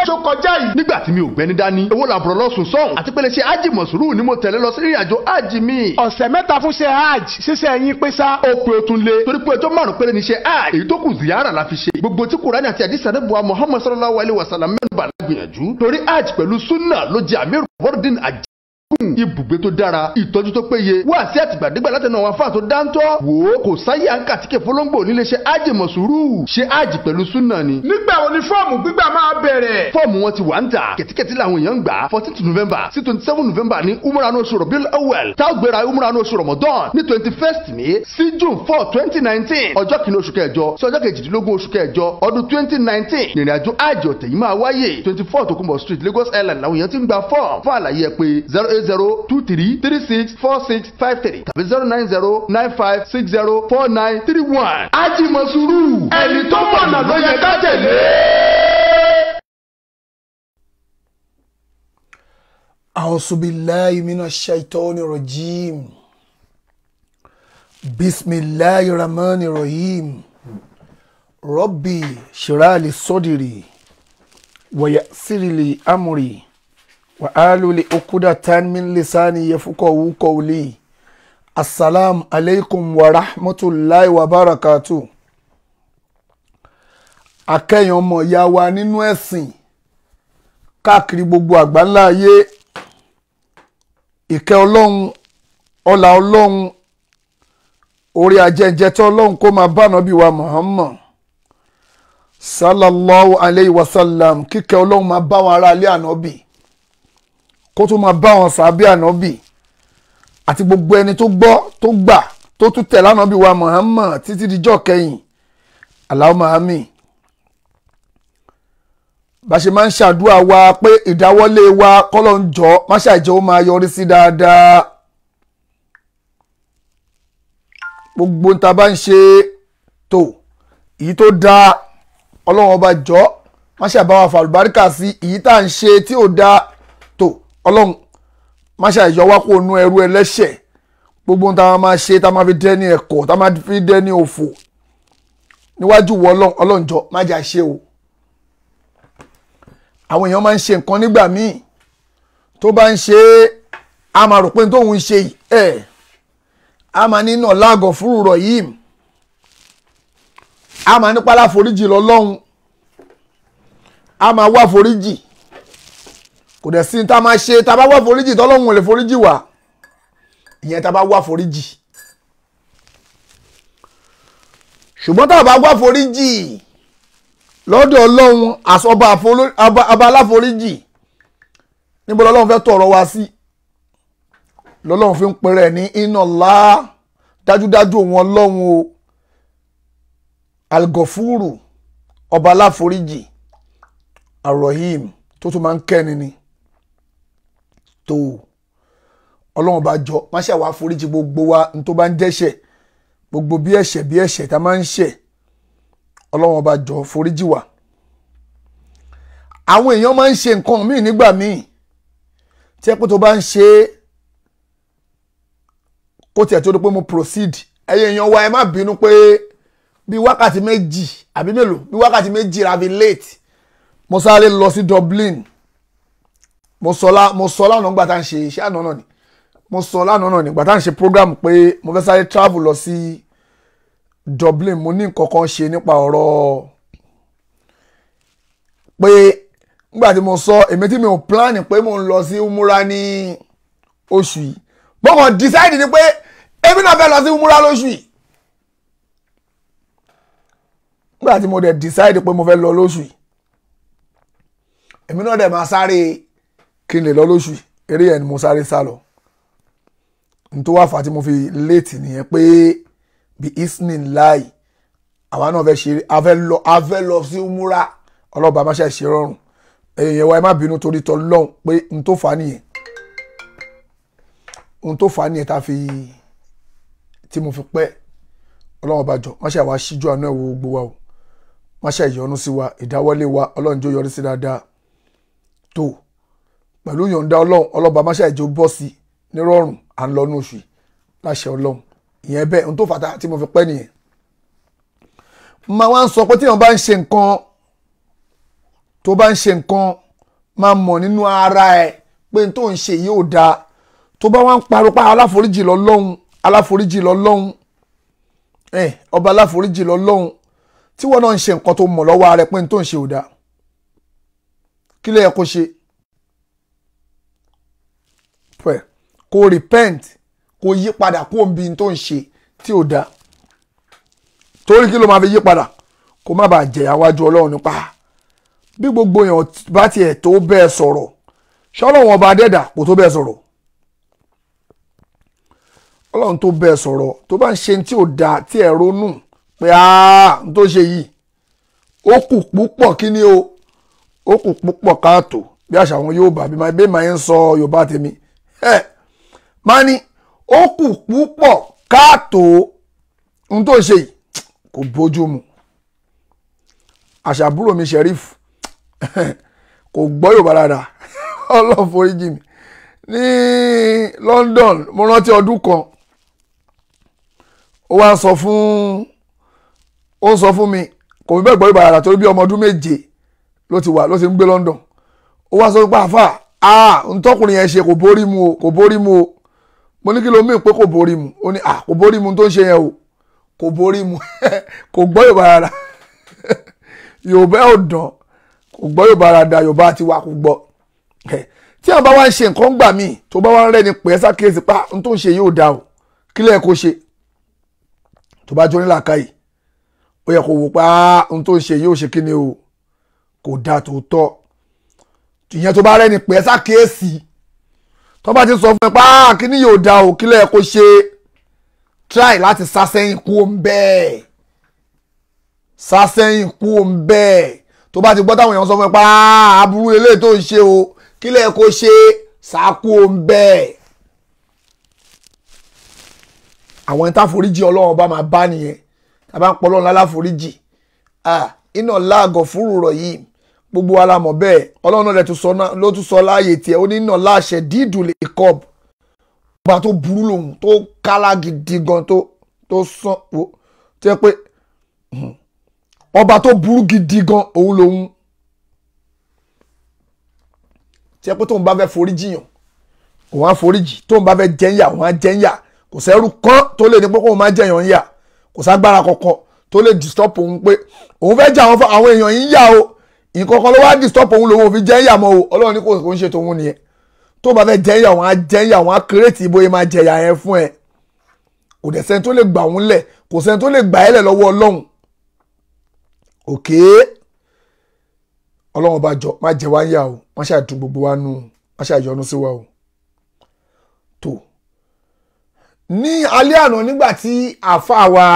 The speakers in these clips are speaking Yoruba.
tó kọjá yìí. nígbà tí mi ò gbẹ́ni dání owó làbúrò lọ́sùn sọ́hùn àti pé lè ṣe ájì mọ̀sùrù ni mo tẹ̀lé lọ sí ìrìnàjò ájì mi. ọ̀sẹ̀ mẹ́ta fún ṣe hajj ṣíṣe yín pé sá. ó pé o tún lé torí pé ọjọ́ márùn-ún péré ni ṣe hajj èyí tó kù ziyara la fi ṣe. gbogbo tí Kùránì àti àdìsí àdébùwà Muhammad sallallahu alayhi wa sallam mẹ́nuba la gbìyànjú torí hajj pẹ̀lú sunna ló jẹ́ àmì wọ́ọ̀dín àjẹ́ ibùgbé tó dára ìtọ́jú tó péye wá sí àtìgbàdégbà látẹnu àwọn afáà tó dáńtọ́ wò ó kò sáyé àǹkà tí kẹfọlọ́ngbò nílé ṣe ájì mọ̀sùrù ṣe ájì pẹ̀lú súnà ni. nígbà wo ni fọ́ọ̀mù gbígbà máa bẹ̀rẹ̀. fọ́ọ̀mù wọn ti wà ń tà kẹ̀tíkẹ̀tí làwọn èèyàn ń gbà 14 November sí 27 November ní umrah oṣù Rabiul Awwal tá a gbéra umrah oṣù Ramadan ní 21st May sí June 4 2019 ọjọ́ kìíní oṣù kẹjọ sí ọjọ́ kejìdínlógún oṣù kẹjọ ọdún 2019 ìrìnàjò ájì ọ̀tẹ̀ yìí máa wáyé 24 Tokunbo Street Lagos Island làwọn èèyàn ti ń gba fọ́ọ̀mù fún àlàyé ẹ pé 08023 364653 tàbí 09095604931. ájì mọ̀sùrù ẹni tó mọ̀nà ló yẹ ká tẹ̀lé. A'udhu billahi minash shaitani rajim. Bismillahir rahmanir rahim. Rabbi shrah li sadri wa yassir li amri wa aluli uqdatan min lisani yafqahu qawli. Assalamu alaikum wa rahmatullahi wa barakatuh. Akẹ́yàn ọmọ ìyá wa nínú ẹ̀sìn káàkiri gbogbo àgbáńlá ayé, ìkẹ́ Ọlọ́run, ọlá Ọlọ́run, orí ajẹ́jẹ́tọ́ Ọlọ́run kó máa bá Ànábì wa Muhammad sallallahu alayhi wa sallam. Kíkẹ́ Ọlọ́run máa bá wọn ará ilé Ànábì, kó tún máa bá wọn sàábé Ànábì àti gbogbo ẹni tó gbọ́ tó gbà tó tún tẹ̀lé Ànábì wa Muhammad títí dijọ́ kẹyìn. Allahumma amin. Bá ṣe máa ń ṣàdúrà wa pé ìdáwọ́lé wa kọ́lọ̀ ń jọ má ṣàìjẹ́ ó máa yọrí sí dáadáa. Gbogbo ta bá ń ṣe tó èyí tó dáa Ọlọ́run ọba jọ má ṣàbáwá fàlùbáríkà sí èyí tá à ń ṣe tí ò dáa tó Ọlọ́run má ṣàìjọ wá kó nu ẹrú ẹlẹ́ṣẹ̀. Gbogbo ta máa ṣe tá máa fi dẹ́ni ẹ̀kọ́ tá máa fi dẹ́ni òfò níwájú wọ Ọlọ́run jọ má jà ṣe o. Àwọn èèyàn máa ń ṣe nǹkan nígbà míì tó bá ń ṣe a máa rò pé tóun ń ṣe a máa ní náà láàgọ̀ fúrú rọ̀ yìí a máa nípa láforíjì lọ́lọ́run a máa wá foríjì kò dẹ̀ sí tá a máa ṣe tá a bá wá foríjì tọ́lọ́run ò lè foríjì wá ìyẹn tá a bá wá foríjì ṣùgbọ́n tá a bá wá foríjì lọ́dọ̀ Ọlọ́run àsọba aláforíjì níbo lọ́lọ́run fẹ́ tọ̀rọ̀ wá sí lọ́lọ́run fi ń pèrè ní iná ńlá dájúdájú òun Ọlọ́run o algofuru ọba aláforíjì arrohim tó tún máa ń kẹ́ni ni tó Ọlọ́run bá jọ má ṣe wá foríjì gbogbo wa ní tó bá ń dẹ́ṣẹ̀ gbogbo bí ẹ̀ṣẹ̀ tá máa ń ṣẹ̀ Ọlọ́run ọba jọ foríjì wá. Àwọn èèyàn máa ń ṣe nǹkan míì nígbà míì tí ẹ pé tó bá ń ṣe kó tiẹ̀ tó di pé mo proceed ẹ̀yin èèyàn wa ẹ má bínú pé bí wákàtí méjì àbí mélòó bí wákàtí méjì ra fi late mo sáré lọ sí Dublin mo sọ lánàá nígbà tá à ń ṣe iṣẹ́ àná náà ni mo sọ lánàá náà nígbà tá à ń ṣe program pé mo fẹ́ sáré travel lọ sí Dublin. Mo ní nǹkan kan ṣe nípa ọ̀rọ̀ pé nígbà tí mo sọ èmi tí mi ò plan pé mo ń lọ sí umura ní oṣù yìí mo kàn decide ni pé èmi náà fẹ́ lọ sí umura lóṣù yìí. Nígbà tí mo dẹ̀ decide pé mo fẹ́ lọ lóṣù yìí èmi náà dẹ̀ máa sáré kí n lè lọ lóṣù yìí eré yẹn ni mo sáré sá lọ. N tó wá fà tí mo fi late nìyẹn pé bí isnin láì àwa náà fẹ́ ṣe a fẹ́ lọ sí umura ọlọ́ba má ṣe ṣe rọrùn ẹ̀yìn yẹn wa ẹ má bínú torí tọ́ lọ́hùn pé n tó fà nìyẹn tí mo fi pẹ́ Ọlọ́run bá jọ má ṣe àwa ṣíjú àánú ẹ̀ wo gbogbo wa o má ṣe ìyọ́nú sí wa ìdáwọ́lé wa Ọlọ́run jẹ́ yọrí sí dáadáa tó pẹ̀lú yọ̀ǹda ọlọ́ba má ṣe ìjọ bọ́ sí nírọ̀rùn à ń lọ ní oṣù láṣẹ Ọlọ́run ìyẹn bẹ́ẹ̀ ohun tó fàtà tí mo fi pẹ́ nìyẹn. Màá wá ń sọ pé tí wọ́n bá ń ṣe nǹkan tó bá ń ṣe nǹkan máa mọ̀ nínú ara ẹ̀ pé n tó ń ṣe yìí ò dáa. Tó bá wá ń parọ́ pa aláforíjì lọ́lọ́hun, aláforíjì lọ́lọ́hun, ọba aláforíjì lọ́lọ́hun, tí wọ́n náà ń ṣe nǹkan tó mọ̀ lọ́wọ́ ara ẹ̀ pé n tó ń ṣe ò dáa, kí ló yẹ kó ṣe? Pẹ̀ kó repent, kó yí padà kó ń bi n tó ń ṣe tí ò dáa. Torí kí ló máa fi yí padà? Kó má bàa jẹ̀yà wájú Ọlọ́run nípa bí gbogbo èèyàn bá tiẹ̀ tó bẹ́ẹ̀ sọ̀rọ̀, ṣọ́lọ́wọ́n ọba dẹ́dà kò tó bẹ́ẹ̀ sọ̀rọ̀. Ọlọ́run tó bẹ́ẹ̀ sọ̀rọ̀ tó bá ń ṣe tí ò dáa tí ẹ̀ ronú pé n tó ṣe yìí ó kù púpọ̀ kí ni o, ó kù púpọ̀ káàtó bí àṣà àwọn Yorùbá bí màá ń sọ Yorùbá tèmi máa ní ó kù púpọ̀ káàtó n tó ṣe yìí kò bójú mu. Àṣàbúrò mi Sheriff kò gbọ́ Yorùbá dáadáa Ọlọ́run foríjì mi. Ní London mo rántí ọdún kan ó wá sọ fún mi kò fi bẹ́ẹ̀ gbọ́ Yorùbá dáadáa torí bí ọmọ ọdún 7 ló ti ń gbé London. Ó wá sọ pé àfà ntọ́kùnrin yẹn ṣe kò borí mu o. Mo ní kí ló mí pé kò borí mu? Ó ní kò borí mu tó ń ṣe yẹn o, kò borí mu kò gbọ́ Yorùbá dáadáa Yorùbá ò dán, kò gbọ́ Yorùbá dáadáa, Yorùbá ti wà kò gbọ́. Tí àwọn bá wá ń ṣe nǹkan gbà míì tó bá wá ń rẹ́ni pẹ́ sákèésí pa n tó ń ṣe yóò dá o, kí lẹ́yìn kó ṣe? Tó bá jó ní làákàyè ó yẹ kó wò pa n tó ń ṣe yóò ṣe kí ni o, kò dá tòótọ́. Ìyẹn tó bá rẹ́ni pẹ́ sákèésí tó bá ti sọ fún ẹ pa kí ni yóò dá o, kí lẹ́yìn kó ṣe? Try láti sá sẹ́yìn kú òun bẹ́ẹ̀, sá sẹ́yìn kú òun bẹ́ẹ̀. Tó bá ti gbọ́ táwọn èèyàn sọ fún ẹ pa aburú eléyìí tó ń ṣe o, kí lẹ kó ṣe? Sáàkú òun bẹ́ẹ̀. Àwọn ẹni táforíjì Ọlọ́run bá máa bá nìyẹn. Tá bá ń pọ̀ Ọlọ́run láláforíjì iná láàgọ̀ fúrú rọ̀ yìí gbogbo wa la mọ̀ bẹ́ẹ̀. Ọlọ́run náà ló tún sọ láàyè tiẹ̀ ó ní iná láṣẹ dídùn lè kọ́ọ̀bù. Ọba tó burú lòun tó kálá gidi gan tó sán tó yẹ pé ọba tó burú gidi gan òun lòun. Tí ẹ pé tóun bá fẹ́ foríjì yàn òun á foríjì, tóun bá fẹ́ jẹ́yà òun á jẹ́yà. Kò sẹ́rù kan tó lè ní pé kóun máa jẹ́yàn yà, kò ságbára kankan tó lè disturb òun pé òun fẹ́ jẹ́ àwọn èèyàn yìí yà o, nǹkan kan ló wá disturb òun lòun ò fi jẹ́yà mọ́ o. Ọlọ́run ní kò ń ṣe tòun nìyẹn. Tóun bá fẹ́ jẹ́yà òun á jẹ́yà, òun á kírètì bóyá máa jẹ̀yà yẹn fún ẹ. Kò dẹ̀ sẹ́ni tó lè gbà òun lẹ̀, kò sẹ́ni tó lè gbà ẹ́ lẹ̀ lọ́wọ́ Ọlọ́run. Òkè Ọlọ́run bá jọ má jẹ wá ń yà o, má ṣàdùn gbogbo wa nù, má ṣàyọnu sí wa o. Tó ní alẹ́ àná nígbà tí àfa wa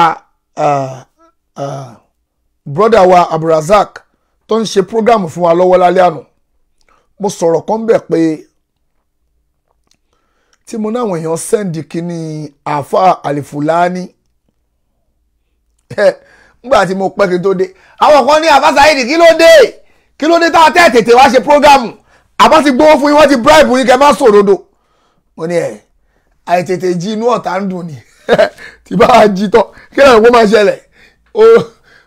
brother wa Abdulrazak tó ń ṣe prógámù fún wa lọ́wọ́ lálẹ́ àná, mo sọ̀rọ̀ kan bẹ̀ pé tí mo náwọn èèyàn sẹ́ndì kíní àfa Alifulani nígbà tí mo pẹ́ kí n tó dé, àwọn kan ní àfa Saheed kí ló dé tá a tètè wá ṣe prógámù, àbá ti gbówó fún yín, wọ́n ti bribe yín kẹ́ má sòdodo. Mo ní àìtètè jí inú ọ̀tá ń dùn ni tí bá a jí tán kí lóò kó máa ṣẹlẹ̀,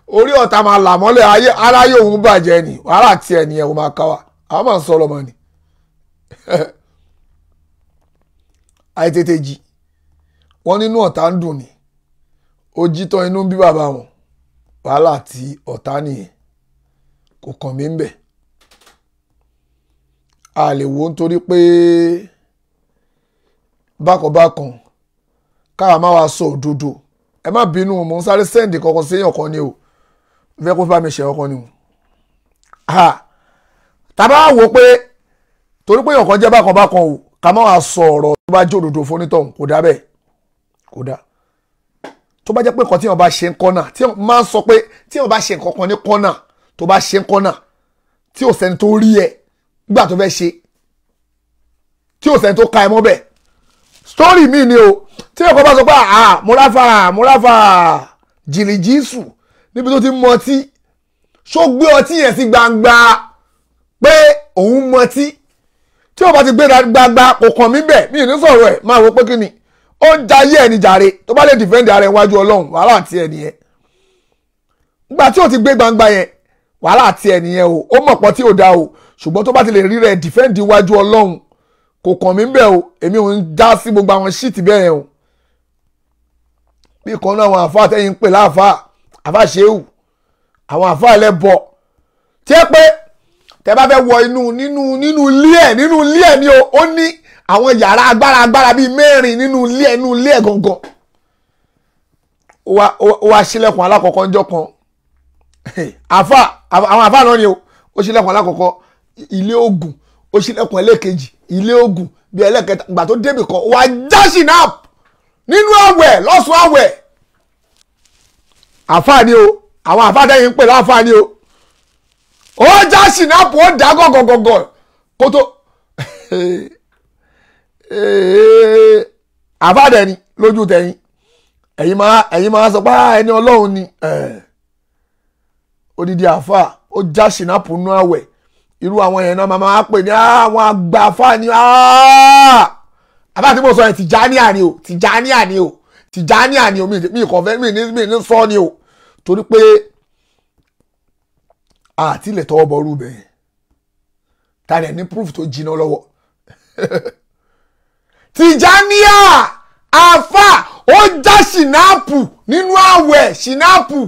orí ọ̀tá máa là mọ́lẹ̀, aráyé òun bàjẹ́ ni, wàhálà tí ẹ̀ nìyẹn kó máa ká wa, àwọn máa ń sọ ọlọ́mọ ni. Àìtètè jí wọ́n nínú ọ̀tá ń dùn ni, ó jí tán inú bí bàbá wọn, wàhálà tí ọ̀tá nìyẹn, kò kàn mí ń bẹ̀. A lè wo nítorí pé bákanbákan káà má wá sọ òdodo. Ẹ má bínú, mo ń sáré sẹ́ǹdì kankan séèyàn kan ni o, fẹ́ kó bá mi ṣe ọkàn ni o. Tàbá wò pé torí pé ọ̀kan jẹ́ bákanbákan o, ká má wá sọ ọ̀rọ̀ tó bá jẹ́ òdodo fónítọ̀hún, kò dá bẹ́ẹ̀, kò dá. Tó bá jẹ́ pé nǹkan tí wọ́n bá ṣe ń kọ́nà, tí wọ́n máa ń sọ pé tí wọ́n bá ṣe nǹkan kan ní kọ́nà, tó bá ṣe ń kọ́nà tí ò sẹ́ni tó rí ẹ nígbà tó fẹ́ ṣe, tí ò sẹ́ni tó ka ẹ mọ́ bẹ́ẹ̀, story mi ni o. Tí ọkọ̀ bá sọ pé múráfà jìlìjìsù níbi tó ti mú ọtí, ṣó gbé ọtí yẹn sí gbangba pé òun mú ọtí, tí ó bá ti gbé gbangba kò kàn mí bẹ̀, mi ò ní sọ̀rọ̀ ẹ̀, máa wò pé kí ni ó ń jayé ẹ̀ ní jàre, tó bá lè defend ara ẹ̀ wájú Ọlọ́run, wàhálà àti ẹ̀ nìyẹn. Nígbà tí ó ti gbé gbangba yẹn wàhálà tí ẹnìyẹn o ó mọ̀ pọ̀ tí ò dá o ṣùgbọ́n tó bá ti lè rí rẹ̀ dìfẹ́ǹdì iwájú ọlọ́run kò kàn mí bẹ́ẹ̀ o èmi ò ń dá sí gbogbo àwọn ṣíìtì bẹ́ẹ̀ yẹn o bí kan náà àwọn àfáà tẹ́yìn ń pè láàfáà àfáà ṣéwù àwọn àfáà ẹlẹ́bọ tí ẹ pé tẹ bá fẹ́ wọ nínú ilé ẹ̀ ni o ó ní àwọn yàrá agbára bíi mẹ́rin nínú ilé ẹ̀ gangan ó wá ṣílẹ̀kùn alákọ̀ọ́kọ́ ńjọ́ kan àwọn àfáà náà ni o ó ṣílẹ̀kùn alákọ̀ọ́kọ́ ilé Ògùn ó ṣílẹ̀kùn ẹlẹ́kejì ilé Ògùn bí ẹlẹ́kẹta ìgbà tó débì kan wá jáṣì náà nínú àwẹ̀ lọ́sùn àwẹ̀ àfáà ni o àwọn àfáà tẹ́yìn ń pè láàfáà ni o ó jáṣì náà pò ó dá gọ̀gọ̀gọ̀gọ̀ kó tó àfáà dẹ̀ ni lójú tẹ̀yìn ẹ̀yin máa sọ pé ẹni ọlọ́run ni odidi àfáà ó jáṣì náà pò nú àwẹ̀ irú àwọn yẹn náà máa pè ní àwọn àgbà àfáà ni àbá tí mo sọ yẹn Tìjàníyà ni o mi kò fẹ́ mi ní sọ ni o torí pé àti ilẹ̀ tọwọ́ bọ̀ rúbẹ̀ tàbí ní proof tó jiná lọ́wọ́ Tìjàníyà àfà ó já ṣìnáàpù nínú àwẹ̀ ṣìnáàpù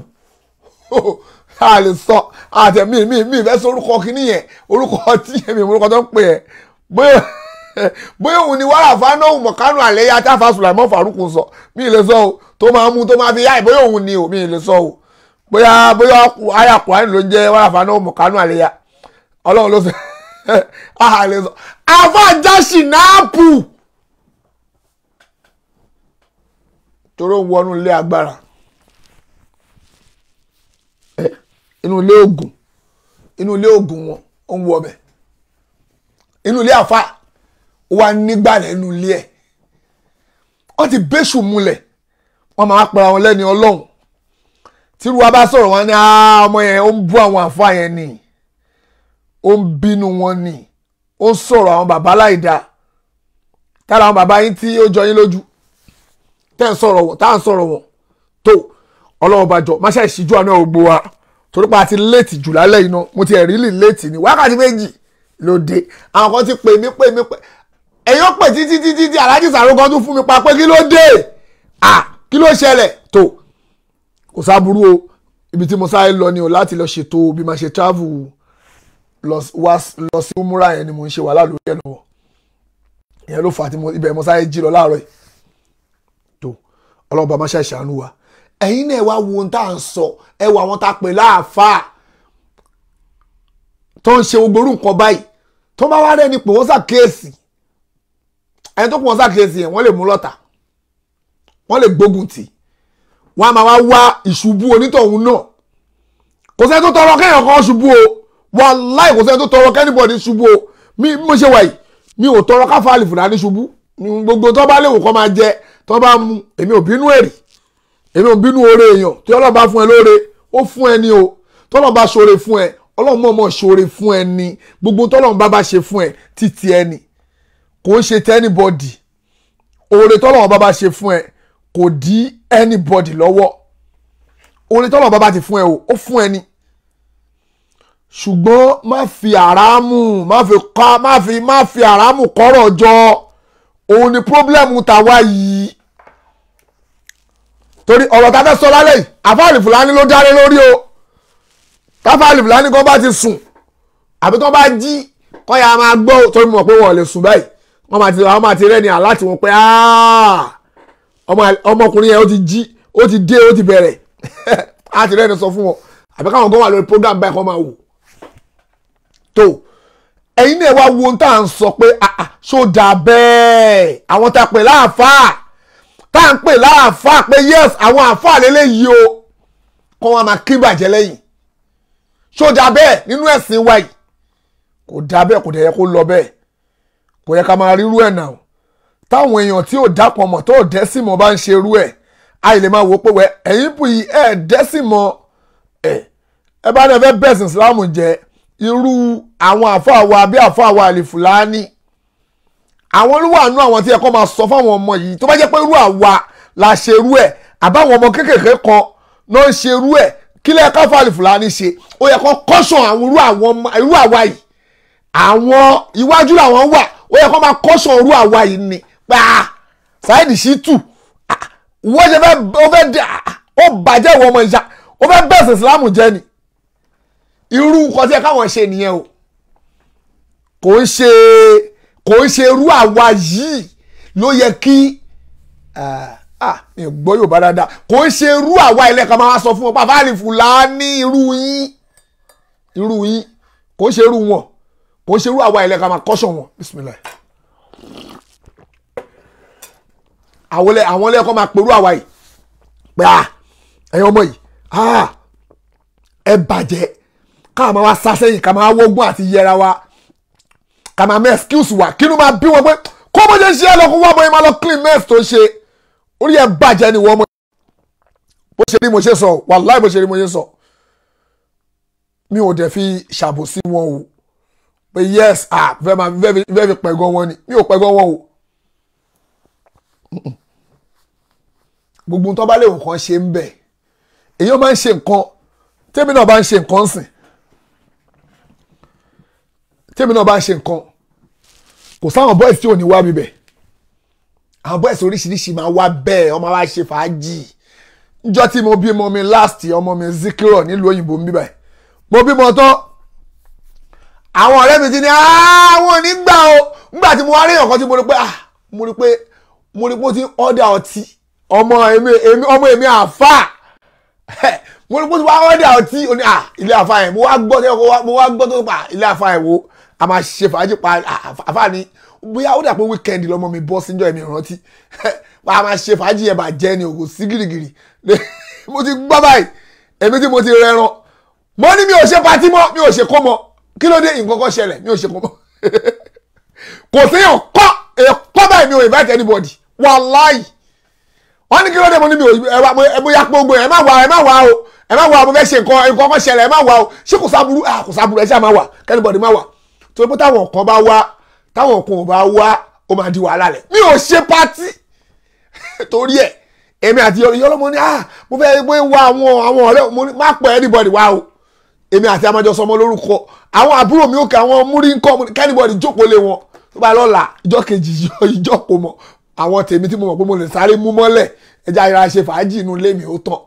a lè sọ àtẹ̀mí mi ìfẹ́ sọ orúkọ kìíní yẹn orúkọ tí èmi orúkọ tó ń pè ẹ́ bóyá òun ni wàrà fánáwù mọ̀kánù àlẹ́yà táfà Sùlàìmọ́ Fàrúkù sọ mi ì lè sọ o tó máa mú tó máa fi yá ì bóyá òun ni o mi ì lè sọ o bóyá àyà Kùránì ló ń jẹ́ wàrà fánáwù mọ̀kánù àlẹ́yà ọlọ́run ló sọ a lè sọ àfàjà ṣìnáàpù toró ń wọnú ilé agbára inú ilé Ògùn wọn ó ń wọ ọbẹ̀ inú ilé àfà wà nígbàlẹ̀ inú ilé ẹ̀ wọ́n ti bẹ́ṣù múlẹ̀ wọ́n máa pera wọn lẹ́ni ọlọ́run tí ruwa bá sọ̀rọ̀ wọn ní ọmọ yẹn ó ń bú àwọn àfà yẹn ni ó ń bínú wọn ni ó ń sọ̀rọ̀ àwọn bàbá láìda tára àwọn bàbá yín tí ó jọ yín lójú tá à ń sọ̀rọ̀ wọn tó ọlọ́run bá jọ má ṣe ìṣíjú àná ògbó wa torí pé a ti léètì jù lálẹ́ iná mo ti ẹ̀rí lì léètì ní wákàtí méjì lóde àwọn kan ti pè mí ẹ̀yọ́ pè títí Alhaji Sàrò kan tún fún mi pa pé kí ló dé kí ló ṣẹlẹ̀ tó kò sáburú o ibi tí mo sáré lọ ni o láti lọ ṣètò bí ma ṣe travel lọ sí umura yẹn ni mo ń ṣe wàhálà lórí ẹ̀ lọ́wọ́ ìyẹn ló fà á tí ibẹ̀ mo sáré jí lọ láàárọ̀ yìí tó ọlọ́ba má ṣe ṣàánú wa ẹ̀yin náà wá wo ohun tá à ń sọ ẹ wọ àwọn tá a pè láàfáà tó ń ṣe gbogbo orú nǹkan báyìí tó bá wá rẹ́ni pé wọ́n ṣàkíyèsí ẹni tó pọ̀ wọ́n ṣàkíyèsí yẹn wọ́n lè mú lọ́tà wọ́n lè gbógun tì wọ́n á máa wá ìṣubú onítọ̀hún náà kò sẹ́ni tó tọrọ kẹ́yàn kan ṣubú o wàláì kò sẹ́ni tó tọrọ kẹ́nìbọ̀dì ṣubú o mi mo ṣe wà yìí mi ò tọrọ káfá Alifulani ṣubú gbogbo tó bá léwu kọ́ máa jẹ tó bá mu èmi ò bínú èrì èmi ò bínú oore èèyàn tí Ọlọ́run bá fún ẹ lóore ó fún ẹ ní o tọ́lọ́run bá ṣoore fún ẹ Ọlọ́run mọ̀ọ́mọ̀ ṣoore fún ẹ ní gbogbo tọ́lọ́run bá ṣe fún ẹ títí ẹ ní kò ń ṣe tẹ́ anybody oore tọ́lọ́run bá ṣe fún ẹ kò dí anybody lọ́wọ́ oore tọ́lọ́run bá ti fún ẹ o ó fún ẹ ní ṣùgbọ́n má fi àrámù kọ́rọ̀ jọ òun ni pọ́blẹ́mù tàwa yìí torí ọ̀rọ̀ tá a fẹ́ sọ lálẹ́ yìí àfáà Alifulani ló dáre lórí o táfáà Alifulani kan bá ti sùn àbí tó bá jí kọ́ ya máa gbọ́ torí mọ̀ pé wọ́n lè sùn báyìí wọ́n máa ti rẹ́ni àláti wọn pé ọmọkùnrin yẹn ó ti jí ó ti dé ó ti bẹ̀rẹ̀ á ti rẹ́ni sọ fún wọn àbí káwọn gan wà lórí program báyìí kọ́ máa wò tó ẹ̀yin náà wá wo ohun tá à ń sọ pé ṣó dà bẹ́ẹ̀ àwọn tá a pè láàfáà tá à ń pè láàfáà pé yes àwọn àfáà lélẹ́yìí o kọ́ wọn máa kí bàjẹ́ lẹ́yìn ṣó dà bẹ́ẹ̀ nínú ẹ̀sìn wa yìí kò dà bẹ́ẹ̀ kò dẹ̀ yẹ kó lọ bẹ́ẹ̀ kò yẹ ká máa rírú ẹ̀ náà táwọn èèyàn tí ò dápọ̀ mọ̀ tó dẹ́sì mọ̀ bá ń ṣe irú ẹ̀ àì lè máa wò pé ẹ̀yin bù yìí ẹ̀ dẹ́sì mọ̀ ẹ bá dẹ̀ fẹ́ bẹ̀sìn Ìsìlámù jẹ́ irú àwọn àfáà wa bí àfáà wa Alifulani àwọn olúwa nú àwọn tí ẹ kọ́ máa sọ fáwọn ọmọ yìí tó bá jẹ́ pé irú àwa la ṣe irú ẹ̀ àbáwọn ọmọ kéékèèké kan náà ń ṣe irú ẹ̀ kí lẹ ká fà Alifulani ṣe ó yẹ kó caution àwọn irú àwa yìí àwọn iwájú làwọn wà ó yẹ kó máa caution irú àwa yìí ni pa Saheed Shittu wọ́n ṣe fẹ́ ó bàjẹ́ ìwọ ọmọ ìyá ó fẹ́ bẹ̀sẹ̀ Islam jẹ́ ni irú nǹkan tí ẹ káwọn ṣe nìyẹn o kò ń ṣe irú àwa yìí ló yẹ kí mi ò gbọ́ Yorùbá dáadáa kò ń ṣe irú àwa ilẹ̀ kan máa sọ fún wọn bàbá Alifulani irú yín kò ń ṣe irú wọn kò ń ṣe irú àwa ilẹ̀ kan máa kọ́ṣọ̀ wọn bismillah àwọn ilẹ̀ kan máa pẹ̀lú àwa yìí pé ẹ̀yin ọmọ yìí ẹ bàjẹ́ ká máa wá sá sẹ́yìn ká máa wọ́gbọ́n àti yẹra wa ká máa mẹ́ excuse wa kí ló máa bí wọn pé kó bó ṣe ń ṣe ẹ lọkùn wọ́n mọ̀ ẹ máa lọ clean mess tó ṣe orí ẹ bàjẹ́ ni wọ́n mọ̀ bó ṣe rí mo ṣe sọ wàláì bó ṣe rí mo ṣe sọ mi ò dẹ̀ fi ṣàbòsí wọn o pé yes fẹ́ fi pẹ̀gàn wọn ni mi ò pẹ̀gàn wọn o gbogbo tó bá lè nǹkan ṣe ń bẹ̀ èyí máa ń ṣe nǹkan tèmi náà bá ń ṣe nǹkan sìn tèmi náà bá ń ṣe nǹkan kò sáwọn boys tí ò ní wá bíbẹ̀ àwọn boys oríṣiríṣi máa wá bẹ́ẹ̀ ọmọ wa ṣe fàájì níjọ́ tí mo bímọ mi last ọmọ mi Zikiro nílùú òyìnbó ń bíbẹ̀ mo bímọ tán àwọn ọ̀rẹ́ mi ti ní àwọn ò ní gbà o nígbà tí mo wá rí ọ̀kan tí mo rí pé ó ti order ọtí ọmọ èmi àfà mo rí pé ó ti wá order ọtí ó ní ilé àfà yẹn mo wá gbọ́ tó pa ilé àfà yẹn wo a máa ṣe fàájì pa àfà ni bóyá ó dà pé weekend lọmọ mi bọ́ síjọ́ èmi rántí a máa ṣe fàájì yẹn bàjẹ́ ni òkò sí gìrìgìrì mo ti gbọ́ báyìí èmi tí mo ti rẹran mo ní mi ò ṣe patí mọ́ mi ò ṣe kó mọ́ kí ló dé nǹkan kan ṣẹlẹ̀ mi ò ṣe kó mọ́ kò sí èkó báyìí mi ò invite anybody wàláì wọ́n ní kí ló dé mo ní mi ò bóyá gbogbo ẹ̀ ẹ má wá o mo fẹ́ ṣe nǹkan kan ṣẹlẹ̀ ẹ má wá o ṣé kò sábúrú ẹ ṣáà má wà kẹ́nìbọ̀dì má wà torí pé táwọn kan bá wá táwọn kan ò bá wá ó máa di wàhálà rẹ̀ mi ò ṣe pátí torí ẹ̀ èmi àti ìyọ́lọ́mọ ní mo fẹ́ wá àwọn ọ̀rẹ́ mo ní má pẹ́ anybody wá o èmi àti amájọ sọmọ lórúkọ àwọn àbúrò mi òkè àwọn múrí nǹkan kẹ́nìbọ̀dì jókòó lé wọn tó bá lọ́la ìjọ kejì ìjọ kò mọ̀ àwọn tèmi tí mo mọ̀ pé mo lè sáré mú mọ́lẹ̀ ẹja ìra ṣe fàájì inú ilé mi ó tán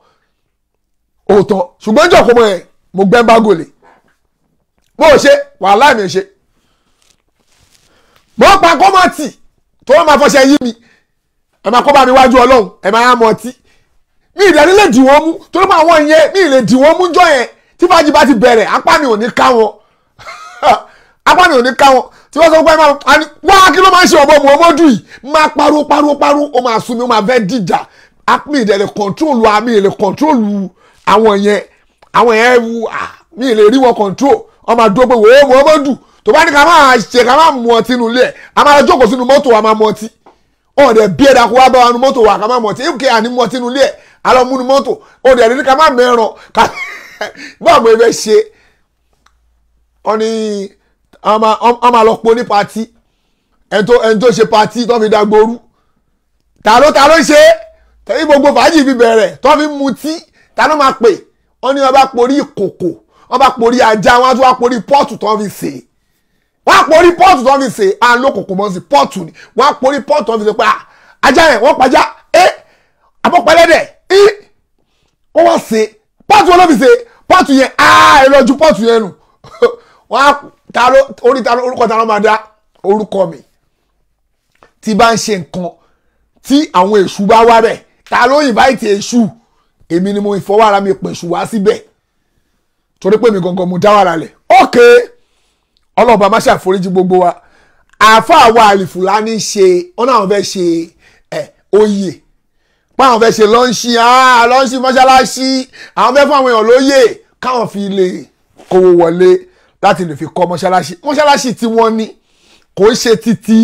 ṣùgbọ́n ìjọ kò mọ̀ ẹ̀ mo gbẹ́ bá gòlè mo ò ṣe wàhálà mi ò ṣe mo pa kọ́mọ̀tì tó wọ́n máa fọṣẹ yí mi ẹ máa kọ́ bá mi wájú ọlọ́run ẹ máa yá mọ ọtí mi ìdẹ́ni lè dì wọ́n mú torí pé àwọn yẹn mi ì lè dì wọ́n mú jọ yẹn tí fàájì bá ti bẹ̀rẹ̀ apá mi ò ní ká wọn tí wọ́n sọ pé wá kí ló máa ń ṣe ọ̀bọ Muhammadu yìí máa pariwo ó máa sun mi ó máa fẹ́ dìjà mi ìdẹ̀lẹ̀ kọ̀ntrólù mi ìlẹ̀ kọ̀ntrólù àwọn yẹn mi ìlẹ̀ rí wọn kọ̀ntró wọ́n máa dúró pé wò ó Muhammadu tó bá ní ká máa mu ọtí nínú ilé ẹ̀ a máa jókòó sínú mọ́tò wa máa mu ọtí ọ̀dẹ̀ bí ẹ̀dá kó wá bá wa nínú mọ́tò wa ká máa mu ọtí èkè àní mu ọtí nínú ilé ẹ̀ a lọ mú nínú mọ́tò ọ̀dẹ̀ ní ká máa mẹ́ràn báwo ẹ fẹ́ ṣe ọ ní ọmọ àlọ́pọ̀ ní pati ẹni tó ṣe pati tó fi dagboru ta ló ṣe tẹ̀yí gbogbo fàájì fi bẹ̀rẹ̀ tó fi mutí ta ló máa pè wọ́n ní wọ́n bá porí ìkòkò wọ́n bá porí ajá wọ́n á tún wá porí pọ́ọ̀tù tó fi sè wọ́n á porí pọ́ọ̀tù tó fi sè à ń lo kòkò mọ́ sí pọ́ọ̀tù ni wọ́n á porí pọ́ọ̀tù tó fi sè pé ajá yẹn wọ́n pàjá àbọ̀pẹ̀lẹ́dẹ̀ wọ́n wá sè pọ́ọ̀tù wọn ló fi sè pọ́ọ̀tù yẹn ẹ lọ ju pọ́ọ̀tù yẹn nù wọ́n á orúkọ ta ló máa dá orúkọ mi tí bá ń ṣe nǹkan tí àwọn èṣù bá wá bẹ̀ ta ló invite èṣù èmi ni mo ìfọwọ́ ara mi pè èṣù wá síbẹ̀ torí pé mi gangan mo dá wàrà lẹ̀ ok ọlọ́ọ̀bá má ṣàforíjì gbogbo wa àáfàá wa Alifulani ṣe wọn náà fẹ́ ṣe oyè báwọn fẹ́ ṣe lọ́ńṣì mọ́ṣáláṣí àwọn fẹ́ fún àwọn èèyàn lóyè káwọn fi lè kówó wọlé láti lè fi kọ́ mọ́ṣáláṣí tí wọ́n ní kò ń ṣe títí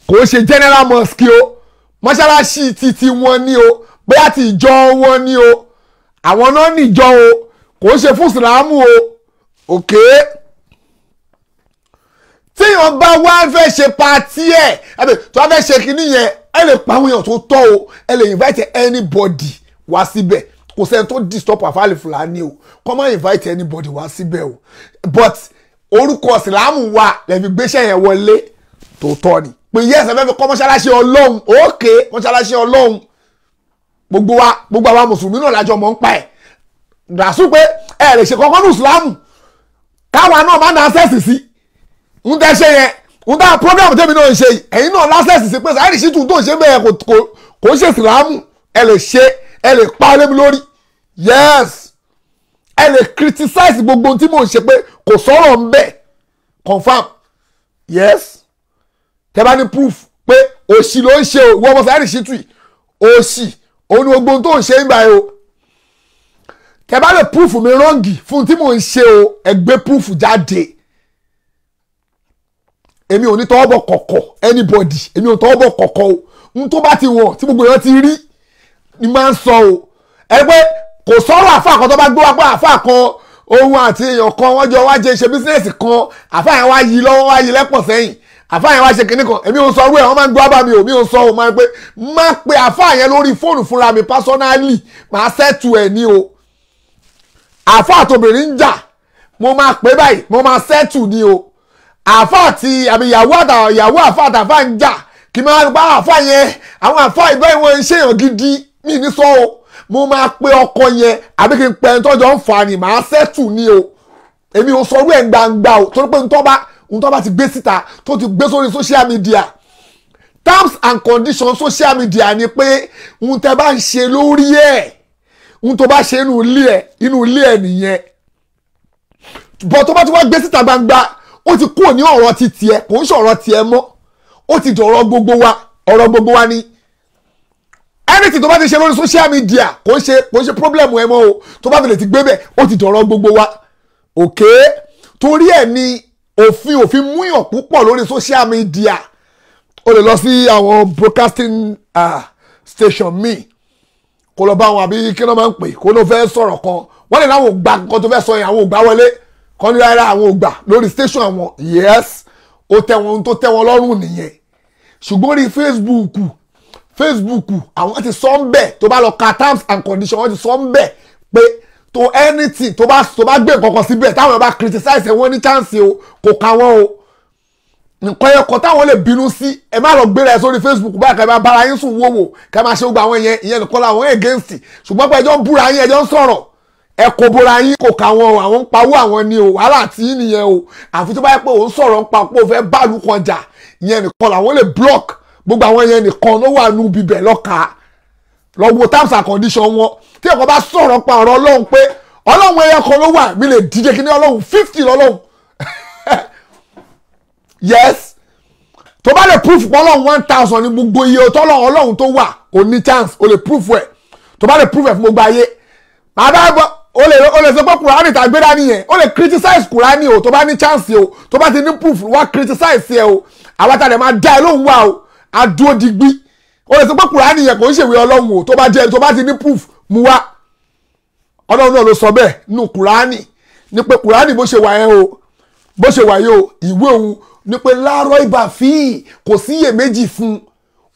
kò ń ṣe general mosque o mọ́ṣáláṣí títí wọ́n ní o bóyá ti ìjọ wọn ní o àwọn náà níjọ o kò ń ṣe fún ìsìlámù o òkè tíyàn bá wá fẹ́ ṣe pàtí ẹ̀ tó wá fẹ́ ṣe kínní yẹn ẹ lè pa àwọn èèyàn tó tọ́ o ẹ lè invite anybody wá síbẹ̀ kò sẹ́ni tó disturb àfa Alifulani o kọ́ máa invite anybody wá síbẹ̀ o but orúkọ ìsìlámù wa lẹ́fi gbéṣẹ́ yẹn wọlé tòótọ́ ni pé yes ẹ fẹ́ fi kọ́ mọ́ṣáláṣí ọlọ́run òkè mọ́ṣáláṣí ọlọ́run gbogbo àwa mùsùlùmí náà lájọ mọ̀ ń pa ẹ̀ dàsú pé ẹ lè ṣe kọ́kọ́ ní ìsìlámù káwa náà má náà sẹ́ẹ̀sì sí ń tẹ́ ṣe yẹn ń tẹ́ program tẹ́mi náà ń ṣe yìí ẹ̀yin náà lásẹ̀sì sí pé Saheed Shittu tó ń ṣe bẹ́ẹ̀ kò ń ṣe ìsìlámù ẹ lè pa lémi lórí yes ẹ lè criticize gbogbo ohun tí mò ń ṣe pé kò sọ̀rọ̀ ń bẹ̀ confam yes tẹ́ bá ní proof pé òṣì ló ń ṣe o ìwọ ọmọ Saheed Shittu òṣì òun ni gbogbo ohun tó ń ṣe ń gbà yìí o tẹ́ bá lè proof mi rọ́ǹgì fún tí mò ń ṣe o ẹ gbé proof jáde èmi ò ní tọwọ́ bọ̀ kọ̀kọ̀ anybody èmi ò tọwọ́ bọ̀ kọ̀kọ̀ o n tó bá ti wọ̀n tí gbogbo èèyàn ti rí ni máa ń sọ o ẹ pé kò sọ̀rọ̀ àfa kan tó bá gbé wá pé àfa kan ohun àti èèyàn kan wọ́n jọ wá jẹ ṣe bísíǹsì kan àfa yẹn wá yí lọ́wọ́ wá yí lẹ́pọ̀ sẹ́yìn àfa yẹn wá ṣe kinní kan èmi ò sọ ọrú ẹ̀ wọ́n máa ń gbé wá bá mi ò mi ò sọ o máa ń pé má pe àfa yẹn lórí fóònù fúnra mi personally máa ṣẹ́tù ẹ̀ ní o àfa àtòbìnrin ń jà mo máa pè báyìí mo máa ṣẹ́tù ní o àfa àti àbí ìyàwó àfa àtàfà ń jà kì í máa bá àfa yẹn àwọn àfa ìbá ìwọ̀n ṣèyàn gidi mí ní sọ o mo máa pe ọkọ yẹn àbí kí n pẹ́ tọ́jọ́ ń fà ní màá ṣẹ́tù ní o èmi ò sọ wíwẹ̀ gbangba o torí pé ntọ́ bá ti gbé síta tó ti gbé sórí social media terms and conditions social media ni pé n tẹ́ bá ń ṣe lórí ẹ̀ n tó bá ṣe inú ilé ẹ̀ nìyẹn bọ́ tó bá ti wá gbé síta gbangba ó ti kúrò ní ọ̀rọ̀ ti tiẹ̀ kò ń ṣọ̀rọ̀ tiẹ̀ mọ́ ó ti dọ̀rọ̀ gbogbo wa ọ̀rọ̀ gbogbo wa ni anything tó bá ti ṣe lórí social media kò ń ṣe problem ẹ mọ́ o tó bá fi lè ti gbé bẹ̀ ó ti dọ̀rọ̀ gbogbo wa òkè torí ẹ̀ ni òfin múyàn púpọ̀ lórí social media o lè lọ sí àwọn broadcasting station míì kó lọ bá wọn àbí kí ló máa ń pè kó ló fẹ́ sọ̀rọ̀ kan wọ́n lè láwọn ògbà nǹkan tó fẹ́ sọ yẹn àwọn ògbà wọlé kan ní rárá àwọn ògbà lórí station àwọn yes ó tẹ́ wọn tó tẹ́ wọn lọ́rùn nìyẹn ṣùgbọ́n rí Facebook àwọn ti sọ ń bẹ̀ tó bá lọ ka terms and conditions wọ́n ti sọ ń bẹ̀ pé to anything tó bá gbé nǹkan kan síbẹ̀ táwọn bá criticize ẹ̀ wọ́n ní chance o kò ka wọ́n o nǹkan ẹ̀kọ́ táwọn lè bínú sí ẹ má lọ gbéra ẹ sórí Facebook báyìí kẹ́ máa bára yín sùn wòwò kẹ́ máa ṣe gbogbo àwọn ìyẹn nìkan làwọn against ṣùgbọ́n pé ẹjọ́ ń búra yín ẹjọ́ ń sọ̀rọ̀ ẹ kò bóra yín kò ka wọn o àwọn ń pawó àwọn ni o wàhálà tí yín nìyẹn o àfi tó bá yẹ pé òun sọ̀rọ̀ ń pa pé òun fẹ́ báàlù kan jà ìyẹn nìkan làwọn lè block gbogbo àwọn ìyẹn nìkan ló wà nù bíbẹ̀ lọ́ka lọ́wọ́ terms and conditions wọn tí ẹ̀kọ́ bá sọ̀rọ̀ pa ọ̀rọ̀ ọlọ́run pé ọlọ́run ẹyẹ kan ló wà mí lè díje kí ní ọlọ́run 50 lọ́lọ́run yes tó bá lè proof pé ọlọ́run 1000 ní gbogbo iye ọlọ́run tó wà kò ní chance o lè proof ẹ̀ tó bá lè proof ẹ̀ fún gbogbo ayé àbá o lè sọ pé kùránì tàgbé dání yẹn o lè criticize kùránì o tó bá ní chance o tó bá ti ní proof wá criticize ẹ o àwọn àtàlẹ̀ máa dá ẹ lóhùn wá o adúró digbí o lè sọ pé kùránì yẹn kò ń ṣèwé ọlọ́run o tó bá ti ní proof mú wá ọlọ́run náà ló sọ bẹ́ẹ̀ nínú kùránì ní pé kùránì bó ṣe wà yẹn o bó ṣe wà yẹn o ìwé òun ní pé láàárọ̀ ìbà fíì kò sí iyèméjì fún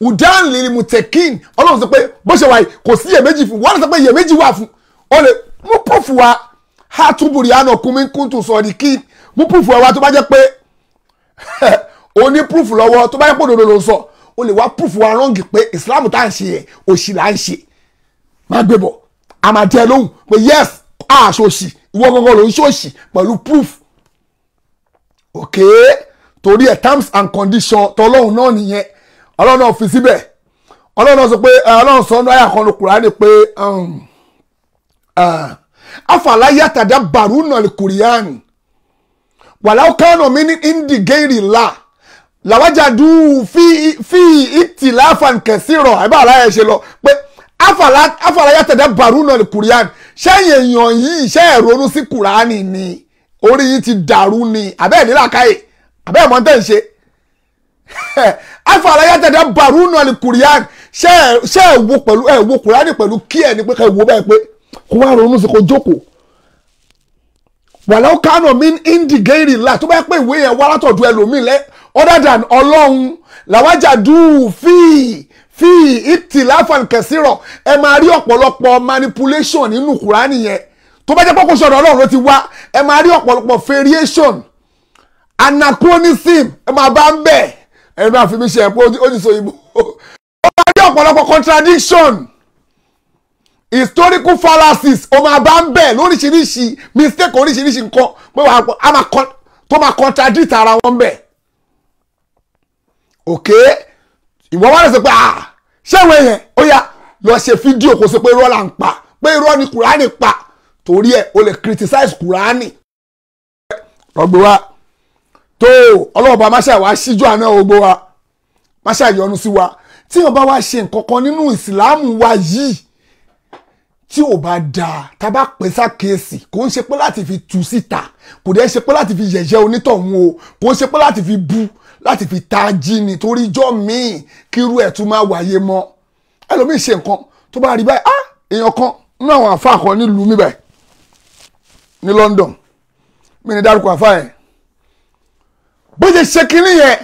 udan lil mutekin ọlọ́run sọ pé bó ṣe wà yìí kò sí iyèméjì fún wọ́n sọ pé iyèméjì wà fún o lè mú proof wa ha túbùrì àná kúnmí kúntù sọ̀rọ̀ kí mú proof wa tó bá jẹ́ pé o ní proof lọ́wọ́ tó bá jẹ́ pé òdodo ló ń sọ o lè wá proof wa rọ́ǹgì pé Islam tá à ń ṣe yẹn òṣì là ń ṣe má gbé bọ̀ àmàjẹ́ lóhùn pé yes àṣòṣì ìwọ gangan ló ń ṣòṣì pẹ̀lú proof okay torí ẹ̀ terms and conditions tọ́lọ́hùn náà nìyẹn ọlọ́run náà fi síbẹ̀ ọlọ́run náà sọ pé ọlọ́run sọ ọ́nà àyàkan ní Kùránì pé afàlàyé tàdá bàrúnà lè kùrìyàn wàláwó kánà mi ní indi gẹ́rì là làwájàdú fi ìtìláfàn kẹsìrọ̀ àbá àlàyé ṣe lọ pé afàlàyé tàdá bàrúnà lè kùrìyàn ṣẹ́yìn èèyàn yìí ṣe é ronú sí Kùránì ni orí yìí ti dàrú ni àbẹ́ẹ̀ nílà káyè àbẹ́ẹ̀ mọ́ tẹ́ ń ṣe afàlàyé tàdá bàrúnà lè kùrìyàn ṣe é wo Kùránì pẹ̀lú kí ẹ̀ ní pé ká ìwò bẹ́ẹ̀ pé kó wá ronú sí kó jókòó wàláwó kánò mi indi gẹ́rì là tó bá yẹ pé ìwé yẹn wá látọ̀dọ̀ ẹlòmíì lẹ́ other than ọlọ́run làwájàdú fi ìtìláfàn kẹsìrọ̀ ẹ máa rí ọ̀pọ̀lọpọ̀ manipulation nínú Kùránì yẹn tó bá jẹ́ pé kò sọ̀rọ̀ Ọlọ́run ló ti wá ẹ máa rí ọ̀pọ̀lọpọ̀ variation anachronism ẹ máa bá ń bẹ̀ ẹ máa fi mi ṣe ẹ̀pọ̀ ó ti sọ ìbò ó máa rí ọ̀pọ̀lọpọ̀ contradiction historical fallacies ó máa bá ń bẹ̀ lóríṣiríṣi mistake oríṣiríṣi nǹkan pé wàá tó máa contradict ara wọn bẹ̀ ok ìwọ wá lè sọ pé ṣé ìwé yẹn ó yá lọ ṣe fídíò kó sọ pé irọ́ là ń pa pé irọ́ ni Kùránì pa torí ẹ̀ o lè criticize Kùránì ọgbẹ́ wa tó ọlọ́ọ̀bá máṣá wa ṣíjú àná ogbó wa máṣá yọ́nú sí wa tí wọ́n bá wá ṣe nǹkan kan nínú ìsìláàmù wa yìí tí ò bá dáa tá bá pè sákèésì kò ń ṣe pé láti fi tú síta kò dẹ̀ ṣe pé láti fi yẹ̀yẹ́ onítọ̀hún o kò ń ṣe pé láti fi bú láti fi tají ni torí ijọ́ míì kírú ẹ̀ tún máa wáyé mọ́ ẹlòmíì ṣe nǹkan tó bá rí báyìí èèyàn kan nínú àwọn àfáà kan nílùú mi báyìí ní London mi ní dárúkọ àfáà yẹn bó ṣe ṣe kinní yẹn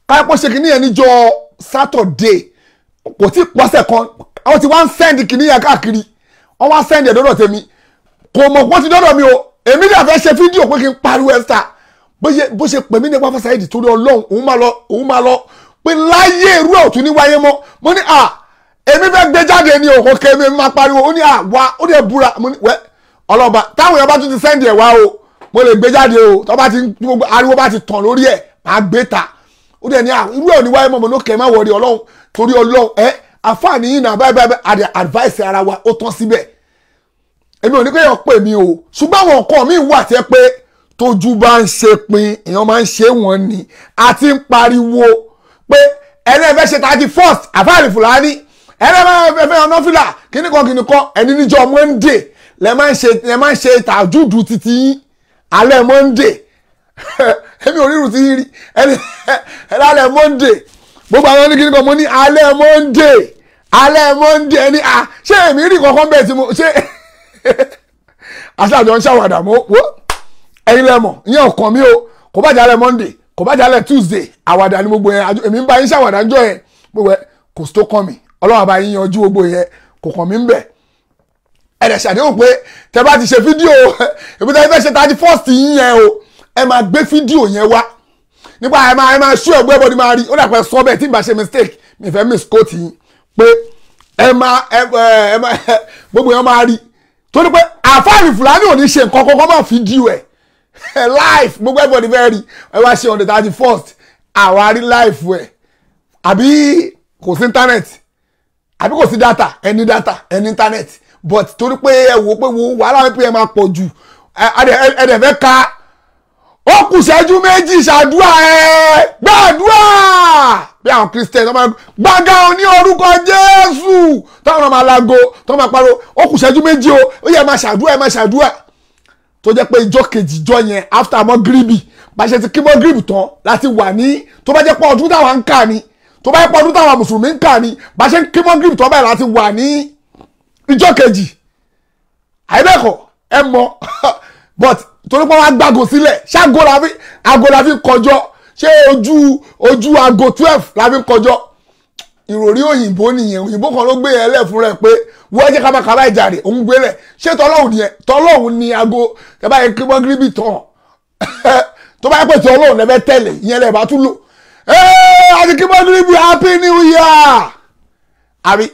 káyọ̀pọ̀ ṣe kinní yẹn níjọ́ Saturday kò tí pọ́sẹ̀ kan àwọn tí wọ́n ń sẹ́ndì kinní yẹn káàkiri wọ́n wá sẹ́ndì ẹ̀ dọ́dọ̀ tèmi kò mọ̀ wọ́n ti dọ́dọ̀ mi o èmi ní àfẹ́ ṣe fídíò pé kí n pariwo ẹ́sítà bó ṣe pè mí ní Alfa Saheed torí Ọlọ́run òun máa lọ pé láyé irú ẹ̀ ò tún ní wáyé mọ́ mo ní èmi fẹ́ gbé jáde ní òkò kẹ́mi máa pariwo ó ní wá ó dẹ̀ búra mo ní wẹ́ ọlọ́ba táwọn èèyàn bá tún ti sẹ́ndì ẹ̀ wá o mo lè gbé jáde o tó bá ti gbogbo ariwo bá ti tàn lórí ẹ̀ máa gbé ta ó dẹ̀ ní irú ẹ̀ ò ní wáyé mọ́ mo ní kẹ́ má wọrí Ọlọ́run torí Ọlọ́run àfààní yìí náà báyìí àdè advice ara wa ó tán síbẹ̀ èmi ò ní kéèyàn pè mí o ṣùgbọ́n àwọn nǹkan mi wà tẹ́ pé tójú bá ń ṣe pin èèyàn máa ń ṣe wọ́n ni a ti ń pariwo pé ẹni ẹ fẹ́ ṣe 31st àfáà Alifulani ẹni ẹ fẹ́ ọ̀nà fìlà kíníkan ẹni níjọ́ Monday lẹ máa ń ṣe tàjúdù títí yín alẹ́ Monday èmi ò ríru ti rí ẹni alẹ́ Monday gbogbo àwọn oníkíníkan mo ní alẹ́ Monday ẹni ṣé èmi rí kankan bẹ́ẹ̀ tí mo ṣe aṣáájú ń ṣàwàdà mo wo ẹ̀yin lẹ́mọ̀ ìyẹn ọkàn mi o kò bá jalè Monday kò bá jalè Tuesday àwàdà ni gbogbo yẹn èmi ń bá yín ṣàwàdà ńjọ́ yẹn gbogbo ẹ kò tó kàn mí Ọlọ́run àbá yín yanjú gbogbo yẹn kò kàn mí ń bẹ̀ ẹ̀rẹ̀ ṣàdéhùn pé tẹ bá ti ṣe fídíò èmi tẹ́ fẹ́ ṣe 31st yín yẹn o ẹ máa gbé fídíò yẹn wá nípa ẹ máa ṣú ẹgbẹ́ bọ́dí máa rí ó dà pé sọ bẹ́ẹ̀ tí n bá ṣe mistake mi fẹ́ miss quote yín pé ẹ máa gbogbo yẹn máa rí torí pé àfáà Alifulani ò ní ṣe nǹkan kọ́kọ́ máa fídíò ẹ̀ live gbogbo everybody fẹ́ rí ẹ wá ṣe on the 31st àwárí live ẹ̀ àbí kò sí internet àbí kò sí data ẹni internet but torí pé ẹ wò pé wàhálà wípé ẹ máa pọ̀ jù ẹ̀ẹ́dẹ̀ fẹ́ ka ó kù ṣẹ́jú méjì ṣàdúrà gbàdúrà bí àwọn Christian tó máa gbàgà ní orúkọ Jésù táwọn ọmọ alágo tó máa pariwo ó kù ṣẹ́jú méjì o ó yẹ máa ṣàdúrà tó jẹ́ pé ìjọ kejì jọ yẹn after mọ́gíríbì bá ṣe ti kí mọ́gíríbì tán láti wà ní tó bá jẹ́ pé ọdún táwọn ń kà ní tó bá jẹ́ pé ọdún táwọn mùsùlùmí ń kà ní bá ṣe ń kí mọ́gíríbì tán báyìí láti wà ní ìjọ kejì àìbẹ́ẹ̀kọ́ ẹ mọ̀ but torí pé wọ́n á gbàgò sílẹ̀ ṣáàgó la fi kọjọ́ ṣé ojú aago 12 la fi kọjọ́ ìròrí òyìnbó nìyẹn òyìnbó kan ló gbé yẹn lẹ̀ fún rẹ̀ pé wọ́n jẹ́ ká máa kàbá ìjà rẹ̀ òun gbélẹ̀ ṣé tọ́lọ́hùn nìyẹn tọ́lọ́hùn ni aago tẹ́bá yẹn kí wọ́n gíríbì tán tó bá yẹ pé tọ́lọ́hùn lẹ́fẹ́ tẹ̀lé ìyẹn lẹ̀ bá tún lò àti kí wọ́n gíríbì happy new year àbí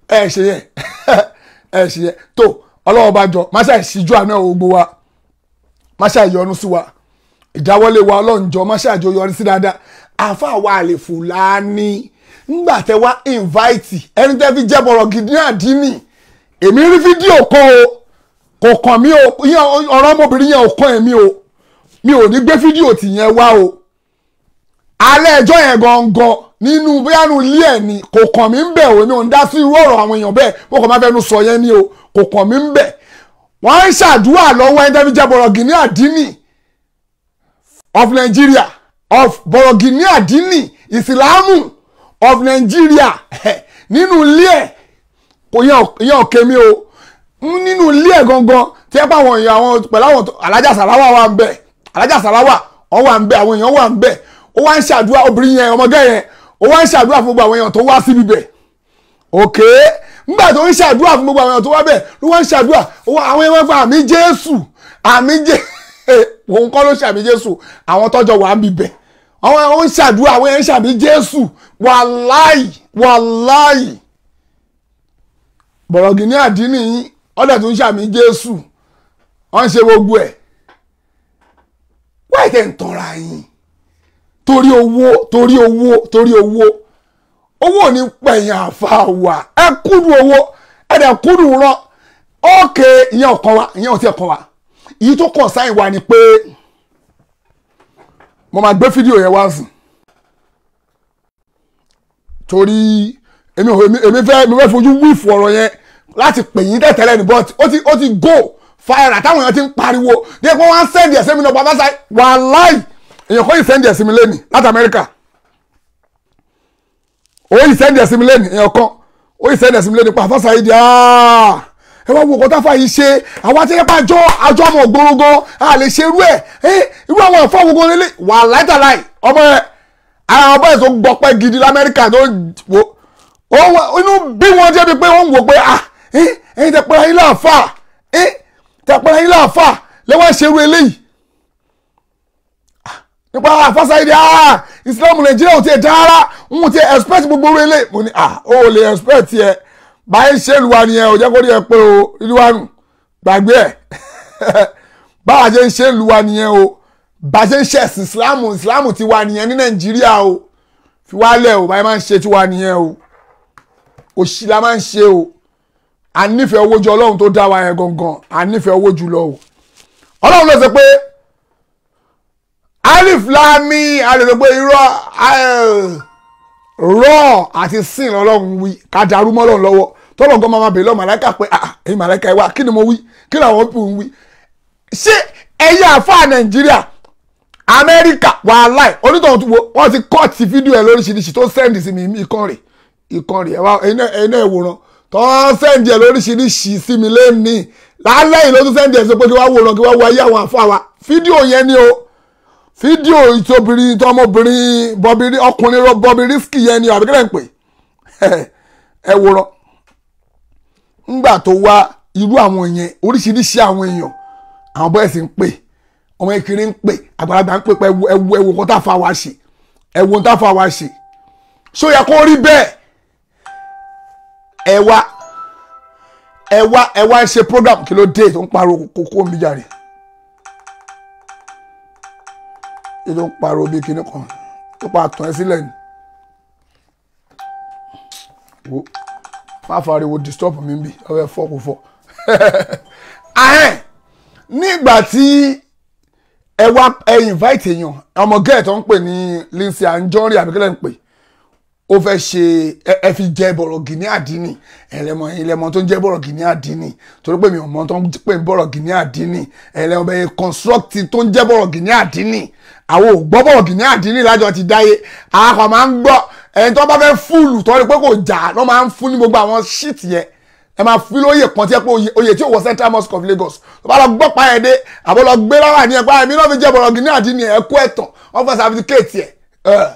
ẹ ṣe yẹn tó ọlọ́wọ́ bá jọ máṣá ìṣíjú àná ògbó wa máṣá ìyọnu sí wa ìdáwọ́lé wa ọlọ́njọ́ máṣá àjọ yọrí sí dáadáa àfáà wa Alifulani ńgbà tẹ wá invite ẹni tẹ́ fi jẹ́ bọ̀rọ̀ gidi náà dín ní èmi rí fídíò kan o kò kàn mí o ọ̀rọ̀ ọmọbìnrin yẹn ò kàn èmi o mi ò ní gbé fídíò tì yẹn wá o alẹ́ ẹjọ́ yẹn gangan nínú bóyánú ilé ẹ̀ ni kò kàn mí ń bẹ̀ o ní òun dá sí irú ọ̀rọ̀ àwọn èèyàn bẹ́ẹ̀ wọ́n kàn máa fẹ́nu sọ yẹn ni o kò kàn mí ń bẹ̀ wọ́n ń ṣàdúrà lọ́wọ́ ẹni tẹ́ fi jẹ́ bọ̀rọ̀ gidi àdínì of Nigeria of bọ̀rọ̀ gidi àdínì ìsìlámù of Nigeria nínú ilé ẹ̀ kò yẹn ọ̀kẹ́ mi o nínú ilé ẹ̀ gangan tí ẹ bá àwọn èèyàn àwọn pẹ̀lú àwọn alájà sàláwà wà ń bẹ̀ alájà sàláwà wọ́n wà ń bẹ̀ àwọn èèyàn wà ń bẹ̀ ó wá ń ṣàdúrà obìnrin yẹn ọmọdé yẹn ó wá ń ṣàdúrà fún gbogbo àwọn èèyàn tó wá síbi bẹ̀ okay nígbà tó ń ṣàdúrà fún gbogbo àwọn èèyàn tó wá bẹ̀ ló wá ń ṣàdúrà àwọn èèyàn fún àmì Jésù òun kọ́ ló ṣàmì Jésù àwọn tọ́jọ́ wà ń bibẹ̀ àwọn ń ṣàdúrà àwọn èèyàn ń ṣàmì Jésù wàláì bọ̀rọ̀gìní àdínì yín ọ̀dẹ̀ tó ń ṣàmì Jésù wọ́n ń ṣe gbogbo ẹ̀ wáyé tẹ̀ ń tanra yín torí owó owó ní pẹ̀yìn àfa wà ẹ kúrú owó ẹ dẹ̀ kúrú rán ókè ìyẹn ọ̀kan wa ìyẹn ọ̀tí ẹ̀kan wa èyí tó kàn sáyìn wa ni pé mo máa gbé fídíò yẹn wá sùn torí èmi fẹ́ fojú wíìfù ọ̀rọ̀ yẹn láti pè yín tẹ̀tẹ̀lẹ̀ ní bọ́ọ̀tì ó ti go fire táwọn èèyàn ti ń pariwo ní ẹ̀kọ́ wọn sẹ́ndì ẹ̀sẹ̀ mi náà bàbá sáyé wàláì èèyàn kọ́ yìí sẹ́ndì ẹ̀sẹ̀ mi lẹ́nìí láti Amẹ́ríkà ó yìí sẹ́ndì ẹ̀sìn mi lẹ́nu èèyàn kan ó yìí sẹ́ndì ẹ̀sìn mi lẹ́nu pa àfọ́sà yìí di ẹ wá wo ọkọ̀ táfà yìí ṣe àwọn àti ẹ̀pá àjọ ọmọ ògbórógó a lè ṣe irú irú àwọn ẹ̀fọ́ gbogbo nílé wà láìtàláì ọmọ ẹ̀ ara ọmọ ẹ̀ tó gbọ́pẹ́ gidi l'Amẹ́ríkà tó wò inú bí wọ́n jẹ́ bí pé wọ́n wò pé ẹ̀yin tẹ̀pẹ́ra yín láàfà lẹ́wọ́n ṣe irú eléyìí nípa àfọ́sà yìí di Islam Nàìjíríà ò ti ẹ̀ dára n ti expect gbogbo orí ilé mo ní o lè expect yẹ báyìí ṣe ìlú wa nìyẹn ò jẹ́ kó rí ẹ pé o ìlú wa nù gbàgbé ẹ̀ báwa ṣe ń ṣe ìlú wa nìyẹn o bá ṣe ń ṣe ẹ̀sìn Islam ti wà nìyẹn ní Nàìjíríà o fi wálẹ̀ o báyìí máa ń ṣe ti wà nìyẹn o òṣì la máa ń ṣe o a nífẹ̀ẹ́ owó ju Ọlọ́run tó dá wa yẹn gangan a nífẹ̀ẹ́ owó jù lọ o Ọlọ́run ló sọ pé Alifulani alẹ́ pé irọ́ rọ àti sin lọ́lọ́run wí ká darú mọ́ lọ́run lọ́wọ́ tọ́lọ́gọ́ máa bèèrè lọ́wọ́ màláìka pé ẹ̀yin màláìka ẹ wá kí ni mo wí kí ni àwọn pìún wí. ṣé ẹ̀yà àfa Nàìjíríà Amẹ́ríkà wàhálà onítọ̀hún tó wọ́n ti kọ́ọ̀tì fídíò ẹ̀ lóríṣiríṣi tó sẹ́ndì sí mi ìkànnì ẹ̀yin náà wòran tó sẹ́ndì ẹ̀ lóríṣiríṣi sí mi lẹ́nìí lálẹ́ yìí ló tún sẹ́ndì ẹ̀ sọ pé kí wá wòran kí wá wo ayé àwọn àfa wa fídíò yẹn ni o fídíò ìtòbìnrin tọmọbìnrin ọkùnrin Bobriski yẹn ni àbíkẹ́lẹ́ ń pè ẹ wòran ńgbà tó wá irú àwọn yẹn oríṣiríṣi àwọn èèyàn àwọn bọ́ẹ̀sì ń pè ọmọ ìkiri ń pè àgbàlagbà ń pè pé ẹwọ kan tá a fa wa ṣe ẹwọ tá a fa wa ṣe ṣó yẹ kó rí bẹ́ẹ̀ ẹ wá ń ṣe program kí ló dé tó ń pariwo kókó mi jàre. Ló ń pariwo bí kinní kan tó pa àtàn ẹ sílẹ̀ ni wo má fariwo disturb mi bí ọwọ́ ẹ fọ́ kò fọ́ nígbà tí ẹ invite èèyàn ọmọ gẹ́ẹ̀ tó ń pè ní Lindsay Anjorin àbíkẹ́lẹ́ ń pè ó fẹ́ ṣe ẹ fi jẹ bọ̀rọ̀gìní àdínì ẹlẹ́mọ tó ń jẹ́ bọ̀rọ̀gìní àdínì torí pé mi ò mọ tó ń pè bọ̀rọ̀gìní àdínì ẹlẹ́mọ bẹ́ẹ̀ construct tó ń jẹ́ bọ̀rọ̀gìní àdínì àwọn ò gbọ́ bọ̀rọ̀gìní àdínì lájọ ti dáyé àwọn máa ń gbọ́ ẹni tó bá fẹ́ fúlù tó rí pé kò jà lọ́ máa ń fún ní gbogbo àwọn shit yẹn ẹ máa fi lóye kan tí ẹ pé oyè tí ò wọ Central Mosque of Lagos tó bá lọ gbọ́ pa ẹ̀ dé àbọ̀ lọ gbé láwà ní ẹ̀pá ẹ̀mí náà fi jẹ́ bọ̀rọ̀gìní àdínì ẹ̀ kú ẹ̀tàn wọ́n fẹ́ certificate ẹ̀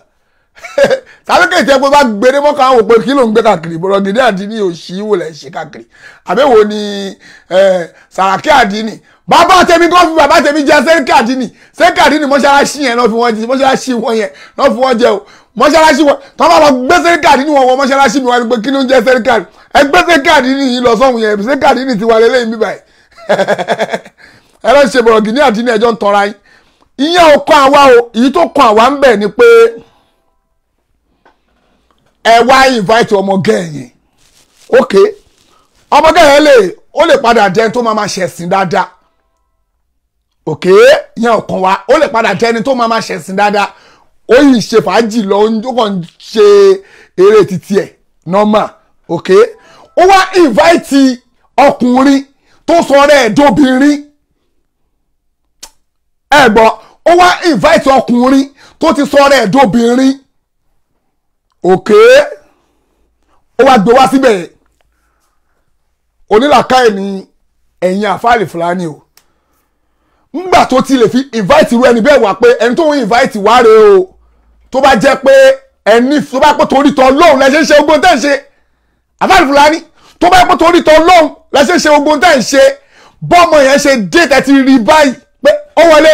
certificate ẹ̀ pé bá gbére mọ́ káwọn wò pé kí ló ń gbé káàkiri bọ̀rọ̀gìní àdínì òṣì wò lẹ̀ ṣe káàkiri àbẹ̀wò ni Sàràkí àdínì bàbá tèmi kọ́ fi bàbá tèmi jẹ sẹ́ríkì àdínì mọ́ṣáláṣí yẹn náà fi wọ́n jẹ mọ́ṣáláṣí wọn yẹn náà fi wọ́n jẹ o mọ́ṣáláṣí wọn tọ́ bá lọ gbé sẹ́ríkì àdínì wọn wọ mọ́ṣáláṣí mi wá ní pé kí ló ń jẹ sẹ́ríkì àdínì ẹgbẹ́ sẹ́ríkì àdínì yìí lọ sọ́hun yẹn sẹ́ríkì àdínì ti wà lélẹ́yìn mi báyìí ẹ lọ ṣe bọ̀rọ̀gìní àdínì ẹjọ́ ń tọ́ra yín ìyẹn ò kọ́ àwa o èyí tó kọ́ àwa ń bẹ̀ ni pé ẹ wá invite ọmọ gẹ́ẹ̀ yẹn ok ọmọ gẹ́ẹ̀ yẹn ó lè padà dẹni tó máa ṣẹ̀sìn dáadáa ok ìyẹn ò kàn wá ó lè padà dẹni tó máa ṣẹ̀sìn dáadáa ó yìí ṣe fàájì lọ ó kàn ṣe eré títí ẹ̀ normal ok ó wá invite ọkùnrin tó sọ rẹ̀ dóbìnrin ẹ gbọ́ ó wá invite ọkùnrin tó ti sọ rẹ̀ dóbìnrin ok ó wá gbé wá síbẹ̀ onílàkàyè ní ẹ̀yìn àfa Alifulani o ńgbà tó ti lè fi invite irú ẹni bẹ́ẹ̀ wá pé ẹni tó ń invite wá rèé o tó bá jẹ́ pé ẹni tó bá pé torí tọ́ lóhùn lẹ́sẹ̀ ṣe ogbó tẹ́ ṣe Alifulani tó bá yẹ pé torí tọ́ lọ́hùn lẹ́sẹ̀ ṣe ogun tẹ́ ń ṣe bọ́ọ̀mọ yẹn ṣe dé tẹ́tí rí báyìí pé ó wọlé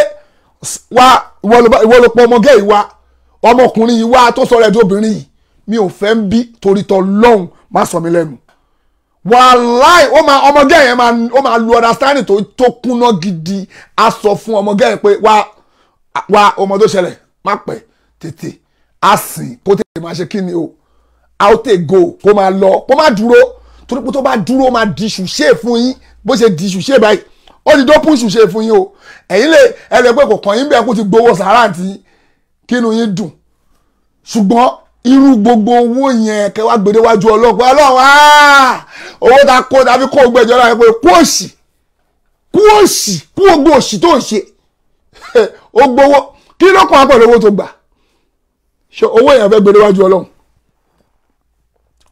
wá ìwọ ló pọ̀ ọmọge yìí wá ọmọkùnrin yìí wá tó sọ̀rọ̀ ẹ̀dọ́ obìnrin yìí mi ò fẹ́ ń bí torí tọ́ lọ́hùn má sọ mi lẹ́nu wàláì ọmọge yẹn ó máa lu understanding tó kúnná gidi a sọ fún ọmọge yẹn pé wá ọmọ tó ṣẹlẹ̀ má pẹ́ tètè a sìn kó tètè máa ṣe kí ni o out a go kó máa lọ kó máa dúró torí pé tó bá dúró máa di ṣùṣe fún yín bó ṣe di ṣùṣe báyìí ó ti dópin ṣùṣe fún yín o ẹ̀yin lè ẹ̀rẹ̀ pé kò kàn yín bẹ́ẹ̀ kó ti gbowó sàárà tí kínú yín dùn ṣùgbọ́n irú gbogbo owó yẹn kẹ́ wá gbèdé wájú ọlọ́pàá ọlọ́run owó ta kó tàbí kó gbẹjọ láyé pé kú gbogbo òṣì tó ń ṣe ó gbowó kí ló kàn á pẹ̀lú owó tó gbà ṣe owó yẹn fẹ́ gbèdé wájú ọlọ́run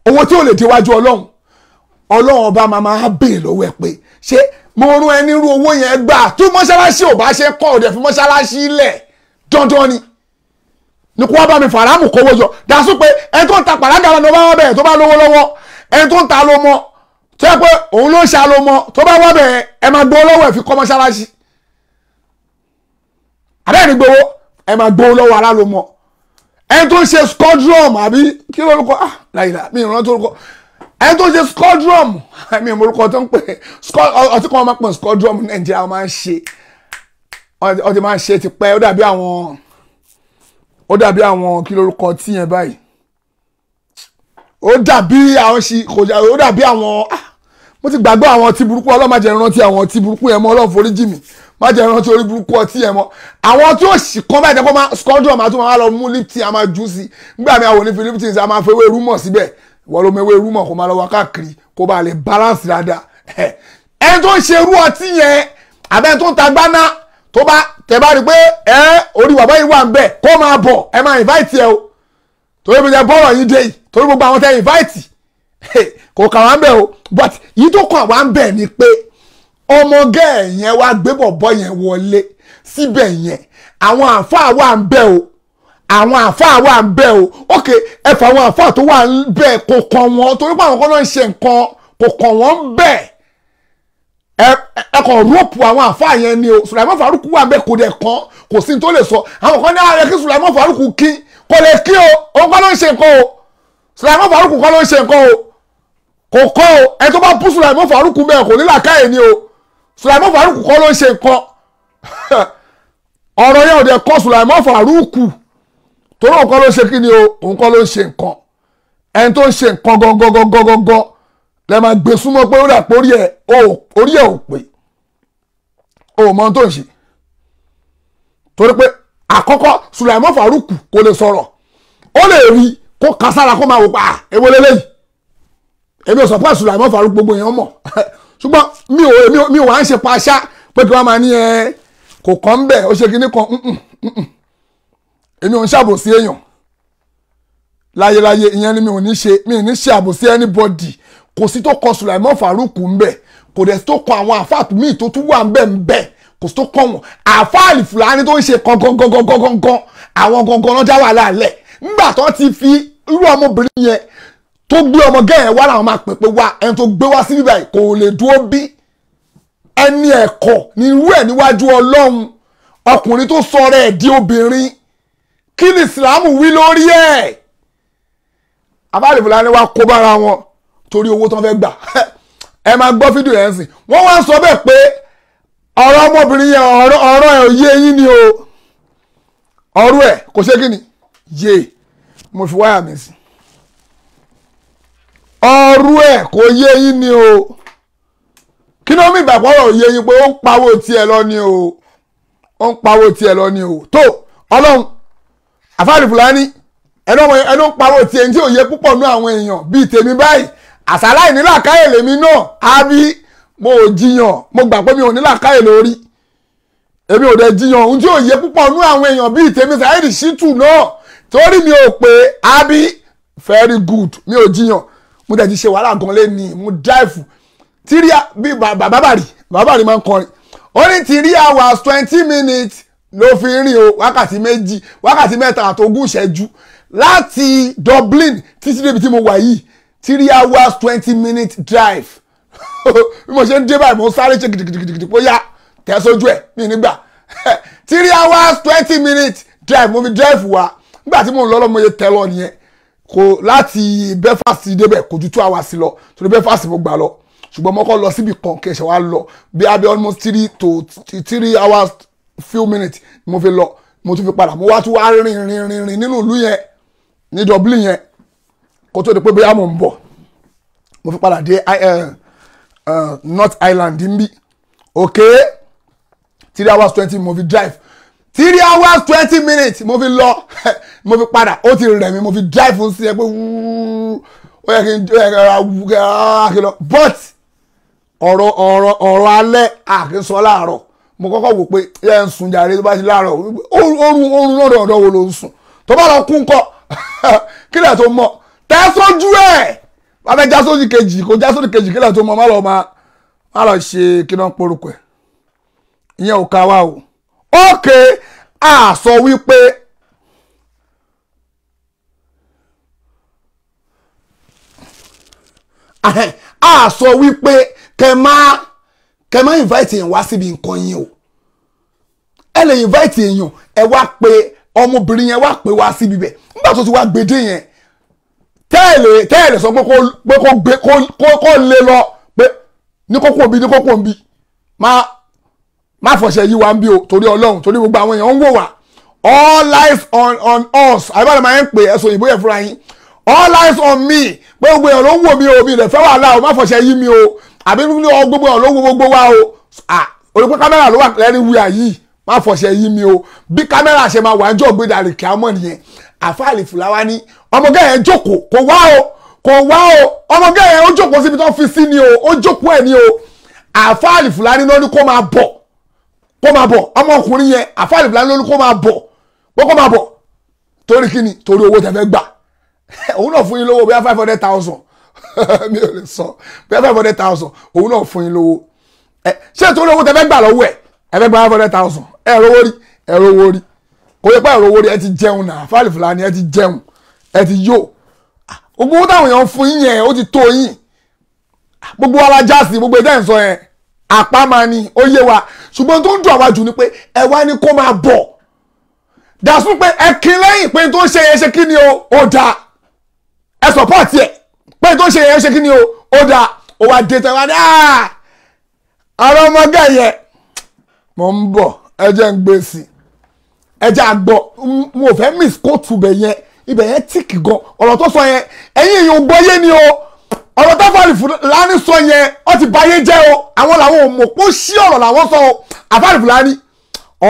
owó tí ò lè ti wájú ọlọ́run ọba máa béèrè lọ́wọ́ ẹ pé ṣé mo rún ẹni irú owó yẹn gbà tó mọ́ṣáláṣí ò bá ṣe kọ́ ọ̀dẹ̀ fún mọ́ṣáláṣí lẹ̀ dandan ni kó wá bá mi fàrámù kówó jọ dasú pé ẹni tó ń ta pàlágàrà ló bá wá bẹ̀rẹ̀ tó bá lówó lọ́wọ́ ẹni tó ń ta ló mọ tó yẹ pé òun ló ń ṣa ló mọ tó bá wá bẹ̀rẹ̀ ẹ máa gbowó lọ́wọ́ ẹ̀ fi kọ́ mọ́ṣáláṣí àbẹ́ẹ̀ni gbowó ẹ máa gbowó lọ́wọ́ ará ló mọ ẹni tó ń ṣe scodrum àbí kí lórúkọ láìla mi ìrántí orúkọ ẹni tó ń ṣe scodrum mi ìmọ̀rúkọ tó ń pè ọtí kan máa pè scodrum Nàìjíríà máa ń ṣe ọtí máa ń ṣe ti pẹ́ ó dàbí àwọn kí lórúkọ tí yẹn báyìí ó dàbí àwọn mo ti gbàgbọ́ àwọn tí burúkú Ọlọ́run má jẹ́ rántí àwọn tí burúkú yẹn mọ́ Ọlọ́run foríjì mi má jẹ́ rántí orí burúkú ọtí yẹn mọ́ àwọn tí ó sì kọ́ báyìí tẹ́kọ́ máa scodrum àti máa lọ mú lipton a máa jù sí nígbà mi àwọn onífi lipton a máa fẹ́ ewé rúmọ̀ síbẹ̀ wọ́n ló mewé rúmọ̀ kó máa lọ wá káàkiri kó bá lè balance dáadáa ẹni tó ń ṣe irú ọtí yẹn àbẹ́ tó ń ta gbáná tó bá tẹ bá rí pé orí bàbá yìí wà ń bẹ̀ kó máa bọ̀ ẹ máa invite ẹ o torí bí ẹ bọ́rọ̀ yìí dé yìí torí gbogbo àwọn tẹ invite kò kà wá ń bẹ̀ o but yìí tó kàn wá ń bẹ̀ ni pé ọmọge yẹn wá gbé bọ̀bọ̀ yẹn wọlé síbẹ̀ yẹn àwọn àáfàá wà ń bẹ̀ o àwọn àáfàá wà ń bẹ̀ o ok ẹ fà àwọn àáfàá tó wà ń bẹ̀ kò kàn wọ́n torí pé àwọn kan náà ń ṣe nǹkan kò kàn wọ́n ń bẹ̀ ẹ kàn rọ́pù àwọn àáfàá yẹn ni o Sulaiman Faruku wà ń bẹ̀ kò dẹ̀ kàn kò sí ní tó lè sọ àwọn kan ní ààrẹ kí Sulaiman Faruku kí kò lè kí o òun kọ́ ló ń ṣe nǹkan o Sulaiman Faruku kọ́ ló ń ṣe nǹkan o kò kọ́ o ẹ tó bá bú Sulaiman Faruku bẹ́ẹ̀ kò ní làákàyè ni o Sulaiman Faruku kọ́ ló ń ṣe nǹkan ọ̀rọ̀ yẹn ò dẹ̀ kọ́ Sulaiman Faruku torí òun kọ́ ló ń ṣe kí ni o òun kọ́ ló ń ṣe nǹkan ẹni tó ń ṣe nǹkan gangan lẹ máa gbé súnmọ́ pé ó dà pé orí ẹ̀ ò pé o mọ ohun tó ń ṣe torí pé àkọ́kọ́ Sulaiman Faruku kò lè sọ̀rọ̀ ó lè rí kó kására kó máa wò pa èwo lélẹ́yìí èmi ò sọ pé Sulaiman Faruku gbogbo èèyàn mọ̀ ṣùgbọ́n mi ò wá ń ṣe paṣá pé kí wọ́n máa ní kò kàn ń bẹ̀ ó ṣe kíní kan èmi ò ń ṣàbòsí èèyàn láyéláyé ìyẹn ni mi ò ní ṣe àbòsí anybody kò sí tó kọ Sulaiman Faruku ń bẹ̀ kò dẹ̀ tó kọ àwọn àfáà míì tó tún wà ń bẹ̀ kò sí tó kọ wọn àfáà Alifulani tó ń ṣe gangan àwọn gangan náà dá wà láàlẹ̀ nígbà tó ti fi irú ọmọbìnrin yẹn tó gbé ọmọge yẹn wá làwọn máa pè pé wá ẹni tó gbé wá sí bíbá yìí kò lè dúró bí ẹni ẹ̀kọ́ ní irú ẹ̀ níwájú Ọlọ́run ọkùnrin tó sọ rẹ̀ di obìnrin kí ni Ìsìlámù wí lórí ẹ̀ Alifulani wá kó bára wọn torí owó tó ń fẹ́ gbà ẹ máa gbọ́ fídíò yẹn sìn wọ́n wá ń sọ bẹ́ẹ̀ pé ọ̀rọ̀ ọmọbìnrin yẹn ọ̀rọ̀ ẹ̀ ò yé yín ni o ọ̀rọ̀ ẹ̀ kò ṣe kí ni yé mo fi wáyà mi sí ọ̀rọ̀ ẹ̀ kò yé yín ni o kí ló mí ìgbàgbọ́ ọ̀rọ̀ yé yín pé ó ń pawó tiẹ̀ lọ ni o ó ń pawó tiẹ̀ lọ ni o tó Ọlọ́run Alifulani ẹnu ń pawó tiẹ̀ ní tí ò yẹ púpọ̀ nú àwọn èèyàn bíi tèmi báyìí àṣàláì ní làákàyè lèmi náà àbí mo ò jiyàn mo gbà pé mi ò ní làákàyè lórí èmi ò dẹ̀ jiyàn ohun tí ò yẹ púpọ̀ nú àwọn èèyàn bíi tèmi Saheed Shittu náà torí mi ò pé àbí very good mi ò jiyàn mo dẹ̀ ti ṣe wàhálà gan lé ní mo drive tíríà bí bàbá rí máa ń kọrin ó ní 3 hours 20 minutes ló fi rìn o wákàtí mẹ́ta àtogún ìṣẹ́jú láti Dublin títí débi tí mo wà yìí 3 hours 20 minutes drive bí mo ṣe ń dé báyìí mo sáré ṣe gidigidi pé yá tẹ́ sójú ẹ̀ mi nígbà 3 hours 20 minutes drive mo fi drive wá nígbà tí mo ń lọ lọ́mọ yẹn tẹ́ lọ nìyẹn kò láti Belfast débẹ̀ kò ju 2 hours lọ torí Belfast mo gbà lọ ṣùgbọ́n mo kọ́ lọ síbi kan kẹsẹ̀ wá lọ bí abẹ́ almost 3 hours few minutes mo fi lọ mo tún fi padà mo wá tún wá rìn nínú ìlú yẹn ní Dublin yẹn kó tó di pé bóyá mo ń bọ̀ mo fi padà dé North Island ń bí okay 3 hours 20 mo fi drive 3 hours 20 minutes mo fi lọ mo fi padà ó ti rẹ̀ mí mo fi drive fún sí ẹ pé ó yẹ kí n lọ but ọ̀rọ̀ alẹ́ àkínsọ láàárọ̀ mo kọ́kọ́ wò pé ẹ ń sùn jàre tó bá ti láàárọ̀ oorun lọ́dọ̀ ọ̀dọ̀ wo ló ń sùn tó bá lọ kún kọ́ kílẹ̀ tó mọ̀ tẹ́ sójú ẹ̀ bá fẹ́ já sójú kejì kó já sójú kejì kílẹ̀ tó mọ̀ má lọ ṣe kí náà porúkọ ẹ̀ ìyẹn ò ká wá o ókè a sọ wípé a sọ wípé kẹ má invite èèyàn wá síbi nǹkan yín o ẹ lè invite èèyàn ẹ wá pé ọmọbìnrin yẹn wá pé wá síbi bẹ̀ nígbà tó ti wá gbèdé yẹn tẹ́ẹ̀lẹ̀ sọ pé kó lé lọ pé ní kókó òbí má fọ̀ṣẹ̀ yí wa ń bí o torí Ọlọ́run torí gbogbo àwọn èèyàn ń wò wá all eyes on us àbálẹ̀ máa ń pè ẹ̀sùn òyìnbó yẹn fúnra yín all eyes on me pé gbogbo èèyàn ló ń wò mí o mi rẹ̀ fẹ́ wàhálà o má fọ̀ṣẹ̀ yí mi o àbí gbogbo èèyàn ló ń wo gbogbo wa o orí pé kámẹ́rà ló wà lẹ́ni wíwà yìí má fọ̀ṣẹ̀ yí mi o bí kámẹ́rà ṣe máa wà ń jọ gbé dàrí kí á mọ̀ nìyẹn àfa Alifulani ní ọmọge yẹn jókòó kò wá o ọmọge yẹn ó jókòó síbi tó fi sí ni o ó jókòó ẹ̀ ni o àfa Alifulani ló ní kó máa bọ̀ ọmọkùnrin yẹn àfa Alifulani ló ní kó máa bọ̀ torí kíni torí owó tẹ́ fẹ́ gbà òun náà fún yín lówó bóyá 500,000 mi ò lè sọ bóyá 500,000 òun náà fún yín lówó ṣé torí owó tẹ́ fẹ́ gbà lọ́wọ́ ẹ fẹ́ gba 500,000 ẹ rówó rí kò yẹ pé ẹ rówó rí ẹ ti jẹun náà àfa Alifulani ẹ ti jẹun ẹ ti yó gbogbo owó táwọn èèyàn fún yín yẹn ó ti tó yín gbogbo alájàsí gbogbo ẹ̀dá ìsọ yẹn àpá máa ní ó yé wa ṣùgbọ́n tó ń dùn àwájú ni pé ẹ wá ní kó máa bọ̀ dàsún pé ẹ kí lẹ́yìn pé tó ń ṣe yẹn ṣe kí ni o ó dáa ẹ sọ̀pọ̀tì ẹ̀ pé tó ń ṣe yẹn ṣe kí ni o ó dáa ó wá dé tẹ́ wá ní ọ̀rọ̀ ọmọge yẹn mo ń bọ̀ ẹ jẹ́ ń gbé sí ẹ jẹ́ àgbọ̀ mo fẹ́ miss kóòtù ibẹ̀ yẹn tíìkì gan ọ̀rọ̀ tó sọ yẹn ẹ̀yin èèyàn gbọ́yé ni o ọ̀rọ̀ tó Alifulani sọ yẹn ó ti báyé jẹ́ o àwọn làwọn ò mọ̀ pé ó ṣí ọ̀rọ̀ làwọn sọ o Alifulani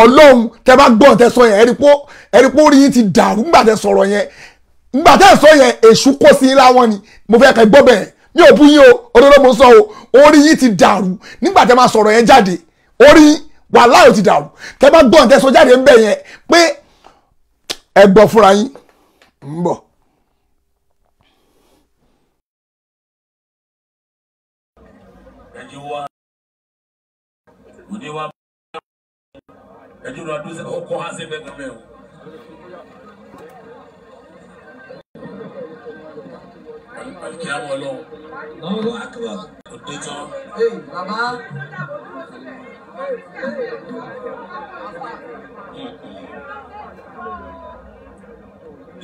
Ọlọ́run tẹ bá gbọ́n tẹ sọ yẹn ẹ̀rí pé orí yín ti dàrú nígbà tẹ sọ̀rọ̀ yẹn nígbà tẹ sọ yẹn èṣù kó sí láwọn ni mo fẹ́ kẹ́ gbọ́ bẹ́ẹ̀ mi ò bú yín o òdodo mo sọ o orí yín ti dàrú nígbà tẹ máa sọ̀rọ̀ yẹn jáde orí wàláhì ó ti dàrú tẹ bá gbọ́n tẹ sọ jáde ń bẹ̀ yẹn pé ẹ gbọ́ fúnra yín ń bọ̀. ẹjọ́ lọ adúsẹ́ ọkọ̀ ha sí ẹgbẹ́ mẹ́rin alìkíyàmọ̀ lọ ọwọ́ akíwà òdé tán bàbá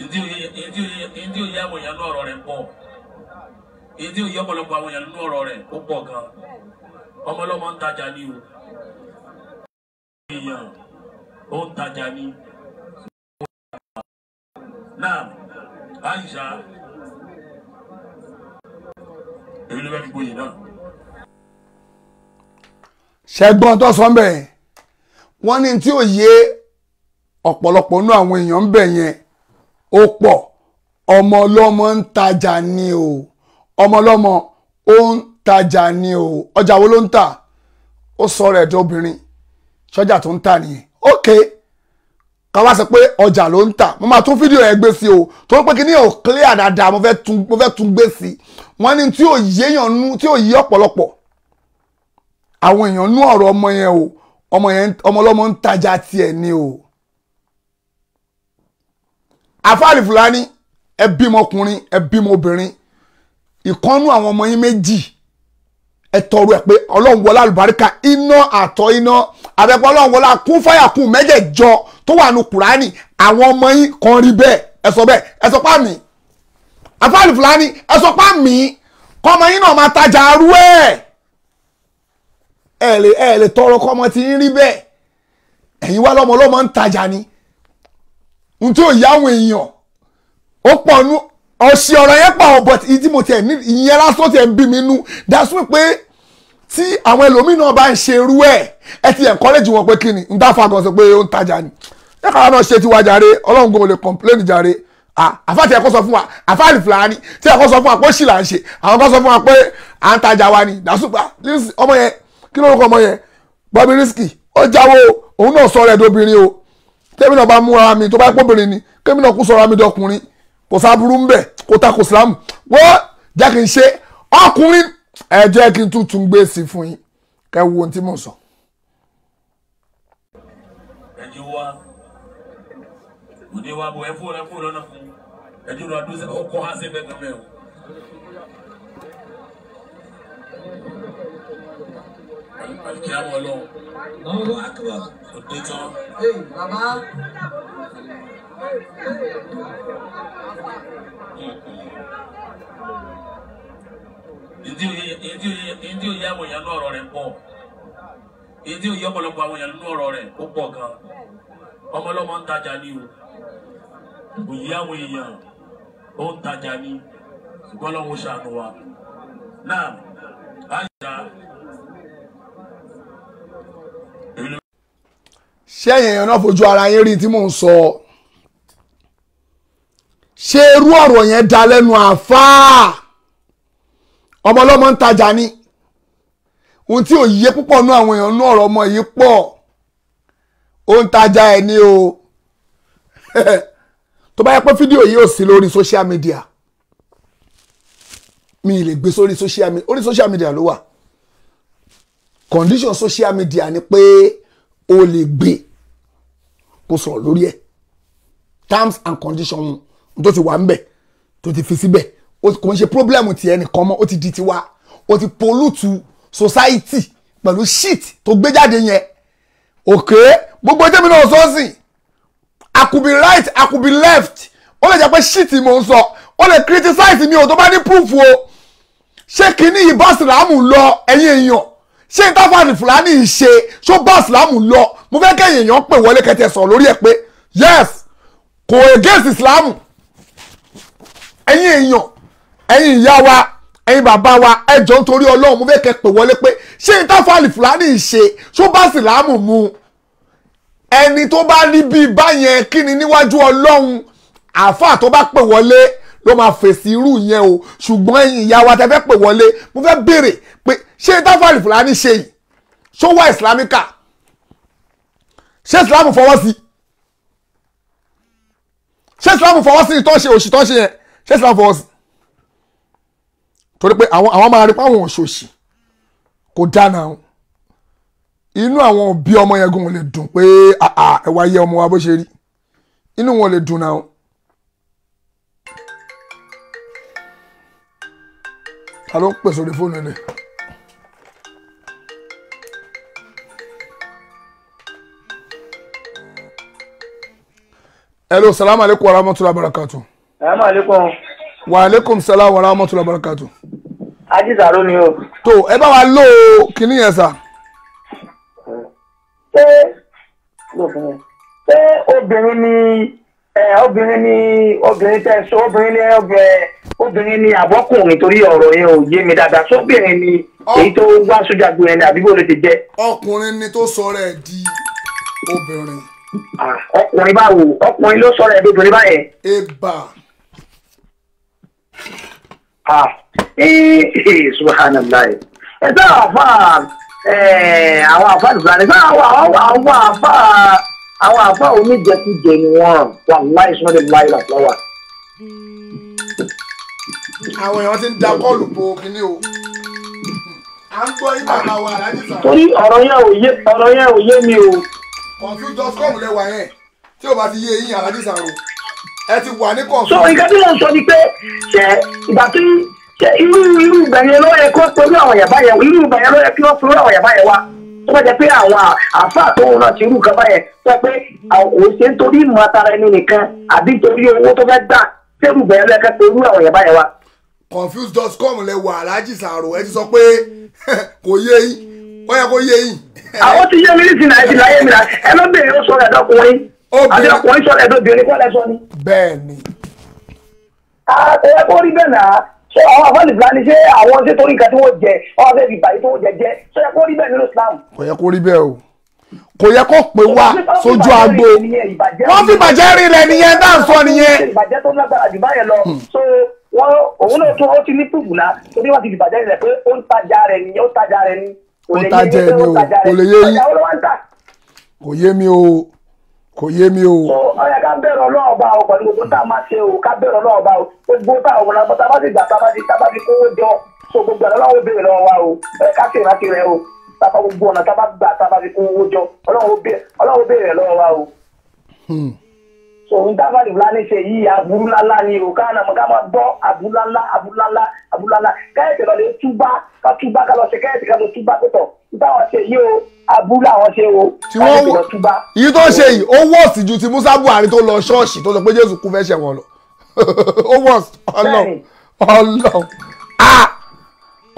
ìdí òye àwọn èèyàn lọ́rọ̀ rẹ̀ pọ̀ ìdí òye ọ̀pọ̀lọpọ̀ àwọn èèyàn lọ́rọ̀ rẹ̀ ó pọ̀ gan ọmọlọ́mọ ń tajà ní o èèyàn ó ń tajà ní náà Aisha èyí ló bá fi gbóyè náà. ṣẹ́gbọ́n tó sọ ń bẹ̀ wọ́n ní tí ò yé ọ̀pọ̀lọpọ̀ nú àwọn èèyàn ń bẹ̀ yẹn ó pọ̀ ọmọ ọlọ́mọ ń tajà ní o ọmọ ọlọ́mọ ó ń tajà ní o ọjà wo ló ń tà ó sọ̀rọ̀ ẹ̀dọ́ obìnrin sọ́jà tó ń tà nìyẹn ok ká wá sọ pé ọjà ló ń tà mo máa tún fídíò ẹ gbé sí o tó pé kí ní ò clear dáadáa mo fẹ́ tún gbé sí wọ́n ní tí ò yéèyàn nú tí ò yí ọ̀pọ̀lọpọ̀ àwọn èèyàn nú ọ̀rọ̀ ọmọ yẹn o ọmọ ọlọ́mọ ń tajà tiẹ̀ ni o àfa Alifulani ẹ bímọ ọkùnrin ẹ bímọ obìnrin ìkọ́nú àwọn ọmọ yín méjì ẹ tọrọ ẹ pé ọlọ́run wọlá àlùbáríkà iná àtọ̀ iná àbẹ̀pọ̀ ọlọ́run wọlá kún fáyà kún mẹ́jẹ̀jọ tó wà ní kùránì àwọn ọmọ yín kan rí bẹ́ẹ̀ ẹ sọ bẹ́ẹ̀ ẹ sọ pa mí àfáà Alifulani ẹ sọ pa mí kọ́mọ yín náà máa tajà arú ẹ lè tọrọ kọ́mọ tí ń rí bẹ́ẹ̀ ẹ̀yin wá lọ́mọ ọlọ́mọ ń tajà ni n tí ò yá àwọn èèyàn ó pọ̀ nú ọ̀sẹ̀ ọ̀rọ̀ yẹn pọ̀ but ìdí mo tẹ̀ ní ìyẹn lásán tẹ̀ ń bí mi nú dasún pé tí àwọn ẹlòmíín náà bá ń ṣe irú ẹ ti encourage wọn pé kí ni n dáfà gan sọ pé ó ń tajà ni ẹ káwọn náà ṣe tiwa jàre ọlọ́run gbọ́n lè complain jàre àfáà tí ẹ kọ́ sọ fún wa àfáà Alifulani tí ẹ kọ́ sọ fún wa pé ó sì là ń ṣe àwọn kan sọ fún wa pé à ń tajà wa ni dasún pa ọmọ yẹn kí lórúkọ ọmọ yẹn Bobriski ó jáwó òun náà sọ rẹ̀ dóbìnrin o tẹ́mi náà bá múra mi tó bá pọ̀ obìnrin ni kémi náà kú sọ̀rọ̀ mi dọkùnrin kò sábúrú ń bẹ̀ kò takò sílámù wọ́n jẹ́ kí n ṣe ọkùnrin ẹ jẹ́ kí n tún gbé sí fún yín kẹ́ wo ohun tí mò ń sọ. ẹjọ wa òde wa bọ ẹ fún lọ́nà fún ẹjọ lọ àdúgbò ọkọ ha ṣe bẹ́ẹ̀ gbẹmẹ o. Alikiamu Ọlọ́run. Ọwọ́ akíwà. Òde tán. Bàbá. Ìdí òye àwọn èèyàn ní ọ̀rọ̀ rẹ̀ pọ̀. Ìdí òye ọ̀pọ̀lọpọ̀ àwọn èèyàn ní ọ̀rọ̀ rẹ̀ ó pọ̀ gan. Ọmọ ọlọ́mọ ń tajà ní o. Òye àwọn èèyàn ó ń tajà ní. Ṣùgbọ́n Ọlọ́run ṣàánú wa. Náà, àṣà. ṣé èèyàn náà fojú ara yín rí tí mò ń sọ ṣé irú ọ̀rọ̀ yẹn dá lẹ́nu àfáà ọmọ ọlọ́mọ ń tajà ni ohun tí ò yé púpọ̀ nú àwọn èèyàn nú ọ̀rọ̀ ọmọ yìí pọ̀ ó ń tajà ẹ̀ ní o tó bá yẹ pé fídíò yìí ò sí lórí social media mi lè gbé sórí orí social media ló wà condition social media ni pé o lè gbé kó sọ̀rọ̀ lórí ẹ̀ terms and conditions tó ti wà ń bẹ̀ tó ti fi síbẹ̀ kò ń ṣe problem ti ẹnìkan mọ́ ó ti di tiwa ó ti pollute society pẹ̀lú shit tó gbé jáde yẹn òkè gbogbo tèmi náà sọ́ọ̀sìn I could be right I could be left ó lè jẹ́ pé shit mo ń sọ ó lè criticize mi ò tó bá ní proof o ṣé kìíní yìí bá sìlámù lọ ẹ̀yin èèyàn ṣé n táfà Alifulani ṣe ṣó bá ìsìlámù lọ mo fẹ́ kẹ́yìn èèyàn pè wọlé kẹtẹ sọ̀rọ̀ lórí ẹ̀ pé yes kò against ìsìlámù ẹ̀yin èèyàn ẹ̀yin ìyá wa ẹ̀yin bàbá wa ẹjọ́ nítorí ọlọ́run mo fẹ́ kẹ́ pè wọlé pé ṣé n táfà Alifulani ṣe ṣó bá ìsìlámù mu ẹni tó bá rí bíi báyẹn kí ni níwájú ọlọ́run àáfà tó bá pè wọlé ló máa fèsì irú yẹn o ṣùgbọ́n ẹ̀yin ìyá wa tẹ́ fẹ́ pè wọlé mo fẹ́ béèrè pé ṣé táfà Alifulani ṣe yìí ṣó wá ìsìlámíkà ṣé ìsìlámù fọwọ́ sí ṣé ìsìlámù fọwọ́ sí tó ń ṣe òṣì tó ń ṣe yẹn ṣé ìsìlámù fọwọ́ sí torí pé àwọn máa rí pé àwọn òṣòṣì kò dáná inú àwọn òbí ọmọ yẹn gan lè dùn pé ẹ wá yẹ ọmọ wa bó ṣe rí inú wọn lè dùn náà. ta ló ń pè sórí fóònù ẹ̀. hello salaam aleykum wa rahmatulah barakatu. Salaam aleykum. wa aleykum salaam wa rahmatulah barakatu. Ajísàrò ni o. tó ẹ bá wa lò ó kíní yẹn sà. ṣé obìnrin tẹ sọ obìnrin ni àbọ́kùnrin torí ọ̀rọ̀ yẹn ò yé mi dáadáa sóbìnrin ni èyí tó wá sójà gbé yẹn ni àbí bó ló ti jẹ́. ọkùnrin ni tó sọ rẹ̀ di obìnrin. ọkùnrin báwo ọkùnrin ló sọ rẹ̀ di obìnrin báyẹn. eba. subhanallah ẹ sọ àwọn àfa ìgbàlè sọ àwọn àfa oníjẹkújẹ ni wọn wà láì sọ de láì lọ́wọ́. àwọn èèyàn ti ń da bọ́ọ̀lù bo kíní o à ń gbọ́ ibà máa wà láti sàn. torí ọ̀rọ̀ yẹn ò yé mi o. confuse.com lẹ́wà yẹn tí o bá ti yé eyín alájí sàrò ẹ ti wà ní confuse. so nǹkan tí mo sọ ni pé ṣe ìgbà tí ṣe irú ìgbà yẹn ló yẹ kó torí àwọn yàrá yẹn irú ìgbà yẹn ló yẹ kí wọ́n torí àwọn yàrá yẹn wá tó bá jẹ́ pé àwọn àáfàá tó wọn náà ti rú nǹkan báyẹn tó pé òun ṣe ń torí ìmọ̀ atara ẹni nìkan àbí torí owó tó fẹ́ gbà sẹ́rù ìgbà yẹn ló yẹ ká torí àwọn yàrá yẹn wá. confused.com lẹ wà Alhaji Sàrò ẹ ti sọ pé kò yé yín ó yẹ kó yé yín. àwọn ti yé mi nísìnyí náà ẹ ti láyé mi náà ẹ ló bèrè ó sọ̀rọ̀ ẹ̀dọ́kùnrin àti ọkùnrin sọ̀rọ̀ ẹ̀dọ́bìnrin kọ́ lẹ́sọ ni. bẹ́ẹ̀ni. ẹ kó rí bẹ́ẹ̀ náà ṣé àwọn àfọlì fúlàní ṣé àwọn ṣé torí nǹkan tí wọ́n jẹ ọwọ́ fẹ́ẹ́ fi bàyí tó wọ́n jẹ ṣé ẹ kó rí bẹ́ẹ̀ nínú Islam. kò yẹ kó rí bẹ́ẹ̀ o kò yẹ kó pè wá sójú agbo wọ́n fi bàjẹ́ rí rẹ̀ nìyẹn náà sọ nìyẹn. ìbàjẹ́ tó lágbára jù báyẹn lọ so wọn òun náà tún ó ti ní pùpù náà torí wọ́n ti fi bàjẹ́ rẹ̀ pé ó ń tajà rẹ̀ ni ó tajà rẹ̀ ni ó tajà rẹ̀ ni o kò lè yé yín kò yé mi o kò yé mi o. ọ̀yà ká bẹ̀rẹ̀ ọlọ́ọ̀ba o pẹ̀lú gbogbo tá a máa ṣe o ká bẹ̀rẹ̀ ọlọ́ọ̀ba o gbogbo tá a wọ̀nà bọ́tà bá ti gbà tá a bá ti kówó jọ so gbogbo ẹ̀rọ ọlọ́wọ́ béèrè lọ́wọ́ wa o ká sì rántí rẹ o tábà gbogbo ọ̀nà tá a bá gbà tá a bá ti kówó jọ ọlọ́wọ́ béèrè lọ́wọ́ wa o. so n dábàá ní Fúlàní ṣe yìí aburú lálá ni o ká máa gbọ́ abúlálá káyọ̀tì lọ lè túbá ká lọ ṣe káyọ̀tì ká lọ túbá pẹ̀tọ̀ táwọn ṣe yìí o abúlé àwọn ṣe o tí wọ́n yìí tó ṣe yìí ó wọ́ọ̀sì ju ti Musa Buhari tó lọ ṣọ́ọ̀ṣì tó sọ pé Jésù kú fẹ́ ṣẹ̀ wọ́n lọ ó wọ́ọ̀sì ọlọ́run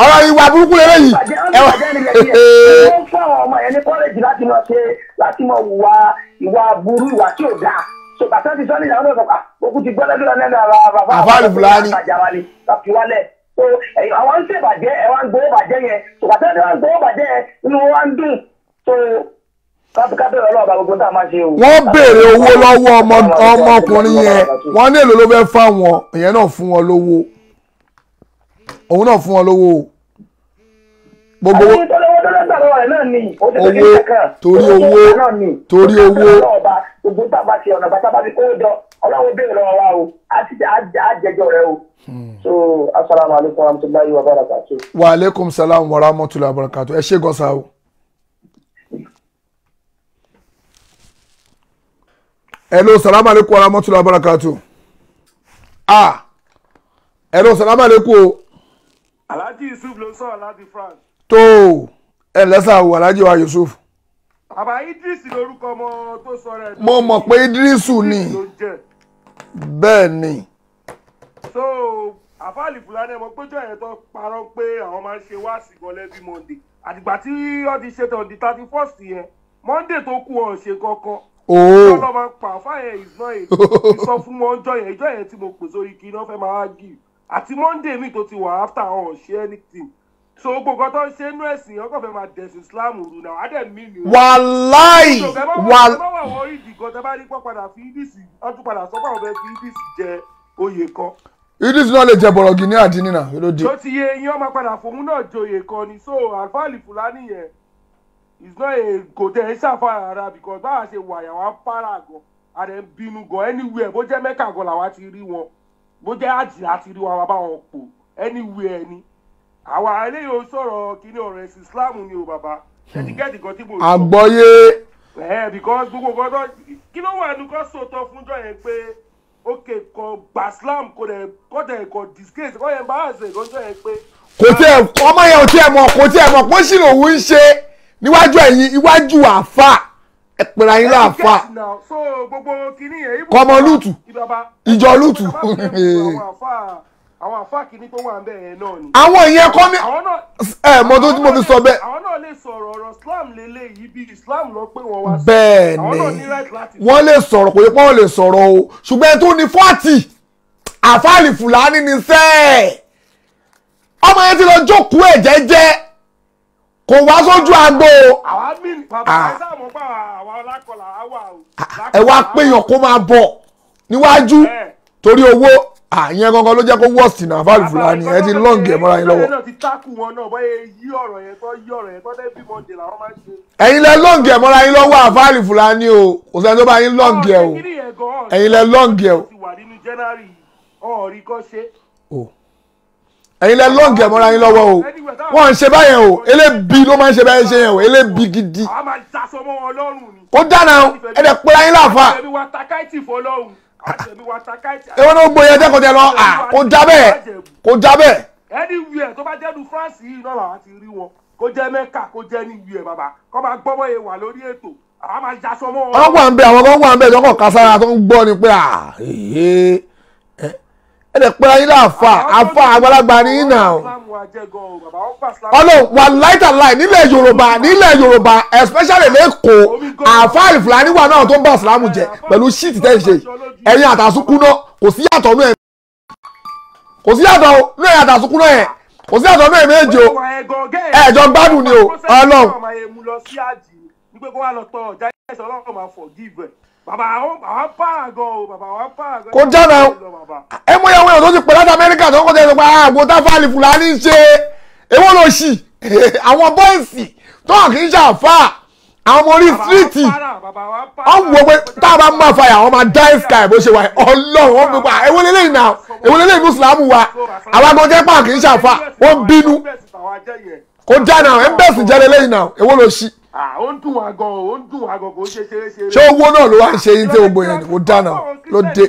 ọ̀rọ̀ ìwà burúkú lélẹ́ yìí. wọ́n fún àwọn ọmọ yẹn ní kọ́lẹ́jì láti máa wùwà ìwà burú ìwà tí ò dáa so bàtà ti sọ ní ìyàwó náà sọ òkú ti gbọ́dọ̀ lọ́nà àfa Alifulani láti wálẹ̀ so àwọn ń ṣèbàjẹ́ ẹ̀ wá ń gbowó bàjẹ́ yẹn so bàtà ti wá ń gbowó bàjẹ́ yẹn inú wọn wá ń dùn so kábíkábí ọlọ́ọ̀bá gbogbo tá a máa ṣe o. wọ́n béèrè owó lọ́wọ́ ọmọkùnrin yẹn wọ́n ní èlò ló fẹ́ fáwọn ìyẹn náà fún wọn lówó òun náà fún wọn lówó gbogbo owó torí owó gbogbo tá a bá ṣe ọ̀nà bàtà bá fi kówó jọ ọlọ́wọ́ béèrè lọ́wọ́ wa o àjẹjọ rẹ o. so asalaamualeykum wa rahmatulahi wa barakatu. wa aleykum salaam wa rahmatulahi wa barakatu ẹ ṣé gọ́sà o. hello salaam aleykum wa rahmatulahi wa barakatu. hello salaam aleykum o. Alhaji Yusuf ló sọ̀rọ̀ láti France. tó ẹ lẹ́sà o Alhaji wa Yusuf. Bàbá Idris lórúkọ ọmọ tó sọ rẹ̀. mo mọ̀ pé Idrisu ni bẹ́ẹ̀ ni. so àfa Alifulani ẹmọ péjọ yẹn tó parọ́ pé àwọn máa ń ṣe wáàsí gan lẹ́bí Monday àdìgbà tí wọ́n ti ṣe tán di 31st yẹn Monday tó kù ọ̀ ṣe kankan. ọlọ́ máa ń pa àfáyẹ̀ ìsná èyí sọ fún wọn ọjọ́ yẹn tí mo pè sórí kí iná fẹ́ máa gì àti Monday mi tó ti wà after ọ̀ ṣe anything so gbogbo tó ń ṣe inú ẹ̀sìn ọkọ̀ fẹ́ máa dẹ̀sìn Islam rú náà adẹ̀ mí ni. wàláì wà wọ́n rí ìdìgọ́ tẹ́ bá rí pọ́ padà fi ìdísì wọ́n tún padà sọ́kọ̀ ọ̀bẹ fi ìdísì jẹ oyè kan. ìdísì náà lè jẹ bọ̀rọ̀ gíní àdínì náà ló dé. tó ti yẹ eyín ọmọ padà fòun náà joyè kan ni so Alfa Alifulani yẹn is not a kò tẹ̀ ẹ́ ṣàfàrà rárá because báwa ṣe wà yà wá para gan àdẹ̀ ń bínú gan anywhere bó jẹ́ Mẹ́kà gan làwa ti rí wọn bó jẹ́ àjì àti rí wọn bá wọn pò anywhere ni àwa eléyìí ó sọ̀rọ̀ kíní ọ̀rọ̀ ẹ̀sìn Islam ni o bàbá ẹ̀dígẹ́dì kan tí mo sọ. àgbọ́yé. because gbogbo kan tó kí ló wà ní kó sòótọ́ fúnjọ́ yẹn pé ókè kò gbà Islam kò dẹ̀ kò disgrace kò yẹn bá àṣẹ ìgbọ́njọ́ yẹn pé. kò tiẹ̀ ọmọ yẹn ò tiẹ̀ mọ̀ pé ṣì lòun ń ṣe níwájú ẹ̀yìn iwájú àfà ẹ̀pẹ̀rẹ̀ ayé láàfà kọ́mọ lùtù ìjọ lùtù. àwọn àfà kìíní tó wà ń bẹ̀ yẹn náà ni. àwọn ìyẹn kọ́ ní mọ tó tí mo fi sọ bẹ́ẹ̀. àwọn náà lè sọ̀rọ̀ ọ̀rọ̀ Islam lélẹ̀ yìí bí Islam lọ pé wọ́n wá sí. bẹ́ẹ̀ ni wọ́n lè sọ̀rọ̀ kò yẹ pé wọ́n lè sọ̀rọ̀ o ṣùgbọ́n tó ní 40 Alfa Alifulani ní sẹ́ẹ̀ ọmọ yẹn ti lọ jókòó ẹ̀ jẹ́jẹ́ kò wá sójú agbo. àwa mí bàbá ẹ sáà mọ̀ pé àwa ọlákọ̀lá wà o. ẹ wá péyàn kó máa bọ̀ níwájú torí owó àyẹn gangan ló jẹ́ kó wọ́ọ̀sì náà Alfa Alifulani ẹ ti lọ́ǹgì ẹ̀ mọ́ra yín lọ́wọ́. ẹ̀yin lẹ lọ́ǹgì ẹ̀ mọ́ra yín lọ́wọ́ Alfa Alifulani o kò sẹ́ni tó bá yín lọ́ǹgì ẹ̀ o ẹ̀yin lẹ lọ́ǹgì ẹ̀ o. ẹ̀yin lẹ lọ́ǹgì ẹ̀ mọ́ra yín lọ́wọ́ o wọ́n ń ṣe báyẹn o elébi ló máa ń ṣe báyẹn ṣe yẹn o elébi gidi. ó dáná o ẹ̀ dẹ̀ pé ayín láàfà. èwo ló gbóyè ẹjẹ kò tẹ lọ kò já bẹ́ẹ̀ anywhere tó bá jẹ́ lu France yìí náà làwọn ti rí wọn kó jẹ́ Mẹ́kà kó jẹ́ anywhere bàbá kó máa gbọ́ bọ́yé wà lórí ètò àwọn máa jaṣọ mọ́ wọn. wọ́n wà ń bẹ àwọn kan wà ń bẹ tó kàn kására tó ń gbọ́ ni pé ẹ̀ẹ́dẹ̀ pé ayé láàfà àfà àgbàlagbà ní ìnà ọlọ́run wà láìtàláì nílẹ̀ Yorùbá especially lẹ́kọ̀ọ́ àfà Alifulani wà náà tó ń bá ìsìlámù jẹ pẹ̀lú ṣíìtì tẹ́ ń ṣe ẹ̀yin àtàsùkú náà kò sí yàtọ̀ nú ẹ̀ kò sí yàtọ̀ nú ẹ̀yin àtàsùkú náà ẹ̀ kò sí àtọ̀ náà méje o ẹ̀jọ̀ gbádùn ni o ọlọ́run. kò jáde ẹ mọ ìyàwó èèyàn tó ti pè láti Amẹ́ríkà tó ń kọjá ìsọpá àgbo táfà Alifulani ń ṣe èwo ló ṣì àwọn bọ́ìsì tó hàn kì í ṣàfà àwọn ọmọ orí stíríìtì wọ́n wò pé tá a bá mú àfàyà àwọn máa dá ìsìkà bó ṣe wà ọlọ́run wọ́n fi pa èwo lélẹ́yìn náà èwo lélẹ́yìn ní Ìsìlámù wa àwọn agbọ̀njẹ́ pàà kì í ṣàfà wọ́n bínú kò jáde àwọn ẹ̀ńbẹ̀sì jẹ́ lélẹ́yìn náà èwo ló ṣì. ó ń dùn wá gan ó ń dùn wá gan kò ń ṣe ṣeré. ṣé owó náà ló wá ń ṣe yín tí gbogbo yẹn kò dáná ló dé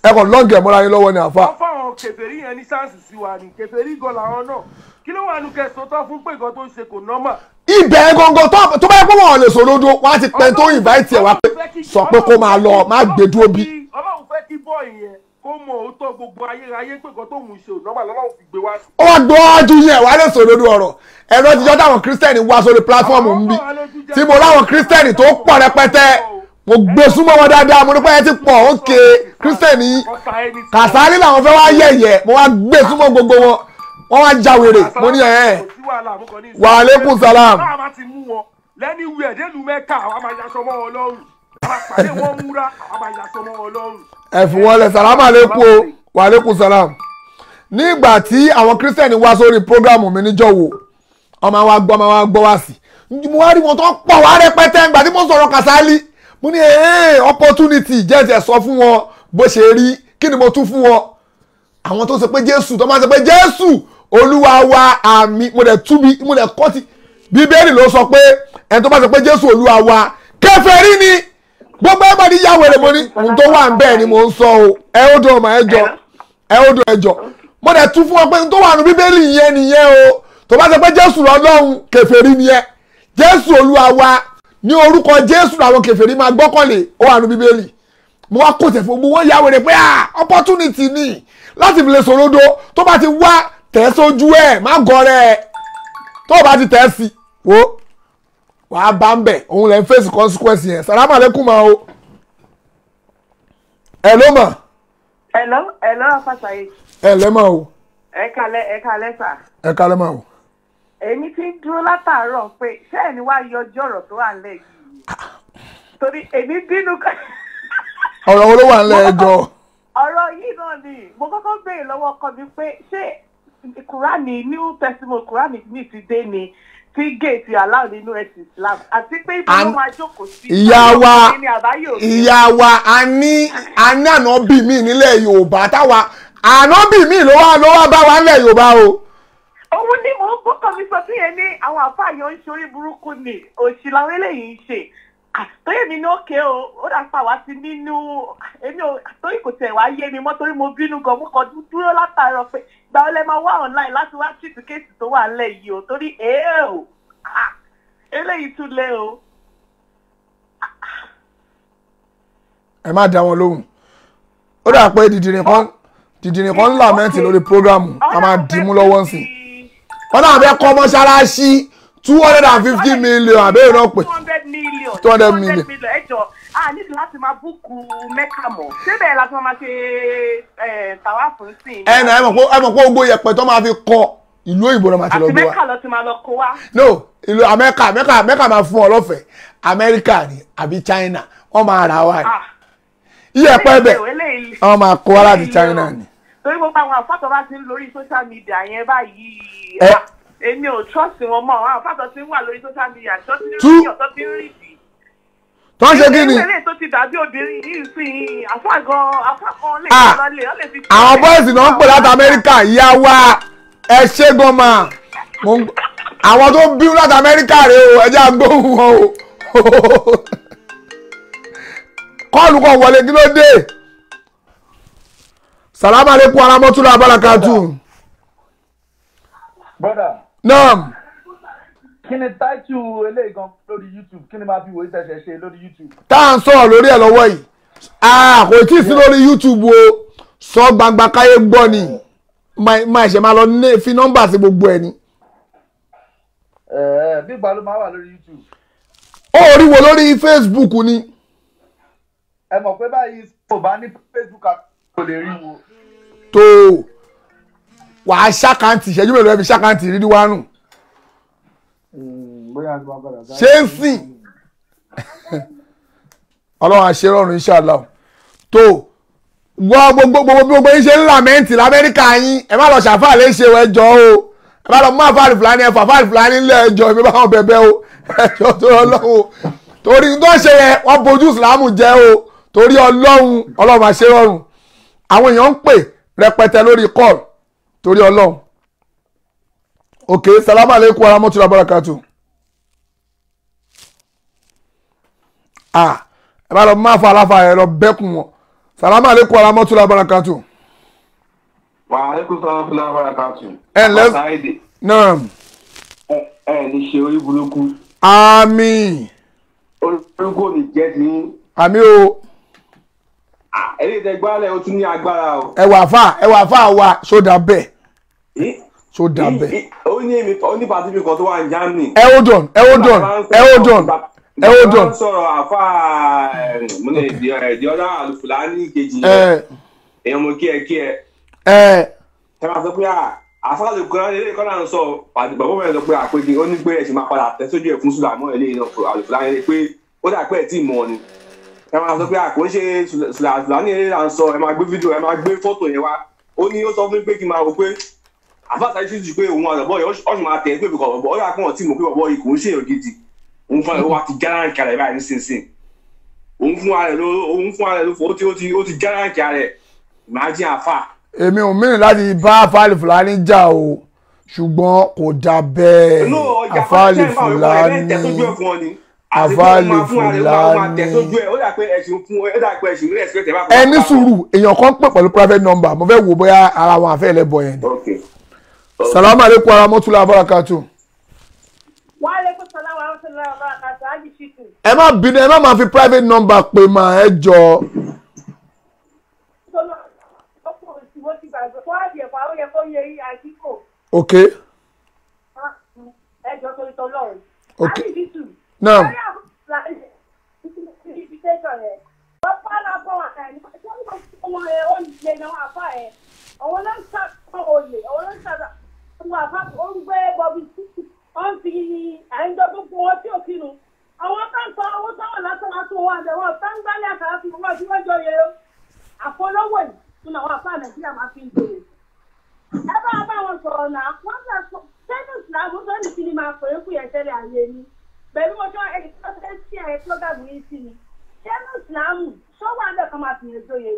ẹkọ lọ́ọ̀gì ẹ̀mọ́ra yín lọ́wọ́ ni àfa. wọ́n fáwọn kèfèrí yẹn ní sáǹsì sí wa ní kèfèrí gan làwọn náà kí ló wà nù kẹsàn-án tó fún pé nǹkan tó ń ṣe kò nọ́mà. ibẹ̀ gangan tó bá yẹ kó wọn lè sòdodo wọn á ti pẹ́ tó invite ẹ̀ wá pé sọ pé kó máa lọ má gbé dúró bí. Ọlọ́run fẹ́ kí bọ́ọ̀ yẹn kó mọ òótọ́ gbogbo ayérayé pé nǹkan tó mú ṣe ò nọ́mà lọ́lọ́run fi gbé wá sí. ó wá gbọ́ ájú yẹn wá lè sòdodo ọ̀rọ̀ ẹ̀rọ tíjọ́ táwọn kírísítẹ́nì wá sórí pílátífọ́ọ̀mù ń bí tí mo láwọn kírísítẹ́nì tó pọ̀ rẹpẹtẹ mo gbé súnmọ́ wọn dáadáa mo ní pé ẹ ti pọ̀ òkè kírísítẹ́nì Kàsálí làwọn fẹ́ wá yẹ̀yẹ̀ mo wá gbé súnmọ́ gbogbo wọn wọ́n wá já wèrè mo ní wa alaikum salam. báwa bá ti mú wọn lẹ́ni wíẹ̀ délùú Mẹ́kà àwọn máa yaṣọ mọ́ wọn lọ́rùn àwọn àpàdé wọn múra àwọn máa yaṣọ mọ́ wọn lọ́rùn. ẹ fi wọn lẹ sàlámà lẹ́kùn o wa alaikum salam. nígbà tí àwọn kírísítẹ́nì wá sórí prógrámù mi níjọ́ wo ọmọ wa gbọ́ wá sí mo wá rí wọn tó pọ̀ wá rẹpẹtẹ nígbà tí mo sọ̀rọ̀ Kàsálí mo ní opportunity jẹ́ sọ fún wọn bó ṣe rí kí ni mo tún fún wọn àwọn tó sọ pé Jésù tó máa sọ pé Jésù Olúwa wa àmì mo dẹ̀ túbi mo dẹ̀ kọ́ ti Bíbélì ló sọ pé ẹni tó bá sọ pé Jésù Olúwa wa kèfèrí ni gbogbo ẹ̀ bá ní yàwó rẹ̀ mo ní ohun tó wà ń bẹ́ẹ̀ ni mo ń sọ o ẹ ó dùn ọmọ ẹjọ́ mo dẹ̀ tún fún wọn pé ohun tó wà ní Bíbélì yẹn nìyẹn o tó bá sọ pé Jésù lọ́lọ́run kèfèrí ni ẹ Jésù Olúwa wa ní orúkọ Jésù làwọn kèfèrí máa gbọ́kànlé ó wà ní Bíbélì mo wá kò tẹ̀ fún gbogbo wọn yàwó rẹ̀ pé opportunity ni láti fi lè sòrodo tó bá ti wá tẹ̀ sójú ẹ̀ má gọrẹ́ tó bá ti tẹ̀ sí wo wàá bá ń bẹ̀ òun lè ń face consequence yẹn salamu alaikum ma o. hello ma. hello afasàyè. hello ma o. ẹ kalẹ́ sà. ẹ kalẹ́ ma o. èmi ti ń dúró látàárọ̀ pé sẹ́ẹ̀ni wá yọjú ọ̀rọ̀ tó wà nílẹ̀ yìí torí èmi bínú kan. ọ̀rọ̀ wo ló wà nílẹ̀ ẹjọ́. ọ̀rọ̀ yìí náà ni mo kọ́kọ́ béèrè lọ́wọ́ ọkọ mi pé ṣé kùránì New Testament kùránì mi ti dé ni tí géètì aláwọ̀ nínú ẹ̀sìn Islam àti pé ibi ló máa jókòó sí. ìyá wa a ní ànábì mi nílẹ̀ Yorùbá táwa ànábì mi ló wá bá wa nílẹ̀ Yorùbá o. òun ni mò ń gbọ́kàn mi sọ sí yẹn ní àwọn àfáàyàn ń ṣorí burúkú ni òṣì làwọn eléyìí ń ṣe àtọ́yẹ̀ mi ní òkè ó dà pa wá sí nínú èmi ò àtọ́yẹ̀ kò tẹ̀ wá yé mi mọ́ torí mo bínú gan mo kàn dúró látàárọ̀ pé gbà ó lẹ máa wá online láti wá treat kéèsì tó wà nílẹ̀ yìí o torí eléyìí tún lé o. ẹ má dá wọn lóhùn ó dà pé dìdìrín kan ń làmẹ́ǹtì lórí prógrámù a máa dìímú lọ́wọ́ sí i wọ́n náà fẹ́ kọ́ mọ́ṣáláṣí 250 million àbẹ́rẹ́ náà pé 200 million. ẹjọ a nílò láti máa búùkù Mẹ́kà mọ́ síbẹ̀ láti máa ṣe tàwa fún sí. ẹ nà ẹ mọ̀ pé gbogbo yẹpẹ̀ tó máa fi kọ ìlú òyìnbó náà máa ti lọ gbé wa. àti Mẹ́kà lọ ti máa lọ kó wa. no ìlú Mẹ́kà máa fún ọ lọ́fẹ̀ẹ́ Amẹ́ríkà ni àbí China wọ́n máa rà wá iyẹ̀pẹ̀ bẹ̀ wọ́n máa kó wá láti China ni. torí gbogbo àwọn àfọ́tọ̀ bá ti ń lórí social media yẹn báyìí èmi ò trust wọn mọ́ àwọn àfọ́tọ̀ ti ń wà lórí social media tó ti ń rí ọ̀tọ̀ ti ń rí bì. tó ń ṣe kí ni. ìwé tó ti dàbí obìnrin yìí sí àfàgàn lè lọlé ọ lè fi. àwọn bọ́ọ̀sì náà ń pè láti Amẹ́ríkà ìyá wa ẹ ṣe gan ma àwọn tó bí láti Amẹ́ríkà rè o ẹ jẹ́ agbóhùn wọn o kọ́ọ̀lù kan wọlé kí ló dé salamu alaikum aramotula abarakatu. brother. Naam. Kí ni táìtù eléyìí gan lórí YouTube? Kí ni máa fi wòye tẹ̀sẹ̀ ṣe lórí YouTube? Tá à ń sọ̀rọ̀ lórí ẹ̀ lọ́wọ́ yìí. Kò tí ì sí lórí YouTube o. Sọ gbangba káyé gbọ́ ni. Máa ṣe máa lọ fi nọ́mbà sí gbogbo ẹ̀ ni. Bí ìgbà ló máa wà lórí YouTube. Ó rí wo lórí Facebook ni. Ẹ mọ̀ pé báyìí kò bá ní Facebook kò lè rí wo. Tó wàá ṣàkáǹtì ìṣẹ́jú mélòó ẹ fi ṣàkáǹtì rírí wá nù. Ṣé ń sìn? Ọlọ́run àṣerọ̀rùn inshallah. Tó wọ́n gbogbo yín ṣe ń làmẹ́ǹtì l'Amẹ́ríkà yín ẹ má lọ ṣàfà léṣe ẹjọ́ o ẹ má lọ mú àfáàrí fúlàní ẹ̀fọ́ àfáàrí fúlàní ńlẹ̀ ẹjọ́ èmi bá wọn bẹ̀bẹ̀ o ẹjọ́ tó Ọlọ́run torí tó ń ṣe yẹn wọ́n bojú ìsìlámù jẹ́ o torí Ọlọ́run àṣerọ̀rùn àwọn èèyàn ń pè rẹpẹtẹ lórí call torí Ọlọ́run. Ok, salamu alaikum warahmatullahi wabarakatuh. Ẹ bá lọ máa fa aláfa ẹ lọ bẹ́kùn wọn. Salamu alaikum warahmatullahi wabarakatuh. Wa alaikum warahmatullahi wabarakatuh. Ẹ ǹlẹ́ náà. Ẹ ní ṣe orí burúkú. Àmín. Orí burúkú ò ní jẹ́ ti. Àmín o. Ẹ̀rí ìtẹ̀gbálẹ̀ ó tún ní agbára o. Ẹ wà fà wa sódà bẹ́ẹ̀. Sódà bẹ́ẹ̀. Ó ní pàtí mi kan tó wà ní Germany. Ẹ hold on. Wọ́n sọ̀rọ̀ àfà the other Alifulani kejì yẹn. Èèyàn mo kí ẹ. Ẹ máa sọ pé àfà Alifulani lè kọ́ náà sọ bàbá mi sọ pé àpèjì ó ní pé ẹ̀sìn máa padà tẹ̀sójú ẹ̀ fún Sùlámọ́ eléyìí náà Alifulani pé ó dà pé ẹ̀ tí ì mọ̀ ni. Ẹ máa sọ pé àkóńṣe Alifulani eléyìí là ń sọ ẹ máa gbé fídíò ẹ máa gbé fọ́tò yẹn wá. Ó ní ó sọ fún mi pé kí n máa wò pé àfà Saheed Shittu pé òun àlọ́bọ̀ yìí ọ̀ṣun máa tẹ̀ pé bìkọ̀ ọ̀bọ̀ ọ̀yà kan tí mo pé ọ̀bọ̀ yìí kò ń ṣèyàn gidi. Òun fún wa ti járáǹkì ara ẹ̀ báyìí nísinsìnyí. Òun fún ara ẹ̀ ló fọ́ ó ti járáǹkì ara ẹ̀ máa jí àfà. Èmi ò mìíràn láti bá àfà Alifulani jà o ṣùgbọ́n kò dà bẹ́ẹ̀. Àfà Alifulani ẹ ní sùúrù èèyàn kan pè pẹ̀lú private number mo fẹ́ wò bóyá ara wọn àfẹ́ ẹlẹ́bọ̀ yẹn ni. Salamu alaikum warahmatullahi wabarakatuh. Wa alaikum salam warahmatullahi wabarakatuh. Haji Shittu. Ẹ má bínú ẹ má máa fi private number pè mà ẹ jọ. Ok. Ok. Naam. Wọ́n fi àìjọ tó fún wọn tí ò kínú. Àwọn kan sọ owó táwọn látọ̀ wọn àdẹ̀wọ̀n sáńgbálẹ̀ àkàrà fi wọ́n tí wọ́n jọ yẹ àfọlọ́wọ̀ yìí fún àwọn afá Nàìjíríà máa fi ń tèrè. Ẹ bá wọn sọ̀rọ̀ náà, wọ́n sọ sẹ́nu ìsìlámù tó ní kí ni máa pè é fún yẹn tẹ́lẹ̀ ayé ni. Bẹ̀rù mo jọ ẹni tó fẹ́ sí ẹ̀ pọ́gàmù yìí sí ni. Sẹ́nu ìsìlámù sọ́wọ́ àdẹ̀ kan máa fi yẹn tó yẹ.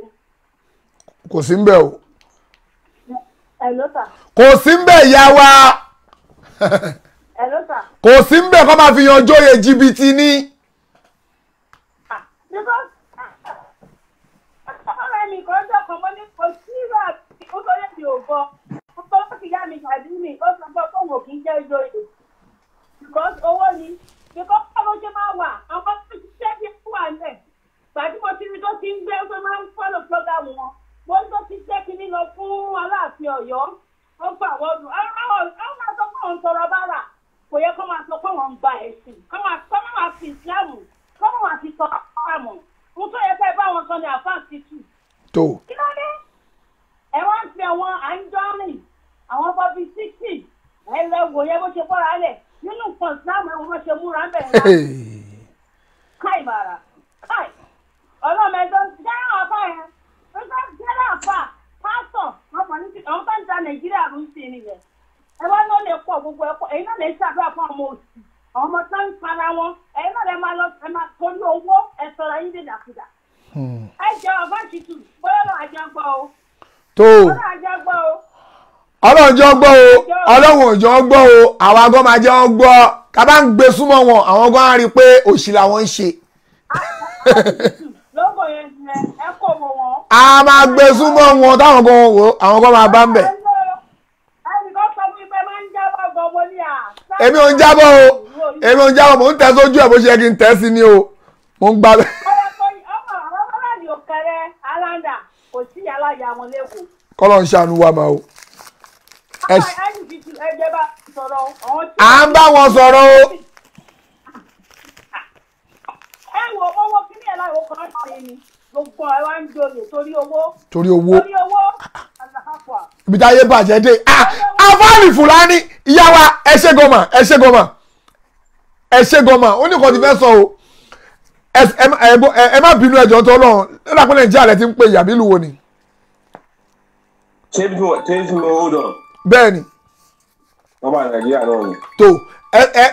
Kò sí ń bẹ̀ o. Ẹ ló tà. Kò sí ń bẹ̀ ìyá wa. Kò sí ń bẹ̀ kọ́ máa fi yan jóye jìbìtì ní. Ọ̀rẹ́ mi kan jọ kan mọ́ ní kò sí ìrọ̀ àti ọgọ́rẹ́ mi ò gbọ́. Ọkọ̀ ó ti yá mi tàbí mi, ó sọ pé òun ò kì í jẹ́ jóye. Because owó ni, because báwo ṣe máa wà, àwọn tó ti ṣẹ́ bí fún àlẹ́. Gbàdí mo ti rí tó ti ń gbé pé máa ń fọ́lọ̀ program wọn. Mo tó ti ṣẹ́ kínní lọ fún Aláàfin Ọ̀yọ́. Ó gbà wọ́n dùn. Àwọn máa sọ pé òun tọrọ bára. Kò yẹ kó máa sọ pé wọ́n ń gba ẹ̀sìn. Kó máa fi ìsìlámù. Kó máa fi sọ àmọ̀. Mo tó yẹ fẹ́ bá wọn sọ ní àfáà Shittu. Tó. Kí ló dé? Ẹ wá ń fi àwọn àńjọ́rìn, àwọn Bobriski, ẹ lọ wò yẹ bó ṣe bọ́ra lẹ̀. Nínú nǹkan ìsìlámù ẹ̀wọ̀n bó ṣe múra ń bẹ̀rẹ̀. Káì bàrà. Káì. Ọlọ́mọ ẹjọ́ jẹ́ àfà yẹn. Ó sọ jẹ́ àfà. Pásọ̀, àwọn tó ń ta Nàìjíríà ló ń ṣe nìyẹn. Ẹ wá ló lè pọ̀ gbogbo ẹ̀pọ̀ èyí náà lè ṣàdúrà fún ọmọ òsì àwọn ọmọ tó ń para wọn èyí náà lè máa lọ ẹ máa torí owó ẹ sọ̀rọ̀ yín dèdàkudà. Ẹ jẹ́ ọba Shittu bóyá náà àjọ gbọ́ o. Tó Ọlọ́run jọ gbọ́ o Ọlọ́run ò jọ gbọ́ o àwọn agọ́ máa jẹ́ wọn gbọ́ ká bá ń gbé súnmọ́ wọn àwọn agọ́ á rí i pé òṣì làwọn ń ṣe. Lógo yẹn ẹ kò wọ wọn. A máa gbé súnmọ́ wọn táwọn gan wò àwọn agọ́ máa bá ń bẹ̀. Ẹnì kan sọ fún mi pé máa ń jábọ̀ èmi ò ń jábọ̀ o èmi ò ń jábọ̀ mò ń tẹ̀ sójú ẹ̀ bó ṣe yẹ kí n tẹ̀ sí ni o mò ń gbá bẹ́ẹ̀. kọ́lọ̀ ń ṣàánú wa máa o. à ń bá wọn sọ̀rọ̀ o. ẹ wo owó kíní ẹ̀ láì wọ́n kan ṣe ni gbogbo ẹ̀ wá ń joyè torí owó. torí owó. torí owó. ibi tá a yé bàjẹ́ dé Alifulani ìyá wa ẹ ṣé gọ́mà ẹ ṣé gọ́mà ẹ ṣé gọ́mà ó ní kò tí fẹ́ sọ o ẹ má bínú ẹjọ́ tó lọ́rùn nígbà pé Nàìjíríà rẹ ti ń pè yàbí ìlú wo ni. ṣé bí mo hold on. bẹ́ẹ̀ ni. wọ́n bá Nàìjíríà náà ni. tó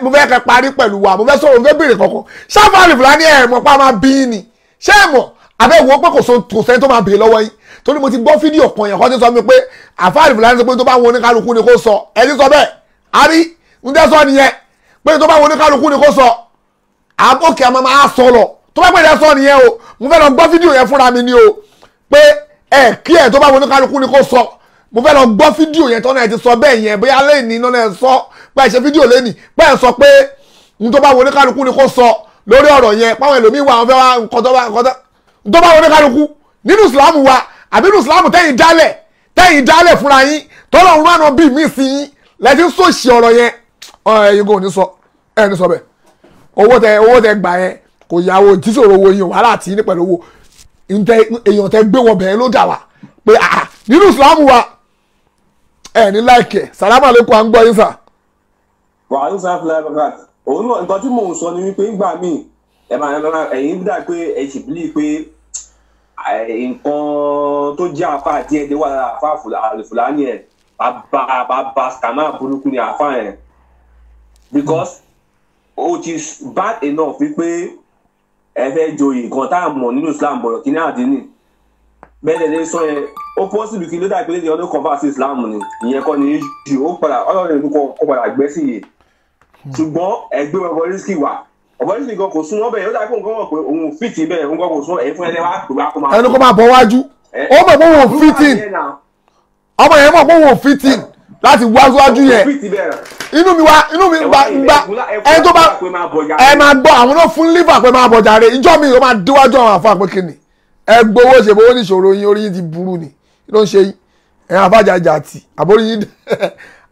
mo fẹ́ kẹ́ parí pẹ̀lú wa mo fẹ́ sọ̀rọ̀ mo fẹ́ béèrè kankan ṣáfà Alifulani ẹ̀ mọ̀ pa máa bí ni ṣé ẹ̀ mọ̀ àbẹ̀wò pé kò sẹ́ni tó máa béèrè lọ́wọ́ yín torí mo ti gbọ́ fídíò kan yẹn kọ́ ti sọ mi pé àfáà Alifulani sọ pé tó bá wọn oníkálukú ni kò sọ ẹni sọ bẹ́ẹ̀ àrí ń tẹ́ sọ nìyẹn pé tó bá wọn oníkálukú ni kò sọ àbókè àmọ́ máa sọ lọ tó bá pè é sọ nìyẹn o mo fẹ́ lọ gbọ́ fídíò yẹn fúnra mi ni o pé ẹ kí ẹ tó bá wọn oníkálukú ni kò sọ mo fẹ́ lọ gbọ́ fídíò yẹn tọ́nà ẹ ti sọ bẹ́ẹ̀ yẹn bóyá lẹ́yìn náà ẹ sọ pé ẹ ṣe fídíò lẹ́nìí pé ẹ sọ pé n tó bá wọn oníkálukú ni kò sọ lórí ọ̀rọ̀ yẹn páwọn ẹlòmíín wà wọn fẹ́ wá nǹkan tó bá wọn oníkálukú nínú ìsìlámù wa àbí nínú ìsìlámù tẹ́yìn dálẹ̀ fúnra yín tọ́lọ̀ ń rán bí mi sí yín lẹ́tí sòṣì ọ̀rọ̀ yẹn ẹ̀yin kò ní sọ ẹ̀ ní sọ bẹ́ẹ̀ owó tẹ gbà yẹn kò yàwó ìtísòro owó yín wàhálà tí ní pẹ̀lú owó èèyàn tẹ gbé wọn bẹ̀rẹ̀ ló dà wá pé nínú ìsìlámù wa ẹ̀ ní láìkẹ̀ sàlámù àlékún à ń gbọ́ yín sà. wàhálà sáfìlà bàbá òun náà nǹkan tí mò ń sọ ni wípé ńgbà míì ẹ̀yin dà pé ẹ̀ sì bílí pé nǹkan tó jẹ́ àfa díẹ̀ dé wà lára àfa Alifulani ẹ̀ bàbá scammer burúkú ni àfa ẹ̀ because it is bad enough wípé ẹ fẹ́ joyè nǹkan tá a mọ̀ nínú Islam bọ̀rọ̀ kí ní àdínì bẹ́ẹ̀ lè sọ yẹn ó possible kí ló dà pé ọdún kan bá sí Islam ni ìyẹn kọ́ ni ju ó padà ọlọ́run ìlú kan padà gbẹ́sì yìí ṣùgbọ́n ẹgbẹ́ Bobriski wà Bobriski kan kò sún ọbẹ̀ yóò dà pé nǹkan wọ̀ pé òun fìtì bẹ́ẹ̀ òun kan kò sún ẹ̀yìn fún ẹni wá pè wá kó máa. ẹnu kó máa bọ̀ wájú ó mọ̀ pé wọn ò fìtì ọmọ yẹn mọ̀ pé wọn ò fìtì láti wájú yẹn inú mi ń gba ẹni tó bá ẹ máa gbọ́ àwọn náà fún liver pé máa bọ̀jà rẹ̀ ìjọ mi ò máa díwájú àwọn àfa pé kíni ẹ gbowó ṣe bówó níṣòro yín orí yín ti burú ni ló ń ṣe yín ẹ̀yin àfàjàjà tì àbórí yín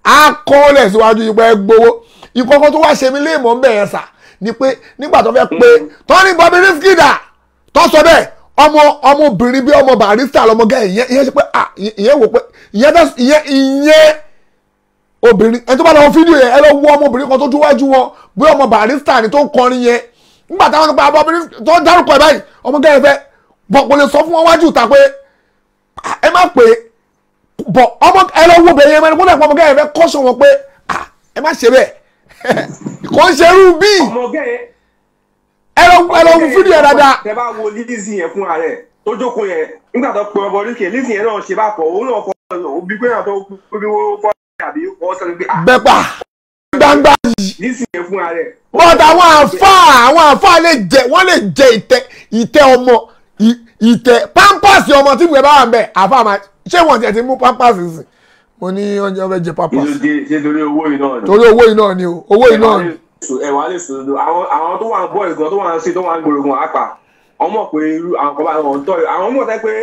á kọ́lẹ̀ síwájú yín pé ẹ gbowó ìkọ́kọ́ tó wá ṣe mí léèmọ̀ ń bẹ̀ yẹn sà ni pé nígbà tó fẹ́ pé tọ́ni Bobriski dà tó sọ bẹ́ẹ̀ ọmọbìnrin bí ọmọ barista lọmọgẹ́ ìyẹn ṣe pé ìyẹn wò pé ìyẹn obìnrin ẹni tó bá lọ fídíò yẹn ẹ lọ wo ọmọbìnrin kan tó dúwájú wọn bí ọmọ barista ni tó ń kọrin yẹn nígbà táwọn nípa Bobriski tó ń dárúkọ ẹ báyìí ọmọgẹ́ yẹn fẹ́ bọ̀ kò lè sọ fún wọn wájú ta pé ẹ má pè é bọ̀ ọmọ ẹ lọ wo bẹ̀yẹn mẹ́rin kó dà pọ̀ ọmọgẹ́ yẹn fẹ́ kọ́ṣọ́ wọn pé ẹ má ṣe bẹ́ẹ̀ kò ń ṣerú bíi ẹ lọ wo fídíò yẹn dáadáa. tẹ bá wo Lizzy yẹn fúnra rẹ̀ tó jókòó yẹn nígbà tó pẹ Bobriski Lizzy yẹn náà ṣe bá pọ̀ òun náà fọ òbí pé náà tó bí wọ́n fọ́ àbí wọ́n sọ pé. bẹ́pà gbangba yìí. Lizzy yẹn fúnra rẹ̀. bọ́dà àwọn àfáà lè jẹ ìtẹ́ ọmọ ìtẹ́ pampasì ọmọ tí ìwé bá wà ń bẹ̀ àfáà máa ṣé wọ́n tiẹ̀ ti mú pampasì sí mo ní oúnjẹ ọbẹ̀ jẹ pampasì. ṣe torí owó yìí náà ni. torí owó yìí náà ni o owó yìí náà ni. ẹ̀wọ̀n alẹ́ sọ̀rọ̀ àwọn tó wà ń bọ̀ ìgbọ̀n tó wà ń ṣe tó wà ń gbòòrò gan apá ọmọ pé irú àwọn kan bá wọn tọ́ àwọn ọmọ tẹ́ pé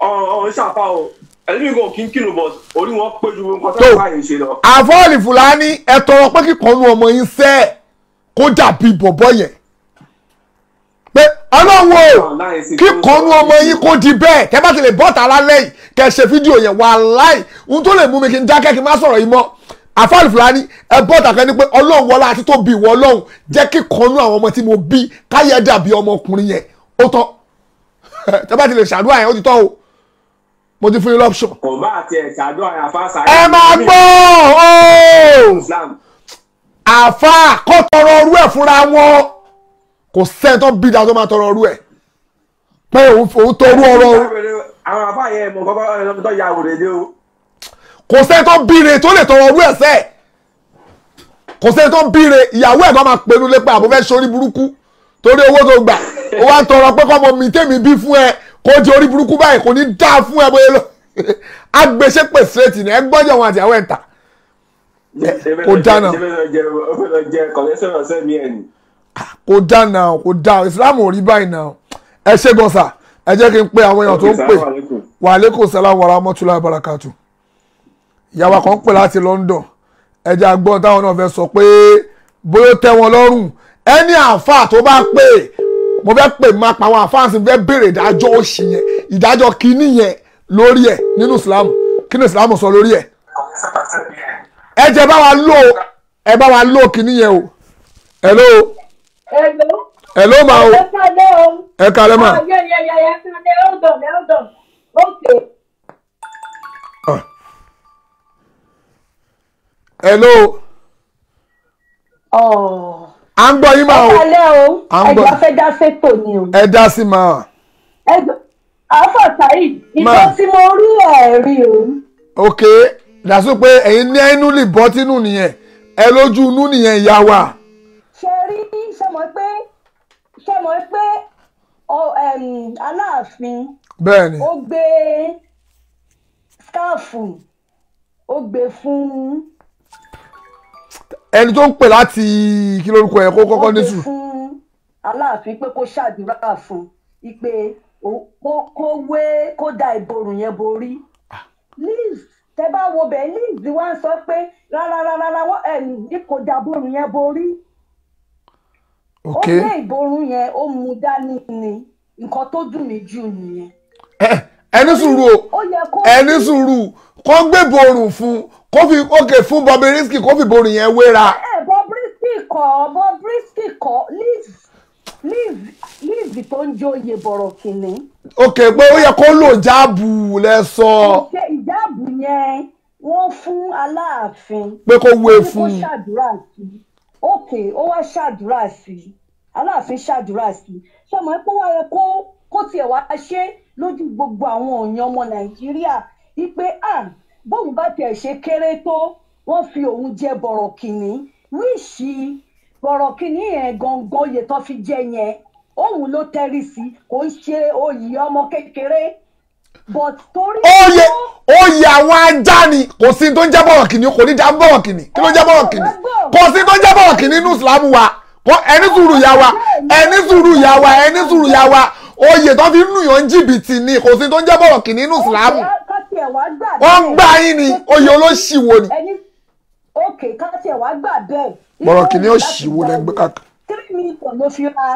ọ̀hún ṣàfà o ẹ̀lẹ́mì kan kí n kírun bọ̀ orí wọn pé ju nǹkan tó bá yìí ṣe lọ. àfọ́ Alifulani ẹ tọrọ pé kíkanú ọmọ yín sẹ́ kó dàbí bọ̀bọ̀ yẹn pé ọlọ́run o kíkanú ọmọ yín kó di bẹ́ẹ̀ kẹ́ bá ti lè bọ́ta lálẹ́ yìí kẹ́ ṣe fídíò yẹn wàláì ohun tó lè mú mi kí n dákẹ́ kí n má sọ̀rọ̀ yìí mọ́ àfọ́ Alifulani ẹ bọ́ta kẹ́ ni pé ọlọ́run wọlá àti tó bí ìwọ ọlọ́run jẹ́ kíkanú àwọn ọmọ tí mo bí káyẹ̀ dàbí ọmọkùnrin yẹn ó tọ́ tẹ́ bá ti lè ṣàdúrà yẹn ó ti tọ́ o mo ti fún yín lọ́pṣọ̀n. kò bá àti ẹ̀ka àdó àyàn àfa sáré. ẹ máa gbọ́ àfa kó tọrọ ọrú ẹ̀ fúnra wọn kò sẹ́ni tó bí da tó máa tọrọ ọrú ẹ̀ pé òun torú ọrọ̀ o. àwọn àfa yẹn mọ̀ kọ́kọ́ ẹ̀rọ tó ya òrè dé o. kò sẹ́ni tó bíire tó lè tọrọ ọrú ẹ̀ sẹ́ẹ̀ kò sẹ́ni tó bíire ìyàwó ẹ̀ kan máa pinnu lépa àbò fẹ́ sórí burúkú torí owó tó gbà ó wá ń tọrọ pé kọ́mọ mi tèmi bí fún ẹ kó di orí burúkú báyìí kò ní dáa fún ẹ bóyá lọ agbèsè pè straight ní ẹ gbọ́dọ̀ wọn àti àwọn ẹ̀ta kò dáná kò dáná kò dá Islam ò rí báyìí náà ẹ ṣe gan sà ẹ jẹ́ kí n pe àwọn èèyàn tó ń pè wa alaikum salam wa rahmatullahi wa barakatuh ìyàwó kan pè láti London ẹ jẹ́ agbọ́n táwọn náà fẹ́ sọ pé bóyá tẹ́ wọn lọ́rùn ẹni àáfàá tó bá pè mo fẹ́ pè máa pa àwọn àáfàá sì fẹ́ béèrè ìdájọ́ òṣì yẹn ìdájọ́ kínní yẹn lórí ẹ̀ nínú Islam kí ni Islam sọ lórí ẹ̀ ẹ jẹ́ bá wa lò kínní yẹn o hello hello ma o ẹ kálẹ́ ma. hello. à ń gbọ́ yín máa o. ẹjọ́ fẹ́ dá sétò ni o. ẹ dá sí máa. àáfà Saheed ìjọ tí mo rí ẹ̀ rí o. ok dàsú pé ẹ̀yin ní inú lè bọ́ tínú nìyẹn ẹ lójú inú nìyẹn ìyá wa. ṣe rí ṣe mọ̀ pé Aláàfin bẹ́ẹ̀ni ó gbé skáàfù ó gbé fún ẹni tó ń pè láti kí lórúkọ ẹ kó kọ́kọ́ ní sùn. fún Aláàfin pé kó ṣàdúrà fún ipe kó da ìborùn yẹn borí. Liz tẹ bá wo bẹ́ẹ̀ Liz wá ń sọ pé rárá wọ́n kò da ìborùn yẹn borí. ó gbé ìborùn yẹn ó mú dání ni nǹkan tó dùn mí jù nìyẹn. ẹni sùúrù o ẹni sùúrù kó gbé borùn fún kó fi ókè fún Bobriski kó fi borùn yẹn wéra. Bobriski kọ́ Liz tó ń jóye bọ̀rọ̀ kìnní. ókè pé ó yẹ kó lò jáàbù lẹ́sọ̀. ṣe ìjáàbù yẹn wọ́n fún Aláàfin. pé kó wé fún. kó ṣàdúrà sí i ókè ó wá ṣàdúrà sí i Aláàfin ṣàdúrà sí i ṣé mo pé wá yẹ kó tiẹ̀ wá ṣe lójú gbogbo àwọn èèyàn ọmọ Nàìjíríà wípé bóun bá tiẹ̀ ṣe kéré tó wọ́n fi òun jẹ bọ̀rọ̀ kìnní wíṣì bọ̀rọ̀ kìnní yẹn gangan oyè tó fi jẹ yẹn òun ló tẹ́rí sí kò ń ṣe oyè ọmọ kékeré but torí. oyè àwọn ajá ni kò sí tó ń jẹ́ bọ̀rọ̀ kìnní kò ní já bọ̀rọ̀ kìnní kí ló jẹ́ bọ̀rọ̀ kìnní kò sí tó ń jẹ́ bọ̀rọ̀ kìnní nínú Islam wa ẹni sùúrù yà wá ẹni sùúrù yà wá oyè tó fi ń nù yàn jìbìtì ni kò sí tó ń jẹ́ bọ̀rọ̀ kìnní nínú Islam wọ́n ń gbá yín ni oyè olóṣìwò ni. ok káàtì ẹ̀ wá gbà bẹ́ẹ̀. bọ̀rọ̀ kìnní òṣìwò lẹ́gbẹ́ kàkà. 3 million ló fi ra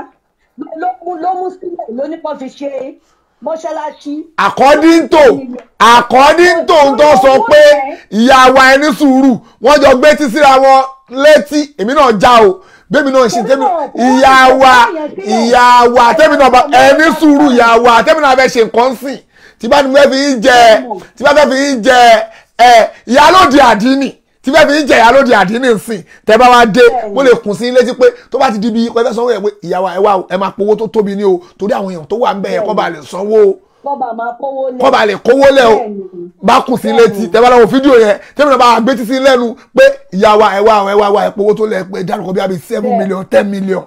ló mú sílẹ̀ ló nípa fi ṣe mọ́ṣáláṣí. according to ń tó sọ pé ìyá wa ẹni sùúrù wọ́n jọ gbé tí síra wọn létí èmi náà já o bẹ́ẹ̀mi náà ṣe tẹ́mi ìyá wa tẹ́mi náà ẹni sùúrù ìyá wa tẹ́mi náà fẹ́ ṣe nǹkan sìn tí bá fẹ́ fi jẹ ìyálóde àdínì tí fẹ́ fi jẹ ìyálóde àdínì sìn tẹ́ bá wá dé mo lè kùn sí létí pé tó bá ti di bí pẹ́fẹ́ sanwó ẹ̀ pé ìyá wa ẹ wá ẹ máa powó tó tóbi ní o torí àwọn èèyàn tó wà ń bẹ̀ yẹn kọ́ bá lè sanwó kọ́ bá lè kówó lẹ̀ o bá kùn sí létí tẹ́ bá lọ́wọ́ fídíò yẹn tẹ́mi náà bá gbé títí lẹ́nu pé ìyá wa ẹ wá ẹ powó tó lẹ̀ pé dárúkọ bí i 7 million 10 million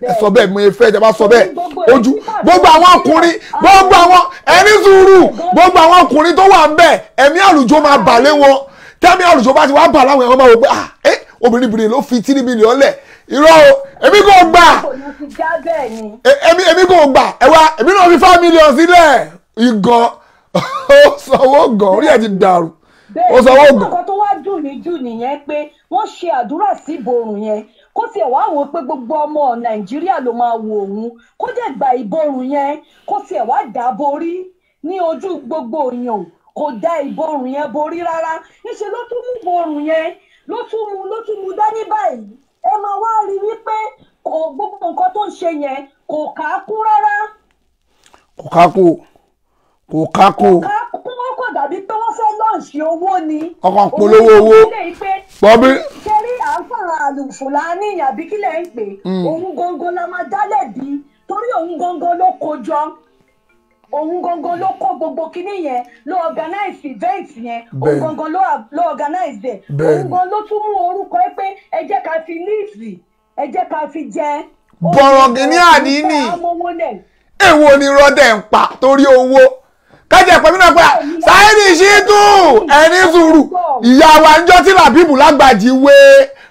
ẹ sọ bẹ́ẹ̀ mo fẹ́ ẹ bá sọ bẹ́ẹ̀ ojú gbogbo àwọn ọkùnrin gbogbo àwọn ẹni sùúrù gbogbo àwọn ọkùnrin tó wà ń bẹ̀ ẹ̀mí àlùjọ máa bà lé wọn tẹ́mi àlùjọ bá ti wá bà láwọn ẹ̀wọ̀n máa wò pé obìnrin bìnrin ló fi 3 million lẹ̀ irọ́ o èmi kò gbà èmi kò gbà èmi náà fi 5 million sílẹ̀ ìgàn ó sanwó gan orí ẹ̀ ti dàrú ó sanwó gan. nǹkan tó wá dùn ní jù nìyẹn pé wọ́n ṣe àdúrà sí ìborùn yẹn kó tiẹ̀ wá wò pé gbogbo ọmọ Nàìjíríà ló máa wo òun kó dẹ̀ gba ìborùn yẹn kó tiẹ̀ wá dà borí ní ojú gbogbo èèyàn kò dá ìborùn yẹn borí rárá níṣẹ́ ló tún mú ìborùn yẹn ló tún mú dání báyìí ẹ máa wá rí wípé gbogbo nǹkan tó ń ṣe yẹn kò kákú rárá. kò kákó. wọ́n kò dàbí pé wọ́n fẹ́ lọ́ọ̀ṣì owó ni. ọkàn polówó owó. bọ́bí. ṣẹ́rí àǹfààní Alifulani àbí kílẹ̀ ń pè. òun gangan la máa dálẹ̀ bí torí òun gangan ló kó jọ. òun gangan ló kó gbogbo kinní yẹn ló organize event yẹn. òun gangan ló organize ẹ̀. òun gangan ló tún mú orúkọ ẹ pé ẹ jẹ́ ká fi líìsì ẹ jẹ́ ká fi jẹ. bọ̀rọ̀ kìíní àdínì èwo ni rọ́dẹ̀ ń pa torí owó kájẹ pẹ̀lú náà pé Saheed Shittu ẹni sùúrù ìyá wa ń jọ́ tí làbíbù lágbàjì wé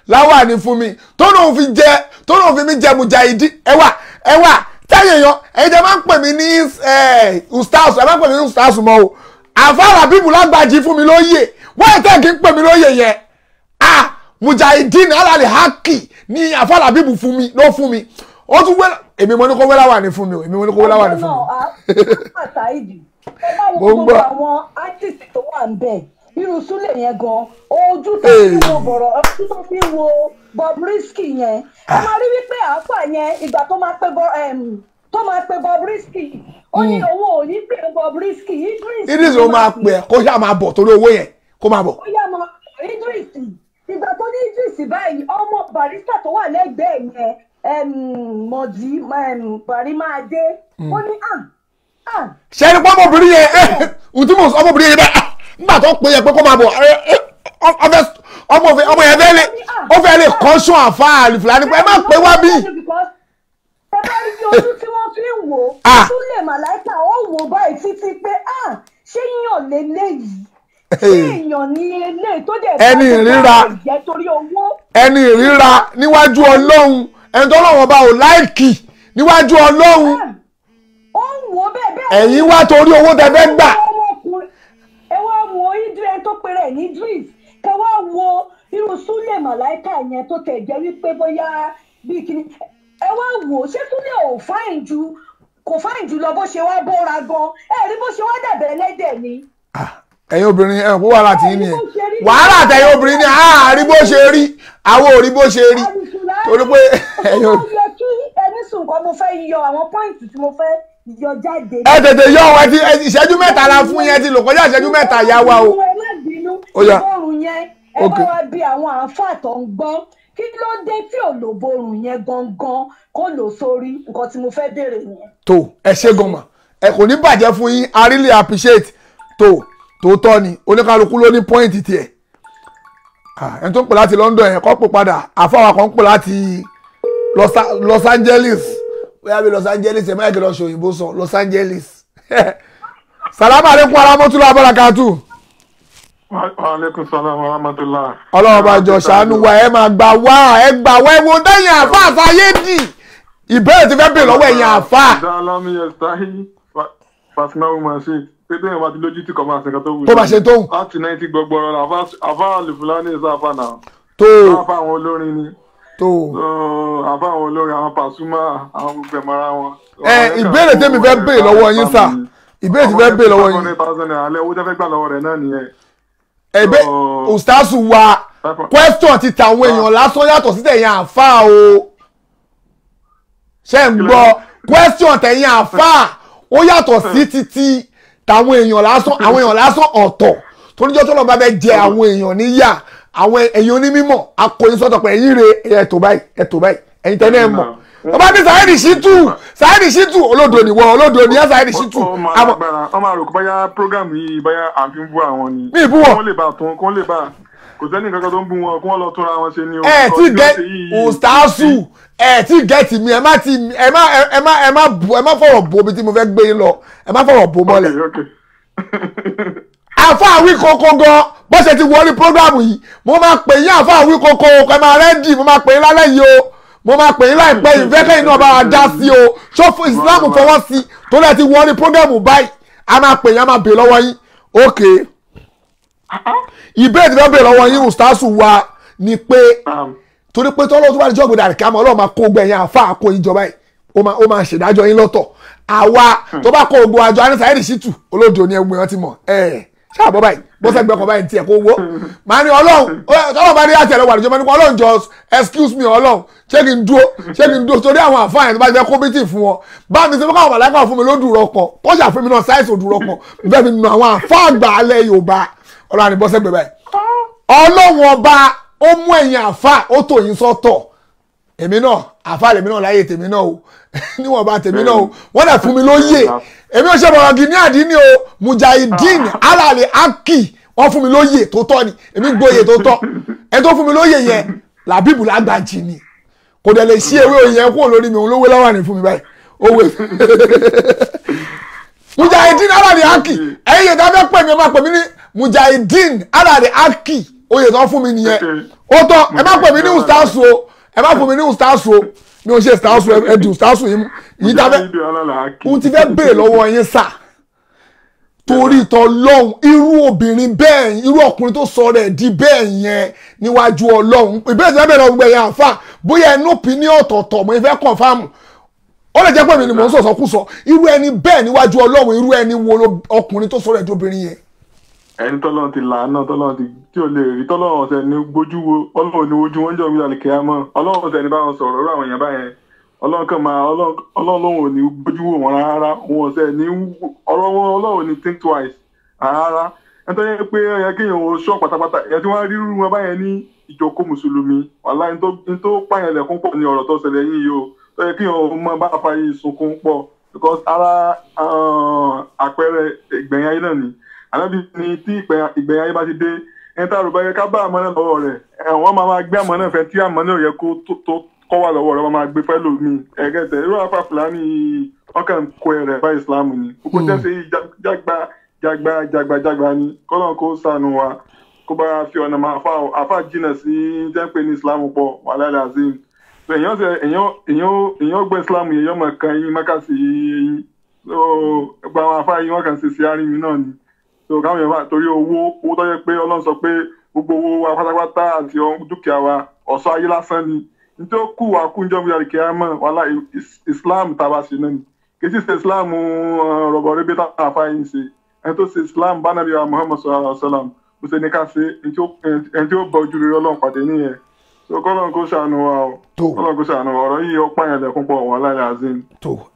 láwà ní fún mi tó lóun fi mi jẹ mujahidi ẹwà tẹ́yẹ̀ yan ẹ̀yin tẹ́ máa ń pè mí ní ustaz ẹ máa ń pè mí ní ustaz mọ́ o àfa làbíbù lágbàjì fún mi lóye wọ́n ẹ̀ tẹ́ kí n pè mí lóye yẹn mujahidi ní alàlẹ́ hákì ní àfa làbíbù fún mi ló fún mi ó tún wẹ́ èmi mo ní kó wẹ́lá wà ní fún mi o èmi mo ní kó wẹ́lá wà ní fún mi. mo ń gbọ́ àwọn artist tó wà ń bẹ̀ irú Súlè yẹn gan ojú tó fi wo bọ̀rọ̀ ojú tó fi wo Bobriski yẹn ẹ máa rí wípé àáfà yẹn ìgbà tó máa pe Bobriski ó ní owó ò ní pè Bobriski Idris ó máa pè kó ṣáà máa bọ̀ torí owó yẹn kó máa bọ̀. ó yá máa Idris ìgbà tó ní Idris báyìí ọmọ barista tó wà lẹ́gbẹ̀ẹ́ yẹn mọ̀dí bàrí máa dé ó ní ṣe ni pé ọmọbìnrin yẹn ùtúmọ̀ ọmọbìnrin yẹn bẹ́ẹ̀ nígbà tó pè yẹ pé kó máa bọ̀ ọmọ yẹn fẹ́ lè kọ́ṣọ́ àfa Alifulani pé ẹ má pè wá bí. ẹ bá rí ojú tí wọ́n fi ń wò Súlè màláìka ó wò báyìí títí pé ṣé yàn lélẹ́yìí ṣé èèyàn ní eléyìí tó dẹ̀ ẹni ìríra ẹni ìríra níwájú Ọlọ́run ẹni tó lọ́wọ́ bá ò láìkì níwájú Ọlọ́run ó ń wò bẹ́ẹ̀ ẹ̀yin wá torí owó tẹ fẹ́ gbà. ẹ wá wo Idris tó péré ní Idris kẹ wá wo irú Súlè màláìka yẹn tó tẹ̀ jẹ́ wípé bóyá bíi kíní ẹ wá wò ṣé Súlè kò fáìn jù lọ bó ṣe wá bóra gan ẹ rí bó ṣe wá dàbẹ̀ ẹlẹ́dẹ̀ ni. ẹ̀yin obìnrin ẹ̀ kó wàhálà tì í nìyẹn wàhálà tẹ̀yin obìnrin ni àárí bó ṣe rí àwọn ò rí bó ṣe rí torí pé ẹ̀yin obìnrin. ó yẹ kí ẹni sùn kan mo fẹ́ yọ àwọn pọ́ìntì tí mo fẹ́ yọ jáde. ẹ tètè yọ ọ ìṣẹ́jú mẹ́ta la fún yẹn ti lò kọjá ìṣẹ́jú mẹ́ta yá wa o. ìborùn yẹn ẹ bá wa bí àwọn àáfàá tó ń gbọ́ kí ló dé tí ò lò borùn yẹn gangan kó lò sórí nǹkan tí mo fẹ́ béèrè yẹn. tó ẹ ṣe gọmọ ẹ kò ní bàjẹ́ fún yín I really appreciate tòótọ́ ni oníkálukú ló ní pọ́ìntì tiẹ̀ ẹni tó ń pè láti London yẹn kọ́ pè padà àfáwà kan ń pè láti Los Angeles bóyá bí Los Angeles ẹ̀ máa kí lọ ṣe òyìnbó sọ Los Angeles salamu aleykum aramotula abarakatu. Aleykum salam aramotula. Ọlọ́run bá jọ ṣàánú wa ẹ máa gbà wá ẹ wo dẹ́yìn àfa Saheed ìbéèrè ti fẹ́ bèèrè lọ́wọ́ ẹ̀yìn àfa. ìdálámi ẹ̀sáyí Fatima umar ṣe pété ìwà tí lójú tí kò máa ṣe nǹkan tó wù. tó máa ṣe tóun. láti 90 gbọgbọrọ àfa Alifulani ẹ̀sà àfa náà. tó àfa àwọn olórin ni. tó àfa àwọn olórin àwọn Pasuma àwọn gbogbo ẹ̀mọ́ra wọn. ìbéèrè tèmi fẹ́ bèèrè lọ́wọ́ yín sà ìbéèrè tí fẹ́ bèèrè lọ́wọ́ yín. alẹ́ owó tẹ́ fẹ́ gbà lọ́wọ́ rẹ̀ náà nìyẹn. ẹ̀bẹ̀ Ustaz wa question ti tàwọn èèyàn lásán yàtọ̀ sí tẹ̀yìn àfa o ṣé ń gbọ́ question tẹ̀yìn àfa ó yàtọ̀ sí títí tàwọn èèyàn lásán ọ̀tọ̀ tó níjọ́ tó lọ bá bẹ jẹ àwọn èèyàn níyà àwọn èèyàn onímọ̀ akọyin sọ́tọ̀ pé ẹ̀yìn rẹ̀ ẹ̀tọ́ báyìí ẹ̀yin tẹ́lẹ̀ mọ̀ ọba ní Saheed Shittu olódo ni wọ́n olódo ni Saheed Shittu. ọmọ àròkọ báyà program yìí báyà àfi ń bú àwọn ni. mi bú wọn. kó lè bá kò sẹ́ni kankan tó ń bú wọn kó wọ́n lọ túnra wọn ṣe ni. ẹ ti gẹ Ustazu ẹ ti gẹ̀tì mi ẹ má fọwọ́ bo bí tí mo fẹ́ gbé yín lọ ẹ má fọwọ́ bo mọ́lẹ̀. àfa àwí koko gan bó ṣe ti wọlé programu yìí mo máa pè yín àfa àwí koko ẹ máa rẹ́dì mo máa pè yín lálẹ́ yìí o mo máa pè yín láìpẹ́ yìí fẹ́ kẹ́yìn náà bá wa dá sí o ṣó Islam fọwọ́ sí tó lẹ́ ti wọlé programu báyìí a máa pè yín a máa bè lọ́wọ́ yín ok ìbéèrè tí wọ́n bè lọ́wọ́ yín Ustazu wa ni pé torí pé tọ́lọ́ tó bá ní jọ́gbìn dàrí kámọ́ ọlọ́run máa kó gbẹ̀yìn àfa àkó ìjọba yìí ó máa ṣèdájọ́ yín lọ́tọ̀ àwa tó bá kó ogun àjọ àní Saheed Shittu olódò ni ẹgbẹ́ wọn ti mọ̀ ṣáàbọ̀ báyìí bọ́sẹ̀gbẹ́ kan báyìí tiẹ̀ kó wó màá ní ọlọ́run tọ́lọ́ bá ní láti ẹ̀rọ wà níjọba nípa ọlọ́run just excuse me ọlọ́run ṣé kí n dúró torí àwọn àfa yẹn tó bá ti fẹ́ kó bítì fún wọn bá mi ṣe fún káwọn màláìka fún mi lódùrọ̀ kan kọ́ṣà fún mi náà sáìsì òdùrọ̀ kan bẹ́ẹ̀ mi nù àwọn àfa àgbà alẹ́ Yorùbá ọlọ́run àní bọ́sẹ̀gbẹ́ báyìí ọlọ́run ọba ó mú ẹ̀yin àfa ó tò yín sọ́tọ̀ èmi náà àfa lèmi náà láyé tèmi náà o níwọ̀n bá tèmi náà o wọ́n dẹ̀ fún mi lóyè èmi ò ṣe bọ̀rọ̀ gidi ní àdínní o mujahideen alàlẹ́ aki wọ́n fún mi lóyè tó tọ́ ni èmi gbóyè tó tọ́ ẹni tó fún mi lóyè yẹn làbíbù lágbàjì ni kò dẹ̀ lè ṣí ewé òyìn yẹn kúrò lórí mi òun lówó lọ́wọ́ ní fún mi báyìí owó Mujahideen alade aki ẹ̀yin ta fẹ́ pè mí má pè mí ní Mujahideen alade aki oyè tán fún mi nìyẹn ó tán ẹ má pè mí ní Ustaz o ẹ má pè mí ní Ustaz o mi ò ṣe Ustaz ẹ di Ustaz yìí ta fẹ́ ohun ti fẹ́ béèrè lọ́wọ́ yín sà torí t'Ọlọ́run irú obìnrin bẹ́ẹ̀ irú ọkùnrin tó sọ rẹ̀ di bẹ́ẹ̀ yẹn níwájú Ọlọ́run ìbéèrè tí wọ́n bẹ̀rẹ̀ ọgbẹ̀ yẹn àfà bóyá ẹnu opinion ọ̀tọ̀ọ̀tọ̀ mo fẹ́ confirm ó lè jẹ́ pé mi ni mò ń sọ̀sọ̀ kú sọ irú ẹni bẹ́ẹ̀ níwájú Ọlọ́run irú ẹni wo ọkùnrin tó sọ rẹ̀ di obìnrin yẹn. ẹni tọ́lọ́run ti làánà tọ́lọ́run ti tí ò lè rí tọ́lọ́run ọ̀sẹ̀ ní gbójú wo Ọlọ́run ní ojú wọn jọ wí àlìkẹ́ àmọ́ Ọlọ́run ọ̀sẹ̀ ní báwọn sọ̀rọ̀ ọ̀rọ̀ àwọn èèyàn báyẹn Ọlọ́run kan máa Ọlọ́run ò ní gbójú wo wọn rárá òun ọ̀sẹ̀ ní ọ̀rọ̀ wọn Ọlọ́run ní think twice rárá nítorí pé ẹ̀yẹ kéèyàn ò ṣọ́ pátápátá ẹ̀yẹ tí wọ́n rí rú wọn báyẹn ní ìjókòó mùsùlùmí wàhálà ní tó pààyàn lẹ̀kún pọ̀ ní ọ̀rọ̀ tó ṣẹlẹ̀ yìí yìí o tó yẹ kéèyàn mọ bá fa yìí sunkún pọ̀ because ara àpẹẹrẹ ìgbẹ̀yìn ayé náà ni ànábì ní tí ìgbẹ̀yìn ayé bá ti dé ẹni tá a rò bá yẹ ká bá àmọ́ náà lọ́wọ́ rẹ̀ wọ́n máa gbé àmọ́ náà fẹ́ tí àmọ́ náà yẹ kó tó kọ́ wà lọ́wọ́ rẹ̀ wọ́n máa gbé fẹ́ lómi ẹ̀gẹ́tẹ̀ irú Alifulani ọkàn kó ẹ̀rẹ̀ bá ìsìlámù ni gbogbo jẹ́ jágbá ni kọ́lọ́n kó sànù wa kó bá fi ọ̀nà máa àfà jìnà sí jẹ́pẹ́ ní ìsìlámù pọ̀ wà láìlẹ̀ azim èèyàn gbé ìsìlámù yẹn yọmọ kan yín mákàsí yín gba àwọn àfà yín wọ́n kàn sí àárín mi náà ni so káwọn yẹn bá torí owó tó yẹ pé Ọlọ́run sọ pé gbogbo owó wa pátápátá àti dúkìá wa ọ̀ṣọ́ ayé lásán ni nítorí kú wa kú njọ́ bí àríkè àmọ́ wàhálà ìsìlámù tá a bá ṣe náà ni kì í sì ṣe ìsìlámù rọ̀bọ̀ rẹ́bí tá a fà yín ṣe ẹni tó ṣe Islam bá nàbí wa Muhammad sallallahu alaihi wa sallam mo ṣe ní ká ṣe ẹni tí ó bọ ojú rere Ọlọ́run pàdé nìyẹn so kọ́lọ́n kó ṣàánú wa o kọ́lọ́n kó ṣàánú wa ọ̀rọ̀ yìí ó pààyàn lẹ́kún pọ̀ wọn láyé azim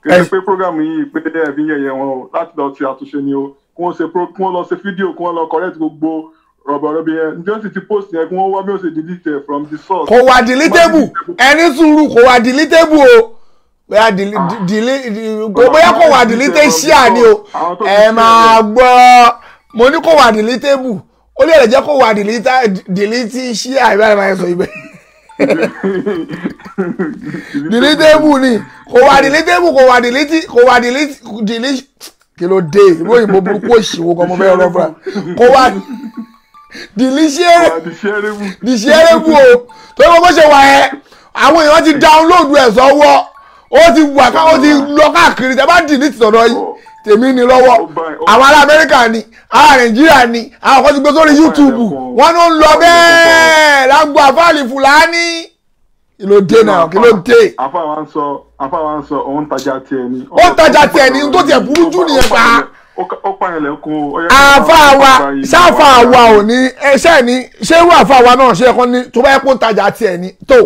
kí ẹ pé program yìí pé ẹ fi yẹ̀yẹ̀ wọn o láti lọ ṣe àtúnṣe ni o kí wọ́n lọ ṣe fídíò kí wọ́n lọ correct gbogbo rọ̀bọ̀rọ̀bì yẹn njẹ́ sì ti post yẹn kí wọ́n wá bí ó ṣe delete from the source. kò wá deletable ẹni sùúrù kò wá deletable o bóyá kò wà delete ṣíà ni o ẹ máa gbọ́ mo ní kò wà deletable ó lè jẹ́ kò wà delete ṣíà ìbára máa sọ ibẹ̀ deletable ni kò wà delete kí ló dé ìwé òyìnbó burúkú òṣìwò kan mo fẹ́ rọ fúnra kò wà dìṣẹ́rẹ́bù o tó yẹ kó ṣe wà ẹ́ àwọn èèyàn ti download ẹ̀ sọ́wọ́ ó ti wà ká ó ti lọ káàkiri tẹ bá delete tọ̀dọ̀ yìí tèmi ni lọ́wọ́ àwọn ará Amẹ́ríkà ni ará Nàìjíríà ni àwọn kan ti gbé sórí YouTube wọn ló ń lọ bẹ́ẹ̀ lágbo àfà Alifulani kí ló dé náà kí ló dé. àfà wa ń sọ òun tajà tiẹ̀ ni. ó tajà tiẹ̀ ni tó tiẹ̀ burú jù nìyẹn pa. ó pààyàn lẹ́kùn. àfà wa sáfà wa ò ní ẹṣẹ́ ni ṣé irú àfà wa náà ṣe ẹ̀kọ́ ni tó bá yẹ kó tajà tiẹ̀ ni tó.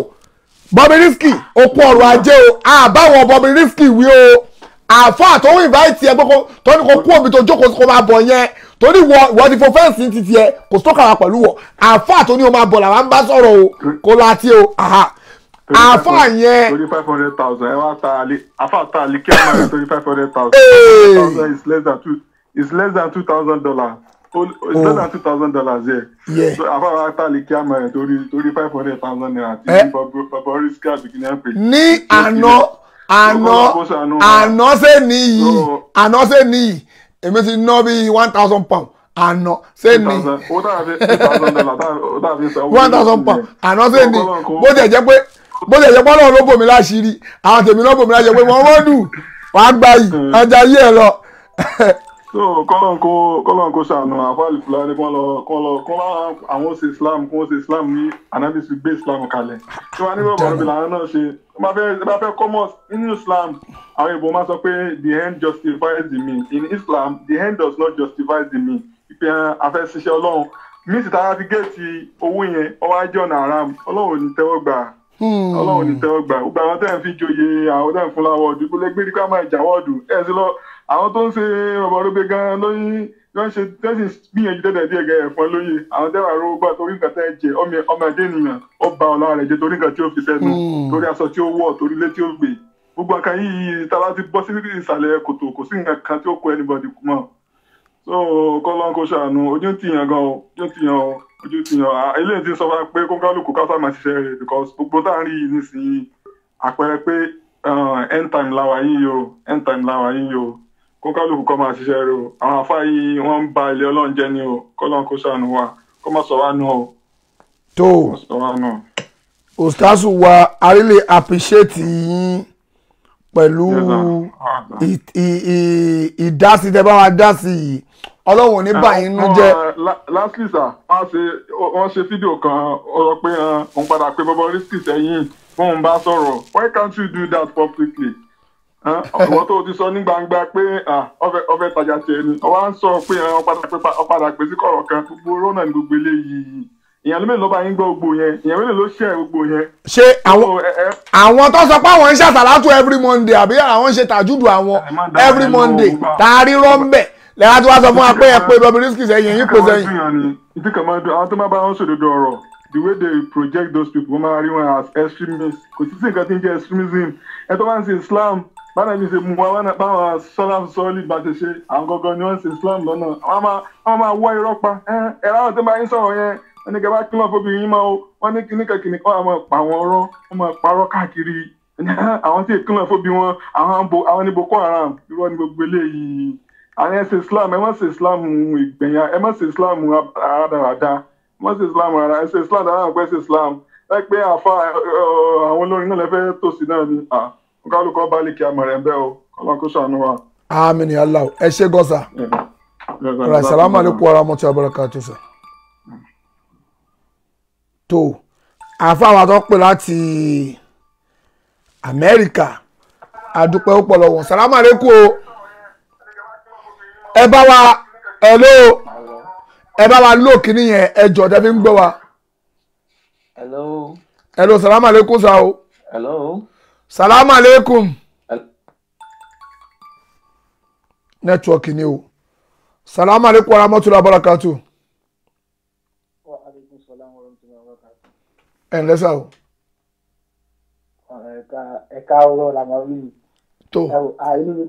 Bobriski okun ọrọ̀ ajé o àbáwọn Bobriski wí o àfáà tó ń invite ẹ gbọ́kọ́ tó ní kó kú omi tó jókòó kó máa bọ̀ yẹn torí wọ́n ti fọ fẹ́ǹsì ti tiẹ̀ kò tó kàwá pẹ̀lú wọ̀ àfáà tó ní o máa bọ̀ làwọn ń bá sọ̀rọ̀ o kó lọ àti o àfáà yẹn. torí 500,000 ẹ wá ta àfáà ta àlìkí àmọ́ ẹ torí 500,000 is less than $2,000. It's less than $2,000 yeah. So àfáà wa ta àlìkí àmọ́ ẹ torí 500,000 naira tí Bobriski àbíkí ní ẹ pè. ní àná ṣe níyì èmi ti ná bí £1,000 àná ṣe ní £1,000 àná ṣe ní bó tẹ̀ jẹ́ pé Ọlọ́run ló bò mí láṣìírí àwọn tèmi náà bò mí láṣìírí pé wọ́n dùn wàá gbà yìí ọjà yìí ẹ̀ lọ. so kọ́lọ́n kó ṣàánú àfà Alifulani kọ́ àwọn ṣe Islam ní Ànábì sì gbé Islam kalẹ̀ tí wọ́n á ní bọ̀bọ̀ níbi làwọn náà ṣe bá fẹ́ kọ́mọ̀ nínú Islam àwọn ìbò máa sọ pé the end justifies the means in Islam the end does not justify the means ìpè afẹ́ ṣiṣẹ́ Ọlọ́run mísì tá a ti géètì owó yẹn ọwọ́ ajé ọ̀nà haram Ọlọ́run ò ní tẹ́wọ́ gbà Ọlọ́run ò ní tẹ́wọ́ gbà gbogbo àwọn tẹ́ ń fi joyè àwọn tẹ́ ń fún láwọ̀ ọ̀dù gbogbo ẹgbẹ́ nípa máa jà wọ́ọ̀dù ẹ̀ sí lọ àwọn tó ń ṣe rọ̀bọ̀rọ̀bẹ̀ gan-an lóyún wọ́n ṣe tẹ́sí gbìyànjú tẹ́tẹ̀ díẹ̀ gẹ̀ ẹ̀fọn lóye àwọn tẹ́wà rówó gbà torí nǹkan tẹ́ jẹ ọmọ ẹ̀dẹ́ ènìyàn ó ba ọ̀la rẹ̀ jẹ torí nǹkan tí ó fi sẹ́nu torí aṣọ tí ó wọ̀ torí ilé tí ó gbé gbogbo nǹkan yìí tàbá ti bọ́ sí ìsàlẹ̀ kòtò kò sí nǹkan kan tí ó kó anybody kú mọ́ so kọ́lọ́n kó ṣàánú ojú ti yàn gan ojú ti yàn eléyìí ti sọ fún wa pé kó kálukú ká sáà máa ṣiṣẹ́ rẹ̀ because gbogbo tá à ń rí yìí nísìnyí àpẹẹrẹ pé end time láwa yìí o kó kálukú kọ́ máa ṣiṣẹ́ rẹ̀ o àwọn àfáà yìí wọ́n ń ba ilé ọlọ́run jẹ́ ni o kọ́lọ́n kó ṣàánú wa kó má sọ wá nù o. tó Ustaz wa I really appreciate yín pẹ̀lú ìdásí tẹ́ bá wa dá sí yìí ọlọ́run ní báyìí nínú jẹ́. lastly sir wọ́n ṣe fídíò kan ó sọ pé òun padà pé Bobriski sẹ́yìn fóun bá sọ̀rọ̀ why can't you do that publicly? ọ̀pọ̀ tó ti sọ ní gbangba pé ọfẹ́ tajà tiẹ̀ ni ọwọ́ ń sọ pé ọ̀padà pè sí kọ̀rọ̀ kan gbogbo rọ́nà ní gbogbo eléyìí ìyẹn lómi ló bá yín gbọ́ gbogbo yẹn ìyẹn lómi ló ṣe gbogbo yẹn. ṣé àwọn tó sọ pé àwọn ń ṣàtàlátù every Monday àbí àwọn ń ṣe tàjúdù àwọn every Monday tààrí rọ́ńbẹ̀ lẹ́yìn tí wọ́n sọ fún wa pé ẹ pé Bobriski sẹ́yìn yín kò sẹ́yìn. ìdí kan máa dùn àwọn tó máa bá wọn sòdodo ọ̀rọ̀ the way they project those people wọ́n máa rí wọn as extremists kò sí nǹkan tí ń jẹ́ extremism ẹ tó máa ń ṣe Islam báwọn ẹbí ṣe mú wa báwọn sọlá sọọlì bá ṣe ṣe àwọn gangan ni wọ́n ṣe Islam lọ́nà wọ́n máa wọ́ irọ́ pa ẹ̀rọ àwọn tó máa ń sọ̀rọ̀ yẹn wọ́n ní kẹfà kílọ̀ fóbìnrin yín máa wọ́n ní kíní kẹkìnì kan àwọn pa àwọn ọ̀rọ̀ wọ́n máa parọ́ káàkiri àwọn tí èkìlọ̀ fóbi wọn àwọn ní Boko Haram irọ́ ní gbogbo eléyìí àwọn ẹ ṣe Islam ẹ má ṣe Islam ìgbẹ̀yà ẹ má ṣe Islam àràdàràdà ẹ má ṣe Islam àrà ẹ ṣe Islam dáhà pẹ́ ṣe Islam ẹ pé àfa àwọn olórin náà lẹ́fẹ̀ẹ́ tòsí náà ni kálukọ́ bá lè kí amọ̀rẹ̀ ń bẹ́ o kọ́lọ́n kó ṣàánú wa. àmín ya Allah ẹ ṣé gọ́sà. Assalamu alaikum warahmatullahi wabarakatuh sir. tó àfáwọn tó pè láti Amẹ́ríkà àdúpẹ́ ó pọ̀ lọ́wọ́ Assalamu alaikum o ẹ bá wa lò kíní yẹn ẹ jọ tẹ́ fi ń gbọ́ wa. hello Assalamu alaikum sa o. Salaam alaikum. Network ni o. Salaam alaikum wa rahmatullahi wa barakatuh. Wa alaikum salam wa rahmatullahi wa barakatuh. Ǹlẹ́ sà o. Ẹ̀ka ọ̀rọ̀ la máa rí. Tó. Inú mi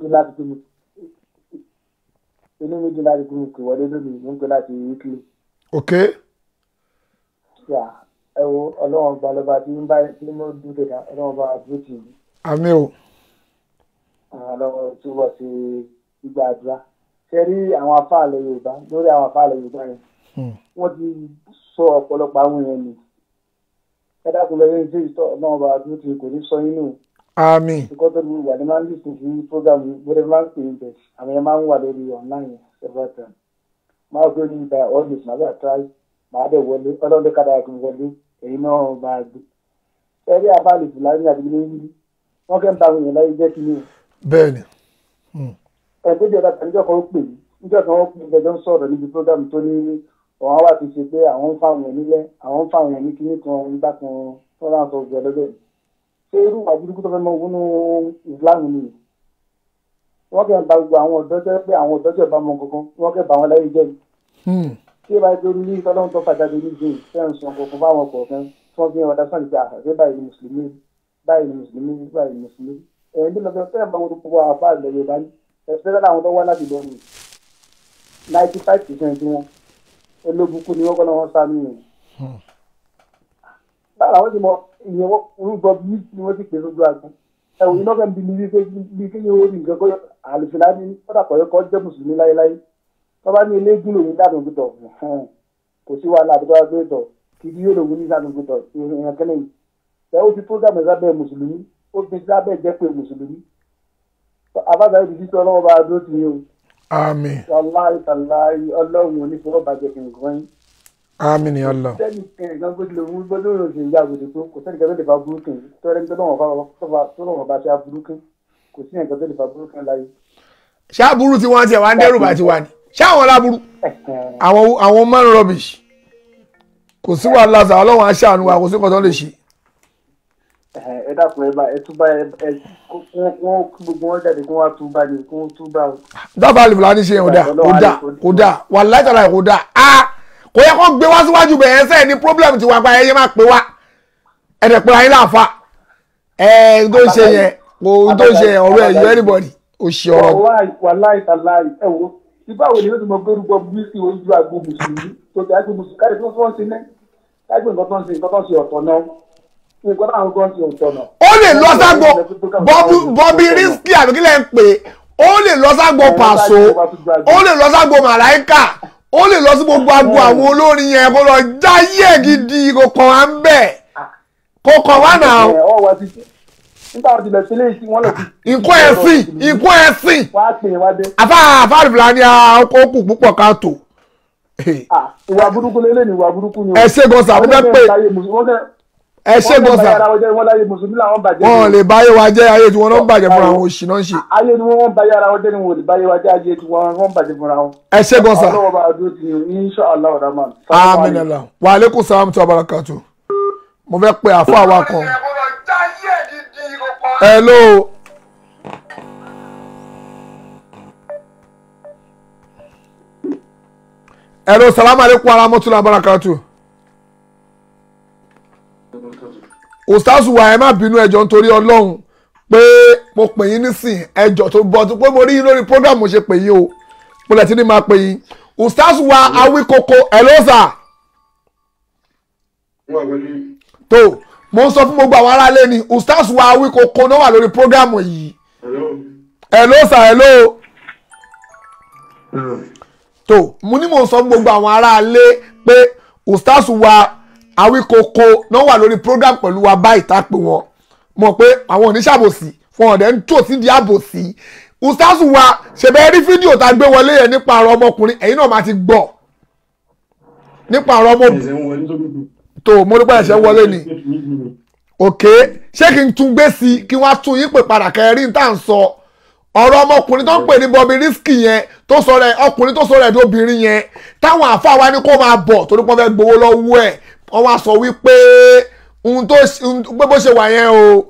dùn láti kú kí wọlé lónìí mo ń gbé láti weekly. Okay. Ẹ wo ọlọ́run ọba lọ́ba tí ń bá ní mo dún dèdà ọlọ́run ọba àdúró tì mí. Àmín o. Ọlọ́run túbọ̀ sí gbígbà àdúrà. Ṣé rí àwọn afáàlẹ̀ Yorùbá lórí àwọn afáàlẹ̀ Yorùbá yẹn? Wọ́n ti sọ ọ̀pọ̀lọpọ̀ àwọn èèyàn nù. Ẹ dákun lẹ́yìn tí ìtọ́ ọlọ́run ọba àdúró tì kò ní sọ nínú. Àmín. Ìkọ́ tó ní wà ní máa ń lùsùn sí program gbọ́dọ̀ máa ń pè é bẹ̀. Àwọn yẹn máa ń wà lórí online several times. Máa gbé ní ibà always máa bẹ̀ try máa dẹ̀ wọlé ọlọ́run kádà ẹ̀kún wọlé èyí náà máa gbé. Ẹ̀rí Alifulani àdúgbò ní wọ́n kẹ́ ń ta àwọn èèyàn láyé jẹ́ kí ni. Bẹ́ẹ̀ni. Ẹgbẹ́jọ́ ọ̀dà níjọ́ kan ó pè mí níjọ́ kan ó pè mí jẹjọ́ ń sọ̀rọ̀ níbi program tó ní ọ̀hún wà ti ṣe pé àwọn ń fáwọn èèyàn nílẹ̀ àwọn ń fáwọn èèyàn ní kíní kan nígbà kan tó rà sọ ọ̀gbẹ́ lọ́dẹ̀. Ṣé irú àbúrúkú tó fẹ́ mọ owó ní Islam ni? Wọ́n kẹ́ ń ba gbogbo àwọn ọ̀dọ́ jẹ́ pé àwọn ọ̀dọ́ jẹ́ bá mọ kankan wọ́n kẹ́ bá wọn láyé jẹ́ tí ó bá tó ní tọ́lọ́run tó fàjáde ní jẹ́ fẹ́ràn sọ kankan báwọn kọ̀ọ̀kan tí wọ́n fi hàn ọ̀dà sàn ní pé àṣẹ báyìí ni mùsùlùmí báyìí ni mùsùlùmí báyìí ni mùsùlùmí ẹ̀yìn bí lọ́sẹ̀ fẹ́ràn bá wọn tó wà àbá àgbẹ̀ Yorùbá ní ẹ̀sẹ̀ láwọn tó wá láti lọ ní 95% wọn olóbùkún ni wọ́n kọ́ lọ́wọ́ sá nínú. báwo àwọn ti mọ ìyẹn wọn orúkọ bí ni wọ́n ti pè lójú àgbọn ẹ̀wọ̀n iná kan bí ní wípé bí kí ni orí nǹkan kọ́ Alifulani kọ́dà kọ́ jẹ́ mùsùlùmí láéláé wọ́n bá ní eléégún lòun dànù gbẹtọ̀ kò sí wàhálà àdúgbò gbẹtọ̀ kì í yóò lòun ní dànù gbẹtọ̀ èèyàn kẹ́lẹ́ yìí ẹ̀ ó fi program sábẹ́ mùsùlùmí ó fi sábẹ́ jẹ́ pé mùsùlùmí àbájáde ìdí tí ọlọ́wọ́ bá dúró ti yín o. Àmín. wàláì tàláì ọlọ́run onífọwọ́ bàjẹ́ kì í gan yín. Àmín ni Allah. sẹ́ni kẹ̀kẹ́ gbọ́dọ̀ lòun gbọ́dọ̀ yóò ṣe ìyá àgùdì tó kò sẹ́ni kẹ́kẹ́ lè fa burúkú tọ́rẹ́ tó lọ́wọ́ bá ṣe aburúkú kò sí ẹ̀kẹ́ tó lè fa burúkú láyé. ṣé aburú tí wọ́n ti wá ń dẹ́rù bá ti wà ní ṣé àwọn láburú àwọn man rubbish kò sí wàhálà sà ọlọ́run á ṣàánú wa kò sí nǹkan tó lè ṣe. ẹ dákun ẹ bá ẹ túbà ẹ wọn gbogbo wọn jáde kí wọn túbà ní kí wọn túbà o. dábàá Alifulani ṣe yẹn kò dáa wà láìtàlá kò dáa kò yẹ kó gbé wá síwájú bẹ̀rẹ̀ sẹ́ẹ̀ ní problem ti wá pa ẹyẹ máa pè wá ẹ̀dẹ̀ pé ayé láàfa tó ń ṣe yẹn kò tó ń ṣe yẹn ọ̀rọ̀ ẹ̀ yọ anybody ò ṣe ọ̀rọ̀. wà láìtàlá ẹ wo ibà wo ni yóò ti mọ gbórúkọ Bobriski ojú àgbo mùsùlùmí tó ti àgbo mùsùlùmí káàdì tó ń ṣe náà káàdì nǹkan tó ń ṣe ọ̀tọ̀ náà. ó lè lọ ságbó Bobriski àbí kílẹ̀ ń pè ó lè lọ ságbo pàṣọ ó lè lọ ságbo màláìkà ó lè lọ sí gbogbo agbo àwọn olórin yẹn kó lọ jáyé gidi kó kàn wá ń bẹ̀ kó kàn wá náà. nígbà tí lè sílé ìsìn wọn lọ sí. ikú ẹ̀sìn àfa Alifulani okùn púpọ̀ káàtó. ìwà burúkú lélẹ̀ ni ìwà burúkú ni. ẹ ṣe gọ́sà mo fẹ́ pé ẹ ṣe gọ́sà wọn lè báyé wa jẹ́ ayé tí wọ́n náà ń bàjẹ́ fúnra wọn òṣì náà ń ṣe. ayé ni wọ́n báyé ara wọn jẹ́ ni wọ́n lè báyé wa jẹ́ ayé tí wọ́n bàjẹ́ fúnra wọn. ẹ ṣe gọ́sà. ọlọ́wọ́ bá a dúró ti ní inshallah rahman. amínàlá wa aleykum salaam tí a bára kàtó mo fẹ́ pe àfa wa kan. hello. hello salaam aleykum warahmatullahi wabarakatuh. Ustaz wa ẹ má bínú ẹjọ́ nítorí Ọlọ́run pé mo pè yín nísìn ẹjọ́ tó bọ́ tó pé mo rí yín lórí program mo ṣe pè yín o mo lẹ̀ tí ní máa pè yín Ustaz wa Awíkoko ẹ̀lọ́sà tó mo ń sọ fún gbogbo àwọn aráalé ni Ustaz wa Awíkoko náà wà lórí program yìí ẹ̀lọ́sà ẹ̀lọ́ tó mo ní mo ń sọ fún gbogbo àwọn aráalé pé Ustaz wa Awíkoko náà wà lórí program pẹ̀lú wa báyìí tá a pè wọ́n mọ̀ pé àwọn oníṣàbòsí fún ọ̀dẹ́ ń tò sí di àbòsí Ustaz wa ṣẹ̀bẹ̀ rí fídíò tá a gbé wọlé yẹn nípa ọ̀rọ̀ ọmọkùnrin ẹ̀yin náà máa ti gbọ́ nípa ọ̀rọ̀ ọmọkùnrin tó mo rí pé ẹ̀ṣẹ̀ wọlé ni òkè ṣé kí n tún gbé sí kí wọ́n á tún yín pè padà kẹrin tá à ń sọ ọ̀rọ̀ ọmọkùnrin tó ń pè ní Bobriski yẹn tó sọ rẹ̀ ọkùnrin tó sọ rẹ̀ dóbìnrin yẹn táwọn àfa wa ní kó máa bọ̀ torí pé wọ́n fẹ́ gbowó lọ́wọ́ ẹ̀ wọ́n wá sọ wípé ohun tó pé bó ṣe wà yẹn o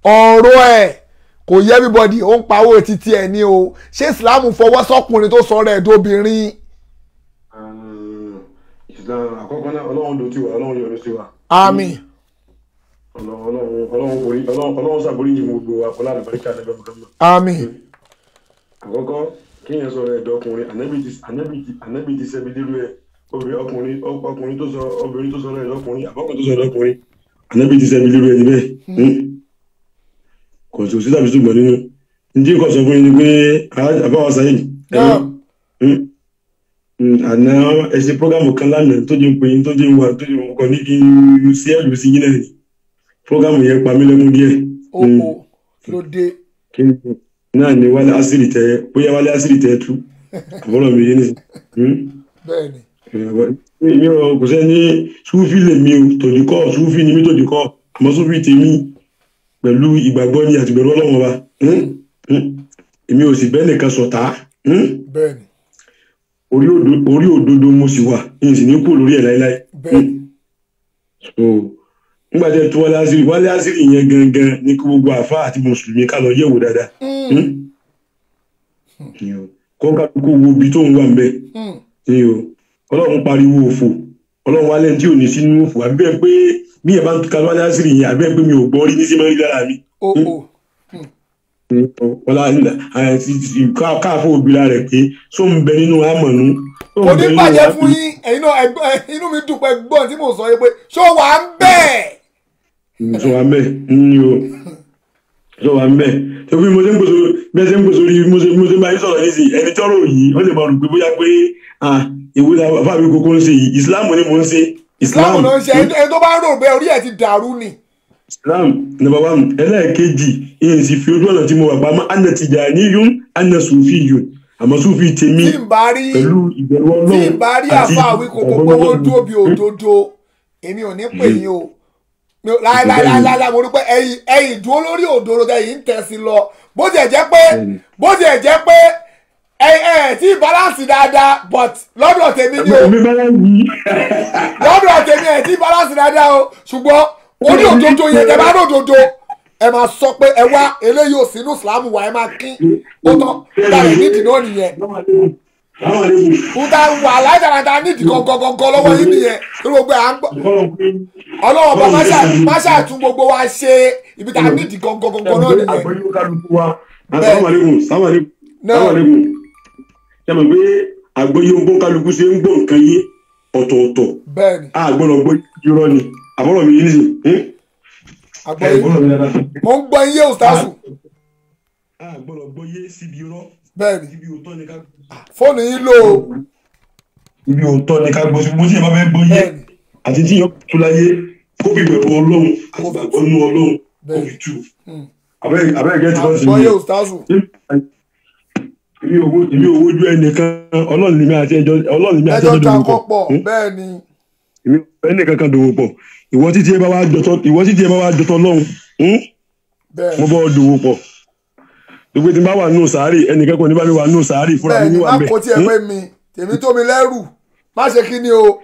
ọ̀rọ̀ ẹ̀ kò yẹ everybody ó ń pawó títí ẹ̀ ní o ṣé Islam fọwọ́ sọ́kùnrin tó sọ rẹ̀ dóbìnrin. àkọ́kọ́ náà Ọlọ́run ló ti wà Ọlọ́run yọrọ sí wa. àmín. Ọlọ́run ṣàforíjì gbogbo àpọ̀lá àlùbáríkà lẹ́gbẹ̀ẹ́ mọ̀kànlá. àmín. àkọ́kọ́ kéèyàn sọ rẹ̀ dọ́kùnrin ànábì ti sẹ́bi délú ẹ̀ ọkùnrin tó sọ obìnrin tó sọ rẹ̀ lọ́kùnrin àbọ̀kùnrin tó sọ lọ́kùnrin ànábì ti sẹ́bi délú ẹ̀ níbẹ̀ kò sí tàbí ṣùgbọ́n nínú ǹjẹ́ kò sọ fún yín ni pé àbáwá Saheed àná ẹ̀sìn prógámù kan lánàá tó jẹ́ pé tó jẹ́ wà tó jẹ́ kọ́ ní kí n sí ẹ̀lú sí yín náà ni prógámù yẹn pa mí lẹ́kún díẹ̀. owó ló dé. náà ni wálé àṣírí tẹ bóyá wálé àṣírí tẹ tú àbọ̀rọ̀ mi yé ni. bẹ́ẹ̀ni. mi ò kò sẹ́ni súfì lèmi o tòdìkọ́ súfì ni mi tòdìkọ́ àmọ́ súfì tèmi pẹ̀lú ìgbàgbọ́ ni àti ìbẹ̀rù Ọlọ́run wa èmi ò sì bẹ́ẹ̀ nìkan sọ̀tá bẹ́ẹ̀ni orí òdodo mo sì wà ní ìsìn ní kú lórí ẹ̀ láíláí nígbà tí ẹ tó wálé àṣírí yẹn gangan ní kí gbogbo àfáà àti mùsùlùmí ká lọ yẹ̀wò dáadáa kọ́ ká kó wo ibi tó ń wà ń bẹ́ Ọlọ́run pariwo òfò Ọlọ́run wálé tí ò ní sínú òfò àbí bẹ́ẹ̀ pé bí ẹ bá ń ka wálé àṣírí yẹn àbí bẹ́ẹ̀ pé mi ò gbọ́ rí ní sí máa ń rí lára mi. káàfó òbíra rẹ̀ pé só ń bẹ nínú àmọ̀nú. kò ní bàjẹ́ fún yín ẹ̀yin náà inú mi dùn pé gbọ́n tí mò ń sọ yìí pé ṣó wà ń bẹ̀. ṣó wà ń bẹ̀ ṣó wà ń bẹ̀ tó bí mo ṣe ń gbèsò rí mo ṣe bá yín sọ̀rọ̀ yìí sí ẹni tọ́rọ̀ yìí ó lè máa rò pé bóyá pé ìwé bàbá mi kókó ń ṣe yìí Islam ni mo ń ṣe. Islam ló ń ṣe ẹni tó bá rò bẹ́ẹ̀ orí ẹ̀ ti dàrú ni. Islam number one ẹlẹ́ẹ̀kejì ìyẹn sì fi ojú ọ̀nà tí mo wà pamọ́ anna tijaniyun anna sufiyun àmọ́ sufi tèmi pẹ̀lú ìbẹ̀rù Ọlọ́run tí n bá rí àfa Awíkoko pé wọ́n dúró bí òdodo èmi ò ní pè yín o láìláìláìláì mo rí pé ẹ̀yin dúró lórí òdodo ẹ̀yin ń tẹ̀sí lọ bó tiẹ̀ jẹ́ pé tí balance dáadáa but lọ́dọ̀ tèmi ni o lọ́dọ̀ tèmi tí balance dáadáa o ṣùgbọ́n orí òdodo yẹn ẹ bá rí òdodo ẹ máa sọ pé ẹ wá eléyìí ò sínú Ìsìlámù wa ẹ máa kí ó tán nígbà rẹ nídìí náà nìyẹn nígbà wà láìdáradá nídìí gangan lọ́wọ́ yín nìyẹn lórí gbogbo à ń gbọ́ Ọlọ́wọ́ bá má ṣàtún gbogbo wa ṣe ibi tá a nídìí gangan náà nìyẹn. sáwàlẹ́kùn ṣe mọ̀ pé àgbóyé ń bọ́ kálukú ṣe ń gbọ́ nǹkan yé ọ̀tọ̀ọ̀tọ̀ àgbọ̀nà gbọ́ irọ́ ni àbọ̀rọ̀ mi yìí nìyí. mo ń gbọ́ iye Ustaz. a gbọ́dọ̀ gbọ́yé síbi irọ́. Bẹ́ẹ̀ni. Ibi òótọ́ ni ká. Fóònù yín lò ó. Ibi òótọ́ ni ká gbọ́ sí bó tí ẹ bá fẹ́ gbọ́yé àti tí yọ tó láyé kó fi bẹ̀rù Ọlọ́run àti gbàgbọ́ nínú Ọlọ́run kó fi tú. Abẹ́rẹ́ gẹ́tì kan sí mi. Àgbọ̀yé Ustazu. Ibi owó ojú ẹnìkan Ọlọ́run ni mi àti ẹjọ́ dàkọ́ pọ̀ bẹ́ẹ̀ ni. Ẹnìkan kan dòwò pọ̀ ìwọ títí ẹ bá wá jọtọ̀ lọ́hùn mo bọ́ dòwò pọ̀ gbogbo tí n bá wà nù sàárì ẹnìkan kò ní bá mi wà nù sàárì fúnra mi níwà bẹ́ẹ̀. bẹ́ẹ̀ ni má kó tiẹ̀ pé mi tèmi tó mi lẹ́rù má ṣe kí ni o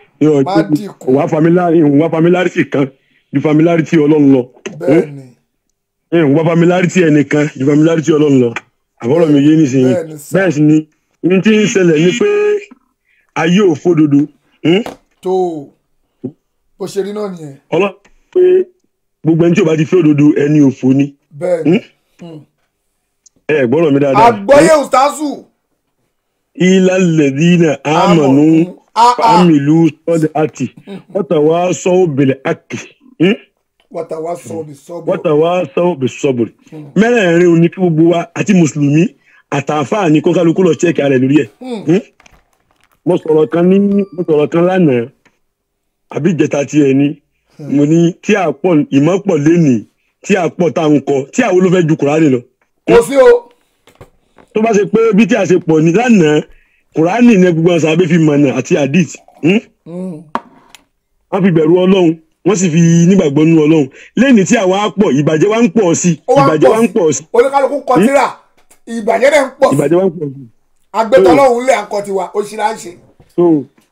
má dìkù. wà familiarity kan ju familiarity Ọlọ́run lọ. bẹ́ẹ̀ ni. wà familiarity ẹnìkan ju familiarity Ọlọ́run lọ. àbọ̀rọ̀ mi yé nísìnyí bẹ́ẹ̀ sì ni ní tí ń ṣẹlẹ̀ ni pé ayé ò fódodo. tó bó ṣe rí náà nìyẹn. Ọlọ́run pé gbogbo ẹni tí ò bá ti fi òdodo ẹni òfò ni. bẹ́ẹ̀ ni. ẹ gbọ́dọ̀ mi dáadáa. àgbọ́yé Ustazu. ilalẹ̀dínà àmọ̀nù fámìlú sọ́dẹ̀ àti wọ́tàwá sọ́wọ́ bẹ̀rẹ̀ àkì. wọ́tàwá sọ́wọ́ bẹ̀ sọ́bùrì. mẹ́rẹ̀ẹ̀rin òní kí gbogbo wa àti mùsùlùmí àtàfáà ní kọ́kálukú lọ chẹ́ẹ̀kì ara lórí ẹ̀. mo sọ̀rọ̀ kan lánàá àbí ìjẹta tiẹ̀ ni mo ní tí a pọ̀ ìmọ̀pọ̀ lénìí tí a pọ̀ tá à ń kọ tí àwọn olófẹ́ ju Kùránì lọ. kò sí o. tó bá ṣe pé bí tí a ṣe pọ̀ ní lánàá Kùránì ní gbogbo ọ̀sán abẹ́ fi mọ̀nà àti hadith. wọ́n fi bẹ̀rù Ọlọ́run wọ́n sì fi nígbàgbọ́ nínú Ọlọ́run lẹ́yìn tí àwa pọ̀ ìbàjẹ́ wa ń pọ̀ sí oníkálukú kọtíra ìbàjẹ́ rẹ̀ ń pọ̀ sí. agbẹ́tọ̀lọ́hún lé àkọ́ tiwa ó ṣe láǹṣe. so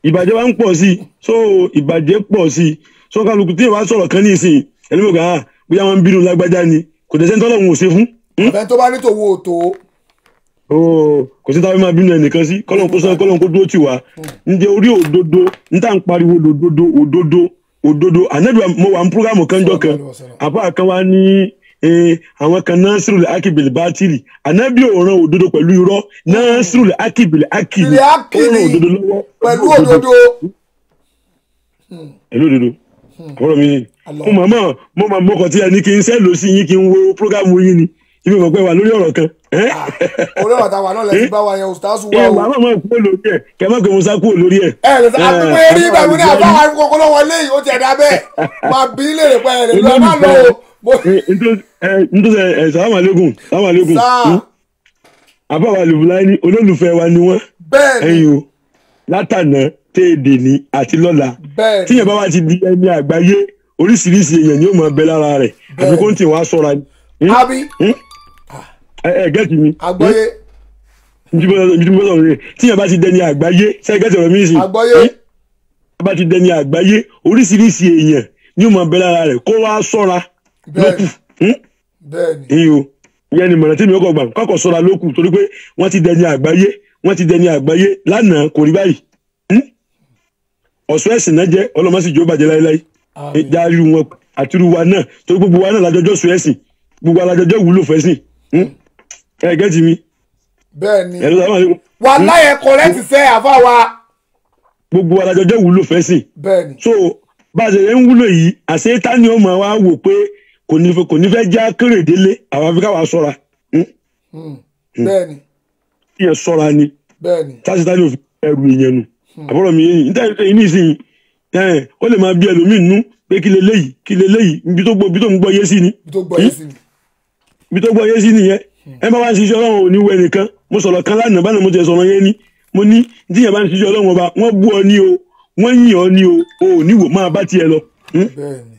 ìbàjẹ́ wa ń pọ̀ sí so ìbàjẹ́ pọ̀ sí so kálukú tí ìwà sọ̀rọ̀ kan ní ìsìn ẹlẹ́mọ̀gá bóyá wọ́n ń bínú lágbájá ni kò dẹ̀ sẹ́ńtọ́ lọ́hùn ò ṣe fún. àbẹ́ tó bá ní tòwó òtò. kò sí táwọn máa bínú ẹnìkan sí kọ́lọ́n kó dúró tì wá ǹjẹ́ orí òdodo ń tà ń pariwo òdodo ànábì mo wà ń púrógámù kanjọ́ kan àbá kan wá ní àwọn kan Nasirul akibili bátìrì ànábì òran òdodo pẹ̀lú irọ́ Nasirul akibili akibili òran òdodo lọ́wọ́ pẹ̀lú òdodo. pẹ̀lú òdodo àbúrò mi mo máa mọ́kàn tí ẹni kí n sẹ́ lọ sí yín kí n wo púrógámù yín ni ibi mọ̀ pé wà lórí ọ̀rọ̀ kan. orí ọ̀rọ̀ táwa náà lẹ́sìn bá wa yẹn Ustazu wa o. wàá máa kúrò lórí ẹ̀ kẹ́ má pé mo sá kúrò lórí ẹ̀. àtúntò eré ìbàwí ní àbá wa kókó lọ́wọ́ léyìí ó ti ẹ̀dá bẹ́ẹ̀ máa bí léèrè pẹ́ ẹ̀ lè lọ́ọ́ má lọ o. nítorí salamu alaikum àbáwá Alifulani olólùfẹ́ wa ni wọ́n. bẹ́ẹ̀ni o látànà téèdè ní àti lọ́la tíyẹn bá wá ti di ẹni àgbáyé oríṣiríṣi èèyàn ni ó máa bẹ lára rẹ̀ àfi kó ń tì wá sọ́ra ni. àbí. gẹ́tì mi. àgbọ́yé. tíyẹn bá ti dẹni àgbáyé ṣe gẹ́tì ọ̀rọ̀ mi sí. àgbọ́yé. bá ti dẹni àgbáyé oríṣiríṣi èèyàn ni ó máa bẹ lára rẹ̀ kó wá sọ́ra lókù. bẹ́ẹ̀ni. ìyẹn ni mọ̀nà tí mi ò kọ̀ gbà kọ́kọ́ sọ́ra lókù torí pé wọ́n ti dẹni àgbáyé lánàá kò rí báyìí. ọ̀ṣọ́ ẹ̀sìn náà jẹ́ ọlọ́mọ sì jó bàjẹ́ láéláé. járí wọn àtúrú wa náà torí gbogbo wa náà lájọjọ́ sọ ẹ̀sìn gbogbo alájọjọ́ wúlò fẹ́sìn. gẹ́tì mi. bẹ́ẹ̀ni wà láyé kọ́rẹ́tì sẹ́ àfa wa. gbogbo alájọjọ́ wúlò fẹ́sìn. bẹ́ẹ̀ni. so bá a ṣe ń wúlò yìí àṣetá ni ó máa wá wò pé kò ní fẹ́ já kéré-délé àwọn afirika wa sọ́ra. bẹ́ẹ̀ni. kí ẹ sọ́ra ni. bẹ́ẹ̀ni. sáṣetá ni òfin ẹrù èèyàn nù. àbúrò mi yẹn nítorí ní ìsìn ó lè máa bí ẹlòmíì nú pé kí leléyìí ibi tó ń gbọ́ yé sí ni. ibi tó gbọ́ yé sí nìyẹn. ẹ bá wá ń ṣiṣẹ́ Ọlọ́run ò ní wẹ nìkan mo sọ̀rọ̀ kan lánàá báyìí mo ti sọ̀rọ̀ yẹn ni mo ní tíyẹn bá ń ṣiṣẹ́ Ọlọ́run ọba wọ́n bú ọ ní o wọ́n yìn ọ ní o ò ní wò máa bá tiẹ̀ lọ. bẹ́ẹ̀ni.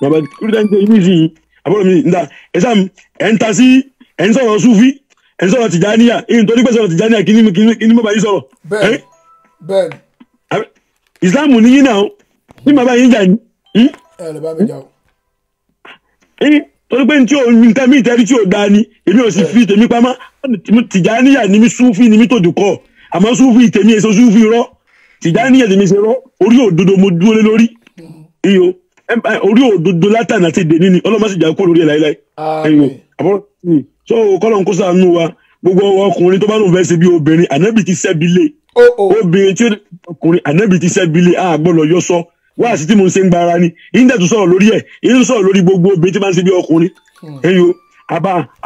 bàbá kúrúdà ń tẹ ibi ìsìn àbúrò mi nda ẹ̀sàm ẹ̀ ń ta sí ẹ̀ ń sọ̀rọ̀ Sufi ẹ̀ ń sọ̀rọ̀ Tìjàníyà ìyìn torí pé sọ̀rọ̀ Tìjàníyà kí ni mo bá yín sọ̀rọ̀. bẹ́ẹ̀ni. Islam ní yín náà ní bàbá yín jà ní. ẹ lè bá mi jà o. torí pé nǹkan mi ìtẹ́rí tí ò dáa ni èmi ò sì fi tèmi pamọ́ Tìjàníyà ni mi Sufi ni mi tó dùn kọ́ àmọ́ Sufi tèmi èso Sufi rọ́ Tìjàníyà tèmi ṣe rọ́ orí òdodo mo dúró lé lórí iyo orí òdodo látànà ti dè níní ọlọ́mọ sì jà kó lórí ẹ̀ láíláí iyo àbọ̀ so kọ́lọ́n kó ṣàánú wa gbogbo ọkùnrin tó bá lóun fẹ́ ṣe bí obìnrin ànábì ti ṣẹ́bi lé obìnrin tí ọkùnrin ànábì ti ṣẹ́bi lé àgbọ̀lọ̀ yọ sọ wá sí tí mo ń ṣe ń gba ara ni ìyíǹda tó sọ̀rọ̀ lórí ẹ̀ ìyíǹda tó sọ̀rọ̀ lórí gbogbo obìnrin tí máa ń ṣe bí ọkùnrin ẹ̀yọ́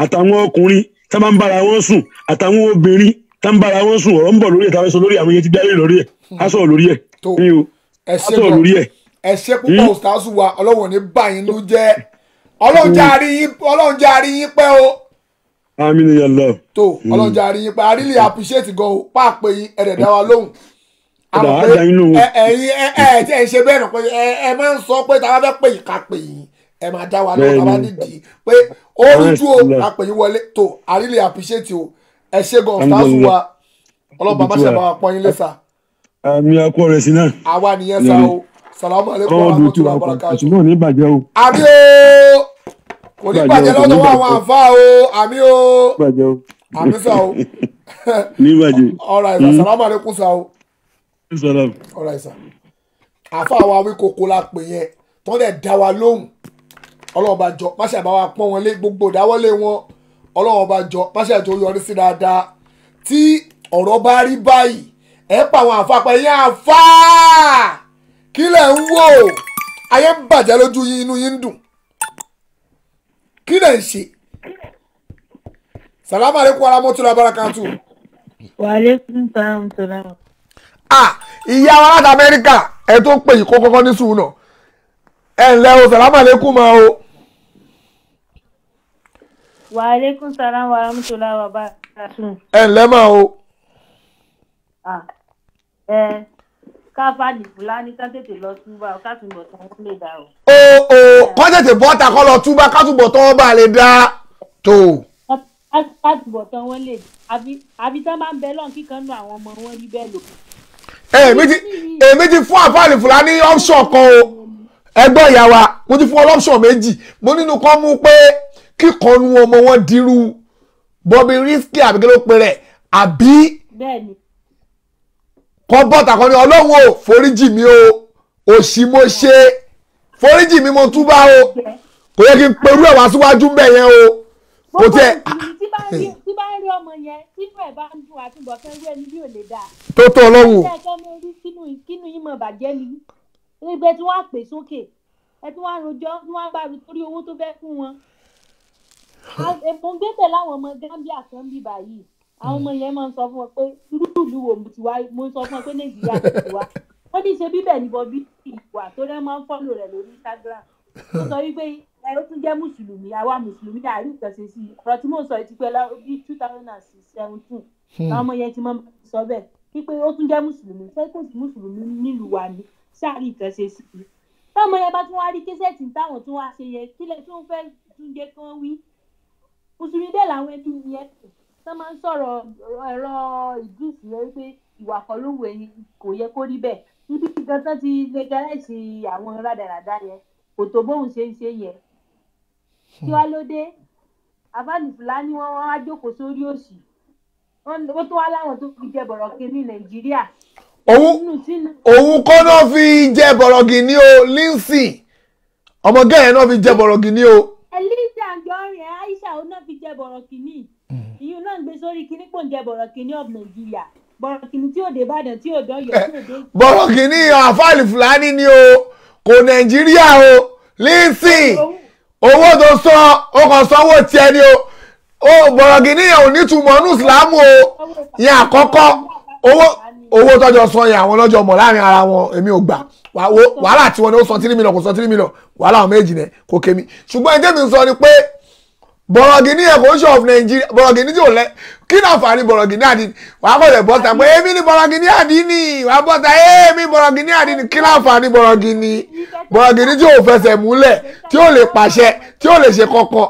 àtàwọn ọkùnrin tá máa ń bára wọn sùn àtàwọn obìnrin tá ń bára wọn sùn ọ̀rọ̀ ń bọ̀ lórí ẹ̀ tá a fẹ́ sọ lórí àwọn yẹn ti dáyé lórí ẹ̀ á sọ̀rọ̀ lórí ẹ̀ á sọ̀rọ̀ lórí ẹ̀. ẹ ṣe púpọ̀ Ustaz wa ọlọ́wọ̀n ní báyìí ló jẹ́ ọlọ́run jẹ́ àrí yín pẹ́ o. àmín ya Allah. tó ọlọ́run jẹ́ àrí yín pẹ́ I really appreciate gan o pàápẹ́ yín ẹ̀rẹ̀ dá wa lóhùn. àmọ́ pé ẹ̀yin ẹ̀ ṣe bẹ́ẹ̀ nà pé ẹ máa ń sọ pé tá a bá fẹ́ pè yín ká pè yín ẹ máa dá wa lóhùn tá a bá nídìí pé ó rújú o ká pè yín wọlé tó I really appreciate o ẹ ṣe gan Ustaz wa ọlọ́run bàbá ṣe bá wa pọ́n yín lẹ́sà. àmì akọ rẹ̀ sí náà. àwa nìyẹn sá o salamu aleykum wa rahmatulahi wa barakatuh. àtúntò ní ìbàjẹ́ o. àmì o kò ní bàjẹ́ lọ́dọ̀ wọn àwọn àfa o àmì o àmì sá o. ní ìbàjẹ́. alright sir salamu aleykum sá o. salam. alright sir. àfa wa wí koko la pè yẹn tó lè dá wa lóhùn ọlọ́run bá jọ má ṣe àbá wa pọ́n wọn lé gbogbo ìdáwọ́lé wọn ọlọ́run bá jọ má ṣe àjọ yọrí sí dáadáa tí ọ̀rọ̀ bá rí báyìí ẹ pa àwọn àfa pẹ̀ yẹn àfa kí lẹ̀ ń wò ayé ń bàjẹ́ lójú yín inú yín ń dùn kí lẹ̀ ń ṣe salamu aleykum wa rahmatulahi wa barakatuh. wa aleykum salaam salaam. ìyá wa láti Amẹ́ríkà ẹ tó pè yìí kó kọ́kọ́ ní sùúrù náà ẹ ǹlẹ́ o salamu aleykum ma o. wa aleykum salaam wa rahmatulahi wa barakatuh. ẹ ǹlẹ́ ma o. káfá Alifulani ká tètè lọ túbà ká túbọ̀ tán wọ́n lè dá o. kọ́ tètè bọ́ta kọ́ lọ túbà ká túbọ̀ tán wọ́n bá lè dá tó. ká túbọ̀ tán wọ́n lè àbí tán bá ń bẹ lọ́n kíkan nù àwọn ọmọ wọn rí bẹ́ẹ̀ lò. èmi ti fún àfáà Alifulani option kan o ẹgbẹ́ ìyá wa mo ti fún ọ option méjì mo nínú kan mú pé kíkọ́nu ọmọ wọn dirú Bobriski àbíkẹ́ ló pe rẹ̀ àbí. bẹ́ẹ̀ni. kọ́ bọ́tà kan ní ọlọ́run ò foríjì mi o òṣì mo ṣe foríjì mi mo túbà o kò yẹ kí n perú ẹ̀ wá síwájú mbẹ̀ yẹn o kò tiẹ̀. tí bá ń rí ọmọ yẹn tínú ẹ̀ bá ń dùn àtúbọ̀ fẹ́ rí ẹni bí ò lè dáa. tó tó ọlọ́run. ẹ kẹ́ mi rí kínú yín mọ̀ bàjẹ́ ni ibẹ̀ tí wọ́n á pè sókè ẹ tí wọ́n á rojọ́ tí wọ́n á bá rí torí owó tó fẹ́ fún wọn. mo ń gbé tẹ̀ láwọn ọmọ Gambia kan bí báyìí àwọn ọmọ yẹn máa ń sọ fún wọn pé irúlù wo mo ti wá mo ń sọ fún wọn pé Nàìjíríà mo ti wá wọ́n ní ṣe bíbẹ̀ ní Bobriski wà tó rẹ́ máa ń fọ́lò rẹ̀ lórí Instagram ó sọ wípé ẹ ó tún jẹ́ mùsùlùmí àwa mùsùlùmí ní àárín ìkànṣe sí i ọ̀rọ̀ tí mò ń sọ ti pẹ́ bí 2017 àwọn ọmọ yẹn ti máa ń sọ bẹ́ẹ̀ wípé ó tún jẹ́ mùsùlùmí ṣé kò sí mùsùlùmí nílùú wa ní sáàrin ìkànṣe sí i táwọn yẹn bá tún wá rí késẹ́ẹ̀tì táwọn tún wá ṣe yẹ kílẹ̀ tó ń fẹ́ tún jẹ́ kán wí mùsùlùmí bẹ́ẹ̀ làwọn ẹbí yẹn tó máa ń sọ̀rọ̀ ẹ̀rọ ìdúsì rẹ wípé ìwà kan ló wù ẹ̀yìn kò yẹ kó rí bẹ́ẹ̀ níbi gan tán ti legalize àwọn rádaràdá yẹn kò tó bóun ṣe ń ṣe yẹn kí wá ló dé Alifulani wọn wá jókòó sórí òsì wọn tó wá láwọn tó fi jẹ bọ̀rọ̀kì ní Nàìjíríà. òun kọ́ náà fi jẹ bọ̀rọ̀kì ní o Lindsay ọmọ gẹ́yìn náà fi jẹ bọ̀rọ̀kì ní o. Elisa Anjorin Aisha òun náà fi jẹ bọ̀rọ̀kì ní ìyún náà ń gbé sórí kíní pò ń jẹ bọ̀rọ̀kìní of Nàìjíríà bọ̀rọ̀kìní tí ò dé Ìbàdàn tí ò dọ́yọ̀ tí ò dé. bọ̀rọ̀kìní àfáà Alifulani ni o kò Nàìjíríà o Lindsay owó tó sọ ó kàn sanwó tiẹ̀ ni o bọ̀rọ̀kìní yẹn ò ní túmọ̀ ní ìsìlámù o yẹn àkọ́kọ́ owó tọ́jọ́ sọ yẹn àwọn lọ́jọ́ mọ̀ láàrin ara wọn èmi ò gbà wàhálà tí wọn ni ó san 3 million kò san 3 million wàhálà àwọn méjì náà kò kémi ṣùgbọ́n ẹjẹ́ mi sọ ni pé bọ̀rọ̀gìní ẹ̀ kò ń ṣe of Nigeria bọ̀rọ̀gìní tí ò lẹ́ kí náà fà ní bọ̀rọ̀gìní àdínì wàá kọ̀ lẹ̀ bọ́ta pé èmi ní bọ̀rọ̀gìní àdínì wàá bọ́ta èmi bọ̀rọ̀gìní àdínì kí náà fà ní bọ̀rọ̀gìní tí ò fẹsẹ̀ múlẹ̀ tí ò lè pàṣẹ tí ò lè ṣe kankan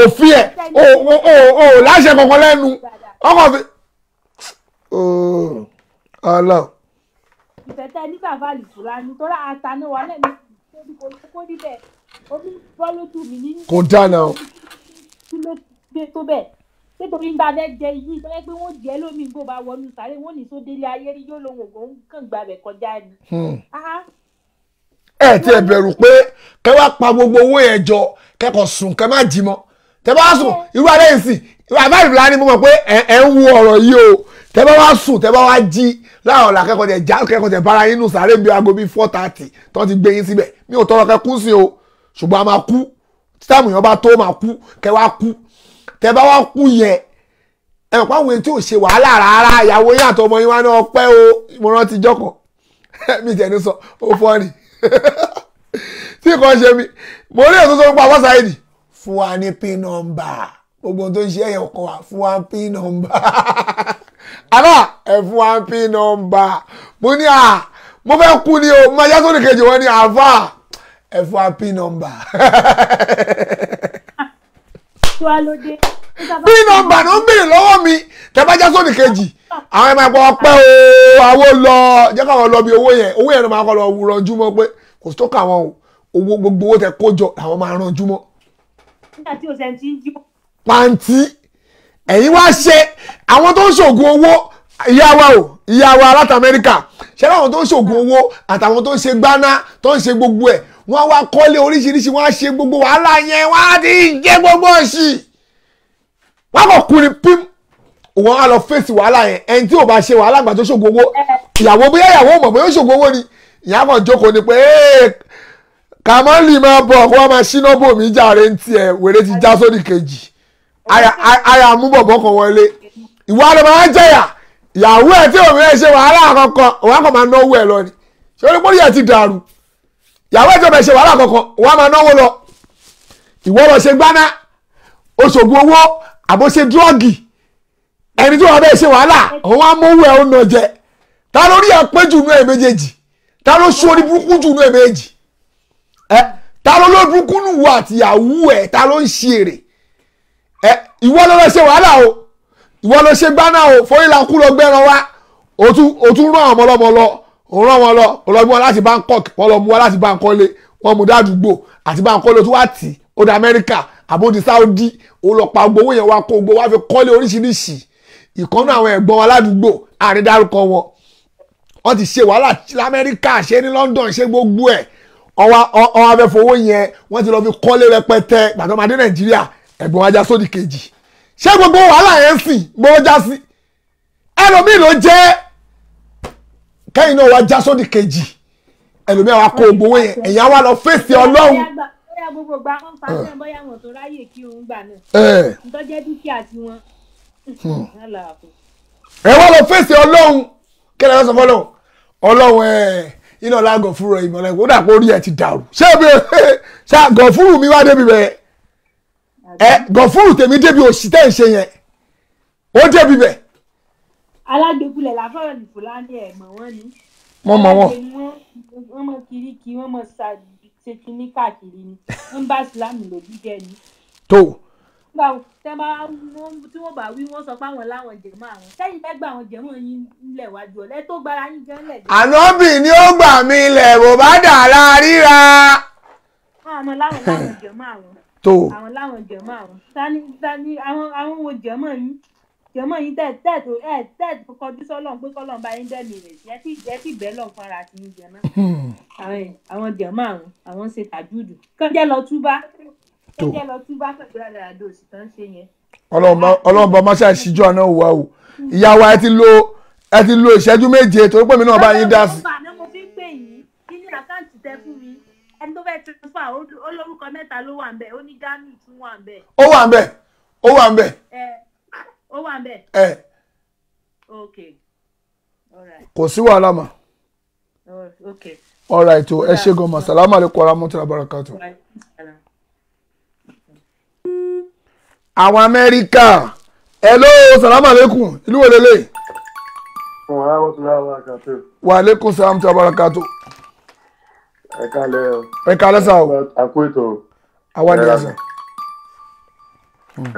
òfin ẹ̀ ò láṣẹ kankan lẹ́nu ọkọ̀ fi. ọlọ. ìfẹ̀tẹ̀ ní káfá Alifulani tó rà àtàná wà lẹ́nu kó rí bẹ́ẹ̀ omi bọ́ lójú mi ní. kò dáná o. kí ló gbé tó bẹ́ẹ̀ nítorí nígbà bẹ́ẹ̀ jẹ yìí tó yẹ pé wọ́n jẹ́ lómi gbó bá wọnú sáré wọ́n ní sódélé ayé rí yóò lóun ògùn kàn gbà bẹ̀ kọjá ni. ẹ ti ẹ bẹ̀rù pé kẹ wá pa gbogbo owó yẹn jọ kẹ́kọ̀ọ́ sùn kẹ má jí mọ́ tẹ bá sùn irú alẹ́ yìí sì irú àbá Alifulani mo mọ̀ pé ẹ ń wo ọ̀rọ̀ yìí o tẹ bá wá sùn tẹ bá wá jí láwọn ọ̀la kẹ́kọ̀ọ́ tẹ bára yín nù sáré bí aago bíi 4:30 tó ti gbé yín síbẹ̀ mi ò tọrọ kẹ kú sí o ṣùgbọ́n a máa kú táàmù yẹn bá tó máa kú kẹ wá kú tẹ bá wá kú yẹn ẹ mọ̀ pé àwọn èèyàn tí ò ṣe wàhálà rárá ìyàwó yín àtọmọ yín wá ní ọpẹ́ o mo rántí jọkàn mi jẹ́ ní sọ ó fọ́ ni tí nǹkan ṣe mi mo rí èso tó ń pa Alfa Saheed fún wa ní pin number gbogbo tó ń ṣe ẹ̀yẹ̀ ọkọ̀ wa fún wa pin number àbá ẹ̀ fún wa pin number mo ní mo fẹ́ kú ni o mo máa yá sórí kejì wọn ní àfà ẹ̀ fún wa pin number. pin number ló ń béèrè lọ́wọ́ mi tẹ́ bá já sórí kejì àwọn ẹ̀ máa pọ̀ ọpẹ́ o àwọn lọ jẹ́ káwọn lọ bí owó yẹn ló máa kọ́ lọ ranjú mọ́ pé kò sí tó kà wọ́n o owó gbogbo owó tẹ kó jọ làwọn máa ranjú mọ́. pàǹtí ẹ̀yin wá ṣe àwọn tó ń ṣògùn owó ìyá wa láti Amẹ́ríkà ṣé láwọn tó ń ṣògùn owó àtàwọn tó ń ṣe gbaná tó ń ṣe gbogbo ẹ̀ wọ́n wá kọ́lé oríṣiríṣi wọ́n á ṣe gbogbo wàhálà yẹn wọ́n á ti jẹ́ gbogbo òṣì wọ́n kò kú ni pím wọ́n á lọ fèsì wàhálà yẹn ẹni tí ò bá ṣe wàhálà àgbà tó ṣògùn owó ìyàwó bóyá ìyàwó mọ̀ bóyá ó ṣògùn owó ni ìyá kan jókòó ni pé kàmọ́lì máa bọ̀ kó wọ́n máa ṣínà bò mí jàre ń tiẹ̀ wèrè ti já sórí kejì àyà mú bọ̀bọ̀ kan wọlé ìwà ló máa ń jẹ̀yà ìyàwó ẹ̀ tí òun ẹ̀ ṣe wàhálà kankan òun á kàn máa náwó ẹ̀ lọ ni ṣé orí pọ́lì ẹ̀ ti dàrú ìyàwó ẹ̀ tí òun ẹ̀ ṣe wàhálà kankan òun á máa náwó lọ ìwọ lọ ṣe gbaná oṣògùn owó àbó ṣe dúrọ́ọ̀gì ẹni tí wọ́n bẹ́ẹ̀ ṣe wàhálà òun á mówó ẹ̀ ó nà jẹ ta ló rí ẹ̀ pé jù nú ẹ̀ méjèèjì ta ló ṣorí burúkú jù nú ẹ̀ méjèèjì ta ló ló burúkú nù wọ àtìyàwó ẹ̀ ta ló ń ṣe èrè ìwọ ló lọ ṣe wàhálà o ìwọ ló ṣe gbaná o fọyínlá kú lọ gbẹran wá o tún rán àwọn ọmọlọmọ lọ o rán wọn lọ o lọ mú wọn láti Bangkok wọn lọ mú wọn láti Bankole wọn mú dádùgbò àti Bankole tó wá tì ó di Amẹ́ríkà àbódi Saudi ó lọ pa gbowó yẹn wá kó gbowó wá fi kọ́lé oríṣiríṣi ìkànnì àwọn ẹ̀gbọ́n wọn ládùúgbò àárín dárúkọ wọn wọ́n ti ṣe wàhálà l'Amẹ́ríkà ṣe ní London ṣe gbogbo ẹ̀ ọwọ́ abẹ́ fowó yẹn wọ́n ti lọ fi kọ́lé rẹpẹtẹ gbàtọ́ máa dé Nàìjíríà ẹ̀gbọ́n wájà sódì kejì ṣé gbogbo wàhálà yẹn sìn gbowó já sí ẹlòmíì ló jẹ́ kẹ́yìn náà wá já sódì kejì ẹlòmíì àwa kó gbowó yẹn ẹ̀yìn àwa lọ fèsì Ọlọ́run. bóyá gbogbo gba wọn pa sẹ́yìn bóyá wọn tó ráyè kí òun gbà náà ntọ́jẹ́ dúkìá tiwọn. ẹ wá lọ fèsì Ọlọ́run kí lè sọ fọlọ́run Ọlọ́run iná ọ̀la gọ̀fúrú ìmọ̀lẹ́ kó dà pé orí ẹ̀ ti dàrú ṣé gọ̀fúrú mi wá débi bẹ́ẹ̀ gọ̀fúrú tèmi débi òsì tẹ́ ń ṣe yẹn ó débi bẹ́ẹ̀. alágbèkulẹ̀ làfọ̀rọ̀ Alifulani ẹ̀ mọ̀ wọ́n ni. wọ́n mọ̀ wọ́n. wọ́n mọ̀ kiriki wọ́n mọ̀ ṣe kíní káàkiri ni wọ́n bá Ìsìlámù lòdì jẹ́ ni. tó. tí wọ́n bá wí wọ́n sọ pé àwọn láwọn jẹ̀mọ́ àwọn sẹ́yìn fẹ́ gba àwọn jẹ̀mọ́ yín ńlẹ̀ wájú ọ̀lẹ́ tó gbára yín gan lẹ̀. ànábì ni ó gbà mí lẹ̀ bó bá dà láríra. àwọn láwọn jẹ̀mọ́ àwọn. tó. àwọn láwọn jẹ̀mọ́ àwọn tani àwọn wo jẹ̀mọ́ yín tẹ́ẹ̀tù kọjú sọ́lọ́n pé kọ́lọ́n bá yín dẹ́mi rẹ̀ jẹ́ tí bẹ́ẹ̀ lọ́n fara sí yín jẹ náà. àwọn jẹ̀mọ́ àwọn ṣe tàjúdù kọ́jẹ́ lọ túbá pẹ̀lú àdàdà òsì tó ń ṣe yẹn. Ọlọ́run bá máṣá ìṣíjú àná wà o ìyàwó ẹ ti lo ìṣẹ́jú méje torí pé mi náà bá yín dá sí. mo fi ń pè yín kí ní àkáǹtì tẹ fún mi ẹni tó fẹ́ transfer olórúkọ mẹ́ta ló wà ń bẹ̀ ó ní Jamiu tún wà ń bẹ̀. ó wà ń bẹ̀. ó wà ń bẹ̀. okay alright. kò sí wàhálà mà. okay. alright o ẹ ṣé gan ma salamu alaikum warahmatullahi wabarakatuh. àwọn Amẹ́ríkà hello salamu alaikum ìlú wo lélẹ̀. wa alaikum salam tí a bára kàtó. ẹ kálẹ́ sá o. àkó ètò. àwa ni ẹsẹ̀.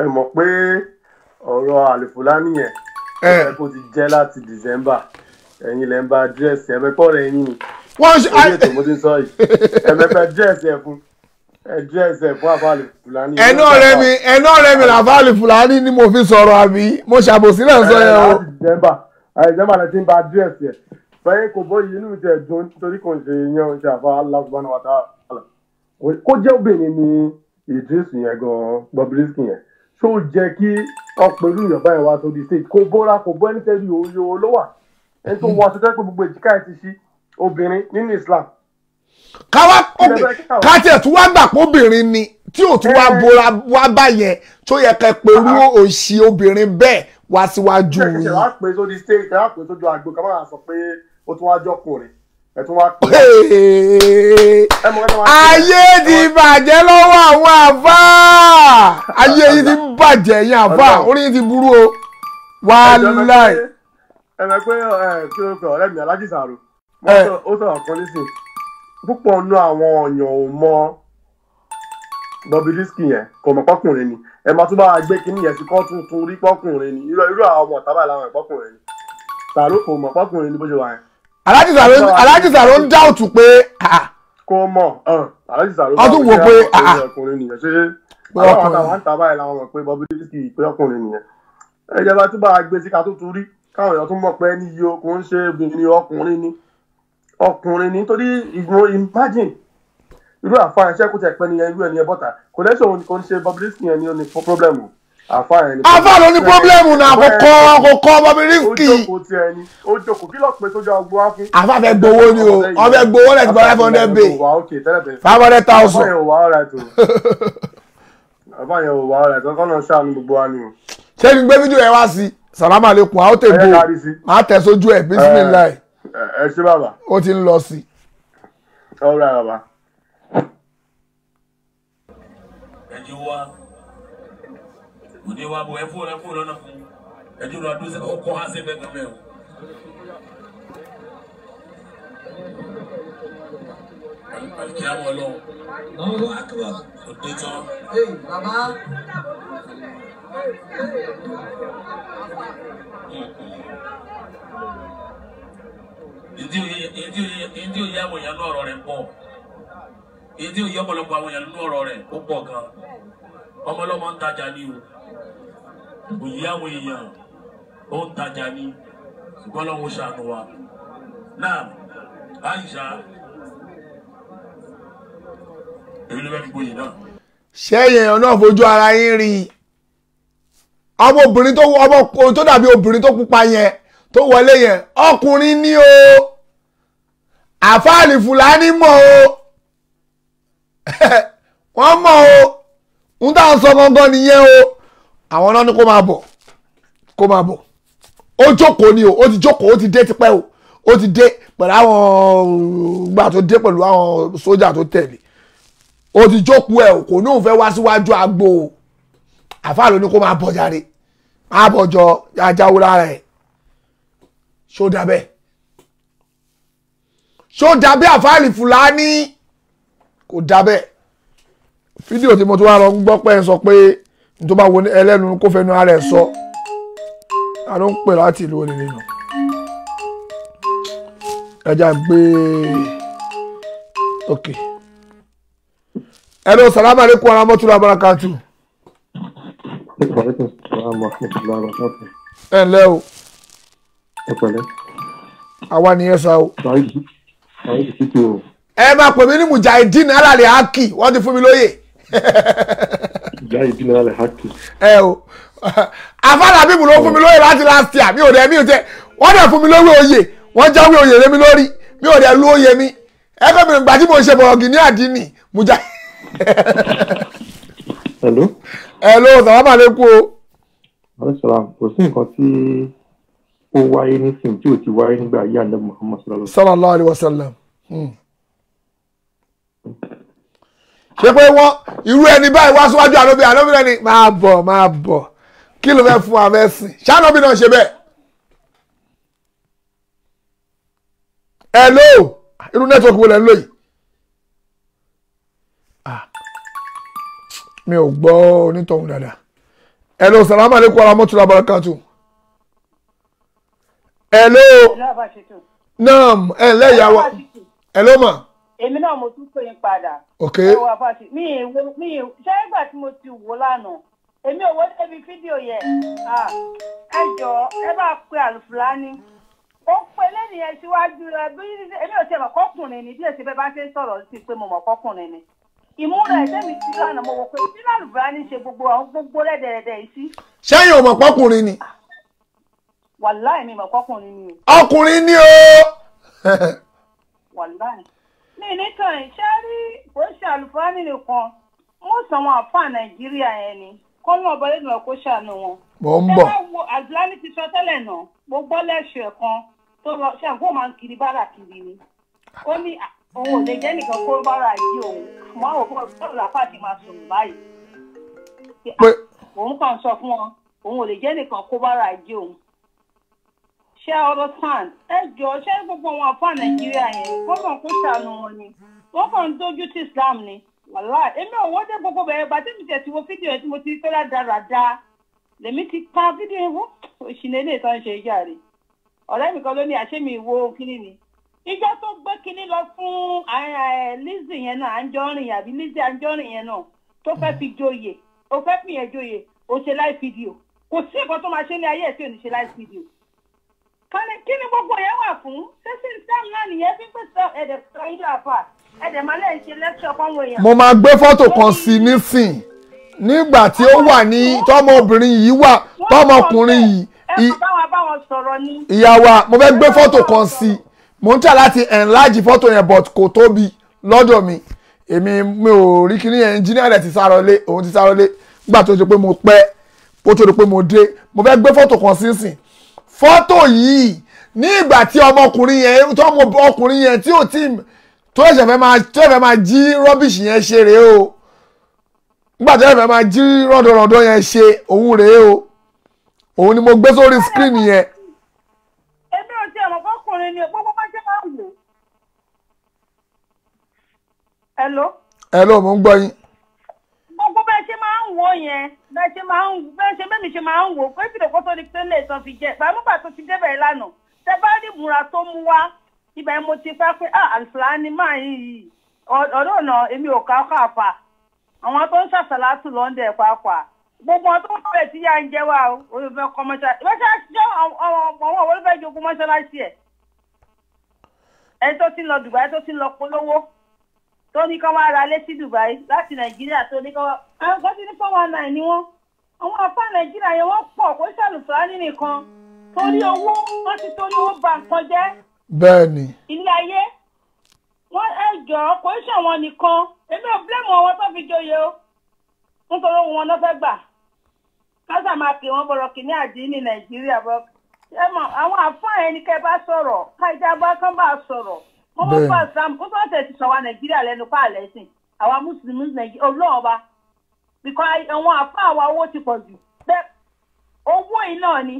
ẹ mọ̀ pé ọ̀rọ̀ Alifulani yẹn ẹ kò ti jẹ́ láti December ẹ̀yin lẹ́ ń bá dírẹ́sì ẹ̀mẹ́pọ̀ rẹ̀ yín ni. wọ́n ṣe orí ètò mo ti sọ yìí ẹ̀mẹ́fẹ́ dírẹ́sì ẹ̀ fún àfa Alifulani. ẹnu ọ̀rẹ́ mi làfa Alifulani ni mo fi sọ̀rọ̀ àbí mo ṣàbòsílẹ̀ sọ yẹn o. December lẹ ti ń ba dírẹ́sì ẹ̀ fẹ́yìn kò bóyí inú tẹ̀ dùn nítorí kò ń ṣe yan ṣe àfa Allah subhanahu wa ta'ala kó jẹ́ obìnrin ni Idris yẹn gan Bobriski yẹn ṣó jẹ́ kí ọpẹ̀lú ìyọ̀bá yẹn wá sórí stage kò bóra kò bọ́ ẹni tẹ́lẹ̀ òye olówà ẹni tó wọ aṣọ tẹ́ pé gbogbo èjìká ẹ̀ ti ṣí obìnrin nínú Islam káàtì tún wá gbà pé obìnrin ni tí ò tún wá bora wá báyẹn tó yẹ kẹ́ pẹ̀lú òṣì obìnrin bẹ́ẹ̀ wá síwájú yìí. ṣe wá pé sórí stage wá pé sójú àgbo ká máa sọ pé ó tún wá jọkùnrin ẹ tún wá pé. ayé ti bàjẹ́ lọ́wọ́ àwọn àfáà ayé yìí ti bàjẹ́ yín àfáà orí yìí ti burú o wàláì. ẹ mọ̀ pé kí ló kọ ọ̀rẹ́ mi Alhaji Saro ó sọ̀rọ̀ kan nísìn púpọ̀ nú àwọn èèyàn ò mọ Bobriski yẹn kò mọ̀ pọ́kùnrin ni ẹ máa tún bá gbé kinní yẹn sí kọ́ tuntun rí pọ́kùnrin ni irú àwọn ọmọ tábà làwọn ìpọ́kùnrin ni Saro kò mọ̀ pọ́kùnrin ni bó ṣe wà yẹn. Alhaji Saro ń dáùtù pé kò mọ̀ Alhaji Saro ọdún wo pé ọkùnrin nìyẹn ṣe àwọn àtàwọn ń tábà làwọn mọ̀ pé Bobriski pé ọkùnrin nìyẹn ẹ jẹ́ bá tún bá gbé sí ká tó tún rí káwọn èèyàn tún mọ̀ pé ní iye okùn ń ṣe obìnrin ọkùnrin ni torí imagine irú àfáà iṣẹ́ kò tẹ̀ pẹ́ nìyẹn irú ẹni ẹ bọ́ta kò lẹ́sọ̀ òun kò ń ṣe Bobriski yẹn ní ó ní pọ́blẹ́mù àfáà yẹn. àfáà ló ní pọ́blẹ́mù náà kò Bobriski. ó jókòó kí lọ́ọ́ pé sójú ọgbọ́n wá fún. àfáà fẹ́ gbowó ni o wọ́n fẹ́ gbowó lẹ́sìn bọ́ 500 500,000. àfáà yẹn ò wá ọ̀rẹ́ tó kọ́nà ṣàánú gbogbo wa ni o. ṣé kí n gbé fídíò ẹ wá sí salamu aleykum àwọn tè bò máa tẹ̀ sójú ẹ̀ bisimilayi. ẹ ṣé bàbá. ó ti ń lọ sí. ọ̀rẹ́ bàbá. ẹjọ wa òde wa bọ ẹfọ lọ́nà fún ẹjọ lọ adúlọ ọkọ ha ṣe bẹ́ẹ̀ gbẹmẹ o. alikiyá wọ lọ. ọwọ́ akọwà òde tán. bàbá. ìdí òye àwọn èèyàn lọ́rọ̀ rẹ̀ pọ̀ ìdí òye ọ̀pọ̀lọpọ̀ àwọn èèyàn lọ́rọ̀ rẹ̀ ó pọ̀ gan ọmọlọ́mọ ń tajà ní o òye àwọn èèyàn ó ń tajà ní ṣùgbọ́n lọ́wọ́ ṣàánú wa náà Aisha èyí ló bá fi gbóyè náà. ṣẹ́yìn èèyàn náà fojú ara yín rí ọmọbìnrin tó dàbí obìnrin tó pupa yẹn tó wọlé yẹn ọkùnrin ní o àfáà Alifulani mọ̀ o wọ́n mọ̀ o ń tà ń sọ gangan nìyẹn o àwọn náà ní kó máa bọ̀ ó jókòó ni o ó ti jókòó ó ti dé tipẹ́ o ó ti dé pẹ̀lú àwọn gbà tó dé pẹ̀lú àwọn sójà tó tẹ̀lé ó ti jókòó ẹ̀ o kò ní òun fẹ́ wá síwájú agbo o àfáà ló ní kó máa bọ̀ jáde máa bọ̀ jọ ajáwó lára ẹ̀ ṣó dábẹ́ àfáà Alifulani kò dábẹ́ fídíò tí mo tún wá lọ ń gbọ́ pé ń sọ pé n tó bá wo ẹlẹ́nu kó fẹnu ara ẹ̀ sọ a ló ń pè láti ìlú òní nínú ẹja gbé ok hello salamu alaikum warahmatullahi wabarakatuh. ẹ ǹlẹ́ o àwa nìyẹn sá o. ẹ máa pè mí ní mujahideen alali haki wọ́n ti fún mi lóyè. mujahideen alali haki. ẹ o afárá bíbù ló fún mi lóyè láti last year mi ò dẹ wọ́n dẹ̀ fún mi lórí oyè wọ́n jáwé oyè lé mi lórí mi ò dẹ lu oyè mi ẹ fẹ́ mi gbà tí mo ṣe bọ̀rọ̀gì ní àdínì mujahideen. hello salamu alaikum o. aleyhisselam kò sí nǹkan tí ó wáyé nísìnyí tí ò ti wáyé nígbà ayé ànábì Muhammad sallallahu alaihi wasallam. ṣé pé wọ́n irú ẹni báyìí wá síwájú ànábì rẹ̀ ni máa bọ̀ kí ló fẹ́ fún wa mẹ́sìn ṣánábì náà ṣe bẹ́ẹ̀. hello irú nẹ́tíwọ̀kì wo lẹ́ ń lò yìí. mi ò gbọ́ onítọ̀hún dáadáa. hello salamu alaikum warahmatullahi wabarakatuh. hello naam ẹ ǹlẹ́ ìyàwó hello ma. èmi náà mo tún pè é padà. ok mi ṣé ìgbà tí mo ti wò lánàá èmi ò wọ débi fídíò yẹn ẹ jọ ẹ bá pe Alifulani ó pe lẹ́nìyẹn síwájú rẹ bí èmi ò tiẹ̀ mọ̀ kọ́kùnrin ni bí èsì bẹ́ẹ̀ bá ṣe ń sọ̀rọ̀ sí pé mo mọ̀ kọ́kùnrin ni ìmúra ẹ̀sẹ̀mi sí lánàá mo wò pé tí Alifulani ṣe gbogbo rẹ́dẹ̀rẹ́dẹ̀ yìí sí. sẹ́yìn ò mọ̀ kọ́kùnrin ni. wàláì mi mọ̀ kọ́kùnrin ni. ọkùnrin ni o. wàláì. ní nítorí ṣé rí kò ṣe Alifulani nìkan wọ́n sọ wọn àfa Nàìjíríà yẹn ni kọ́ ní ọba lẹ́nu ẹ̀ kó ṣàánú wọn. mo ń bọ̀. ṣé wọ́n wo Alifulani ti sọ tẹ́lẹ̀ náà mo gbọ́ lẹ́sùn ẹ̀ kan tó lọ ṣe àgbo máa ń kiri bára kiri ni ó ní òun ò lè jẹ́ nìkan kó bára yìí òun wọ́n á wò fún ọ̀rọ̀ làpá àti máa sọ̀rọ̀ báyìí. òun kàn sọ fún wọn òun ò lè jẹ́ nìkan kó bára yìí òun. ṣé ọ̀rọ̀ sand ẹ jọ ṣé gbogbo wọn àfa Nàìjíríà yẹn wọ́n kàn kó ṣàánú wọn ni wọ́n kàn ń dojú tí Islam ni wàhálà èmi ò wọ́n dé gbogbo bẹ̀rẹ̀ bá tí mi tẹ̀ tí mo fídíò yẹn tí mo ti fẹ́ dáradára lèmi ti pa fídíò yẹn fún òṣìnà ilé ìtàn ṣe ìjà rẹ̀ ọ̀rẹ́ mi kan ló ní àṣẹ́mi ìwo kíní ni ìjọ tó gbé kíní lọ fún Lizzy yẹn náà Anjorin àbí Lizzy Anjorin yẹn náà tó fẹ́ fi joyè ó fẹ́ fi yẹn joyè ó ṣe live video kò sí nǹkan tó máa ṣe ní ayé ẹ̀ tí ò ní ṣe live video kí ni gbogbo yẹn wà fún ṣẹ́sìn Islam náà nìyẹn fi pèsè ẹ̀dẹ̀ sọ ilé àfà ẹ̀dẹ̀ máa lẹ́yìn ṣe lẹ́kṣọ̀ fáwọn èèyàn. mo máa gbé fọ́tò kan sí nísìn nígbà tí ó wà ní tọ́mọbìnrin yìí wà tọ́mọkùnrin yìí. ẹ bá wọn sọ̀rọ̀ ni. ìyá wa mo fẹ́ gbé fọ́tò kan sí mo ń tà láti enlarge fọ́tò yẹn but kò tóbi lọ́dọ̀ mi mi ò rí kíní yẹn engineer rẹ̀ ti sárọlé òun ti sárọlé nígbà tó ṣe pé mo pẹ́ kó tó di pé mo dé mo fẹ́ gbé fọ́tò kan sí sìn fọ́tò yìí ní ìgbà tí ọmọkùnrin yẹn ọkùnrin yẹn tí ò tí tó ẹ̀ṣẹ̀ fẹ́ máa jí rọ́bìṣì yẹn ṣe rèé o nígbà tó ẹ̀ṣẹ̀ fẹ́ máa jí rọ́dọ̀rọ̀dọ̀ yẹn ṣe òun rèé o òun ni mo gbé sórí screen yẹn. èmi ò tí ọmọ fọkùnrin ni gbogbo máa ṣe máa ń wò. hello mo ń gbọ́ yín. gbogbo bẹ́ẹ̀ ṣe máa ń wò yẹn bẹ́ẹ̀ ṣe máa ń wò pé fìdí kó tó di pé lè tán fi jẹ́ gbàmúgbà tó ti débẹ̀ lánàá tẹ bá rí ìmúra tó mú wá ibẹ̀ mo ti fẹ́ pé Alifulani máa yìí ọ̀dọ́ ọ̀nà èmi ò ká káàpà àwọn tó ń ṣàṣàlátù lọ́ndẹ̀ pàápàá gbogbo wọn tó ń bẹ̀rẹ̀ tí yá ń jẹ́ wá o olùfẹ́ kọ́ mọ́ṣáláṣí mọ́ṣáláṣí jẹ́ àwọn olùfẹ́ jogún mọ́ṣáláṣí ẹ̀ tó ti lọ Dubai tó ti lọ polówó tó ní kán wá ra lé sí Dubai láti Nàìjíríà tó ní kán wá àwọn kan ti ní 419 ni wọ́n àwọn afá Nàìjíríà yẹn wọ́n pọ̀ kó ṣàlùfáàní nìkan torí owó wọ́n ti torí owó bà nǹkan jẹ́. bẹ́ẹ̀ni. ilé ayé wọ́n ẹjọ́ kò ń ṣàwọn nìkan èmi ò blame wọn tó fi joyè o nítorí wọn náà fẹ́ gbà kásà máa pè wọ́n bọ̀rọ̀ kìíní àdínní Nàìjíríà bọ́ ẹ mọ̀ àwọn àfáà ẹni kẹ́ bá sọ̀rọ̀ kájà bá kán bá sọ̀rọ̀ wọ́n bá fà sam ó bá tẹ̀ ti sọ wa Nàìjíríà lẹ́nu pa àlẹ́ sìn àwa mùsùlùmí Nàìjíríà olóòba because àwọn àfáà wa owó ti pọ̀ jù bẹ́ẹ̀ owó yìí náà ni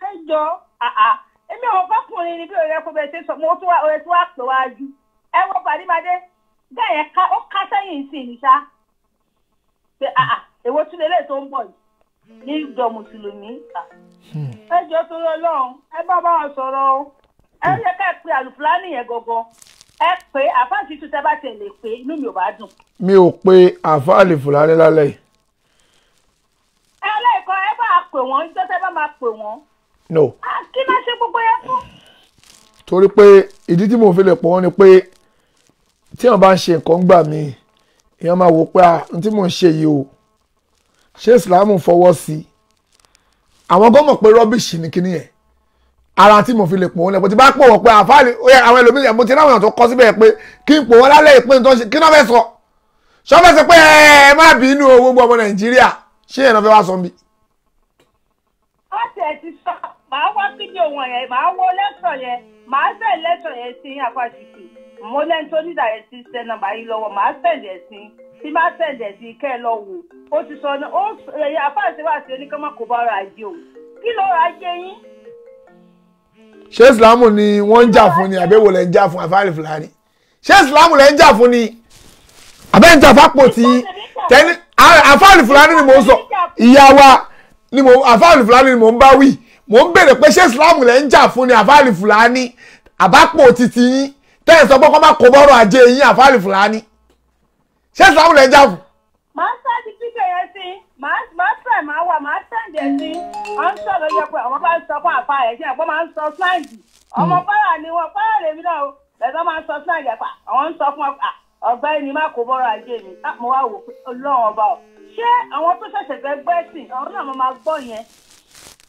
ẹjọ́ èmi ò bákùnrin ni bí òye kó bẹ ṣe sọ mo tún wá òye tún wá pè wájú ẹ wọ pàdímàdé bẹ́ẹ̀ yẹn ó ká sẹ́yìn sí ní ṣá pé èwo tún lélẹ̀ tó ń bọ̀ yìí ní ìjọ mùsùlùmí ẹjọ́ torí Ọlọ́run ẹ bá wọn sọ̀rọ̀ o ẹ yẹ ká pe Alifulani yẹn gangan ẹ pé àfáà Shittu tẹ bá tẹ̀lé pé inú mi ò bá dùn. mi ò pe àfáà Alifulani lálẹ́ yìí. ẹ lẹ́ẹ̀kan ẹ bá pè wọ́n ìjọ tẹ bá máa pè wọ́n. no. kí ló ṣe gbogbo yẹn fún. torí pé ìdí tí mo fi lè pọ̀ wọ́n ni pé tí wọ́n bá ń ṣe nǹkan gbà mí èèyàn máa wò pé n tí mò ń ṣe yìí o ṣé Ìsìlámù fọwọ́ sí i àwọn gọ́mọ̀ pé rọ́bìṣì ni kíní yẹn ara tí mo fi lè pọ̀ wọ́n lẹ́pọ̀ tí bá pọ̀ wọ́n pé àfáàlì àwọn ẹlòmíràn mo ti ráwọn èèyàn tó kọ́ síbẹ̀ pé kí n pò wọ́n lálẹ́ ìpín tó ń ṣe kí náà fẹ́ sọ ṣọ́ fẹ́ sọ pé ẹ má bínú o gbogbo ọmọ Nàìjíríà ṣé èèyàn fẹ́ wá sọ bí. wọ́n tẹ̀ ti sọ màá wá fídíò wọn yẹn màá wọ lẹ́sọ̀ yẹn màá sẹ̀ lẹ́sọ̀ yẹn sí àfáà Shittu mo lẹ́ni tó nídà yẹn sí ṣẹ́ nọ́mbà yìí lọ́wọ́ màá sẹ̀dẹ̀ sí tí má sẹ̀dẹ̀ sí kẹ́ ẹ lọ wò ó ti sọ ó àfáà ṣe wá sí oníkàmá kò bá ọrọ̀ ajé o kí ló rà ajé yín. ṣé Ìsìlámù ni wọ́n ń jà fún ni àbẹ́wò lẹ́ ń jà fún àfáà Alifulani ṣé Ìsìlámù lẹ́ ń jà fún ni àbẹ́ ń jà fápò tí tẹ́ni àfáà Alifulani ni mò ń sọ ìyá wa ni àfáà Alifulani ni mò ń bá wí mò ń béèrè pé ṣé Ìsìlámù lẹ́ ń jà fún ni àfáà Alifulani àbápò títí yín tẹ́yìn sọ pé kọ́ máa kó bọ́rọ̀ ajé yín àfáà Alifulani ṣé Ìsìlámù lẹ́ ń jà fún. màá sáàdì pípẹ́ yẹn sí màá fẹ́ máa wà màá sẹ́ǹdì ẹ̀ sí à ń sọ̀rọ̀ yẹ pé àwọn bá ń sọ fún àfa ẹ̀ jẹ́ àpò máa ń sọ sláìdì ọmọ pàrà ni wọn pàrà lèmi náà o lẹ́tọ́ máa ń sọ sláìdì ẹ̀pà àwọn ń sọ fún ọ̀gbẹ́ni má kó bọ́rọ̀ ajé mi mo wá wò pé Ọlọ́run ọba o ṣé àwọn tó ṣẹ̀ṣẹ̀ fẹ́ gbẹ́sìn àwọn náà máa gbọ́ yẹn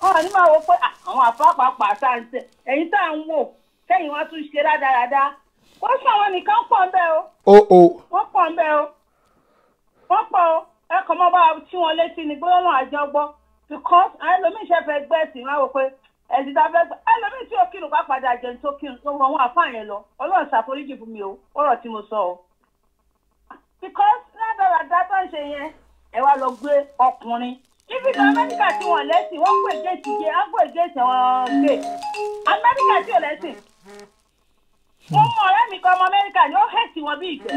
wọn ní máa wò pé àwọn àfáàpàpà sáǹtẹ̀ ẹ̀yin tá à ń wò kẹ́yìn wọn tún ṣe rádaràda ó ṣàwọn nìkan pọ̀ pọ̀ ń bẹ́ o. Wọ́n pọ̀ ń bẹ́ o. Wọ́n pọ̀ o. Ẹ kàn mọ́ bá tí wọ́n létí ni bóyá wọn àjọ gbọ́. Because àwọn ẹlòmíì ṣe fẹ́ gbẹ́ sí wọn wò pé ẹ̀sìn tá a fẹ́ gbẹ́. Ẹlòmíì tí ó kírun bá padà jẹun tó kírun tó wọ wọn àfáà yẹn lọ. Ọlọ́run ṣàforíjì fún mi o. Ọ̀rọ̀ tí mo sọ o. Because ládàradà tó ń ṣe yẹn ẹ wá lọ gbé ọkùnrin. Ibi ní Amẹ́ríkà tí wọ́n lẹ́sìn wọ́n pè géètì jẹ́ wọ́n pè géètì wọn gbé. Amẹ́ríkà tí ò lẹ́sìn. Wọ́n mú ọ̀rẹ́ mi kan ọmọ Amẹ́ríkà ni ó hẹ́ẹ̀tì wọn bí ìgbẹ́.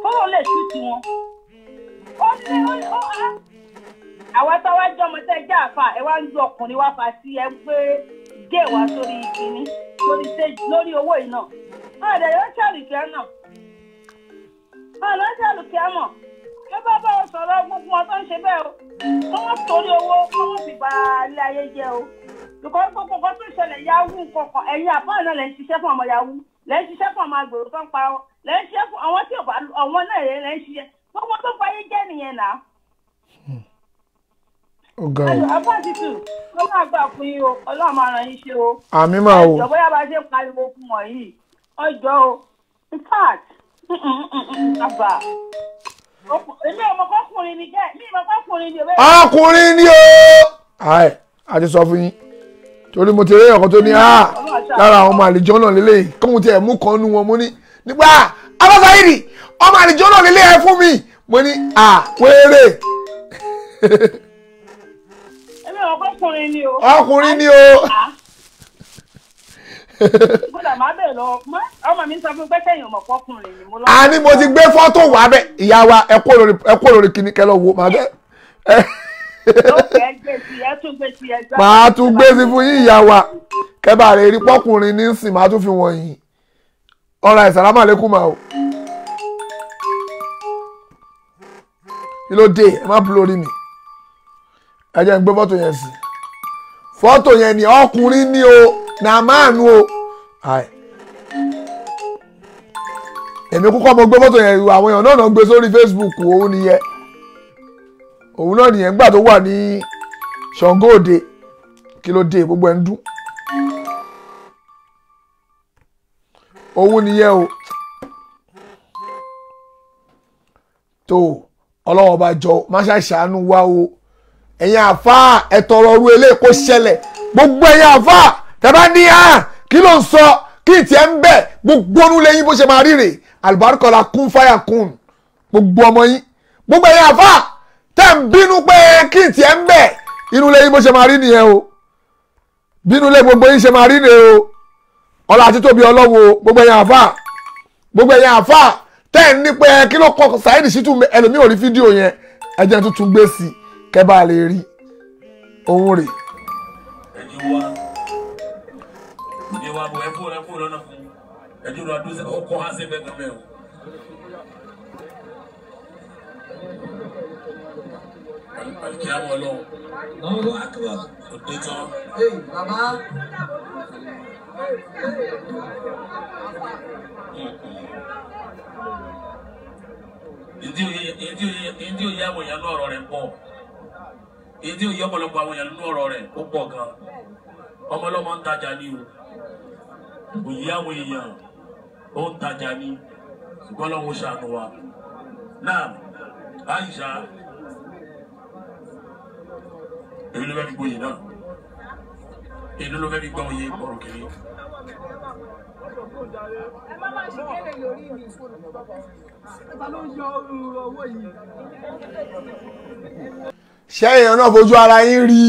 Kóró lè tú ti wọn. Àwọn tó wá jọ ọmọ tẹ́ jẹ́ àfà ẹ wá ń lu ọkùnrin wá fa sí ẹ pé gé wá sórí ìkíní lórí owó yìí náà. Ọ̀dẹ̀ yóò ṣàlùkẹ́ náà. Ọ̀dẹ̀ ṣàlùkẹ́ mọ̀. Ṣé bá bá wọn sọ̀rọ̀ gbogbo wọn tó ń ṣe bẹ́ẹ̀ o? Wọ́n torí owó wọ́n fi ba ilé ayé jẹ́ o. Because gbogbo nǹkan tó ṣẹlẹ̀ yahoo kọ̀ọ̀kan ẹ̀yin àfáà náà lẹ́ ń ṣiṣẹ́ fún ọmọ yahoo. Lẹ́ ń ṣiṣẹ́ fún ọmọ agbèrò tó ń pa ọ́. Lẹ́ ń ṣiṣẹ́ fún àwọn tí ò bá àwọn náà lẹ́ ń ṣiṣẹ́. Gbogbo tó fayé jẹ́ nìyẹn náà. Àfáà Shittu ló máa gbà fún yín o. Ọlọ́run máa ràn yín ṣe o. Àmì máa o. Ẹ̀jọ̀ bóyá bá ṣe ń pariwo fún wọn yìí. Ọjọ́ o. In fact, àbà. Èmi ọmọ kọkùnrin ni jẹ́, mi ìmọ̀ kọkùnrin ni. Ọkùnrin ni o. Àì, a ti sọ fún yín. Torí mo ti rí ọkàn tó ní lára àwọn ọmọ àlejò náà lélẹ̀ kóhun ti ẹ̀ mú kan nú wọn mo ní nígbà abásáyìrì ọmọ àlejò náà lélẹ̀ ẹ fún mi mo ní wéré. Èmi ọmọ kọkùnrin ni o. Ọkùnrin ni o. Bọ́dà máa bẹ̀ lọ ọmọ mi sọ fún pé kẹ́yìn ọmọ kọkùnrin ni mo lọ. A ní mo ti gbé fọ́tò wá bẹ́ẹ̀ ìyá wa ẹ kó lórí kíní kẹ́ lọ wo màá bẹ́ẹ̀. Màá tún gbé sí fún yín ìyá wa kẹ́bà rẹ̀ rí pọ́kùnrin nísìn màá tún fi wọ̀nyí. Alright, sàlámù àlékún máa o. Kí ló dé ẹ má bú lórí mi. Ẹ jẹ́ n gbé fọ́tò yẹn sí. Fọ́tò yẹn ni ọkùnrin ni o na máànù o. Èmi kúkọ́ mo gbé fọ́tò yẹn àwọn èèyàn náà gbé sórí Facebook òun nìyẹn. Òun náà nìyẹn gbà tó wà ní Ṣàngó Òde. Kí ló dé gbogbo ẹ̀ ń dún. Òun nìyẹn o. Tó Ọlọ́run ọba jọ má ṣàṣàánú wa o. Ẹ̀yin àfáà ẹ tọrọ ọrú eléyìí kó ṣẹlẹ̀. Gbogbo ẹ̀yin àfáà tẹ́bá ní kí ló ń sọ kí ìtì ẹ̀ ń bẹ̀ gbogbo onú lẹ́yìn bó ṣe máa ríre àlùbáríkọ̀lá kún fáyà kún gbogbo ọmọ yín gbogbo ẹ̀yin àfáà tẹ́ ń bínú pé kí ìtì ẹ̀ ń bẹ̀ inú lẹ́yìn bó ṣe máa rí nìyẹn o bínú lẹ́ gbogbo yín ṣe máa rí nìyẹn o ọlá àti tóbi ọlọ́wọ́ gbogbo ẹ̀yin àfáà tẹ́ ń ní pé kí ló kọ Saheed Shittu ẹlòmíì ò rí fídíò yẹn ẹ jẹ́ tuntun gbé sí kẹ́ bá lè rí ohun rẹ̀. Ni wa bo ẹkú lọ́nà fún ẹjú lọ dúró ọkọ̀ ha sí ẹgbẹ́ gbẹ́ o. Àlùkí àmọ́ lọ. Lọ́wọ́ àkùrọ̀ òde tán. Bàbá. Ìdí òye àwọn èèyàn náà ọ̀rọ̀ rẹ̀ pọ̀. Ìdí òye ọ̀pọ̀lọpọ̀ àwọn èèyàn náà ọ̀rọ̀ rẹ̀ ó pọ̀ gan. Ọmọ ọlọ́mọ ń tajà ní o. Òyí àwọn èèyàn ó ń tajà ní ṣùgbọ́n lọ́wọ́ ṣàánú wa. Náà, Àìṣà, èyí ló fẹ́ fi gbóyè náà. Èyí ló fẹ́ fi gbọ́ oyè ọ̀rọ̀ kiri. Ẹ má máa ṣe kéde lórí mi. Ẹ̀ta ló ń yọ owó yìí. Ṣé èèyàn náà fojú ara yín rí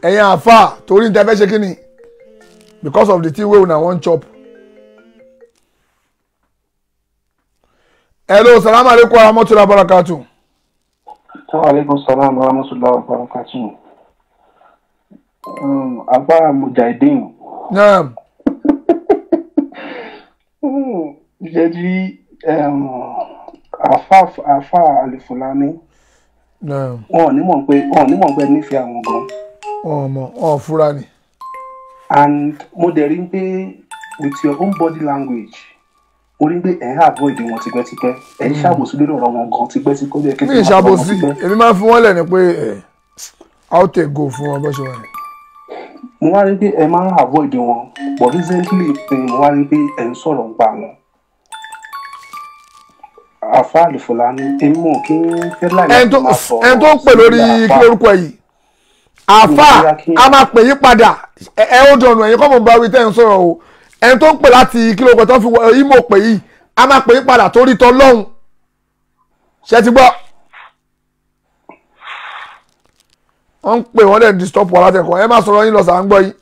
ẹ̀yin àfà torí ní tẹ́fẹ́ ṣe kí ni because of the thing wey una wan chop. Hello, salamu alaikum wa rahmatullahi wa barakatuh. Wa alaikum salam wa rahmatullahi wa barakatuh. Àfà Mujahideen. Naam. Jẹ́jí àfà Alifulani. Naam. Wọ́n ní mọ̀ pé nífẹ̀ẹ́ àwọn gan. Wọ́n fúra ni. And mo dẹ̀ rí pé with your own body language mo rí pé ẹ̀ ń avoid wọn tipẹ́tipẹ́ ẹ̀ ń ṣàbòsí lórí ọ̀rọ̀ wọn gan tipẹ́tipẹ́. Mi ì ṣàbòsí èmi máa ń fi wọ́n lẹ̀ ni pé how take go fún wọn bó ṣe wà ní. mo wá rí pé ẹ máa ń avoid wọn but recently mo wá rí pé ẹ ń sọ̀rọ̀ nípa wọn. Àfáà Alifulani èmi mọ̀ kí n fẹ́ láì láti máa sọ̀rọ̀ ẹni tó ń pè lórí kí lórúkọ yìí àfáà a máa pè yí padà ó dọ̀nù ẹ̀yin kọ́ mọ̀ bá wí tẹ́ ń sọ̀rọ̀ o ẹni tó ń pè láti kí lórúkọ tó fi ìmọ̀ pè yìí a máa pè yí padà torí tọ́ lọ́hùn ṣe ti gbọ́ wọ́n ń pè wọ́n lè disturb wà látẹ̀kọ́ ẹ má sọ̀rọ̀ yín lọ sà ń gbọ́ yín.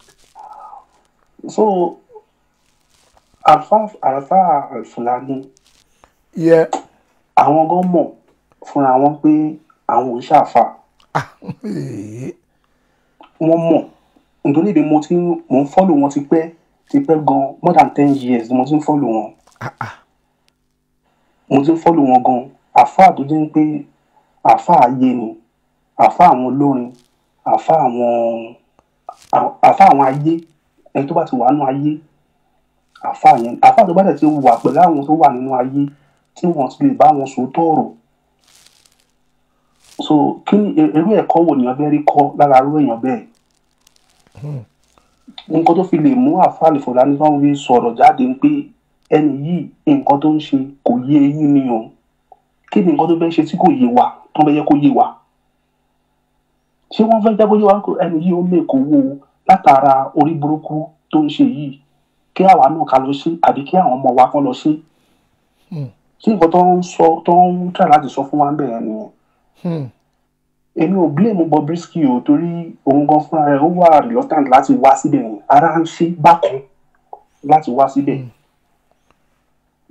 So àfáà Alifulani àwọn gan mọ̀ fúnra wọn pé àwọn ò ṣàfà wọ́n mọ̀ nítorí ibi mo ń follow wọn ti pẹ́ gan more than 10 years ni mo ti ń follow wọn gan àfáà tó jẹ́ pé àfáà ayé ni àfáà àwọn olórin àfáà àwọn ayé ẹni tó bá ti wà nínú ayé àfáà tó bá dẹ̀ ti wà pẹ̀lú àwọn tó wà nínú ayé tí wọ́n ti lè bá wọn sòótọ́ ọ̀rọ̀ so kí ni irú ẹ̀kọ́ wo nìyàn bẹ́ẹ̀ rí kọ́ lára irú èèyàn bẹ́ẹ̀ nǹkan tó fi lè mú àfáà Alifulani tó ń fi sọ̀rọ̀ jáde ń pé ẹni yìí nǹkan tó ń ṣe kò yé eyín ni o kí ni nǹkan tó fẹ́ ṣe tí kò yé wa tó fẹ́ yẹ kó yé wa ṣé wọ́n fẹ́ jẹ́ kó yé wa kó ẹni yìí ó mèkó wo látara orí burúkú tó ń ṣe yìí kí àwa náà ká lọ ṣe àbí kí àwọn ọmọ wa kán lọ ṣe ṣé nǹkan tó ń try láti sọ fún wa ń bẹ̀rẹ̀ nìyẹn èmi ò blame Bobriski o torí òun gan fúnra rẹ̀ ó wà reluctant láti wá síbẹ̀ yẹn ara ń ṣe bákan láti wá síbẹ̀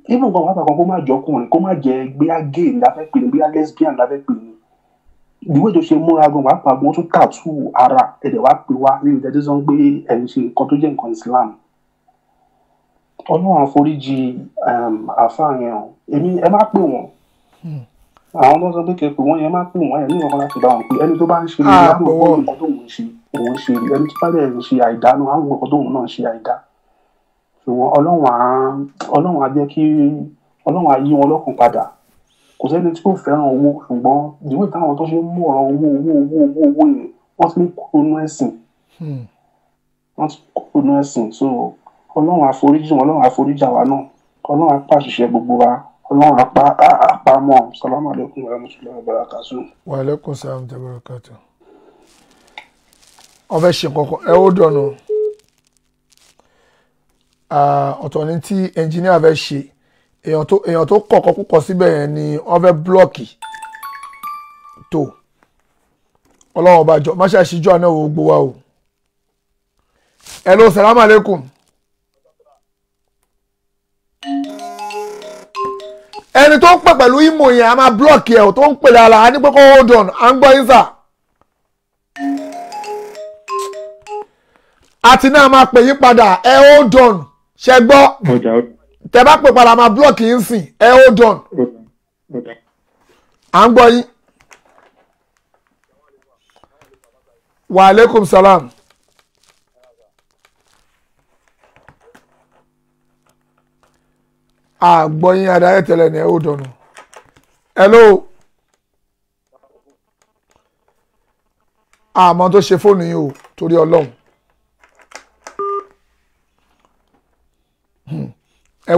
even nǹkan wà pàkan kó má jọ ọkùnrin kó má jẹ gbéyà gay láfẹ́ pè ní gbéyà lesbian láfẹ́ pè ní ìwé tó ṣe múra gan wà pàgbọ́n wọ́n tún tàtú ara ẹ̀dẹ̀ wá pè wá ní ìdájọ́ sọ pé ẹ̀yìn ṣe nǹkan tó jẹ́ nǹkan Islam Ọlọ́run àforíjì àfáà yẹn o èmi ẹ má pè wọ́n àwọn tó sọ pé kẹpẹ wọn yẹn má pè wọn ẹ ní ọkàn láti bá wọn pé ẹni tó bá ń ṣe ní ìyá àwọn nǹkan tó ń ṣe òun ṣe ẹni tó bá dẹ̀ ń ṣe àìdá náà àwọn nǹkan tó ń náà ṣe àìdá ṣùgbọ́n Ọlọ́run á jẹ́ kí Ọlọ́run á yí wọn lọ́kàn padà kò sẹ́ni tí kò fẹ́ràn owó ṣùgbọ́n ìwé táwọn tó ṣe ń mú ọ̀rọ̀ owó yẹn wọ́n ti ń kúrò nú ẹ̀sìn so Ọlọ́run àforíjì wọn Ọlọ́run àforíjì àwa náà Ọlọ́run á pàṣẹ gbogbo wa Ọlọ́run àpamọ́ salamu alaikum wa rahmatullahi wa barakatuh. Wa alaikum salam wa barakatuh. Ọfẹ́ ṣe kankan ẹ ó dọ̀nà ọ̀tọ̀ ní tí ẹnjìníà fẹ́ ṣe èèyàn tó kọ̀kọ́ púpọ̀ síbẹ̀ yẹn ni wọ́n fẹ́ blọ́ọ̀kì tó Ọlọ́run ọba jọ má ṣe àṣìjọ àná wo gbowó wa o. Hello salamu alaikum. ẹni tó ń pè pẹ̀lú ìmọ̀ yẹn a máa blọ́ọ̀kì ẹ̀ tó ń pè lára a ní pé kó hold on à ń gbọ́ yín sà. àti náà máa pè yín padà ẹ hold on ṣe gbọ́ tẹ bá pè padà máa blọ́ọ̀kì yín sìn ẹ hold on à ń gbọ́ yín. Wa alaikum salam. Àgbọ̀yìn adáyé tẹ́lẹ̀ ní ẹ̀ ó dọ̀nù. Hello. Àmọ́ tó ṣe fóònù yìí o torí Ọlọ́run. Ẹ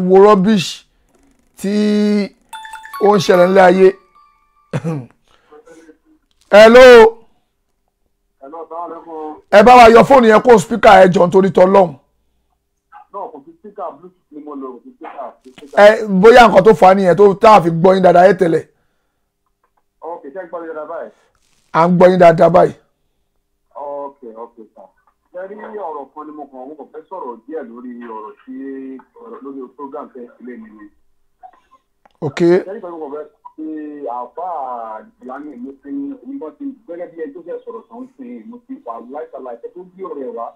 wo rubbish tí ó ń ṣẹlẹ̀ nílé ayé. Hello. Ẹ bá wa yọ fóònù yẹn kó spíkà ẹ jọ nítorí tọlọ́run. Bóyá nǹkan tó fà á nìyẹn tó tá a fi gbọ́ yín dáadáa ẹ tẹ́lẹ̀. À ń gbọ́ yín dáadáa báyìí. Ṣé rí ọ̀rọ̀ kan ni mo kàn fẹ́ sọ̀rọ̀ díẹ̀ lórí ọ̀rọ̀ tí lórí program tẹ́ ilé mi ni. Ok. Ṣé rí pẹ̀lú ọ̀rẹ́ ṣe àáfàá ìlànà ìlú sí nígbà tí gẹ́gẹ́ bí ẹjọ́ jẹ́ sọ̀rọ̀ tán sí mo ti wà láìsàlàyé tó bí ọ̀rẹ́ wa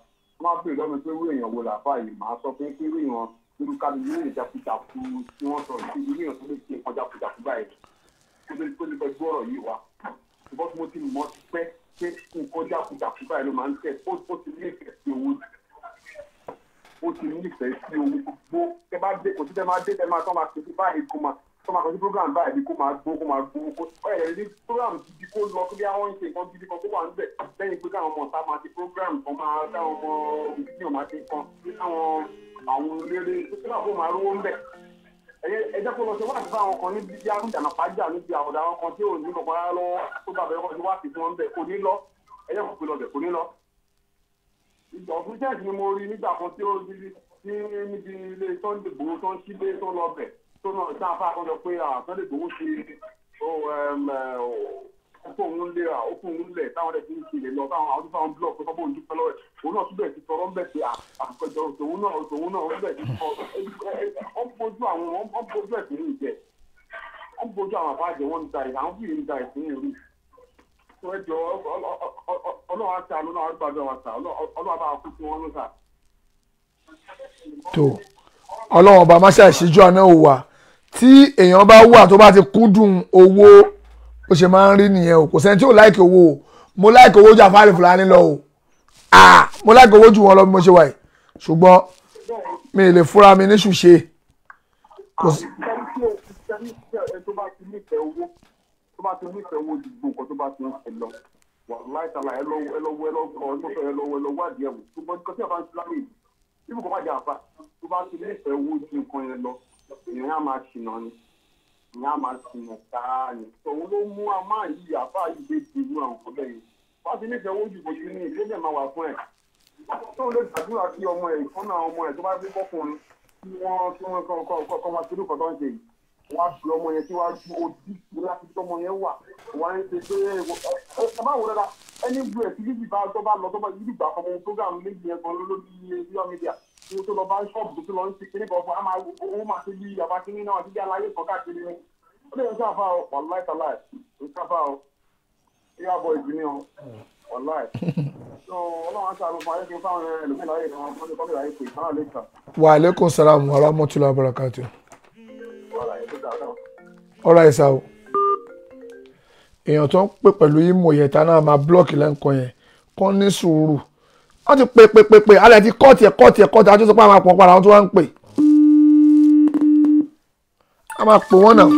máa bèèrè lọ́mọ pé irú èèyàn wo làáfàá yìí máa sọ pé irú èèyàn irú kábí irú èèyàn jákujàku tí wọ́n sọ sí irú èèyàn tó lè ṣe nǹkan jákujàku báyìí tó lè fẹ́ gbọ́ ọ̀rọ̀ yìí wá ṣùgbọ́n tí mo ti mọ̀ ti pẹ́ pé nǹkan jákujàku báyìí ló máa ń tẹ̀ ó ti nífẹ̀ẹ́ sí owó ó ti nífẹ̀ẹ́ sí owó gbogbo tẹ bá dé kò sí tẹ máa dé tẹ máa tán máa pèsè báyìí kó máa tó máa kọjú program báyìí bí kó máa gbó ní program gidi kó lọ kí bí àwọn ń ṣe nǹkan gidi kan tó wà níbẹ̀ lẹ́yìn pé káwọn ọmọ ọ̀tá máa ti program kan máa káwọn ọmọ òbí máa ti kan káwọn àwọn eléré tó náà kó máa rówó ńbẹ̀ ẹ jẹ́ kó lọ ṣe wáàsí fáwọn kan níbi bí àrùndànà pàjá níbi àwọ̀dà àwọn kan tí ò ní kọ̀ọ̀kan rárá lọ́wọ́ tó bá bẹ̀rẹ̀ kọ́ ṣe wáàsí fún wọn bẹ̀ kò ní lọ ẹ jẹ́ kó pè lọ bẹ̀ kò ní lọ. ọ̀fun church ni mo rí nígbà kan tí ó rí ní níbi ilé Sunday Igboho tó ń sílé tó lọ bẹ̀ tó náà sáà fà kọjọ pé Sunday Igboho ṣe ó fún òun lẹ̀ táwọn ẹ̀ ti ń ṣe lọ táwọn àwọn tó fáwọn blọọkì tó fọ́bọ̀ ojú pẹ́lọ́ rẹ̀ òun náà túbẹ̀ ti tọrọ ń bẹ̀ pé àpẹjọ òun náà ó bẹ̀ ti kọ́ ọ́n bójú ẹ̀sìn ní ìjẹ́ ọ́n bójú àwọn àbájẹ wọn ń da ìlà àwọn fìyè ń da ìsìn ìlú tó ẹjọ́ ọlọ́run àti àlọ́ náà gbàgbé wa sà ọlọ́run àbá kú sí wọn ló sà. tó ọlọ́run ọba máṣá ìṣíjú àná ò wà tí èèyàn bá wà tó bá ti kúndùn owó ó ṣe máa ń rí nìyẹn o kò sẹ́ni tí ò láìkì owó o mo láìkì owó jà fáàlì Fúlàní lọ o mo láìkì owó jù wọn lọ bí mo ṣe wà yìí ṣùgbọ́n mi ì lè fúnra mi ní ṣùṣe. tó bá ti nífẹ̀ẹ́ owó ju gbogbo nǹkan tó bá ti ń ṣe lọ wà láìsàlà ẹ lọ́wọ́ àdìẹ wò ṣùgbọ́n nǹkan tí a bá ń ṣe láyé ibi kan bá jẹ àfa tó bá ti nífẹ̀ẹ́ owó ju nǹkan yẹn lọ ìyẹn á máa ṣìnà ni ìyẹn á máa ṣìnà sáà ni òun ló mú a máa yí àfa yìí dé ti inú àwọn ọ̀dọ́ yìí wọ́n ti nífẹ̀ẹ́ owó ju bó ti ní ìdílé máa wà fún ẹ̀ tó lè gbàdúrà sí ọmọ ẹ̀ ìfọ́nà ọmọ ẹ̀ tó bá gbé bọ́kùnrin tí wọ́n kọ́ máa ṣerú kọ́tọ́ ń ṣe yìí wọ́n á fi ọmọ yẹn síwájú ojú láti tọ́mọ yẹn wà wọ́n á ń ṣe pé ẹ bá wò dáadáa ẹni gbé ẹ̀ tí yíbi bá tó bá lọ tó bá yíbi gbà ọmọ program méjì yẹn kan lórí social media tí wọ́n tó lọ bá ṣọ́ọ̀bù tó lọ ń ṣe kíní kan fún àmà owó máa ṣe bí yàrá kíní náà àti bí aláyé kan káàkiri ni ó lè ṣe àfa ọ wàláì tàláì ó ṣe àfa ọ ìyá àbọ̀ ìdílé ọ wàláì so ọlọ́run àti àlùfáà fún ayélujára fáwọn ẹlòmíràn ayé kan wọ́n ti kọ́ bẹ̀rẹ̀ ayé pé ìkànnà lè kà. Wa alaikum salaam wa rahmatullahi wa barakatuh. ọ̀rọ̀ ẹ̀sà o èèyàn tó ń pè pẹ̀lú ìmọ̀ ìyẹ̀ta náà máa blọ́ọ̀kì lẹ́ǹkan yẹn kọ́ ní sùúrù wọ́n ti pè alẹ́ ti kọ́ọ̀tì àti sọpá máa pọ̀ padà wọ́n tó wá ń pè a máa pò wọ́n náà.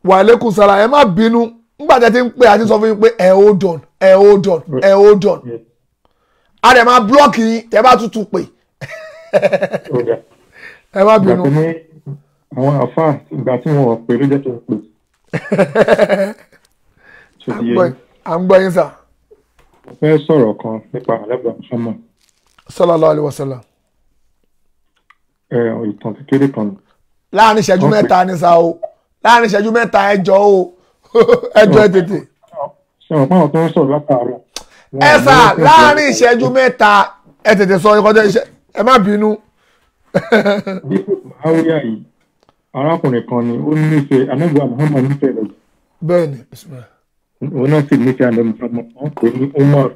Wa alaikum salaam ẹ má bínú nígbà tí ẹ ti ń pè àti sọ fún yín pé ẹ hold on a dẹ̀ máa blọ́ọ̀kì yín tẹ́ bá tuntun pè ẹ má bínú. àwọn àfáà ìgbà tí wọn pè ló jẹ́ tó ń pè. à ń gbọ́ yín sà. mo fẹ́ sọ̀rọ̀ kan nípa àlẹ́bà Muhammad. sallallahu alaihi wasallam. ìtàn kékeré kan. láàrin ìṣẹ́jú mẹ́ta ni sá o láàrin ìṣẹ́jú mẹ́ta ẹjọ́ o ẹjọ́ ẹ tètè. ṣé wọn pàwọn tó ń sọ̀rọ̀ látàárọ̀. ẹ sà láàrin ìṣẹ́jú mẹ́ta ẹ tètè sọ ìkọjá iṣẹ́ ẹ má bínú. dípò àwòyá yìí arákùnrin kan ni ó nífẹ̀ẹ́ anábìá Muhammad nífẹ̀ẹ́ rẹ̀. bẹ́ẹ̀ni òun náà sì nífẹ̀ẹ́ anábìá Muhammad wọ́n pè ní Umar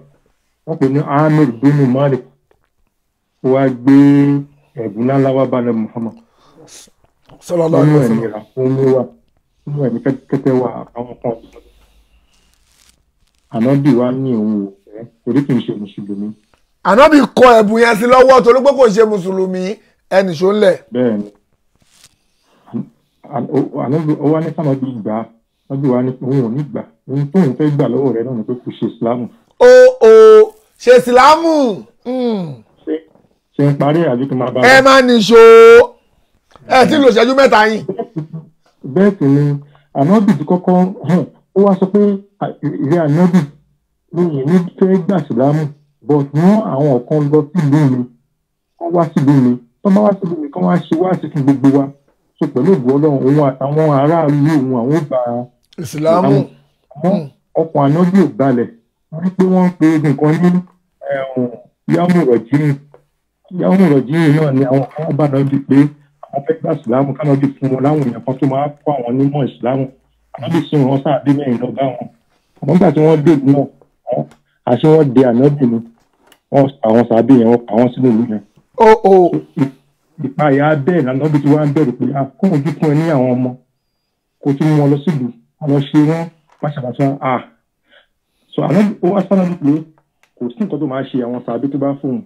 wọ́n pè ní Amir bínú Malik wá gbé ẹ̀bùn ńlá wá bá anábìá Muhammad. sallallahu alaihi wasallam. nínú ẹ̀mí ràkúnmí wà nínú ẹ̀mí kẹ́kẹ́ wà àwọn kan. ànábì wa ní òun ò fẹ́ torí kì í ṣe mùsùlùmí. ànábì kọ ẹ̀bùn yẹn sí lọ́wọ́ torí pé kò ṣe mùsùlùmí ẹnì ṣó ń lẹ̀. bẹ́ẹ̀ni ó wá ní sànàbí gbà á lọ́bí wa ní òun ò ní gbà ohun tóun fẹ́ gbà lọ́wọ́ rẹ̀ náà ni pé kò ṣe ìsìlámù. ṣe ìsìlámù. ṣe ń parí àbí kí n máa bá ẹ má nìṣó ẹ tí lò ṣẹ́jú mẹ́ta yìí. bẹ́ẹ̀ sì ni ànábì ti kọ́kọ́ ó wá sọ pé ìrẹ́ ànábì ní ìní fẹ́ gbà ìsìlámù but wọ́n àwọn kan lọ sílùú mi wọ́n wá sílùú mi tó bá wá sílùú mi kán wá ṣe wá sí fún gbogbo wa so pẹ̀lú ìbò ọlọ́run òun àtàwọn aráàlú òun àwọn ò gba ìsìlámù ọkàn ànábì ò gbalẹ̀ wọ́n pé wọ́n pe nǹkan ní yàmù rọ̀jìn náà ni àwọn kan bá náà di pé àwọn fẹ́ gba ìsìlámù káná bí fún wọn láwọn èèyàn kan tó máa kọ́ àwọn onímọ̀ ìsìlámù ànábì sí wọn sáà dé mẹ́rin lọ́gá wọn àmọ́ nígbà tí wọ́n dé náà àṣé wọ́n de ànábì ni àwọn sàbí yẹn wọ́n pa wọ́n sínú ìlú yẹn. ìpayà bẹ́ẹ̀ lànà bí tí wọ́n á bẹ̀rù pé kóun ojú fún ẹ ní àwọn ọmọ kó tún mú wọn lọ sílùú wọn lọ ṣe wọn máṣàmáṣá so ànábì ó wá sáná pé kò sí nǹkan tó máa ṣe àwọn sàbí tó bá fóun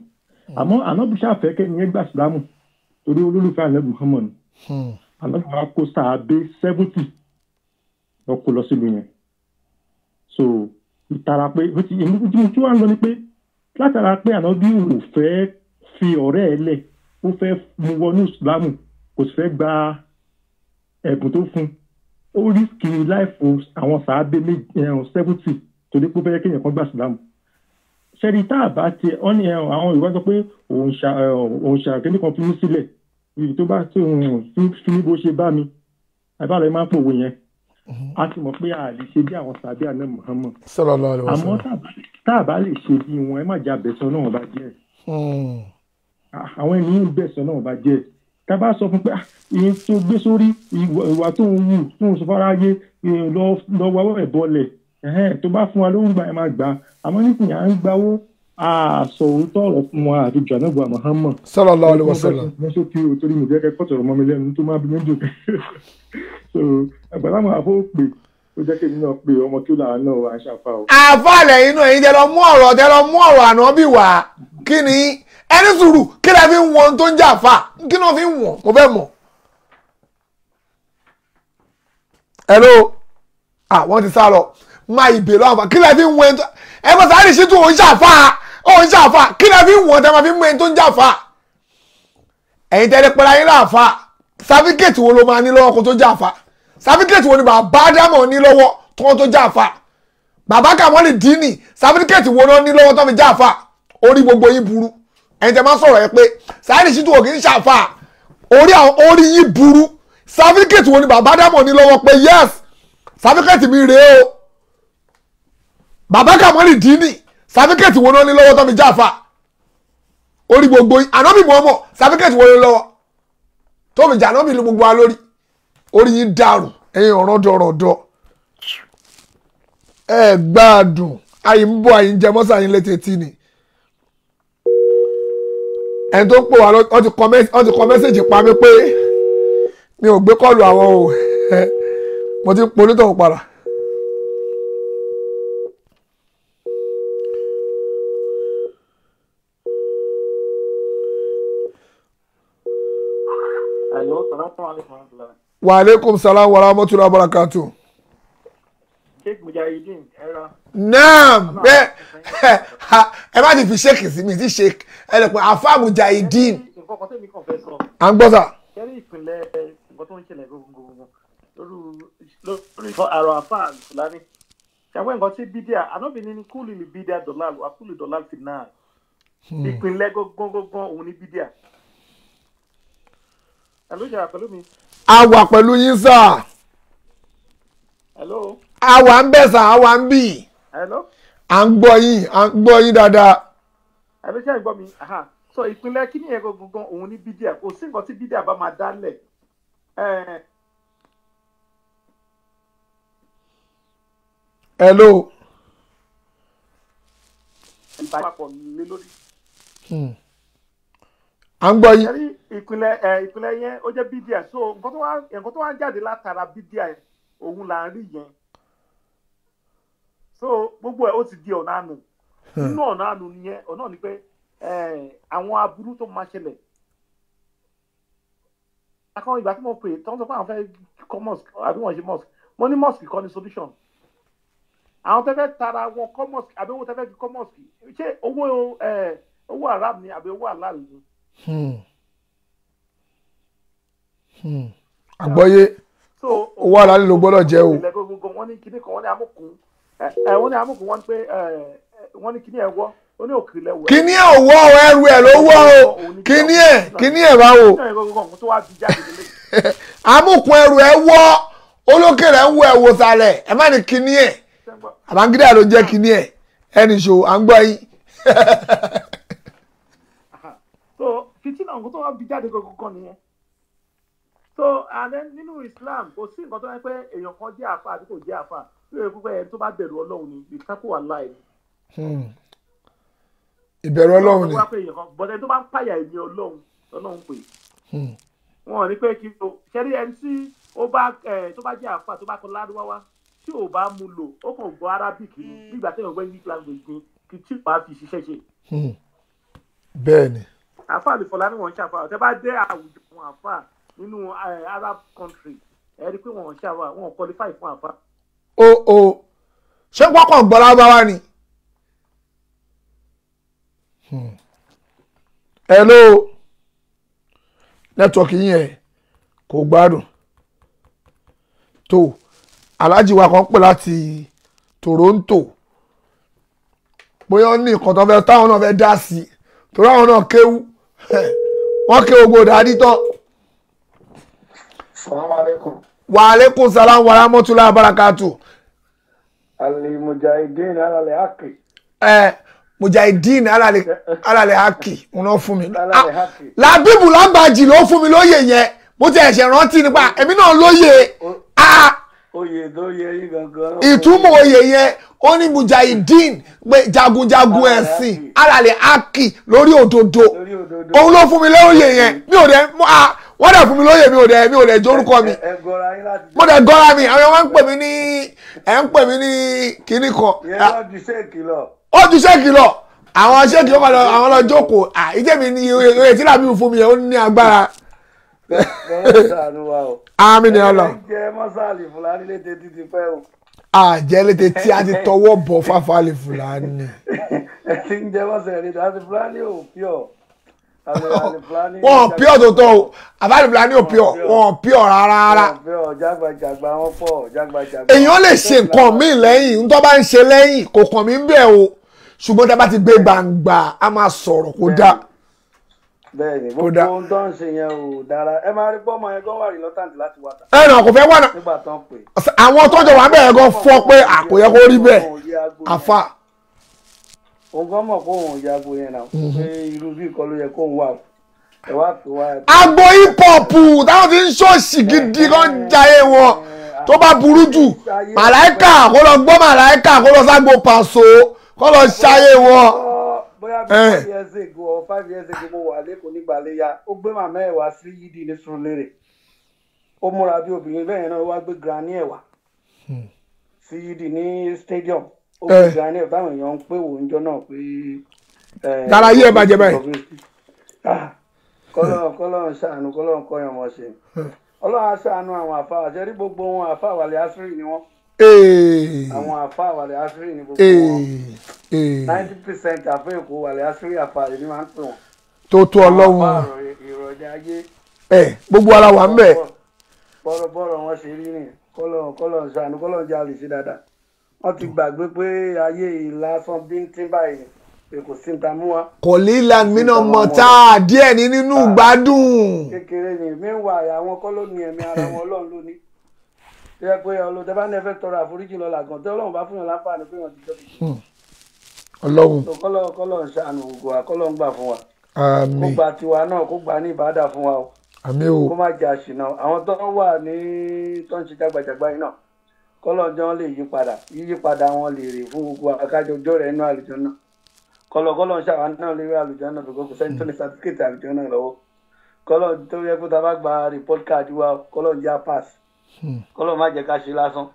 àmọ́ ànábì ṣàfẹ́ kẹ́ni yẹn gbà sílámù torí olólùfẹ́ ànábì Muhammad ànábì wa kó sàábé 70 lọ kó lọ sílùú yẹn so ìtara pé ìmú tí wọ́n ń lọ ni pé látara pé ànábì ò fẹ́ fi ọ̀rẹ́ ẹ̀ lẹ̀ ó fẹ́ mú wọnú ìsìlámù kò sì fẹ́ gba ẹ̀bùn tó fún ó rísìkì láìfò àwọn sàábé 70 torí pé ó fẹ́ kéèyàn kan gbà ìsìlámù ṣẹ́ni tá a bá ti ọ́ ní àwọn ìwà sọ pé òun ṣàkéní kan fi mí sílẹ̀ ibi tó bá tí òun fi ní bó ṣe bá mi àbálẹ̀ máa ń pòwe yẹn a ti mọ̀ pé a lè ṣe bí àwọn sàbí àná Muhammad àmọ́ tá a bá lè ṣe bí wọn ẹ má jẹ́ àbẹ̀sọ náà bá jẹ́ àwọn ènìyàn bẹ̀sọ náà bá jẹ́ tá a bá sọ fún pé ìyẹn tó gbé sórí ìwà tó ń wù tó ń sọ fáráyé lọ wáwọ́ ẹ̀ bọ́lẹ̀ tó bá fún wa ló ń gbà ẹ máa gbà àmọ́ nísìnyí à ń gbawó àṣọ òótọ́ ọ̀rọ̀ fún wa àti jàǹdùbà Muhammad sallallahu alaihi wasallam mo sọ kí o torí mi jẹ́ kẹ́kọ̀ọ́ sọ̀rọ̀ mọ́ mi lẹ́nu tó máa bí méjì so ẹgbẹ́ láwọn àfọ pè ó jẹ́ kí èmi náà pé ọmọ kí ó là náà wà ń ṣàfà o. àfàlẹ̀ inú ẹ̀yin tẹ lọ mú ọ̀rọ̀ ànábì wá kí ni ẹni sùúrù kí lẹ fi ń wọ̀n tó ń jà fà kí náà fi ń wọ̀n mo fẹ́ mọ̀. hello wọ́n ti sá lọ máa ìbè lọ́wọ́ àfà kí lẹ fi ń wọ̀n ẹ bọ́ Saheed Shittu òun ṣàfà kí lẹ fi ń wọ̀n tẹ́ máa fi ń wọ̀n tó ń jà fà ẹ̀yin tẹ́lẹ̀ pẹ́lú ayé láàfà sáfíkẹ́ẹ̀tì wo ló máa ní lọ́wọ́ kó tó jà fà sáfíkẹ́ẹ̀tì wo ni bàbá Ádámọ̀ ní lọ́wọ́ tó jà fà bàbá Kàmọ́lì Dínì sáfíkẹ́ẹ̀tì wo ló ní lọ́wọ́ tó fi jà fà orí gbogbo yín burú ẹ̀yin tẹ́ máa sọ̀rọ̀ ẹ pé Saheed Shittu ò kì í ṣàfà orí yín burú sáfíkẹ́ẹ̀tì wo ni bàbá Ádámọ̀ ní lọ́wọ́ pé yes sáfíkẹ́ẹ̀tì mi rèé o bàbá Kàmọ́lì Dínì sáfíkẹ́ẹ̀tì wo ló ní lọ́wọ́ tó fi jà fà orí gbogbo yín ànábì mọ́mọ́ sáfíkẹ́ẹ̀tì wo ló lọ́wọ́ tó fi jà ànábì lu gbogbo wa lórí orí yín dàrú ẹ̀yin ọ̀rọ̀dọ̀rọ̀dọ̀ ẹ gbádùn àyìn ń bọ̀ àyìn jẹ mọ́sà yín létí etí ni ẹni tó ń pò wá wọ́n ti kọ mẹ́sẹ̀jì pa mí pé mi ò gbé kọ́ọ̀lù àwọn o mo ti polítọ̀ ń padà. Wa alaikum salam wa rahmatullahi wa barakatuh. Sheikh Mujahideen era. Naam ẹ má ti fi Sheikh sí mi sí Sheikh ẹ lè pè àfà Mujahideen. Nǹkan kan tẹ́mi kàn fẹ́ sọ. À ń gbọ́ sà. Kẹ́rí ìpínlẹ̀ nǹkan tó ń ṣẹlẹ̀ gbogbo lórí àrò àfà Alifulani. Ṣàwọn nǹkan tí bídíà ànábìnrin ní kúlì ní bídíà dọ̀là wà kúlì dọ̀là fi náà. Ìpínlẹ̀ gángan òun ní bídíà. Hello, ṣe wà pẹ̀lú mi. A wà pẹ̀lú yín sà. Hello. A wà ń bẹ̀ sà, a wà ń bì. Hello. À ń gbọ́ yín dáadáa. Hello, ṣe àgbọ̀ mi. So ìpínlẹ̀ kíní yẹn gangan òun ní bídíà kò sí nǹkan tí bídíà bá máa dálẹ̀. Hello. Ìbáṣepọ̀ lé lórí. À ń gbọ́ yín. ìpínlẹ̀ yẹn ó jẹ́ bídíà so nǹkan tó wá ń jáde látara bídíà òun là ń rí yẹn so gbogbo ẹ̀ ó ti di ọ̀nà àánú nínú ọ̀nà àánú nìyẹn ọ̀nà ni pé àwọn aburú tó máa ṣẹlẹ̀ akọ ìgbà tí mo pè tó ń sọ pé àwọn fẹ́ kọ́ mosque àbí wọ́n ṣe mosque mo ní mosque kọ́ ni solution àwọn tẹ́fẹ́ tara wọn kọ́ mosque àbí owó tẹ́fẹ́ fi kọ́ mosque ṣé owó haram ni àbí owó halal ni. Àgbọ́yé owó àlàlẹ́ ló gbọ́dọ̀ jẹ́ o. wọ́n ní kíní kan wọ́n ní amúkùn wọ́n ní pé wọ́n ní kíní ẹ̀ wọ́ ó ní òkèlè wọ́. Kíní ẹ̀ wọ́ ẹrù ẹ̀ ló wọ́ o kíní ẹ̀ bá wo. Amúkùn ẹrù ẹ̀ wọ́ olókèrè ń wọ ẹ̀ wò sàlẹ̀ ẹ̀ má ní kíní ẹ̀ àbángídà ló jẹ́ kíní ẹ̀ ẹnì ṣò à ń gbọ́ yín. So fitina nǹkan tó wá bí jáde gangan nìyẹn so and then nínú Islam kò sí nǹkan tó yẹ pé èèyàn kan jẹ́ àfà àbí kò jẹ́ àfà tó yẹ pé ẹni tó bá bẹ̀rù Ọlọ́run ni ìkápò wà láì ní. Ìbẹ̀rù Ọlọ́run ni. bọ́dẹ̀ tó bá ń pààyà ẹ̀mí Ọlọ́run pè wọn ò ní pé kí o ṣẹ́rí ẹni tí tó bá jẹ́ àfà tó bá kọ lárúbáwá tí ò bá mú lò ó kàn gbọ́ Arabic nígbà tí èèyàn gbọ́ English language ni kí tí wàá fi ṣiṣẹ́ ṣe. Bẹ́ẹ̀ ni. Àfà Alifulani wọn ṣàfà ọ̀tẹ́ bá dé àwùjọ wọn àfà nínú Arab country ẹ rí i pé wọn ṣàwà wọn qualify fún àfa. o ṣé pọ́kàn gbọ́ lágbára ni. hello nẹ́tíwọ́ọ̀kì yín ẹ̀ kò gbádùn tó aláàjì wa kan pè láti Toronto bóyá ó ní nǹkan tó fẹ́ táwọn náà fẹ́ dá sí torí àwọn náà kéwú wọ́n kéwú gbòdà adítọ́. Assalamualaikum. Wa alaikum salam wa rahmatullahi wa barakatuh. Al-Mujahideen alal haqi. Mujahideen alal haqi wọ́n fún mi. Làbíbù Lágbàjì ló fún mi lóyè yẹn mo ti ẹ̀ṣẹ̀ rántí nípa èmi náà lóyè. Oyè tó yẹ yín gangan. Ìtumọ̀ oyè yẹn ó ní Mujahideen pé jagunjagun ẹ̀sìn alal haqi lórí òdodo òun ló fún mi lóyè yẹn mi ò dẹ̀ wọ́n dẹ̀ fún mi lóyè mi ò dẹ̀ jórúkọ mi mo dẹ̀ gọ́ra mi àwọn wọ́n ń pè mí ní kinní kan. ó ju ṣéèkì lọ àwọn ṣéèkì ó kọ́ àwọn lọ jókòó ìjẹ́ mi ní oyè tí làbí fún mi yẹn ó ní agbára. àmín ni ọlọ. àjẹ́ létí tí a ti tọwọ́ bọ̀ fáfá Alifulani. ẹ ti ń jẹ́ mọ́sálì Alifulani ò pure. Wọ́n pure tó tọ́ o Alifulani ò pure wọ́n pure rárá. èèyàn lè ṣe nǹkan míì lẹ́yìn ń tọ́ bá ń ṣe lẹ́yìn kò kàn mí ń bẹ̀ o ṣùgbọ́n tá a bá ti gbé gbangba a máa sọ̀rọ̀ kó dá. bẹ́ẹ̀ni gbogbo ohun tó ń ṣe yẹn ò dára ẹ máa rí pọ́mọ yẹn gan wà reluctant láti wá. ẹ nà kò fẹ́ wà náà àwọn tó ń jọ wà bẹ́ẹ̀ gan fọ́ pé àkòyẹ kó rí bẹ́ẹ̀ àfa. òun gan mọ̀ pé òun yago yẹn náà pé irú bí ìkọlù yẹ kó ń wà ẹ wá tó wá. agbo hip hop táwọn ti ń ṣọ́ọ̀ṣì gidi kan jayé wọn tó bá burú jù màláìkà kó lọ gbọ́ màláìkà kó lọ ságbo pàṣọ kó lọ ṣayé wọn. bóyá bí 5 years ago or 5 years ago mo wà lẹ́kọ̀ọ́ nígbà léyà ó gbé màmá ẹ̀ wá sí yídì ní Sùúrùlérè ó múra bí obìnrin bẹ́ẹ̀ náà wá gbé granny ẹ̀ wá sí yídì ní stadium ó gbé granny ẹ̀ táwọn èèyàn ń pè wò ń jọ náà pé. dára yí ẹ bàjẹ́ báyìí. kọ́lọ́n ṣàánú kọ́lọ́n kọ́yàn mọ̀ ṣe ọlọ́run á ṣàánú àwọn àfa àṣẹrí gbogbo wọn àfa àwàlẹ̀ àṣírí ni wọ́n. àwọn àfa àwàlẹ̀ àṣírí ni gbogbo wọn 90% àfẹ́ èkó wàlẹ̀ àṣírí àfa èmi máa ń pè wọ́n. tó tó ọlọ́run ìrọ̀jà ayé. gbogbo ara wà ń bẹ̀. bọ́rọ̀ wọn ṣe rí nìyẹn kọ́lọ́n ṣàánú kọ́lọ́n já lè ṣe dáadáa wọ́n ti gbàgbé pé ayé ìlàsàn bíntín báyìí kò sí ta mú wa. kò líla mìíràn mọ̀tá díẹ̀ ní nínú gbádùn. kékeré ni meanwhile àwọn kọ́ ló ní ẹ̀mí ara wọn ọlọ́run ló ní. tó yẹ pé ọlọ́dẹ bá ní ẹ fẹ́ tọrọ àforíjì lọ́la gan tí ọlọ́run bá fún yàn láǹfààní pé wọ́n ti jọ́ bí. ọlọ́run. kọ́lọ́ ń ṣàánú gbogbo wa kọ́lọ́ ń gbà fún wa. àmín. kó gba tiwa náà kó gbà ní ìbádà fún wa o. àmín o. kó má jà ṣìnà àwọn tó wà ní tó ń ṣe jágbàjàgbà yìí náà kọ́lọ́ jọ lè yí padà wọn lè rè fún gbogbo akájọjọ́ rẹ̀ inú àlùjọ náà kọlọ ṣàwọn náà lè rí àlùjọ náà gbogbo kò sẹ́ni tó ní certificate àlùjọ náà lọ́wọ́ kọlọ tó yẹ kó ta bá gba report card wa kọlọ ń já pass kọlọ má jẹ́ ká ṣe lásán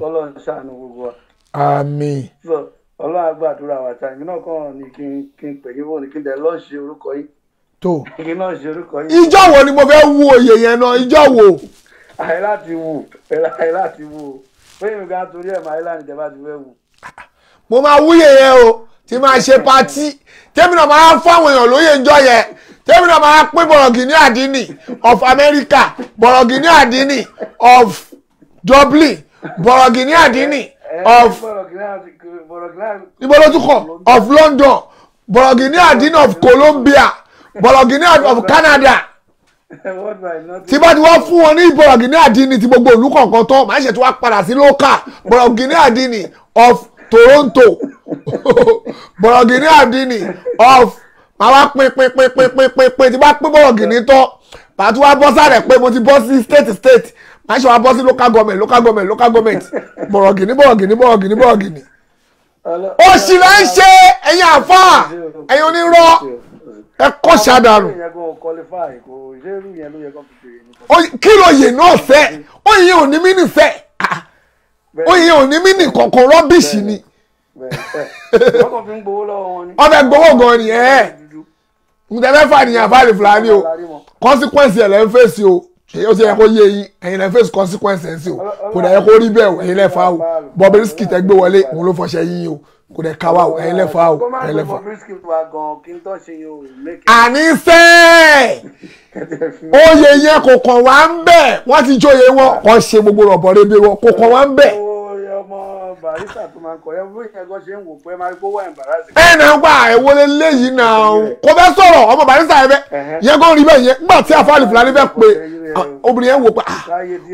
kọlọ ń ṣàánú gbogbo wa. àmín. so Ọlọ́run á gbàdúrà wa ta ìgbìn náà kàn ní kí n pè yín wò ní kí n dẹ̀ lọ́ọ̀ ṣe orúkọ yìí. tó kí n náà ṣe orúkọ yìí. ìjọ wo ni mo fẹ́ wú oyè yẹn náà ìjọ wo. àyè láti wù pé ìgbà torí ẹ̀ máa láti tẹ́ bá ti fẹ́ wù. mo máa wúyè yẹn o tí máa ṣe patí tẹ́mi náà máa fún àwọn èèyàn lóye ìjọ yẹn tẹ́mi náà máa pín bọ̀rọ̀gìní àdínì of America bọ̀rọ̀gìní àdínì of Dublin bọ̀rọ̀gìní àdínì of ibo ló tún kọ of London bọ̀rọ̀gìní àdínì of Colombia bọ̀rọ̀gìní of Canada tí bá ti wá fún wọn ní bọ̀rọ̀gìní àdínì tí gbogbo ìlú kọ̀ọ̀kan tán máa ń ṣètò wá padà sí local bọ̀rọ̀gìní àdínì of Toronto bọ̀rọ̀gìní àdínì of máa wá pín tí bá pín bọ̀rọ̀gìní tán màá tún wá bọ́ sáré pé mo ti bọ́ sí state máa ṣe wá bọ́ sí local government bọ̀rọ̀gìní. òṣì lẹ́ ń ṣe ẹ̀yin àfáà ẹ̀yin onírọ́ ẹ kọ́ ṣàdàrù. kí ló yè náà fẹ́ òyìn ò ní mí nìfẹ́ òyìn ò ní mí nì kọ̀ọ̀kan rọ́bìṣì ni. wọ́n fi ń gbowó lọ́wọ́ wọn ni. wọ́n fẹ́ gbowó gan ni ǹjẹ́ fà nìyẹn àfa Alifulani o consequence ẹ̀ lẹ́ ń fèsì o ó ti yẹ kó yé yín ẹ̀yin lẹ́ ń fèsì consequence ẹ̀ sí o kò dẹ̀ yẹ kó rí bẹ́ẹ̀ o ẹ̀yin lẹ́ fa o Bobriski tẹ́ gbé wọlé òun ló fọṣẹ yín o kò dẹ̀ káwa o ẹ̀yin lẹ́ fa o ẹ̀yin lẹ́ fa. àníṣe oyè yẹn kò kàn wá ń bẹ̀ wọ́n ti jóye wọn kàn ṣe gbogbo rọ̀bọ̀ rebe wọn kò kàn wá ń bẹ̀. barista tó máa ń kọ yẹn bí ìyẹn gan ṣe ń wò pé máa gbówó embarrassing. ẹ náà gbà ẹwọ lélẹyìí náà kò fẹ́ sọ̀rọ̀ ọmọ barista yẹn fẹ́ yẹn gan rí bẹ́ẹ̀ yẹn nígbà tí àfa Alifulani fẹ́ pé obìnrin yẹn wò pé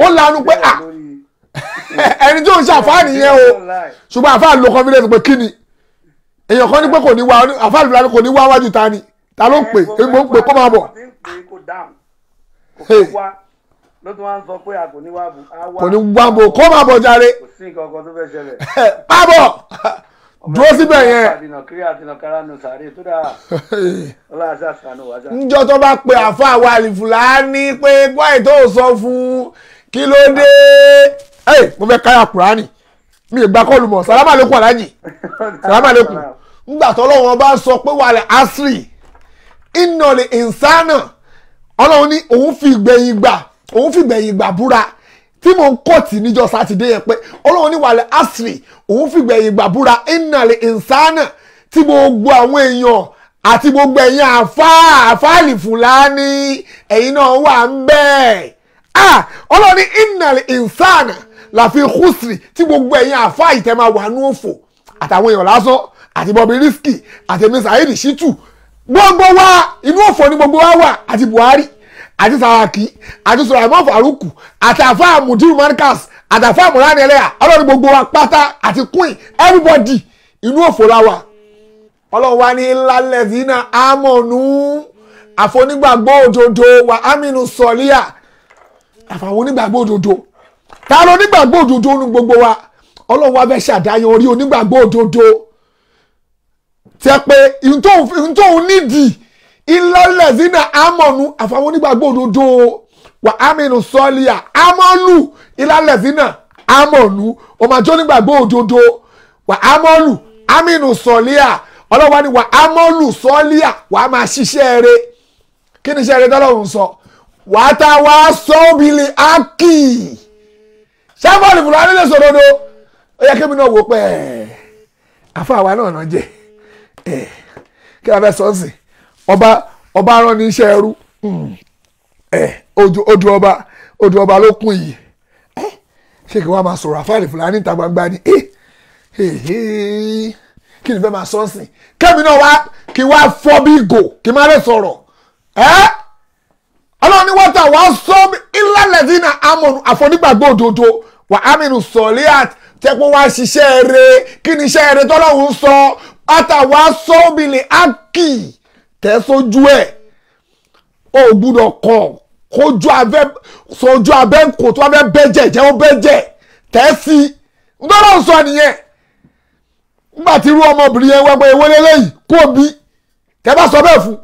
ó lanu pé ẹni tí ò ń ṣe àfa nìyẹn o ṣùgbọ́n àfa lo confidence pé kí ni èèyàn kan ní pé kò ní wá àfa Alifulani kò ní wá wájú ta ni ta ló ń pè é mo ń pè kó máa bọ̀. ló tún wá ń sọ pé kò ní wá bò. kò ní wá bò kó máa bọ̀ jàre. kò sí nǹkan kan tó fẹ́ ṣẹlẹ̀. má bọ̀ dúró síbẹ̀ yẹn. àdìnà kiri àdìnà kára nù sàárè tó dáa ọlá àṣà sànù wájà. níjọ́ tó bá pe àfa wa Alifulani pé gbọ́ ètò sọ fún kí ló dé. mo fẹ́ káyà Kùránì mi ì gbà kọ́ọ̀lù mọ̀ sàlámà lẹ́kùn alájì sàlámà lẹ́kùn. nígbà tó Ọlọ́run bá sọ pé wàlẹ̀ asri ìnàlẹ̀ ìnsánà Ọlọ́run ní òun fi gbẹ̀yìn gbà búra tí mò ń kọ́ọ̀tì níjọ́ sátidé yẹn pé Ọlọ́run ní wàlẹ̀ asri òun fi gbẹ̀yìn gbà búra ìnàlẹ̀ ìnsánà tí gbogbo àwọn èèyàn àti gbogbo ẹ̀yin àfa Alifulani ẹ̀yin náà wà ń bẹ́ẹ̀. Ọlọ́run ní ìnàlẹ̀ ìnsánà láfi khusri tí gbogbo ẹ̀yin àfa ìtẹ́mà wà ní òfò àtàwọn èèyàn lásán àti Bobriski àti Saheed Shittu gbogbo wa inú òfò ni gbogbo wa wà àti Buhari àti Saraki àti Sulaiman Faruku àti àfa Mudiru Markaz àti àfa Murani Eleha Ọlọ́run gbogbo wa pátá àti Queen everybody inú òfò la wà. Ọlọ́run wa ní lálẹ́sìnà amọ̀nù àfonígbàgbọ́ òdodo wà ámínú sọ̀líà àfàwọn onígbàgbọ́ òdodo ta ló onígbàgbọ́ òdodo ní gbogbo wa Ọlọ́run wa fẹ́ ṣàdáyàn orí onígbàgbọ́ òdodo tẹ́ pé ìtòhun nídìí ìlọ́lẹ̀sínà amọ̀nù àfàwọn onígbàgbọ́ òdodo wà ámínú sọ́ọ̀lìyà amọ̀lù ìlọ́lẹ̀sínà amọ̀nù ọmọdé onígbàgbọ́ òdodo wà amọ̀lù ámínú sọ́ọ̀lìyà Ọlọ́run ni wà amọ̀lù sọ́ọ̀lìyà wà á máa ṣiṣẹ́ rẹ̀ kí ni iṣẹ́ rẹ̀ tọ́lọ́run sọ wà á ta wà á sọ́ọ̀bìlì ákì sábà Alifulani lè sọ dodo ó yẹ kí mi náà wò pé àfa àwa náà jẹ kí a fẹ́ sọ sí ọba rán ní iṣẹ́ ẹrú odò ọba ló kún yìí ṣé kí wọ́n máa sọ̀rọ̀ àfa Alifulani níta gbangba ni kí ni fẹ́ máa sọ sí kẹ́mi náà wá kí wá fọ́ bí ìgò kí má lè sọ̀rọ̀ Ọlọ́run ní wọ́n ta wá sọ ìlàlẹ́dínà amọ̀nù àfọ̀nígbàgbọ́ òdodo wà ámínú sọ̀líàt tẹ́pọ̀ wá ṣiṣẹ́ rẹ̀ kí ni iṣẹ́ rẹ̀ tọ́lọ́run sọ àtàwá sọ́ọ̀bìlì ákì tẹ́ sójú ẹ̀ ó gbúdọ̀ kọ̀ kójú abẹ́ sojú abẹ́ kò tó abẹ́ bẹ́jẹ̀ jẹ́ ó bẹ́jẹ̀ tẹ́ sí tọ́lọ́run sọ nìyẹn nígbà tí irú ọmọbìnrin yẹn wẹ́pẹ́ ewé lélẹ́yìí kó bí tẹ́ bá sọ bẹ́ẹ̀ fún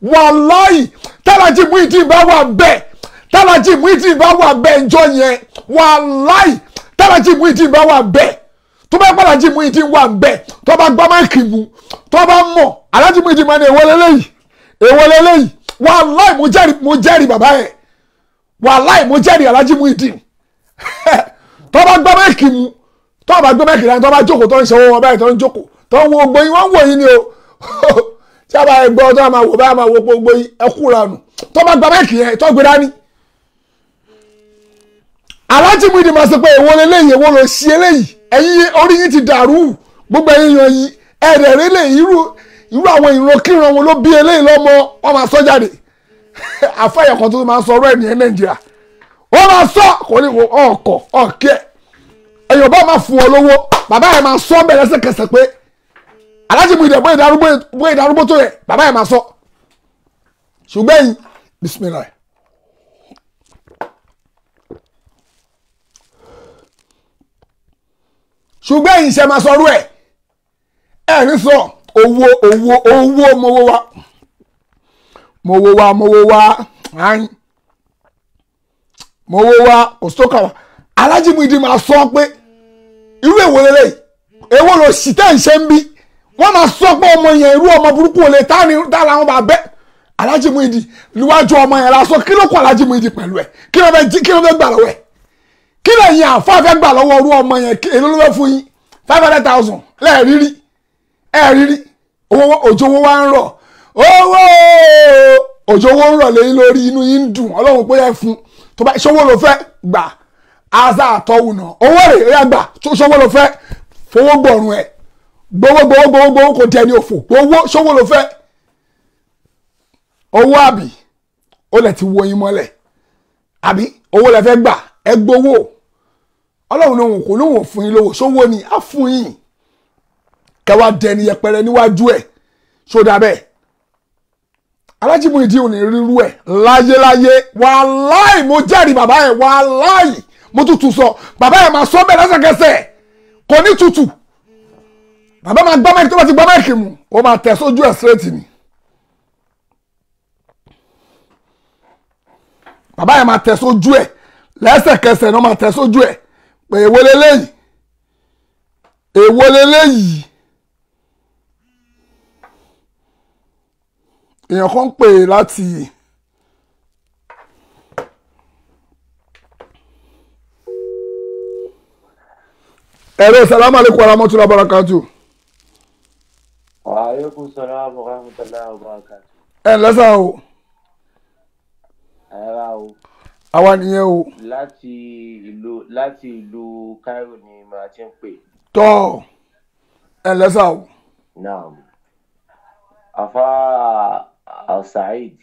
wàláì tálájì Muyideen bá wà bẹ́ẹ̀ tálájì Muyideen bá wà bẹ́ẹ̀ njọ́ yẹn wàláì tálájì Muyideen bá wà bẹ́ẹ̀ tó bá gbọ́dájì Muyideen wà bẹ́ẹ̀ tó bá gbọ́ máìkì mu tó bá mọ̀ alájì Muyideen máa ní èwo lélẹ́yìí wàláì mo jẹ́rìí bàbá yẹn wàláì mo jẹ́rìí alájì Muyideen tó bá gbọ́ máìkì mu tó bá gbọ́ máìkì rẹ̀ tó bá jókòó tó ń ṣe owó wọn báyìí tó ń jókòó tó ń wo gbóyin wọ́n ń wò yín ni o tí a bá gbọ́ tó máa wò bá máa wo gbogbo ẹkú ranù tó bá gba máìkì yẹn tó gbé dání. Aláàjì Muyideen máa sọ pé èwo leléyìí èwo ló ṣe eléyìí ẹ̀yin orí yín ti dàrú gbogbo ẹ̀yin yan yín ẹ̀rẹ̀ rélé irú àwọn ìran kíran wọn ló bí eléyìí lọ́mọ wọn máa sọ jáde àfẹ́yẹ̀ kan tó máa sọ ọ̀rọ̀ ẹ̀ ní Nàìjíríà wọ́n máa sọ kò ní ọkọ̀ ọ̀kẹ́ ẹ̀yọ̀ bá máa fún ọ lówó bàbá yẹn máa sọ bẹ́ẹ̀ lẹ́sẹ̀kẹsẹ̀ pé Aláàjì Muyideen bóyá ìdarúgbó tó yẹ bàbá yẹn máa sọ ṣùgbọ́n yìí bisimilayi ṣùgbọ́n yìí ṣe máa sọrú ẹ̀ ní sọ owó mowó wa òsókàwà Aláàjì Muyideen máa sọ pé irú èwo lélẹ́yìí èwo ló sì tẹ́ ń ṣe ń bí wọ́n máa sọ pé ọmọ yẹn irú ọmọ burúkú olè tá làwọn bá bẹ́ Alhaji Muidi níwájú ọmọ yẹn lásán kí ló kọ Alhaji Muidi pẹ̀lú ẹ̀ kí ló fẹ́ gbà lọ́wọ́ ẹ̀ kí lè yẹn àfa fẹ́ gbà lọ́wọ́ irú ọmọ yẹn èló ló fẹ́ fún yín 500,000 lẹ́ẹ̀rírí ẹ̀rírí òjò owó wa ń rọ̀ òjò owó ń rọ̀ lẹ́yìn lórí inú yín ń dùn ọlọ́run pé ẹ fún tó bá ṣọwọ́ ló fẹ́ gbà aza àtọ́wù náà owó rẹ̀ ó yà gbà ṣọwọ́ ló fẹ́ fowó gbọ̀rùn ẹ̀ gbowó kò tẹ̀ ní òfò gbowó ṣọwọ́ ló fẹ́ owó àbí ó lẹ̀ ti wo yín mọ́lẹ̀ àbí owó lẹ fẹ́ gbà ẹ gbowó ọlọ́run lóhùn kò lóhùn fún yín lówó ṣówó ni á fún yín kẹwàá dẹni yẹpẹrẹ níwájú ẹ̀ ṣódà bẹ́ẹ̀ Alhaji Muidi ò ní rírú ẹ̀ láyéláyé wàláì mo jẹ́rìí bàbá ẹ̀ wàláì mo tutù sọ bàbá ẹ̀ máa sọ bẹ́ẹ̀ lẹ́sẹ̀kẹsẹ̀ kò ní tutù bàbá máa gbọ́ mẹ́kì tó bá ti gbọ́ mẹ́kì mu ó máa tẹ̀ sójú ẹ̀ straight ni bàbá ẹ̀ máa tẹ̀ sójú ẹ̀ lẹ́sẹ̀kẹsẹ̀ náà máa tẹ̀ sójú ẹ̀ pé èwo leléyìí èèyàn kan pè láti ẹ̀rọ salamu alaikum warahmatullahi wabarakatuh. Wa alaikum salam warahmatullahi wabarakatuh. ẹ lẹ́sàn o. ẹ̀rá o. àwa nìyẹn o. láti ìlú Cairo ni màá ti ń pè. tọ́ ẹ lẹ́sàn o. naam afa Saheed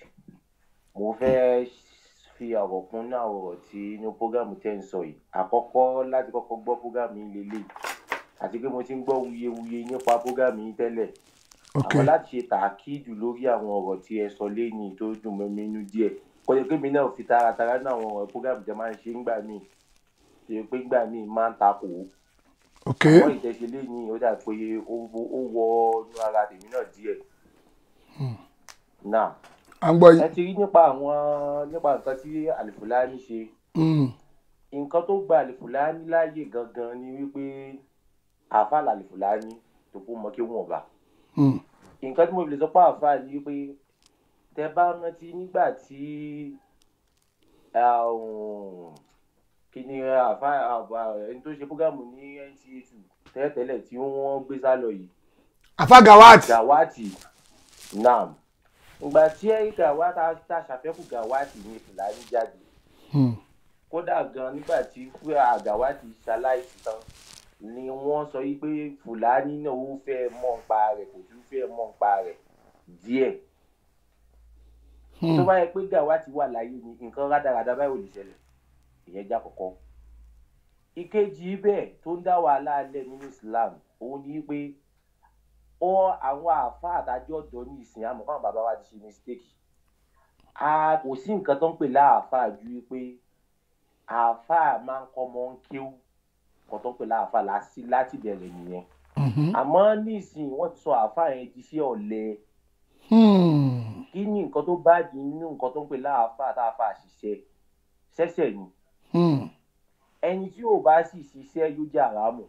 mo fẹ́ fi ọ̀rọ̀ kún náà ọ̀rọ̀ tí inú prógámù tẹ́ ń sọ yìí àkọ́kọ́ láti kọ́kọ́ gbọ́ prógámù yìí lélẹ̀ àti pé mo ti ń gbọ́ wuyewuye nípa prógámù yìí tẹ́lẹ̀ àmọ́ láti ṣe tàkídù lórí àwọn ọ̀rọ̀ tí ẹ sọ lẹ́yìn tó dùn mọ́ mi nínú díẹ̀ kò yẹ pé mi náà fi taratara náà àwọn ọ̀rọ̀ prógámù tẹ́ máa ń ṣe ńgbà míì ṣe pé ńgbà míì máa ń takò àwọn ìtẹ̀ṣe lẹ́yìn ó dà pé ó wọ inú ara tèmi náà díẹ̀ náà ẹ ti rí nípa nǹkan tí Alifulani ṣe nǹkan tó gba Alifulani láàyè gangan ni wípé àfàlà Alifulani tó kó mọ kí wọn bá nǹkan tí mo lè sọ pé àfà ni wípé tẹ bá rántí nígbà tí kí ni àfà ẹni tó ṣe prógámù ní NTA2 tẹ́lẹ̀tẹ́lẹ̀ tí wọ́n gbé sálọ yìí àfà Gawati naam ìgbà tí Gawati ta ṣàfẹ́kù Gawati ní Fulani jáde kódà gan nígbà tí Gawati ṣaláìsí tán ni wọ́n sọ yìí pé Fulani náà ó fẹ́ mọ̀ nípa rẹ̀ kò tún fẹ́ mọ̀ nípa rẹ̀ díẹ̀ tó bá yẹ pé Gawati wà láyé ni nǹkan rádaràda báyìí ò lè ṣẹlẹ̀ ìyẹn já kọ̀kọ́ ìkejì bẹ́ẹ̀ tó ń dá wàhálà alẹ́ nínú Islam òun ni pé àwọn àáfàá àtàjọ ọ̀dọ́ ní ìsìn àmọ́ fáwọn bàbá wa ti ṣe mistake kò sí nǹkan tó ń pè láàfáà ju pé àáfàá máa ń kọ́ ọmọ ń kéwú kan tó ń pè láàfáà láti bẹ̀rẹ̀ nìyẹn àmọ́ ní ìsìn wọ́n ti sọ àáfàá yẹn di iṣẹ́ ọ̀lẹ kí ni nǹkan tó bá di nínú nǹkan tó ń pè láàfáà táàfáà ṣiṣẹ́ ṣẹ̀ṣẹ̀ ni ẹni tí ò bá sì ṣiṣẹ́ yóò jẹ́ àrámù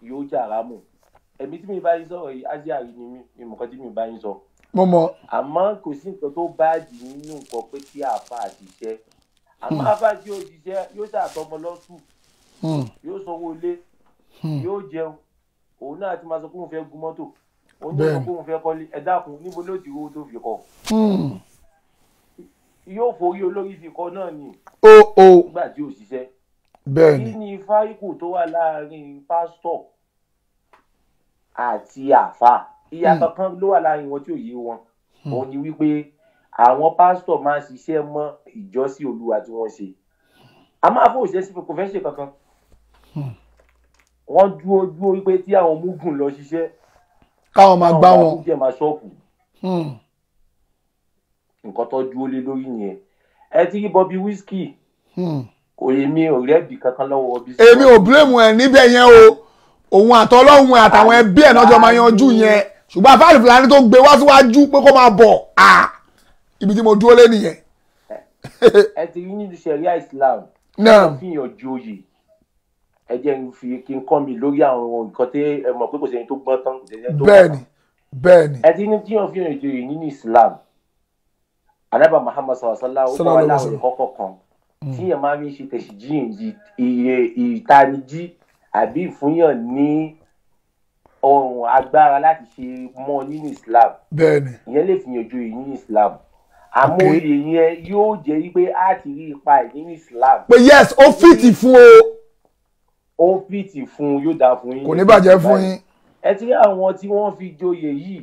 yóò jẹ́ àrámù ẹ̀mí tí mi bá yín sọ̀rọ̀ yìí ájíà rí ni mí ìmọ̀kan tí mi bá yín sọ. mo mọ. àmọ́ kò sí nǹkan tó bá dì nínú nǹkan pé kí àáfàá ṣiṣẹ́ àmọ́ àáfàá tí yóò ṣiṣẹ́ yóò ṣàtọmọ lọ́sù yóò sanwó ilé yóò jẹun òun náà ti máa sọ pé òun fẹ́ gun mọ́tò òun náà sọ pé òun fẹ́ kọ́lé ẹ dákun níbo ló ti owó tó fi kọ́ yóò forí olórí fi kọ́ náà ni nígbà tí ò ṣiṣẹ́ kí ni fáríkù tó wà láàrin pásítọ̀ àti àáfàá ìyàtọ̀ kan ló wà láàrin wọn tí ò yé wọn òun ni wípé àwọn pásítọ̀ máa ń ṣiṣẹ́ mọ́ ìjọsìn Olúwa tí wọ́n ṣe àmọ́ àfọ òṣìṣẹ́ sí kò fẹ́ ṣe kankan wọ́n dúró wípé tí àwọn múgùn lọ ṣiṣẹ́ káwọn máa gbá wọn káwọn jẹ́ máa ṣọ́ọ̀pù nǹkan tó dúró lé lórí nìyẹn ẹ ti rí Bobriski kò yé mi ò rẹ́ẹ̀bì kankan lọ́wọ́ bí. èmi ò blame ẹ níbẹ̀ yẹn o òun àtọlọ́hun ẹ àtàwọn ẹbí ẹ̀ náà jọ máa yanjú yẹn ṣùgbọ́n àfáà Alifulani tó gbé wá síwájú pé kó máa bọ̀ ibi tí mo dúró lé nìyẹn. ẹ ti rí nínú ṣẹ̀ríà Islam náà fi hàn joyè ẹ jẹ́ ń fi kí n kọ́ mi lórí àwọn nǹkan tí ẹ mọ̀ pé kò sẹ́ni tó gbọ́n tán kò sẹ́ni tó bẹ́ẹ̀ni. ẹ ti ní tí wọ́n fi hàn ìjòyè nínú Islam alábà Muhammad sallallahu alaihi wa sallam ó kọ́ wa láwọn ẹ̀kọ́ kọ̀ọ̀kan tí yẹn máa ń ṣe tẹ̀síjì ìtanijí àbí ìfúnyàn ní ọrùn agbára láti ṣe mọ́ nínú Islam bẹ́ẹ̀ni ìyẹn lè fi hàn ìjòyè nínú Islam àmọ́ oyè yẹn yóò jẹ́ wípé a ti rí ipa ẹ̀ nínú Islam. pé yes ó fìtì fún o. ó fìtì fún yóò dáa fún yín. kò ní bàjẹ́ fún yín. ẹ ti rí àwọn tí wọ́n fi joyè yìí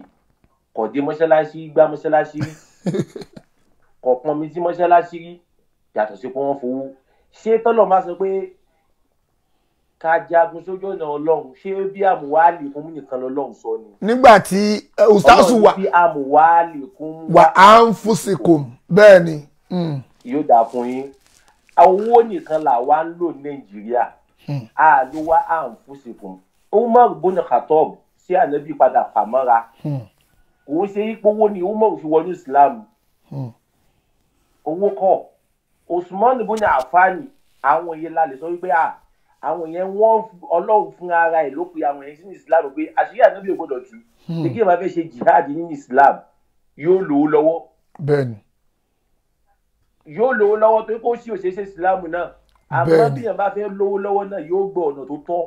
kò dé mọ́ṣáláṣí gbá mọ́ṣáláṣí rí kò pọn mi sí mọ́ṣáláṣí rí yàtọ̀ sí pé wọ́n fowó. ṣé tọ́lọ̀ máa sọ pé ká jagun sójú ọ̀nà Ọlọ́run ṣé bí àmúwálì fún nìkan lọ́lọ́run sọ ni. nígbà tí ustazu wà bí àmúwálì fún wà á ń fúsìkùn bẹ́ẹ̀ ni. yóò dáa fún yín owó nìkan là wá ń lò Nàìjíríà a ló wá à ń fúsìkùn. Umar bin Khattab sí ànábì padà fàmọ́ra kò ń ṣe ipò owó ni Umar fi wọnú Islam owó kọ́ Usman bin Affan àwọn yẹn lálẹ́ sọ wípé àwọn yẹn wọ́n Ọlọ́run fún ara ẹ̀ ló pe àwọn yẹn sínú Islam pé àṣírí ànábì ò gbọdọ̀ tú ní kí ẹ máa fẹ́ ṣe jihad nínú Islam yóò lówó lọ́wọ́ bẹ́ẹ̀ni yóò lówó lọ́wọ́ tó kó sí òṣèṣe Islam náà àmọ́ bí yẹn bá fẹ́ lówó lọ́wọ́ náà yóò gbọ́ ọ̀nà tó tọ́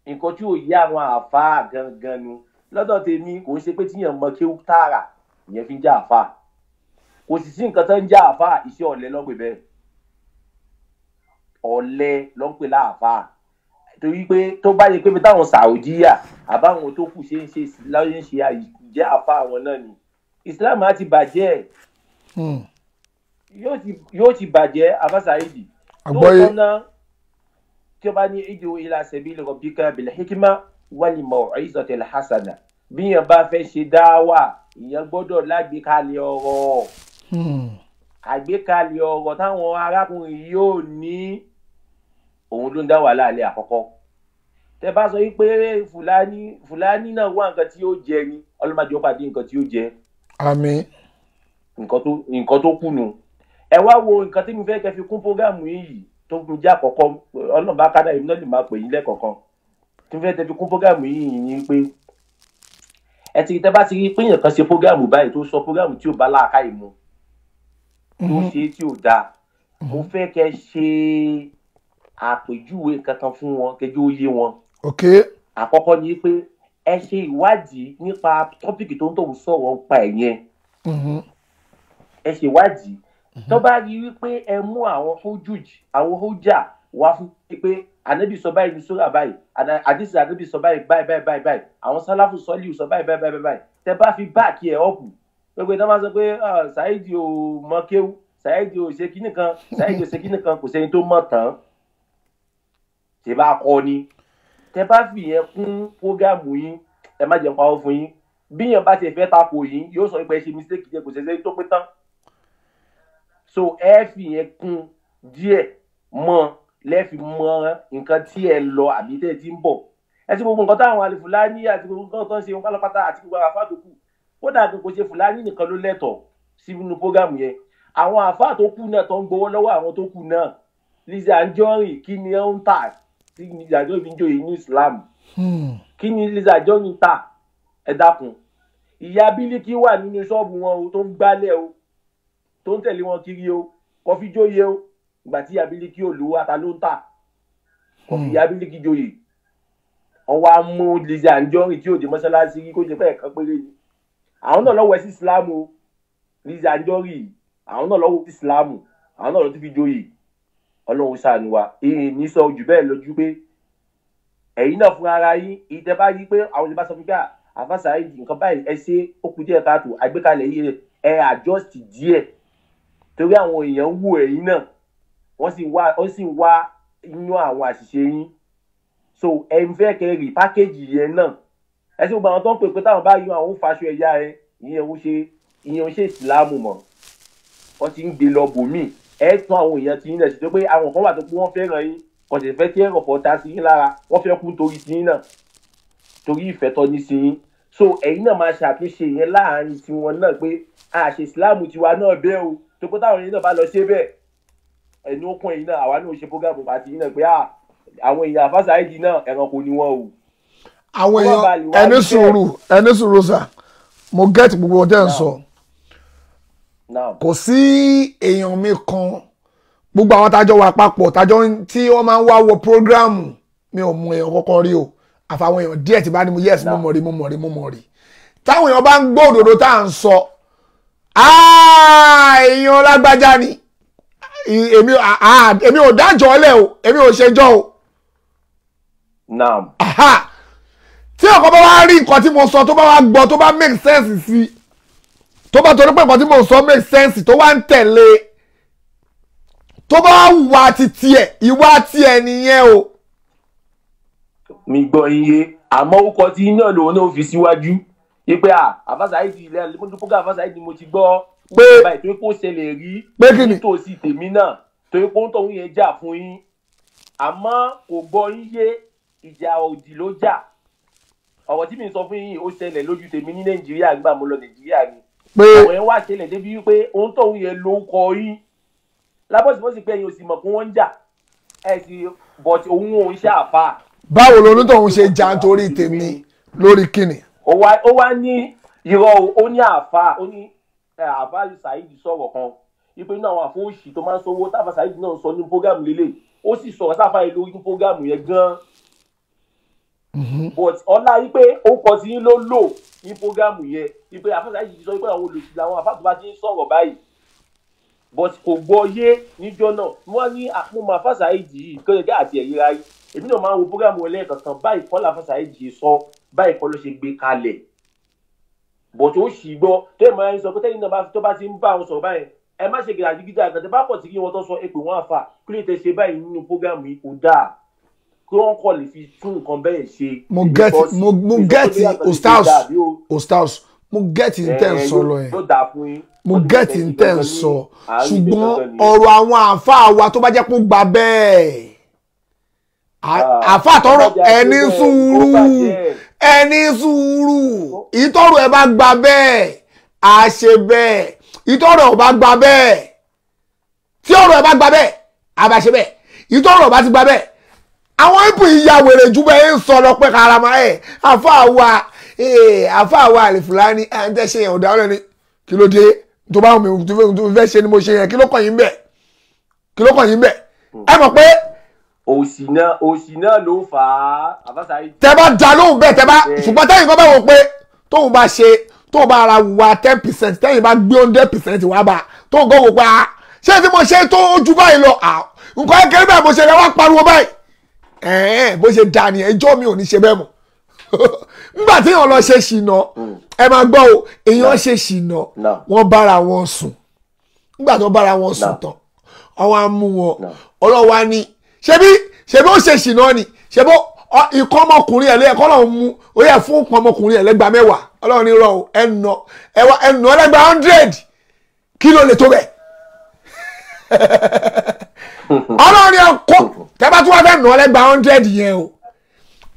nǹkan tí ò yé àwọn àáfàá gangan ni lọ́dọ̀ tèmi kò ń ṣe pé tíyàn mọ kéwú tààrà ìyẹn fi ń já àáfàá kò sì sí nǹkan tó ń já àáfàá iṣẹ́ ọ̀lẹ lọ́pẹ̀ bẹ́ẹ̀ ọ̀lẹ ló ń pè láàfáà torí pé tó bá yẹ pé bí táwọn Saudiya àbáwọn tó kù ṣe ń ṣe láyé ń ṣe àìjẹ́ àfáà wọn náà ni Islam á ti bàjẹ́ yóò ti bàjẹ́ afásáìdì tó tọ́nà tí ó bá ní idu ila sabili rabbika bil hikma wal maw'izatil hasana bí yẹn bá fẹ́ ṣe dáwà ìyẹn gbọ́dọ̀ lágbèékalẹ̀ ọ̀rọ̀ àgbékalẹ̀ ọ̀rọ̀ táwọn arákùnrin yóò ní òun ló ń dá wàhálà alẹ́ àkọ́kọ́ tẹ bá sọ yìí pé Fúlàní náà wá nǹkan tí ó jẹ ni ọlọ́mọdé ó pàdé nǹkan tí ó jẹ. àmín. nǹkan tó kùnú ẹ wá wo nǹkan tí mo fẹ́ kẹ́ fi kún prógámù yìí tó ń jẹ́ àkọ́kọ́ ọlọ́mọba kádà yìí náà lè máa pè yín lẹ́ẹ̀kọ̀ọ̀kan tí mo fẹ́ tẹ́ fi kún prógámù yìí ni pé ẹ ti tẹ bá ti rí pé èèyàn kan ṣe prógámù báyìí tó sọ prógámù tí ò bá láàká ìmú tó ṣe tí ò dáa mo fẹ́ kẹ́ ṣe àpèjúwe kankan fún wọn kẹjọ ó yé wọn. àkọ́kọ́ ni pé ẹ ṣe ìwádìí nípa tọ́pìkì tó ń tòun sọ̀rọ̀ nípa ẹ̀ yẹn. ẹ ṣe ìwádìí tó bá rí wípé ẹ mú àwọn hójà wá fún pé ànábì sọ báyìí ní sórà báyìí àdìsí ànábì sọ báyìí báyìí àwọn sálàfù sọ́líù sọ báyìí tẹ bá fi báàkì ẹ̀ ọ̀pù gbogbo ìtàn máa sọ pé Saheed ò mọ kéwú Saheed ò ṣe kíní kan Saheed ò ṣe kíní kan kò sẹ́ni tó mọ̀ tán tẹ bá kọ ni tẹ bá fi yẹn kún prógámù yín ẹ má jẹun pawọ́ fún yín bí yẹn bá ti fẹ́ tako yín yóò sọ pé ẹ ṣe mistake jẹ kò ṣẹṣẹ tó pé tán so ẹ fi yẹn kún díẹ̀ mọ́ lẹ́ẹ̀fi mọ nǹkan tí ẹ lọ àbí tẹ́ ẹ ti ń bọ̀ ẹ ti gbogbo nǹkan táwọn Alifulani àti gbogbo nǹkan tó ń ṣe wọn pátápátá àti gbogbo àfáà tó kù kódà kò ṣe Fúlàní nìkan ló lẹ́tọ̀ọ́ sí inú prógámù yẹn àwọn àfáà tó kù náà tó ń gbowó lọ́wọ́ àwọn tó kù náà Lizzy Anjorin kí ni ẹ ń tà tí Lizzy Anjorin fi ń joyè ní Islam kí ni Lizzy Anjorin tà ẹ dákun ìyá Bílíkì wà nínú ṣọ́ọ̀bù wọn o tó ń gbálẹ̀ o tó ń tẹ̀lé wọn kiri o kò fi jóyè o ìgbà tí ìyá Bílíkì ò lówó ata ló ń tà kò fi ìyá Bílíkì joyè wọn wá mú Lizzy Anjorin tí ò dé mọ́ṣáláṣí rí kó jẹ́ pé ẹ̀kan péré ni àwọn náà lọ́wọ́ sí Islam o Lizzy Anjorin àwọn náà lọ́wọ́ sí Islam àwọn náà lọ́ ti fi joyè Ọlọ́run ṣàánú wa èyí ní sọ jù bẹ́ẹ̀ lójú pé ẹ̀yin náà fún ara yín ìtẹ́ bá yí pé àwọn ìbá sọ fún pé àfáà Saheed nǹkan báyìí ẹ ṣe ó kù díẹ̀ káàtó àgbékalẹ̀ yìí ẹ adjust díẹ̀ torí àwọn èèyàn ń wò ẹ̀yin náà wọ́n sì wá inú àwọn àṣìṣe yín so ẹ ń fẹ́ kẹ́ rí pákéjì yẹn náà ẹ sì gbogbo àwọn tó ń pè pé táwọn bá yọ àwọn faṣọ ẹ̀yà ẹ ìyẹn ń ṣe ìsìlámù mọ́ wọ́n ti ń gbé lọ bòmíì ẹ tún àwọn èèyàn ti yín náà sí tó pé àwọn kan wà tó pé wọ́n fẹ́ràn yín kò sì fẹ́ tí ẹ̀rọ̀ fọ́ta sí yín lára wọ́n fẹ́ kú torí sí yín náà torí ìfẹ́ tọ́ ní sí yín so ẹ̀yin náà máa ṣàtúnṣe yẹn láàárín tiwọn náà pé àṣẹ ìsìláàmù tiwa náà bẹ́ẹ̀ o tó pé táwọn yẹn náà bá lọ ṣe bẹ́ẹ̀ ẹni ó kún ẹ̀yin náà àwa náà ṣe prógámù pàtì yín náà pé àwọn èèyàn àfàṣàìdì náà ẹranko ni wọ́n o. àwọn èèyàn ẹni sùúrù sà mo get gbogbo ọjọ́ ń sọ kò sí èèyàn mi kan gbogbo àwọn tájọ wà papọ̀ tájọ tí wọ́n máa ń wá wo prógráàmù mi ò mú èèyàn kọ́kọ́ rí o àfàwọn èèyàn díẹ̀ tí bá ní mo yes mo mọ̀ rí táwọn èèyàn bá ń gbọ́ òdòdó tá à ń sọ èèyàn lágbájá ni èmi ò dájọ́ lẹ̀ o èmi ò ṣẹjọ́ o. tí ọkọ bá wá rí nǹkan tí mo sọ tó bá wá gbọ́ tó bá make sense sí tó bá torí pé nǹkan tí mo sọ make sense tó wá ń tẹ̀lé tó bá wá wùwà ti tiẹ̀ ìwà tiẹ̀ nìyẹn o. mi gbọ́ iye àmọ́ orúkọ tí iná lòun náà fi síwájú yí pé àfàṣàìdì ilẹ̀ lẹ́mọ́dúnpọ́gà àfàṣàìdì mo ti gbọ́ pé báyìí torí pé ó ṣẹlẹ̀ rí nítòsí tèmi náà torí pé ó ń tọ̀hún yẹn jà fún yín àmọ́ kò gbọ́ yín yé ìjà òdì ló jà ọ̀rọ̀ tí mi sọ fún yín ó ṣẹlẹ̀ lójú tèmi ní nàìjíríà nígbà mo lọ nàìjíríà ni àwọn yẹn wá ṣẹlẹ̀ débi wípé ó ń tọ̀hún yẹn ló kọ yín lábọ́sibọ́sì pé ẹ̀yin ò sì mọ̀ pé wọ́n ń jà ẹ̀ sì but òun ò ń ṣàfà. báwo lolóńtọ̀hún ṣe jà nítorí tèmi lórí kíni. ó wá ní irọ́ ó ní àfà ó ní àfà Saheed sọ̀rọ̀ kan ipe inú àwọn àfọwọ́sì tó máa ń sanwó táfà Saheed náà sọ ní prógámù lélẹ̀ ó sì sọ̀rọ̀ sáfà yìí lórí prógámù yẹn gan-an. but ọlá yìí pé ó kọ sí yín ló lò ní prógámù yẹn ipe àfà Saheed sọ pé àwọn olùsìn làwọn àfà tó bá ti ń sọ̀rọ̀ báyìí but kò gbọ́ yé níjọ́ náà wọ́n ní àpòmọ̀ àfà Saheed yìí kọ́lẹ́kẹ́ àti ẹ̀yẹ́ra yìí èmi náà máa ń wo prógámù ẹlẹ́ẹ̀kankan báyìí kọ́ làfà Saheed sọ báyìí kọ́ ló ṣe gbé kalẹ̀ but ó sì gbọ́ tó ẹ̀ máa ń sọ pé tẹ́yìn náà tó bá ti ń bá wọn sọ̀rọ̀ báyìí ẹ má ṣe gèdè àdìgídà àgbàdo bá pọ̀ sí kí wọ́n tó sọ èpè wọn àfà kí lè tẹ ṣe báyìí nínú prógámù yìí kò dáa kí wọ́n kọ́ lè fi tún nǹkan bẹ́ẹ̀ ṣe. mo get Ustaz mo get intense sọ lọ yẹn mo get intense sọ ṣùgbọ́n ọ̀rọ̀ àwọn àfà wa tó bá jẹ́ pé ó gbà bẹ́ẹ̀ àfà tọrọ ẹni sùúrù ìtọrọ ẹ bá gbà bẹ́ẹ̀ á ṣe bẹ́ẹ̀ ìtọrọ ẹ bá gbà bẹ́ẹ̀ tí ọ̀rọ̀ ẹ bá gbà bẹ́ẹ̀ á bá ṣe bẹ́ẹ̀ ìtọrọ ẹ bá ti gbà bẹ́ẹ̀ àwọn ipò ìyá wèrè jù bẹ́ẹ̀ ń sọ lọ pé karama àfa wa Alifulani à ń tẹ́ṣe yẹn ọ̀dà ọ̀lẹ́ni kí ló dé tó bá mi tó fẹ́ ṣe ni mo ṣe yẹn kí ló kàn yín bẹ́ẹ̀ ẹ mọ̀ pé òsì náà ló fà á àfàṣàìdì. tẹ bá dá lóhùn bẹ́ẹ̀ tẹ bá ṣùgbọ́n tẹ́yìn kan bá wò pé tóun bá ṣe tóun bá ara wà 10% tẹ́yìn bá gbé 100% wá bá tóun kọ́ wò pé ṣé tí mo ṣe tó ju báyìí lọ nǹkan ẹ̀kẹ́ bẹ́ẹ̀ mo ṣe rẹ wá pariwo báyìí bó ṣe dà ní ẹjọ́ mi ò ní ṣe bẹ́ẹ̀ mọ́ nígbà tí èèyàn lọ ṣe ṣìnà ẹ máa gbọ́ o èèyàn ṣe ṣìnà wọ́n bára wọn sùn nígbà tó bára wọn sùn tán ọwọ́ á mú wọn ọlọ́wà ní ṣebí ó ṣe ṣìnà ni ṣebí ikọ́ ọmọkùnrin ẹ̀ lẹ́ẹ̀kọ́ lọ́wọ́ mú ó yẹ fún ọmọkùnrin ẹ̀ lẹ́gbàá 10 ọlọ́run ní rọ ẹnà ẹlẹ́gbàá 100 kí ló lè tó bẹ́ẹ̀ ọlọ́run ní ọkọ̀ tẹ́ bá tún wá fẹ́ nà ẹlẹ́gbàá 100 yẹn o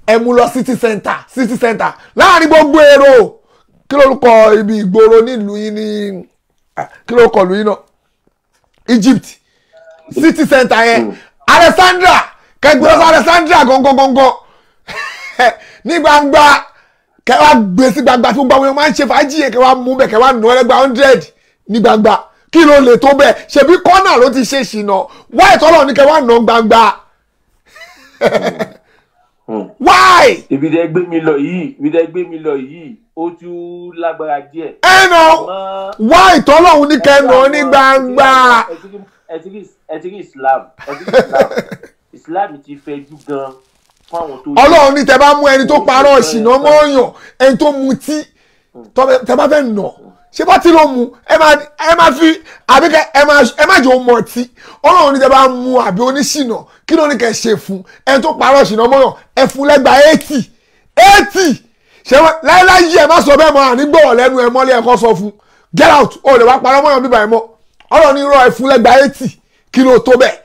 ẹ mú lọ city center láàrin gbogbo èrò kí ló kọ ibi ìgboro nílùú yín ní kí ló kọ lù yín náà Egypt city center yẹn Alexandra kẹgbẹ́sọ Alexandra gangan ní gbangba kẹwàá gbé sí gbangba tí gbogbo àwọn máa ń ṣe fàájì yẹn kẹwàá mú bẹ kẹwàá nà ẹlẹgbàá 100 ní gbangba kí ló lè tó bẹ ṣebí kọ́nà ló ti ṣe ṣìnà wáyé tọ́lọ̀ ní kẹwàá nà gbangba why. ibi dẹ gbé mi lọ yìí ó tún lágbára díẹ̀. ẹ nà wáyé tọ́lọ̀ ní kẹnà ní gbangba. ẹ ti rí Islam ti fẹjú gan fún àwọn tó. Ọlọ́run ní tẹ bá mú ẹni tó parọ́ ṣìnà mọ́ọ̀yàn ẹni tó mutí tẹ bá fẹ́ nà ṣé bá tí ló mu ẹ máa fi àbíkẹ ẹ má jẹ òun mọ̀ tí Ọlọ́run ní tẹ bá mú àbí oníṣìnà kí ló ní kẹ ṣe fún ẹni tó parọ́ ṣìnà mọ́ọ̀yàn ẹ fún lẹ́gbàá 80 ṣé láíláyé ẹ má sọ bẹ́ẹ̀ mọ́ ànígbọ̀wọ̀ lẹ́nu ẹ mọ́lé ẹ̀kọ́ sọ fún get out ó lè wá parọ́ mọ́ọ̀yàn bíbá ẹ mọ́ Ọlọ́run ní rọ ẹ fún lẹ́gbàá 80 kí ló tó bẹ́ẹ̀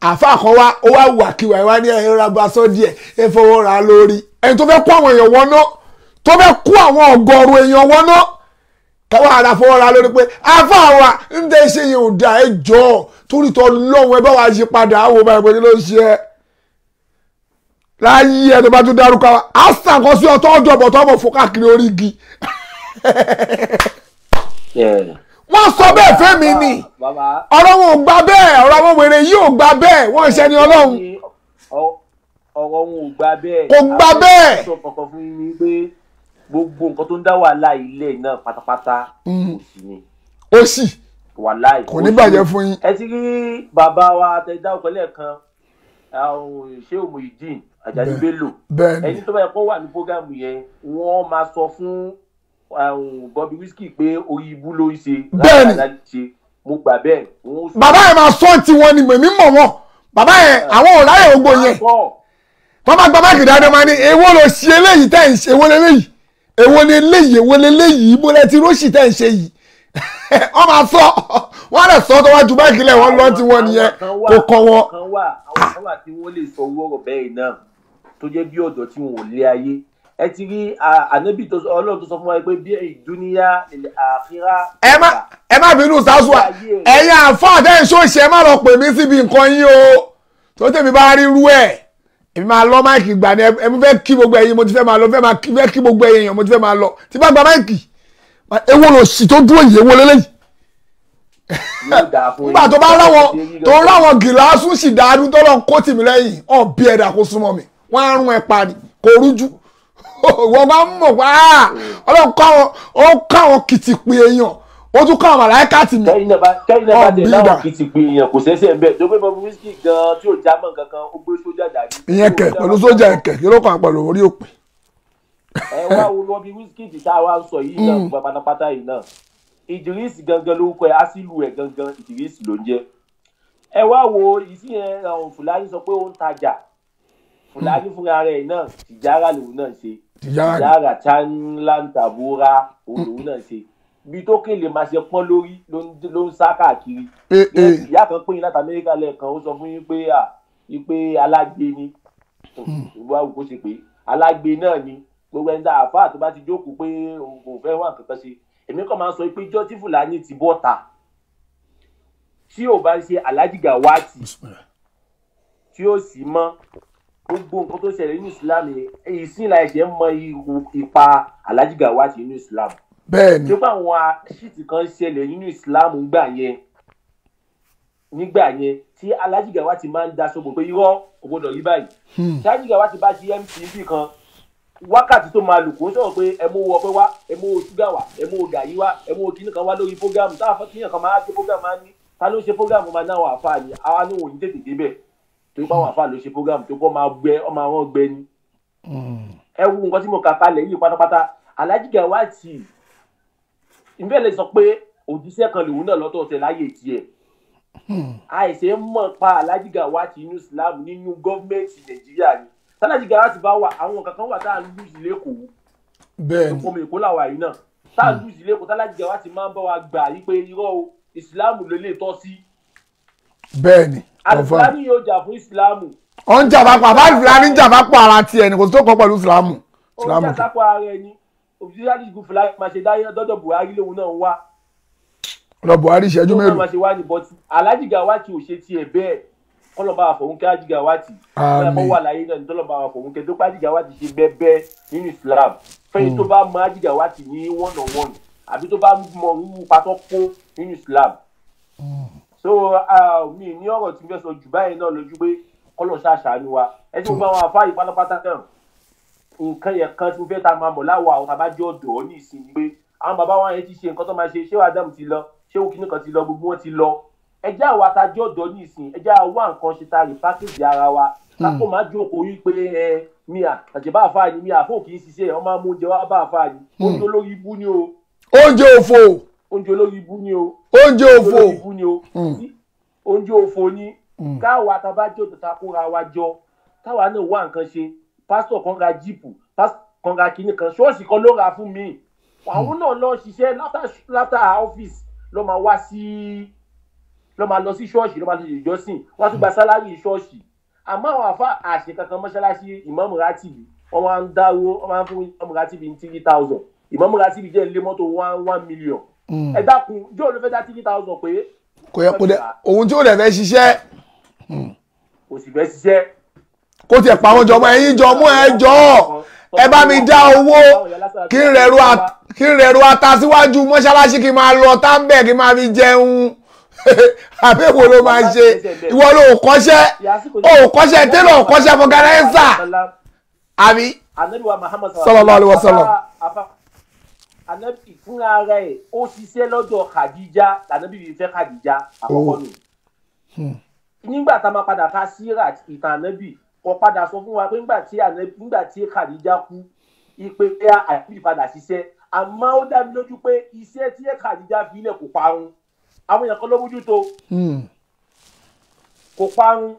àfa kan wá ó wá wà kíwà ẹ wá ní ẹ̀yìn rabà sọ díẹ̀ ẹ fọwọ́ ra lórí ẹni tó fẹ́ kó àwọn èèyàn wọn náà tó fẹ́ kó àwọn ọgọ́rùn èèyàn wọn náà káwá ara fọwọ́ ra lórí pé àfa wa ń tẹ́ ṣe yẹn ò dá ẹ jọ torí tọ́ lọ́hùn ẹ bá wa ṣe padà àwọn ọmọ ẹgbẹ́ ló ṣe ẹ láyé ẹ tó bá tún dárúkọ wa á sàn kan sí ọtọ́ ọjọ́ bọ̀ tó ọmọ fò káàkiri orí igi. Wọ́n sọ bẹ́ẹ̀ fẹ́mi ni ọ̀rọ̀ wọn ò gbà bẹ́ẹ̀ ọ̀rọ̀ àwọn wèrè yìí ò gbà bẹ́ẹ̀ wọ́n ṣe ni Ọlọ́run. Ọ̀rọ̀ wọn ò gbà bẹ́ẹ̀. Kò gbà bẹ́ẹ̀. Sọ kankan fún yín ni pé gbogbo nǹkan tó ń dá wàhálà ilé náà pátápátá òsì ni. Òsì. Wàhálà kò ní bàjẹ́ fún yín. Ẹ ti rí bàbá wa tẹ̀dá ọ̀pẹ̀lẹ̀ kan Sheikh Muhyiddin Ajani Bello ẹni tó bá yẹ kó wà ní prógámù yẹn wọ́n máa sọ fún Bobriski pé orí ibú ló ń ṣe bẹ́ẹ̀ni mo gbà bẹ́ẹ̀. Bàbá yẹn máa sọ tiwọn ni mèmí mọ̀ wọ́n bàbá yẹn àwọn ò ráyè gbogbo yẹn wọ́n máa gba máàkì dáadáa máa ní èwo ló ṣe eléyìí tẹ́ ń ṣe èwo leléyìí èwo ni eléyìí èwo leléyìí ibo lẹ ti róṣì tẹ́ ń ṣe yìí wọ́n máa sọ wọ́n lè sọ tó wá ju báyìí kílẹ̀ wọ́n lọ́ tí wọ́n nìyẹn kò kọ́ wọn. Àwọn kan wà tí wọ́n lè sọ owó ọ̀rọ̀ bẹ́ẹ̀ náà tó jẹ́ bí ọ̀dọ́ tí wọn ò lé ayé. Ẹ ti rí ànábì Ọlọ́run tó sọ fún wa pé bí ìdúníyà àfírà. Ẹ má bínú sásùà ẹ̀yin àǹfààní ẹ̀ ń ṣòṣì ẹ má lọ pè mí síbi nǹkan yín o tó tèmi bá rí irú ẹ̀ èmi máa lọ máìkì gbà ní ẹ fẹ́ kí gbogbo ẹ̀yin mo ti fẹ́ máa lọ fẹ́ kí gbogbo ẹ̀yin mo ti fẹ́ máa lọ tí bá gba máìkì ewo lò sí tó dúró yìí ewo lélẹ́yìí nígbà tó bá ráwọn gíláàsù sì dáadú tó lọ kó tì mí lẹ́yìn ọ̀ bí ẹ̀dá kó súnmọ́ mi wọ́n á rún ẹ pa ni kò rújú wọ́n bá mọ̀ wá ọlọ́run káwọn kìtìpì èèyàn ó tún káwọn màláìka tì mí. kẹ́yìn náà bá dé láwọn kìtìpì èèyàn kò ṣẹ̀ṣẹ̀ ń bẹ̀ tó pé Bobriski gan tí ò já mọ́ kankan ó gbé sójà dání. ìyẹn kẹ pẹ̀lú sójà ẹ̀kẹ́ kí ló kàn pẹ̀lú orí òpin. Ẹ wá wo Bobriski tí tá a wá ń sọ yìí náà pátápátá yìí náà Idris gangan lórúkọ ẹ Asilu ẹ gangan Idris ló ń jẹ. Ẹ wá wo ìsí yẹn Fúlàní sọ pé ó ń tajà Fúlàní fúnra rẹ̀ náà tìjára lòun náà ṣe tìjára chanlantabura òun náà ṣe bí tó kéle máa ṣe pọ́n lórí ló ń sá káàkiri. Ìyá kan pín in láti Amẹ́ríkà lẹ́ẹ̀kan ó sọ fún yín pé alágbe ni ìwọ àwùjọ ṣe pé alágbe náà ni gbogbo ẹni tá àfáà tó bá ti jókòó pé òun kò fẹ́ wà nǹkan kan ṣe èmi kàn máa ń sọ pé ijọ́ tí Fúlàní ti bọ́ta tí ò bá ń ṣe Alhaji Gawati tí ó sì mọ́ gbogbo nǹkan tó ṣẹlẹ̀ nínú Islam ìsìn ẹ̀jẹ̀ mọ ipa Alhaji Gawati nínú Islam. Bẹ́ẹ̀ni. tí ó bá àwọn aṣíìtì kan ṣẹlẹ̀ nínú Islam nígbà yẹn tí Alhaji Gawati máa ń daṣọ bò pé irọ́ kò gbọdọ̀ rí báyìí. tí Alhaji Gawati bá ṣe MTV kan wákàtí tó máa lò kó sọ̀rọ̀ pé ẹ mú ọpẹ́ wá ẹ mú ṣúgà wá ẹ mú gàyí wá ẹ mú kíní kan wá lórí fógámù táwọn afọ́kíyàn kan máa gbé fógámù máa ní ta ló ṣe fógámù máa náwọn àfáà ni àwa ní òun tètè débẹ̀ tó bá wọn àfáà ló ṣe fógámù tó kọ́ máa gbẹ ọmọ àwọn gbẹ ni. Ẹ wo nǹkan tí mo kà kalẹ̀ yìí pátápátá Alhaji Gawati ìbẹ̀lẹ̀ sọ pé òjíṣẹ́ kan lòun náà lọ́tọ̀ ọ̀tẹ̀ láyé tiẹ̀ àìsè mọ̀ pa Alhaji Gawati nínú Islam nínú gọ́ọ̀mẹ̀ntì Nàìjíríà ni Alhaji Gawati bá wà àwọn kankan wà tá à ń lù sí lẹ́kọ̀ọ́ bẹ́ẹ̀ni ọmọ Èkó làwà yìí náà tá à ń lù sí lẹ́kọ̀ọ́ Alhaji Gawati máa ń bá wa gbà yí pé irọ́ o ìsìláàmù ló lè tọ́ sí. Bẹ́ẹ̀ni Alifulani yóò jà fún ìsìláàmù. ó ń jà bá pa Alifulani ń jà bá pa ara tiẹ̀ ni kò sí tó kọ́ pẹ̀lú ìsìláàmù. ó ń jà sápò ara ẹni òfìsí àdìgún Fúlàní máa ṣe dáyé dọ́dọ̀ Buhari lòun náà ń wá. lọ Buhari ìṣẹ́jú mélòó. ó máa ṣe wá ní bọ́tí Alhaji Gawati ò ṣe tiẹ̀ bẹ́ẹ̀ kọlọba àfọwúnkẹ́ Alhaji Gawati ọmọ wà láyé náà nítorí àfọwúnkẹ́ tó pa Alhaji Gawati ṣe bẹ́ẹ̀ nínú Islam fẹ́yìn tó bá mọ Alhaji Gawati ní one on one àbí tó bá mọ irú patọ́ kó nínú Islam. So mi ní ọ̀rọ̀ tí n fẹ́ sọ jù báyìí náà lójú pé kọ́lọ̀ ṣàṣàánú wa ẹ tí mo bá wọn àfáàyè pátápátá náà nǹkan yẹn kan tí mo fẹ́ ta máa mọ̀ láwọ̀ àwọn tàbájọ́ ọ̀dọ́ ní ìsinmi pé àwọn bàbá wa yẹn ti ṣe nǹkan tó máa ṣe ṣé Adam ti lọ ṣé òkìní kan ti lọ gbogbo wọn ti lọ ẹjẹ́ àwọn atajọ́ ọ̀dọ́ ní ìsìn ẹjẹ́ àwọn nǹkan ṣe ta rìpákéjì ara wa lápò máa jókòó yí pé míà àjẹbá àfáà ni míà fóò kì í ṣiṣẹ́ ọmọ amú oúnjẹ wa bá àfáà ni oúnjẹ olórí ibú ni o. oúnjẹ òfò. oúnjẹ olórí ibú ni o. oúnjẹ òfò. oúnjẹ òfò ni káwa atabájọ́ òtútà kóra wa jọ káwa náà wá nǹkan ṣe pásítọ̀ kan ra jíìpù pásítọ̀ kan ra kinní kan ṣọ́ọ̀ṣì kan ló ra fún mi àwọn náà lọ ṣiṣẹ́ látà ọ́fíìsì ló máa wá sí ló máa lọ sí ṣọ́ọ̀ṣì ló máa lọ sí ìjọsìn wọ́n tún gba sálárì ṣọ́ọ̀ṣì àmọ́ àwọn àfa àṣẹ kankan mọ́ṣáláṣí ìmáàmù rátìbì wọ́n máa ń dáwó wọ́n máa ń fún ìmáàmù rátìbì ní 3,000 ìmáàmù rátìbì jẹ́ ilé mọ́tò 1 million ẹ dákun jọ́ ló fẹ́ dá 3,000 pé. kò yẹ kó dẹ ohun tí ó dẹ̀ fẹ́ ṣiṣẹ́. kò sì fẹ́ ṣiṣẹ́. kó tiẹ̀ pa àwọn jọmọ ẹ̀yin jọmọ ẹ jọ̀ọ́ ẹ bá mi dá owó kí n rẹ̀rù ata síwájú mọ́ṣáláṣí kí n máa lọ tábẹ̀ kí n máa fi jẹun àbẹ̀wò ló máa ṣe ìwọ ló kọ́ṣẹ́ tẹ́lọ̀ kọ́ṣẹ́ fọgànẹ́sà àbí sallallahu alaihi wasallam. Ànábì fúnra rẹ̀ ó ṣiṣẹ́ lọ́dọ̀ Khadija lànábì fi fẹ́ Khadija àkọ́kọ́ nù. Nígbà tá a máa padà ká síra ìtàn ànábì kò padà sọ fún wa pé nígbà tí Khadija kú ipe ànábì padà ṣiṣẹ́ àmọ́ ó dá mi lójú pé iṣẹ́ tí Khadija fi ilẹ̀ kò parun àwọn èèyàn kan ló mójútó kò parun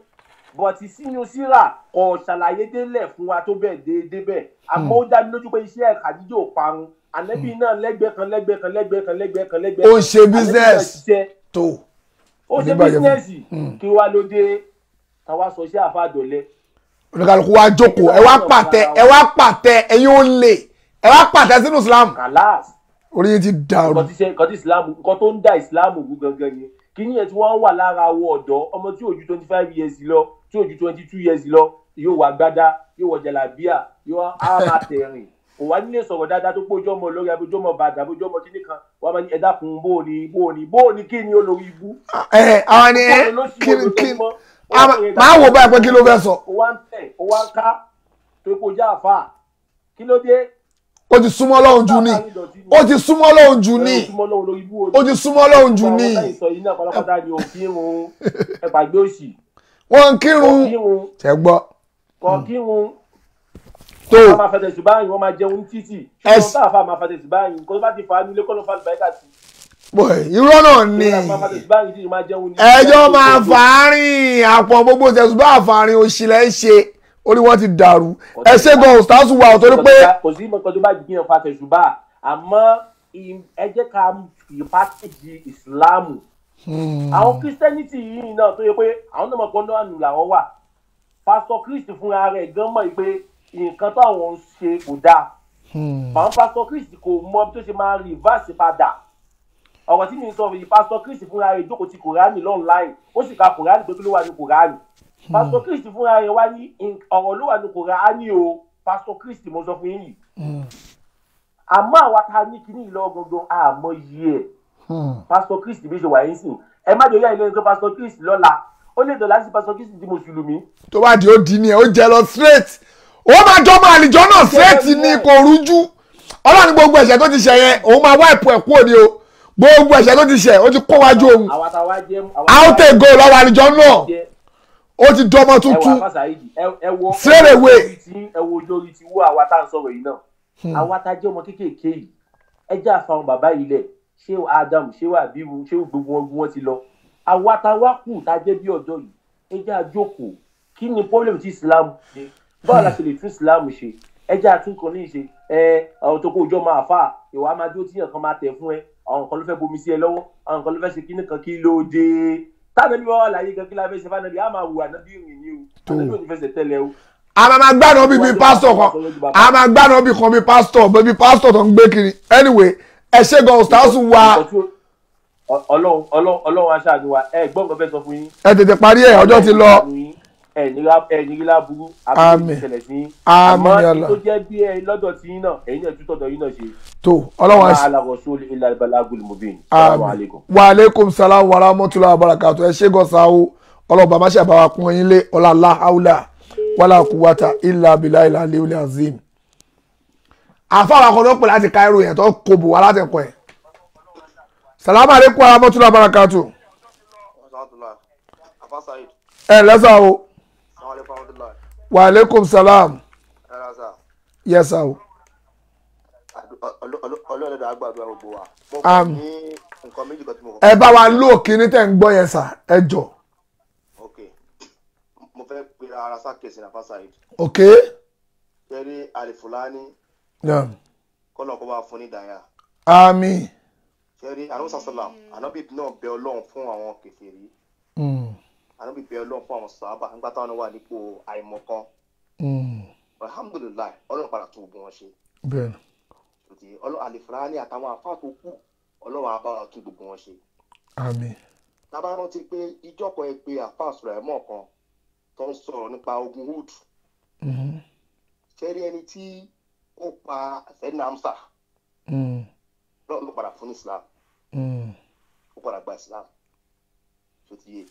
bọ̀tí sínú síra kò ṣàlàyé délẹ̀ fún wa tó bẹ́ẹ̀ débẹ̀ àmọ́ ó dá mi lójú pé iṣẹ́ Khadija ò parun ànábì náà lẹ́gbẹ̀ẹ́ kan ó ṣe business tó ó ṣe business kí wá ló dé táwa sọ sí àfàdọ̀lẹ́. oníkàlùkù wa jókòó ẹ wá pàtẹ ẹ̀yin ò lè ẹ wá pàtẹ sínú Islam orí yìí ti dàrú. nǹkan tó ń da Islam wú gangan ni kí ni ẹ̀ tí wọ́n wà lára àwọn ọ̀dọ́ ọmọ tí ò ju 25 years lọ tí ò ju 22 years lọ yóò wà gbádá yóò wọ jàlábíà yóò á máa tẹ̀rìn kò wá nílé sọ̀rọ̀ dáadáa tó pójú ọmọ lórí abójú ọmọ bàdà abójú ọmọ kíní kan wọ́n máa ní ẹ̀dá kun bóòní kí ni olórí ibú. àwọn ni kí máa wò báyìí pé kí ló fẹ́ sọ. ó wá ń tẹ̀ ó wá ń ká tó kọjá àfà kí ló dé. ó ti súnmọ́ Ọlọ́run jù ní ó ti súnmọ́ Ọlọ́run jù ní ó ti súnmọ́ Ọlọ́run jù ní. wọ́n ń kírun tẹ́ gbọ́. kọ́ kírun tó wọ́n máa fẹ̀tẹ̀ sí báyìí wọ́n máa jẹun títì ṣùgbọ́n tá a fa máa fẹ̀tẹ̀ sí báyìí nǹkan tó bá ti fa nílé kọ́ ló fa lùbáyìí kà sí. irọ́ náà ni ẹjọ́ máa fàárín àpọ̀ gbogbo tẹ̀sùbá àfàárín òṣìlẹ̀ ń ṣe orí wọn ti dàrú ẹ ṣe gan Ustaz wa torí pé. kò sí nǹkan tó bá jìyàn fa tẹ̀sùbá àmọ́ ẹ jẹ́ ká fi pákéjì ìsìláàmù àwọn kírísítẹ́nìtì yìí náà tó yẹ pé àwọn náà mọ̀ gbọ́dọ̀ ànú làwọn wà pásítọ̀ Kristi fúnra rẹ̀ gan mọ̀ pé nǹkan táwọn ń ṣe kò dáa àwọn pásítọ̀ Kristi kò mọ bí tó ṣe máa rìvásì padà ọ̀rọ̀ tí mi sọ yìí pásítọ̀ Kristi fúnra rẹ̀ jókòó ti kòránì lọ́nláìn ó sì ka kòránì pé kí ló wà ní kòránì pásítọ̀ Kristi fúnra rẹ̀ wá ní ọ̀rọ̀ ló wà ní kòránì o pásítọ̀ Kristi mo sọ fún yín yìí àmọ́ àwa ta ní kíní ìlọ gangan àmọ́ yìí ẹ̀ pásítọ̀ Kristi bí ṣe wà yín sìn ẹ má jòyà ilé ẹgbẹ́ pásítọ̀ Kristi lọ́la ó lè dọ̀lá sí pásítọ̀ Kristi di mùsùlùmí. tó bá di ó di ni ẹ ó jẹ lọ straight ó máa jọ ọmọ àlìjọ náà straight ni kò rújú ọlọ́run gbogbo ẹ̀ṣẹ̀ tó ti ṣẹ̀ yẹn òun máa wá ẹ̀pọ̀ ẹ̀kú òde o gbogbo ẹ̀ṣẹ̀ tó ti ṣẹ̀ ó ti kó wájú òun áùtẹ̀ go lọ́wọ́ àlìjọ náà ó ti dọ́mọ tuntun straight away. ẹ wo ojú orí ti wú àwa tá à ń sọ̀rọ̀ yìí náà àwa tá a jẹ́ ọmọ kéékèèké yìí ẹ jẹ́ àfahàn bàbá yìí lẹ̀ ṣé Adam ṣé Abiru ṣé gbogbo wọn ti lọ àwa tá a wá kù tá a jẹ́ bí ọ̀dọ́ yìí ẹ jẹ́ àjókòó kí ni problem ti Islam ṣe báwo la ṣe lè tún Islam ṣe ẹ jẹ́ àtúnkàn ní ìṣe àwọn tó kó òjò máa fà ìwà máa dúró tíyàn kan máa tẹ̀ fún ẹ àwọn kan ló fẹ́ bomi sí ẹ lọ́wọ́ àwọn kan ló fẹ́ ṣe kíní kan kí ló dé táwọn ẹbí wà láyé gan kí la fẹ́ ṣe fáwọn ẹbí á máa wù ànábì rìn ní o ànábì ò ní fẹsẹ̀ tẹ́lẹ̀ o. a máa gbàdán bíi pásítọ̀ kan a máa gbàdán bíi kan bíi pásítọ̀ tó ń gbé kiri anyway ẹ ṣe gan Ustaz wa. Ọlọ́run aṣáájú wa ẹ gbọ́n kan fẹ́ sọ fún yín. ẹ tètè parí ẹ ọjọ́ ti lọ. ẹ̀yìn rí láburú àbúrò ìṣẹ̀lẹ̀ sí àmọ́ tó jẹ́ bí ẹ lọ́dọ̀ tí yín náà ẹ̀yin náà tútọ̀ yín náà ṣe. tó Ọlọ́run àṣà alárọ̀ṣọ́ ilẹ̀ ìbálàgùn mọ̀bìn. wa aleykum salaam wa rahmatullahi wa barakatuh ẹ ṣe gan sáwó ọlọ́ba má ṣe àbáwá kún ẹyin lé ọlá haúlà wàlá kúwàtà ilà bìlà ilà ilé azim. àfáwọn akọ̀dọ̀ pè láti Cairo yẹn tó kò bò wá látẹ̀kọ̀ ẹ̀. salamu aleykum wa rahmatullahi wa barakatuh. ẹ lẹ́sà o. wa aleykum salaam. yes sir o. ọlọ́ọ̀dọ̀ àgbàdo gbogbo wa. ẹ bá wa lò kíní tẹ̀ ń gbọ́ yẹn sà ẹ jọ. mo fẹ́ pe ara sákèsì ní Alfa Saheed. ok. kẹ́rí Alifulani. kọ́nà kó bá fún ní dàyà. àmín. kẹ́rí àrùnsá sọ́là ànábì náà bẹ ọlọ́run fún àwọn kèfèrí. ànábì bẹ ọlọ́run fún àwọn sàhábà nígbà táwọn wà nípò àìmọ̀kan. alhamdulilayi ọlọ́run padà tún gbogbo wọn ṣe. bẹ́ẹ̀ni. Alifulani àtàwọn àfáà tó kù ọlọ́run á bá wa tún gbogbo wọn ṣe. àmín. tábà rántí pé ìjọkọ̀ ẹ pé àfáà sọ̀rọ̀ ẹ̀mọ́ kan tó ń sọ̀rọ̀ nípa ogun Uhud ṣẹ́rí ẹni tí ó pa Sayyidina Hamza lọ́ọ̀ ló padà fún Islam ó padà gba Islam tó ti yé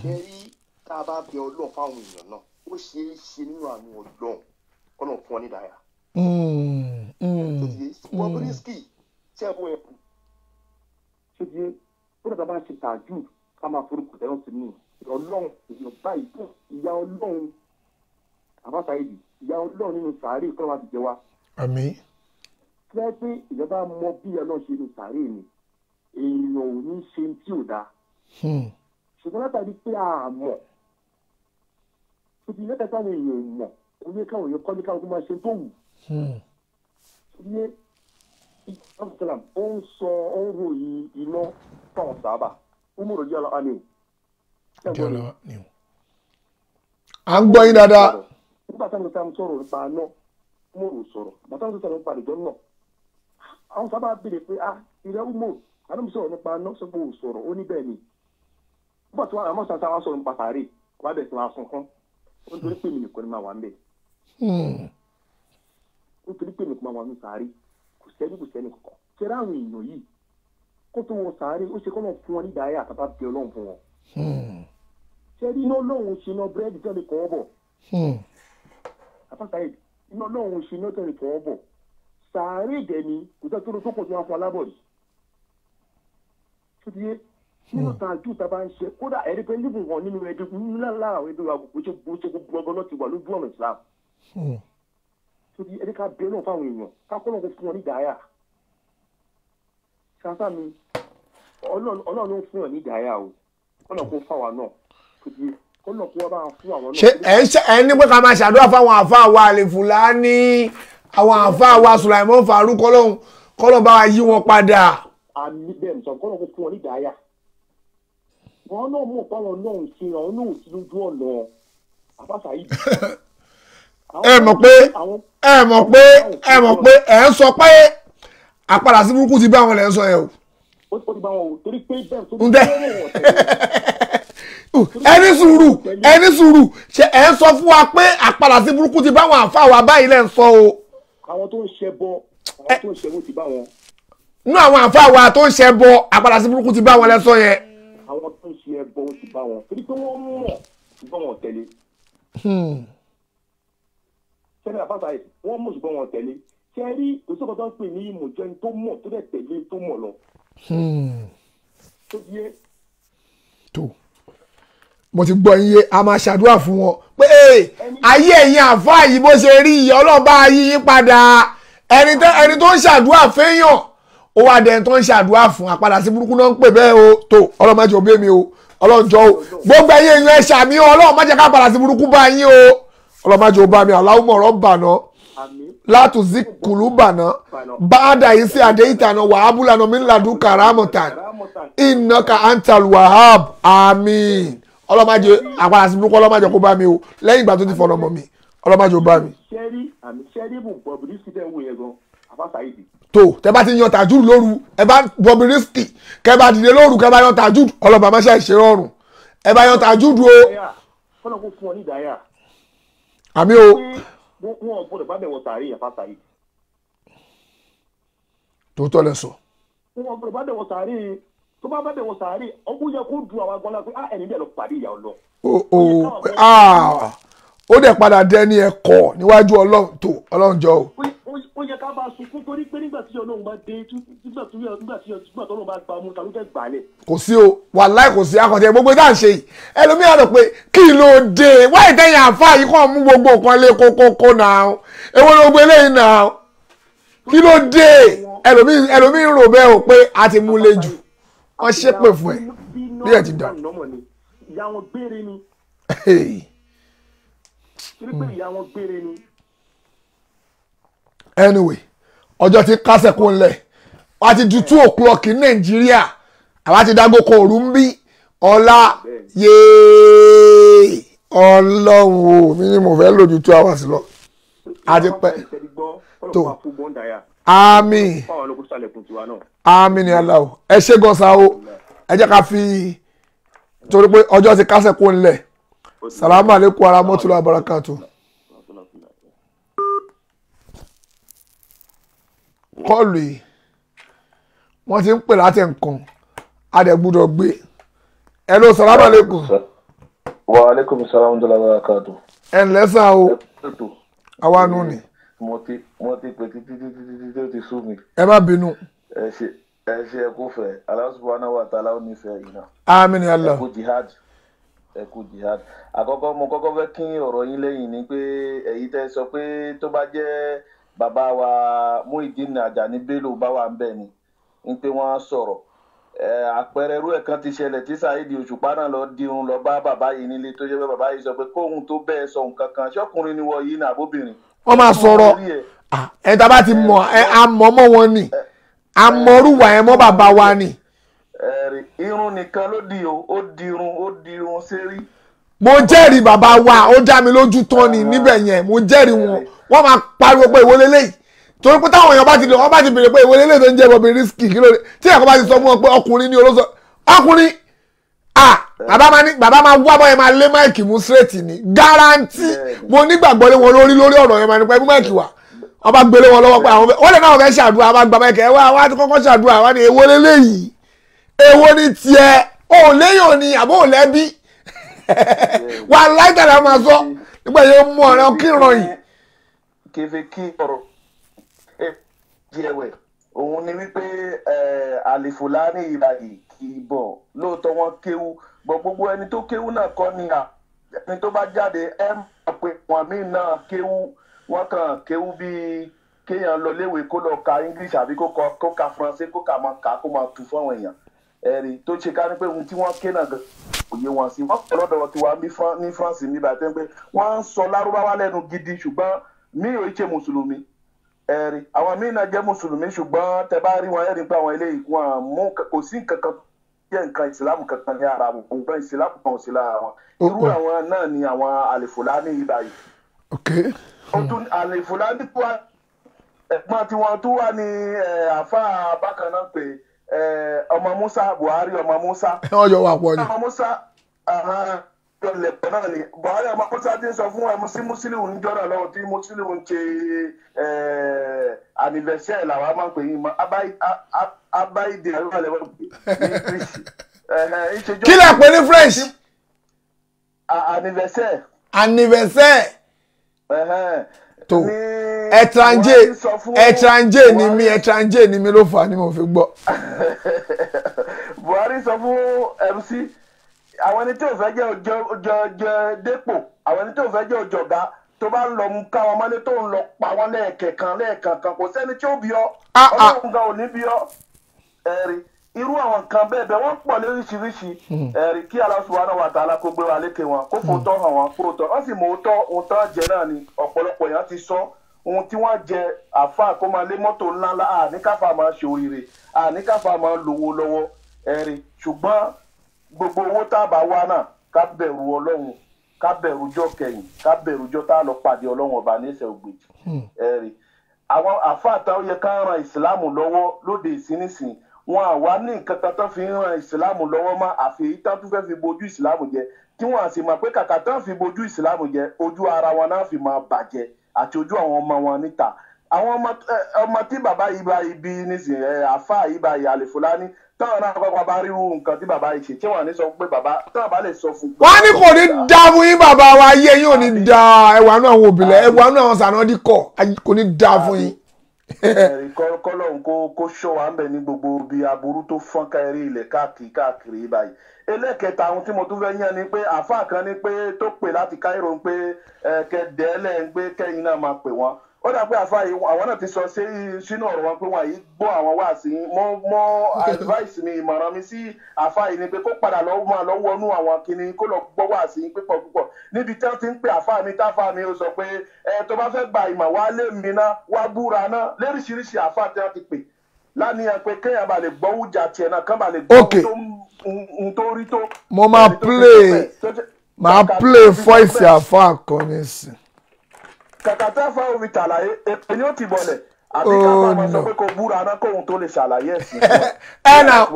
ṣẹ́rí tá a bá bẹ Ọlọ́run fáwọn èèyàn náà ó ṣeé ṣe nínú àánú Ọlọ́run kọ́nà fún ọ ní ìdáyà tó ti yé Bobriski ṣé ẹ fún ẹ kú tó ti yé ó dàgbà bá ṣe tààjú ká máa forúkọ tẹ́wọ́n sí ní Ọlọ́run èèyàn báyìí tó ìyá Ọlọ́run àbáta ìdí ìyá Ọlọ́run nínú sàárè kọ́ máa ti jẹ wá. àmín. tí wọ́n pé ìjọba mọ bí Ọlọ́run ṣe nínú sàárè ni èèyàn ò ní ṣe tí ò dáa. ṣùgbọ́n látàrí pé a mọ̀ ṣùgbọ́n lẹ́tà táwọn èèyàn ò mọ̀ oní káwọn èèyàn kọ́ ní káwọn tó máa ṣe tó wù. ṣùgbọ́n ìjọba ó ń sọ ó ń ròyìn iná fáwọn sábà ó mú òròjì ọlọ́wà ni o. à ń gbọ́ yín dáadáa. nígbà táwọn sáà ń sọ̀rọ̀ nípa aná mo rò sọ̀rọ̀ bàtà ń sọ̀rọ̀ nípa àdìjọ́ náà àwọn sábà béèrè pé ìrẹ́ umo àdúgbò sọ̀rọ̀ nípa aná sọ́gbó sọ̀rọ̀ ó ní bẹ́ẹ̀ ni nígbà tí wọ́n àmọ́ sáà wá sọ̀rọ̀ nípa sàárè wọ́n á bẹ̀ sí wọn asun kan ó ń torí pé mi nìkan ni máa wà ń bẹ̀ ó ń torí pé mi nìkan máa wà ń sàárè kò sẹ́ni kankan ṣẹ́rẹ́ àwọn èèyàn yìí kó tó wọ sàárè ó ṣe kọ́nà fún wọn ní ìdáyà àtàbà bí Ọlọ́run fún wọn ṣẹ́rí iná Ọlọ́run ṣe iná búrẹ́dì tó lè kọ́ ọ́ bọ̀ àpáta yìí iná Ọlọ́run ṣe iná tó lè kọ́ ọ́ bọ̀ sàárè dẹ̀ ni kò tẹ́ tó lọ tó pọ̀ tó wá fún alábọ̀dì tó ti yé nínú tààjú tá a bá ń ṣe kódà ẹ̀rí pé níbo wọn nínú ẹ̀dí ńlá àwọn ẹ̀dí wa kò ṣe gbogbo náà ti wà lójú ọ̀nà Islam tó ti ẹ̀rí ká bẹ́ẹ̀ náà fáwọn èèyàn ká kọ́ náà kó fún wọn ní ìdáyà ṣáṣá mi Ọlọ́run ló ń fún wọn ní ìdáyà o kọ́nà kó fáwọn náà kọ́nà kó wá bá fún àwọn náà. ṣé ẹ ní pé ká máa ṣàdúrà fáwọn àáfàá wa Alifulani àwọn àáfàá wa Sulaiman Farouk kọ́lọ́n bá wa yí wọn padà. àmì bẹ́ẹ̀ sọ kọ́nà kó fún wọn ní ìdáyà wọn náà mọ̀ fáwọn náà ń ṣe àwọn náà ò sí lójú ọ̀nà àbáṣà yìí. ẹ mọ̀ pé ẹ ń sọ pé àpàdà sí burúkú ti bá wọn lẹ́ ń sọ yẹn o. ó ti bá wọn o torí pé bẹ́ẹ̀ tó ẹni sùúrù ṣe ẹ ń sọ fún wa pé àpàdà sí burúkú ti bá wọn àfa wa báyìí lẹ́ ń sọ o. àwọn tó ń ṣe bọ àwọn tó ń ṣe bọ ti bá wọn. nínú àwọn àfa wa tó ń ṣe bọ àpàdà sí burúkú ti bá wọn lẹ́ sọ yẹn. àwọn tó ń ṣe bọ ti bá wọn torí pé wọ́n mọ̀ ṣùgbọ́n wọn tẹ̀lé. sẹ́ni àfáàfáà yìí wọ́n mọ̀ ṣùgbọ́n wọn tẹ̀lé ṣe rí òṣèkọ̀ tó ń pè ní ìmọ̀ jẹun tó mọ̀ tó dẹ̀ tẹ̀lé tó mọ̀ lọ. tó yé. tó mo ti gbọ́ iye a máa ṣàdúrà fún wọn pé ayé ẹ̀yin àfáà yìí bó ṣe rí iye ọlọ́ba ayé yín padà ẹni tó ń ṣàdúrà fẹ́yàn ó wà dẹ̀ tó ń ṣàdúrà fún àpadà sí burúkú náà ń pè bẹ́ẹ̀ o tó ọlọ́mọdé ò bẹ́ mi o ọlọ́njọ́ o gbogbo ẹ̀yin èèyàn ẹ̀ ṣàmì o ọlọ́run má jẹ́ ká padà sí burúkú bá yín o ọlọ́mọdé ò bá mi Allahumma rabbana látùzí kùlùbànà báàdà yìí sí àdé ìtànà wàhábùlànà min laduka rahmatan innaka antal wahhab àmín ọlọ́mọdé àpadà sí burúkú ọlọ́mọdé kó bá mi o lẹ́yìn ìgbà tó ti fọ̀nà mọ́ mi ọlọ́mọdé ò bá mi. ṣẹ́rí bù Bobriski tẹ̀ ń wò yẹn gan àfáàsà yìí. tó tẹ bá ti yan tàjúd lóru ẹ bá Bobriski kẹ bá dìde lóru kẹ bá yan tàjúd ọlọ́ba máa ṣe àìṣe rọrùn ẹ bá yan tàjúd o. fọlọ kó fún ọ ní ìdáyà. àmì o. wọn ò gbọ́dọ̀ bá bẹ̀ wọ sàárè àfáàsà yìí. tòótọ́ lẹ sọ. wọn ò gbọ́dọ̀ bá bẹ̀ wọ sàárè tó bá bẹ̀ wọ sàárè ọgbọ́n yẹ kó dùn àwọn agbọ́n náà pé ẹni bẹ́ẹ̀ lọ pàdé ìyá ọlọ. ó dẹ̀ padà dẹni ẹ̀kọ́ níwájú ọlọ́run tó ọlọ́run jọ o. ó yẹ ká bá a sunkún torí pé nígbà tí ọlọ́run bá dé nígbà tí ọlọ́run bá gba ọmú ta ló fẹ́ gbà lẹ̀. kò sí o wàláì kò sí akọ̀tẹ̀ gbogbo tá à ń ṣe yìí ẹlòmíràn rò pé kí ló dé wáyé tẹ̀yìn àǹfà yìí kàn mú gbogbo nǹkan lé kókókó náà èwo ló gbé lẹ́yìn náà kí ló dé ẹlòmíràn rò bẹ́ẹ̀ o pé a ti mú lé jù wọ́n ṣépè fún ẹ bí ẹ ti dà. ìyá wọn gbére ni. Anyway ọjọ́ ti kásẹ̀ kó ńlẹ̀ wá ti ju 2 o'clock ní Nàìjíríà àwa ti dágbó kan òru ń bí ọlá yéé ọlọ́run o mi ni mo fẹ́ lò ju 2 hours lọ àti pẹ́ tó àmín àmín ni aláwọ̀ ẹ ṣé gọ́sà o ẹ jẹ́ ká fi torí pé ọjọ́ ti kásẹ̀ kó ńlẹ̀ salamu aleykum wa rahmatulahi wa barakatuh. kọ́ọ̀lù yìí wọ́n ti ń pè láti nǹkan adẹ̀gbúdọ̀ gbé ẹ ló salamu alaikum. Wa alaikum salam wa barakatuh. ẹ ǹlẹ́ sà o àwa nù ni. mo ti pè títí ó ti sú mi. ẹ má bínú. ẹ ṣe ẹ kú fẹ́ Allah subhanahu wa ta'ala ó nífẹ̀ẹ́ yìí náà. àmín ya Allah. ẹ kú jihad àkọ́kọ́ mo kọ́kọ́ fẹ́ kí ọ̀rọ̀ yín lẹ́yìn ni pé èyí tẹ́ sọ pé tó bá jẹ́ bàbá wa Muideen Ajani Bello bá wà ń bẹ̀ ni pé wọ́n sọ̀rọ̀ àpẹẹrẹ irú ẹ̀ kan ti ṣẹlẹ̀ tí Saheed Òṣùpá náà lọ dirun lọ bá bàbá yìí nílé tó jẹ́ pé bàbá yìí sọ pé kóhun tó bẹ́ẹ̀ sọ nǹkan kan ṣọ́kùnrin ni wọ́n yìí ní àbóbìnrin. wọ́n máa sọ̀rọ̀ ẹ̀ tá a bá ti mọ̀ àmọ́ mọ́ wọn ni àmọ́rúwà ẹ̀ mọ́ bàbá wa ni. irun nìkan ló di o ó dirun sérí. mo jẹ́rìí bàbá wa ó dá mi lójú tán ni níbẹ̀ yẹn mo jẹ́rìí wọ́n máa pariwo pé ìwọ lélẹ́yìí torí pé táwọn èèyàn bá ti lè wọ́n bá ti bèrè pé ìwé lélẹ̀ tó ń jẹ́ Bobriski kí ló dé tí ẹ̀kọ́ bá ti sọ fún wọn pé ọkùnrin ní olóṣọ ọkùnrin bàbá máa wá bọ́ yẹn máa lé máìkì mú straight ni garanti mo nígbàgbọ́ lé wọn lórí ọ̀rọ̀ yẹn máa nípa ẹbí máìkì wà wọ́n bá gbélé wọn lọ́wọ́ pé àwọn wọ́n lè náà wọ́n fẹ́ ṣàdúrà wọ́n gba máìkì ẹ̀ wá ti kọ́kọ́ ṣàdúrà wọ́n ní èwo lélẹ́yìí èwo ni tiẹ̀ ò léyàn ni àbó ò lẹ́bí wà láìtàlá máa sọ nígbà yẹn mú ọ̀rẹ́ kíran yìí. kéfé kí ọ̀rọ̀ jẹ́wẹ̀ òun ni wípé Alifulani ìlàyé kì í bọ̀ lóòótọ́ wọn kéwú bọ̀ gbogbo ẹni tó kéwú náà kọ́ ni ẹni tó bá jáde ẹ mọ̀ pé wọn míì náà kéwú wọn kàn kéwú bíi kéèyàn lọ léwèé kó lọ ka English àbí kó ka Faransé kó kà máa kà kó máa tu fún àwọn èèyàn ẹ̀rí tó ṣe ká ní pé ohun tí wọ́n ké náà gan òye wọn sí wọ́n pọ̀ lọ́dọ̀ tiwa ní France ní bàtẹ́ pé wọ́n ń sọ lárúbáwá lẹ́nu gidi ṣùgbọ́n mi ò ṣe mùsùlùmí ẹ̀rí àwọn míì náà jẹ́ mùsùlùmí ṣùgbọ́n tẹ bá rí wọn ẹ̀rí pé àwọn eléyìí wọn mú kò sí nǹkan kan jẹ́ nǹkan ìsìlámù kankan ní ara wọn nǹkan ìsìlámù kan ò sí lára wọn irú àwọn náà ni àwọn Alifulani yìí báyìí. ó tún Alifulani tó wá ẹ̀gbọ́n tí wọ́n tó wà ní àfa bákan náà pé ọmọ Musa Buhari ọmọ Musa. ọjọ́ wà pọ̀ ni. ọmọ Musa lẹ̀pẹ̀ náà ni Buhari ọmọ Musa ti sọ fún ẹ sí Musiliu níjọ́ náà lọ́wọ́ tí Musiliu ń ṣe anniversaire làwọn máa ń pè yín mọ́ abáyédè àlọ́ àlẹ́ wọ́n pè ní English. kí lè pè ní French. anniversaire. anniversaire. tó étranger ni mi ló fà á ni mo fi gbọ́. Buhari sọ fún MC àwọn ẹni tí ò fẹ́ jẹ́ ọjọ́ dépò àwọn ẹni tí ò fẹ́ jẹ́ ọjọ́gá tó bá ń lọ mú ká wọn mọ́lé tó ń lọ pa wọn lẹ́ẹ̀kẹ̀kan kò sẹ́ni tí ó bí ọ ọlọ́run gan ò ní bí ọ ẹ̀rí irú àwọn nǹkan bẹ́ẹ̀ wọ́n pọ̀ lóríṣiríṣi ẹ̀rí kí Allah subhanahu wa ta'ala kó gbé wa lékè wọn kó fòótọ́ hàn wọn fòótọ́ wọ́n sì mọ ohun tán jẹ náà ni ọ̀pọ̀lọpọ̀ èèyàn ti sọ ohun tí wọ́n jẹ àfa kó máa lé mọ́tò ńláńlá àníkàfà máa ṣoríire àníkàfà máa lówó lọ́wọ́ ẹ̀rí ṣùgbọ́n gbogbo owó tá a bá wá náà ká bẹ̀rù ọlọ́run ká bẹ̀rù ọjọ́ kẹyìn ká bẹ̀rù ọjọ́ tá a lọ pàdé ọlọ́run ọba ní ẹsẹ̀ ògbèjì ẹ̀rí àwọn àfáàtà ó yẹ ká ran ìsìláàmù lọ́wọ́ lóde ìsínísìn wọn àwa ní nǹkan kan tó fi ń ran ìsìláàmù lọ́wọ́ má àfi èyí tán tún fẹ́ fi bojú ìsìláàmù jẹ tí wọ́n á sì mọ̀ pé kàkà tán fi bojú ìsìláàmù jẹ ojú ara wọn náà fi máa bàjẹ́ àti ojú àwọn ọmọ wọn níta àwọn ọmọ tí bàbá yìí bá ibi nísìnyí àfáà yìí bá Alifulani táwọn náà kọ́kọ́ bá rí nǹkan tí bàbá yìí ṣe tí wọ́n ní sọ pé bàbá táwọn bá lè sọ fún. wọ́n ní kò ní dá fún yín bàbá wa ayé yín ò ní dá ẹwà náà àwọn òbílẹ̀ ẹwà náà àwọn sànádì kọ̀ kò ní dá fún yín. kọ́lọ́hún kó ṣọ́ wa ń bẹ̀ ní gbogbo bíi aburú tó fọ́n kárí ilẹ̀ káàkiri báyìí. ẹlẹ́kẹta àwọn tí mo tún fẹ́ yàn ni pé àáfàá kan ní pé tó pè láti Cairo ń pé kẹ́dẹ́ẹ́lẹ̀ ń gbé kẹ́yìn náà máa pè wọ́n ó dà pé àfa yìí àwọn náà ti sọ sínú ọ̀rọ̀ wọn pé wọ́n yìí gbọ́ àwọn wá sí mọ́ advice mi ìmọ̀ràn mi sí àfa yìí ni pé kó padà máa lọ wọnú àwọn kinní kó lọ gbọ́ wá sí púpọ̀ níbi tí wọ́n ti ń pè àfa mi táfa mi ó sọ pé tó bá fẹ́ gba ìmọ̀ wá lé mi ná wá búra ná léríṣiríṣi àfa tí wọ́n ti pè lánìyàn pé kéèyàn bá lè gbọ́ wújà tiẹ̀ náà kán bá lè gbọ́ ohun tó rí tó. mo máa play voice àfa kan nísìn. kàkà tá a fa omi ṣàlàyé èpè ni ó ti bọ̀lẹ̀ àbí ká bá máa sọ pé kò búra náà kóhun tó lè ṣàlàyé ẹ̀sìn. ẹ nà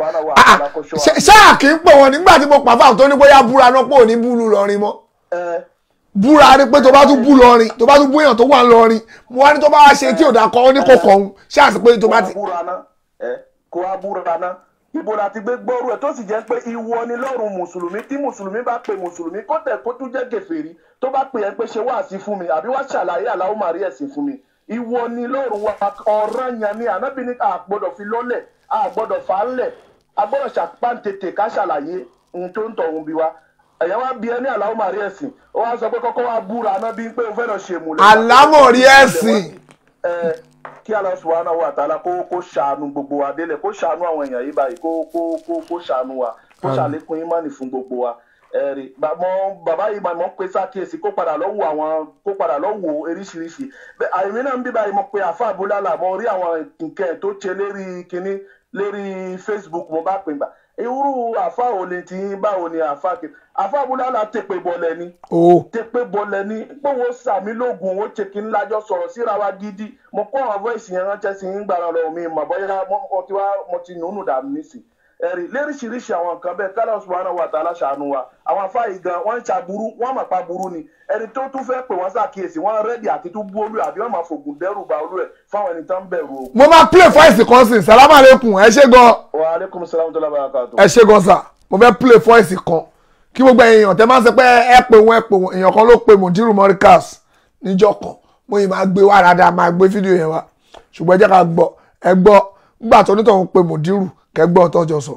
ṣáà kì í pè wọn nígbà tí mo pàfà tó ní bóyá búra náà pò ní búlù lọrin mọ́. búra ni pé tó bá tún bú lọrin tó bá tún bú èèyàn tó wà lọrin mo wá ní tó bá wá ṣe tí ò dá kọ ó ní kò kọ òun ṣáàsì pé tó bá ti. kó wá búra ná ibo la ti gbé gbọ́rú ẹ̀ tó sì jẹ́ pé ìwọ ni lọ́rùn mùsùlùmí tí mùsùlùmí bá pe mùsùlùmí kó tẹ̀ kó tún jẹ́ kèfèrí tó bá pè ẹ́ pé ṣe wáàsí fún mi àbí wá ṣàlàyé àlàó màrí ẹ̀sìn fún mi ìwọ ni lọ́rùn wa ọ̀ranyàn ni ànábì ní àgbọ̀dọ̀ fi lọ́lẹ̀ àgbọ̀dọ̀ fà á lẹ̀ àgbọ̀dọ̀ ṣàpáǹtètè ká ṣàlàyé ohun tó ń tọ̀ ohun bí wa ẹ̀yàn wá bí ẹ ní àlàó màrí ẹ̀sìn ó wá sọ pé kọ́kọ́ wá búra ànábì pé ó fẹ́ lọ ṣe mùlẹ̀. àlámọ̀rí ẹ̀sìn. kí Allah subhanahu wa ta'ala kó ṣàánú gbogbo wa délẹ̀ kó ṣàánú àwọn èèyàn yìí báyìí kó ṣàánú wa kó ṣàlékún ìmánì fún gbogbo wa ẹ̀rí bàbá yìí mọ̀ pé sákìyèsí kó padà lọ́wọ́ eríṣiríṣi àìmí náà ń bí báyìí mo pe àfa àbúlálà mo rí àwọn nǹkan tó ṣe lérí kinní lérí Facebook mo bá pè gbà irú àfa òlè tí báwo ni àfa kì àfa àbúlálà tèpè bọ̀lẹ̀ ni tèpè bọ̀lẹ̀ ni gbówó sàmí lóògùn ó ṣe kí n lájọ sọ̀rọ̀ síra wa gidi mo kọ́ àwọn voice yẹn ránṣẹ́ sí ń gbàràn lọ mi mọ̀ bóyá mo ti nùnú dànù nísìnyí ẹ̀rí léríṣiríṣi àwọn nǹkan bẹ́ẹ̀ kálọ̀ subhanahu wa ta'ala ṣàánú wa àwọn afáyí gan wọ́n ń ṣàbúrú wọ́n mà pa burú ni ẹni tó tún fẹ́ pè wọ́n ṣàkíyèsí wọ́n rẹ́dì àti tún bú olú àbí wọ́n máa fògùn dẹ́rù ba olú ẹ̀ fáwọn ẹni tó ń bẹ̀rù o. mo máa play voice kan sí salamu aleykum ẹ ṣé gan. wa aleykum salaam tó lábàá kàtó. ẹ ṣé gan sà mo fẹ́ play voice kan kí gbogbo èèyàn tẹ máa ń sọ pé ẹ pè wọn èèyàn kan ló pe Mudiru Morikas níjọ́ kan mo yìí máa gbé wá dáadáa máa gbé fídíò yẹn wá ṣùgbọ́n ẹ jẹ́ ká gbọ́ ẹ gbọ́ nígbà tó onítọ̀hún pe Mudiru kẹgbọ́ tọ́jọ́ sọ.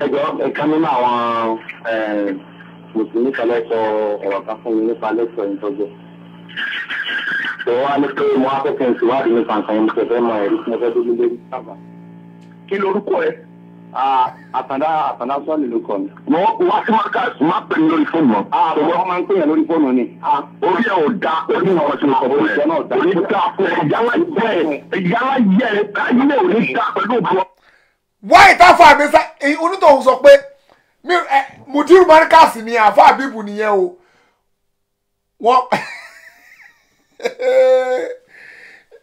ẹjọ́ ìkan nínú àwọn mùsùlùmí kan lẹ́sọ ọ̀rọ̀ kan fún mi nípa lẹ́sọ ìtọ́jú tó wá ní pé mo á fẹ́ kí n ṣèwádìí nípa nǹkan yẹn mo fẹ́ mọ ẹ̀rí tí mo fẹ́ dúró lórí sábà. kí lorúkọ ẹ. àtàndá sọ́ọ̀lì ló kọ mi. mo wá sí Morikas má pè mí lórí fóònù mọ́. wọ́n máa ń pè yàn lórí fóònù ni. orí ẹ̀ ò da orí ìwọ̀n tí mo kọ̀ fún ẹ̀ orí da fún ẹ̀ ìyálà yẹ ayé ò ní da pẹ̀lú òbúrọ̀. wọ́n ìtafà mi sá onítọ̀hún sọ pé Mudiru Morikas ni àfa àbíbù nìyẹn o wọ́n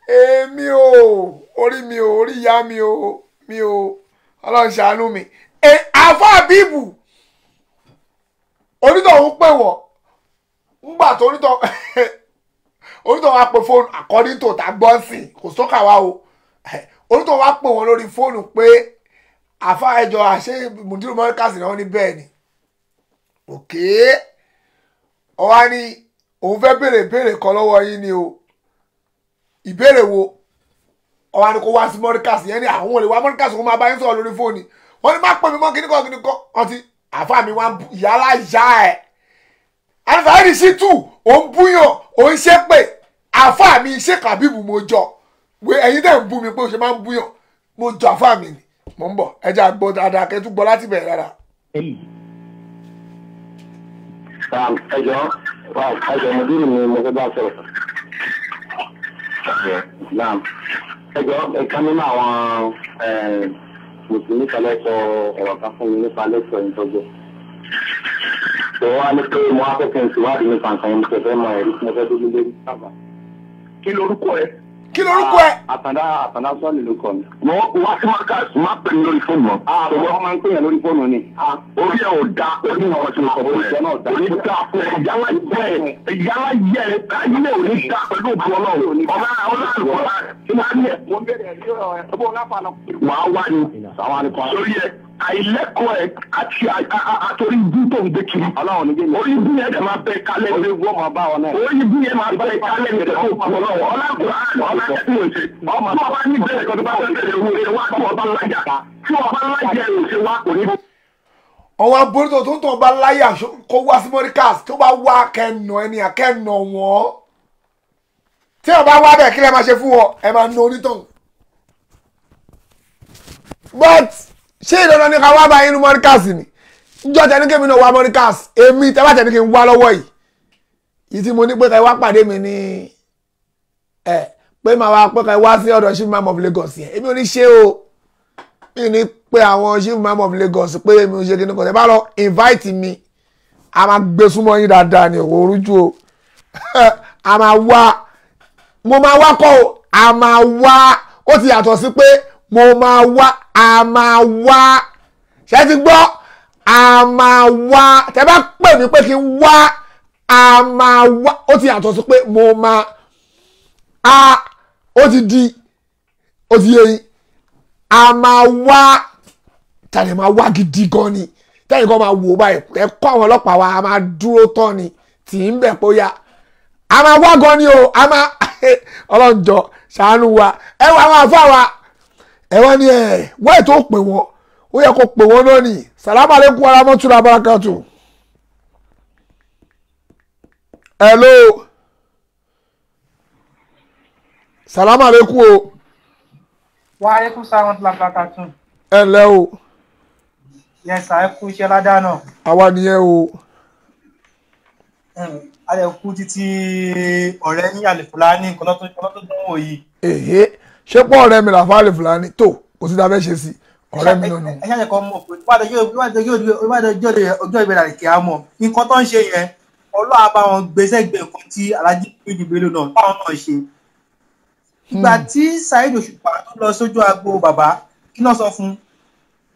èmi o orí mi o orí ìyá mi o Ọlọ́run ṣàánú mi àfa àbíbù onítọ̀hún pè wọ́n ńgbà tó onítọ̀hún wá pè fóònù according to ta gbọ́ sí kò sọ́kà wá o onítọ̀hún wá pè wọ́n lórí fóònù pé àfa ẹjọ́ àṣẹ Mudiru Morikas náà ní bẹ́ẹ̀ ni òkè ọwá ní òun fẹ́ béèrè kan lọ́wọ́ yín ni o ìbéèrè wo ọwá ní kó wá sí Morikas yẹn ní àwọn olè wá Morikas kó máa bá yín sọ̀rọ̀ lórí fóònù wọ́n ní má pè mí mọ́ kíníkan wọ́n ti àfa mi wá yàrá ìyá ẹ̀ Alifulani Shittu òun búyàn òun ṣépè àfa mi Sheikh Habibu mo jọ ẹ̀yin tẹ̀ ń bú mi pé o ṣe máa ń búyàn mo jọ àfa mi ni mo ń bọ̀ ẹja gbọ́ dáadáa kẹ́tù gbọ́ láti bẹ̀rẹ̀ dáadáa. ẹjọ́ Mudiru ni mo fẹ́ bá sọ̀rọ̀. ẹjọ́ ìkan nínú àwọn mùsùlùmí kan lẹ́sọ ọ̀rọ̀ kan fún mi nípa lẹ́sọ ìtọ́jú tó wá ní pé mo á fẹ́ kí n ṣèwádìí nípa nǹkan yẹn mo fẹ́ mọ ẹ̀rí tí mo fẹ́ dúró lórí sábà. kí lorúkọ ẹ. kí lorúkọ ẹ. àtàndá sọ́ọ̀lì ló kọ mi. mo wá sí Morikas má pè mí lórí fóònù mọ́. wọ́n máa ń pè yàn lórí fóònù ni. orí ẹ̀ ò da orí ìwọ̀n tí mo kọ̀ fún ẹ̀ orí da fún ẹ̀ ìyálà yẹ ayé ò ní da pẹ̀lú òbúrọ̀ náà ọ̀la wàá wá ní sórí ẹ àìlẹ́kọ̀ọ́ ẹ àti àtòrí ibú tó ń gbé kiri orí ibú yẹn dẹ̀ máa bẹ kálẹ̀ orí ibú yẹn máa bẹ kálẹ̀ ní ẹ̀dẹ̀ tó kú ọlọ́wọ́ ọlọ́kùnrin ọmọ tí wọ́n bá ní bẹ́ẹ̀ kan tó bá fẹ́ bẹ̀rẹ̀ owó ẹ̀ wá tí wọ́n bá lájà tí wọ́n bá lájà ẹ̀ ò ṣe wá kò ní. ọwọ́ aborítọ̀ tó ń tàn bá láyà kó wá sí Morikas tó bá wá kẹ́nà ẹni àkẹ́nà wọ́n tí wọ́n bá wá bẹ̀ kí lẹ́ máa ṣe fún wọn ẹ máa ná onítọ̀hún. but ṣé ìdandan ni ká wá bá inú Morikas ni njọ́ tẹni kémi náà wá Morikas èmi tẹ́ bá tẹni kí n wá lọ́wọ́ yìí tí mo ní pé ká wá pàdé mi ní pé màá wá pé ká wá sí ọ̀dọ̀ chief imam of Lagos yẹn èmi ò ní ṣe o mi ní pé àwọn chief imam of Lagos pé èmi ò ṣe kí ni kò tẹ́ bá lọ invite mi a máa gbé súnmọ́ yín dáadáa ní òwò orújú o a máa wá mo máa wá kọ́ o a máa wá ó ti yàtọ̀ sí pé mo máa wá a máa wá ṣe ti gbọ́ a máa wá tẹ́ bá pè mí pé kí n wá a máa wá ó ti yàtọ̀ sí pé mo máa a ó ti di ó ti yé yín a máa wá tàbí máa wá gidi gan ni tẹ́yìn kan máa wò báyìí ẹ kọ́ àwọn ọlọ́pàá wa a máa dúró tán ni tì í ń bẹ̀ bóyá a máa wá gan ni o a máa ọlọ́njọ́ ṣàánú wa ẹ wọ àwọn àfáà wa ẹ wọ́n ní wọ́n ètò pè wọ́n ó yẹ kó pè wọ́n náà nì salamu aleykum wa rahmatullahi wa barakatuh. Hello salamu aleykum o. Wa aleykum salaam wa rahmatullahi wa barakatuh. ẹ ǹlẹ́ o. Yes, ẹ kú iṣẹ́ ládàá náà. àwa nìyẹn o. A lè kú títí ọ̀rẹ́ ní Alifulani nǹkan tó dánwò yìí. Ṣé pọ̀ ọ̀rẹ́ mi làfà Alifulani tó kò sí dábẹ́ ṣe sí ọ̀rẹ́ mi náà nù. Ẹ ṣáà kọ́ mọ̀ pé ọjọ́ ìbẹ̀rẹ̀ àríkè á mọ̀ nǹkan tó ń ṣe yẹn Ọlọ́run bá wọn gbèsè gbé nǹkan tí Alhaji Bello náà táwọn náà ṣe. Ìgbà tí Saheed Òṣùpá tó lọ sójú agbo bàbá kí náà sọ fún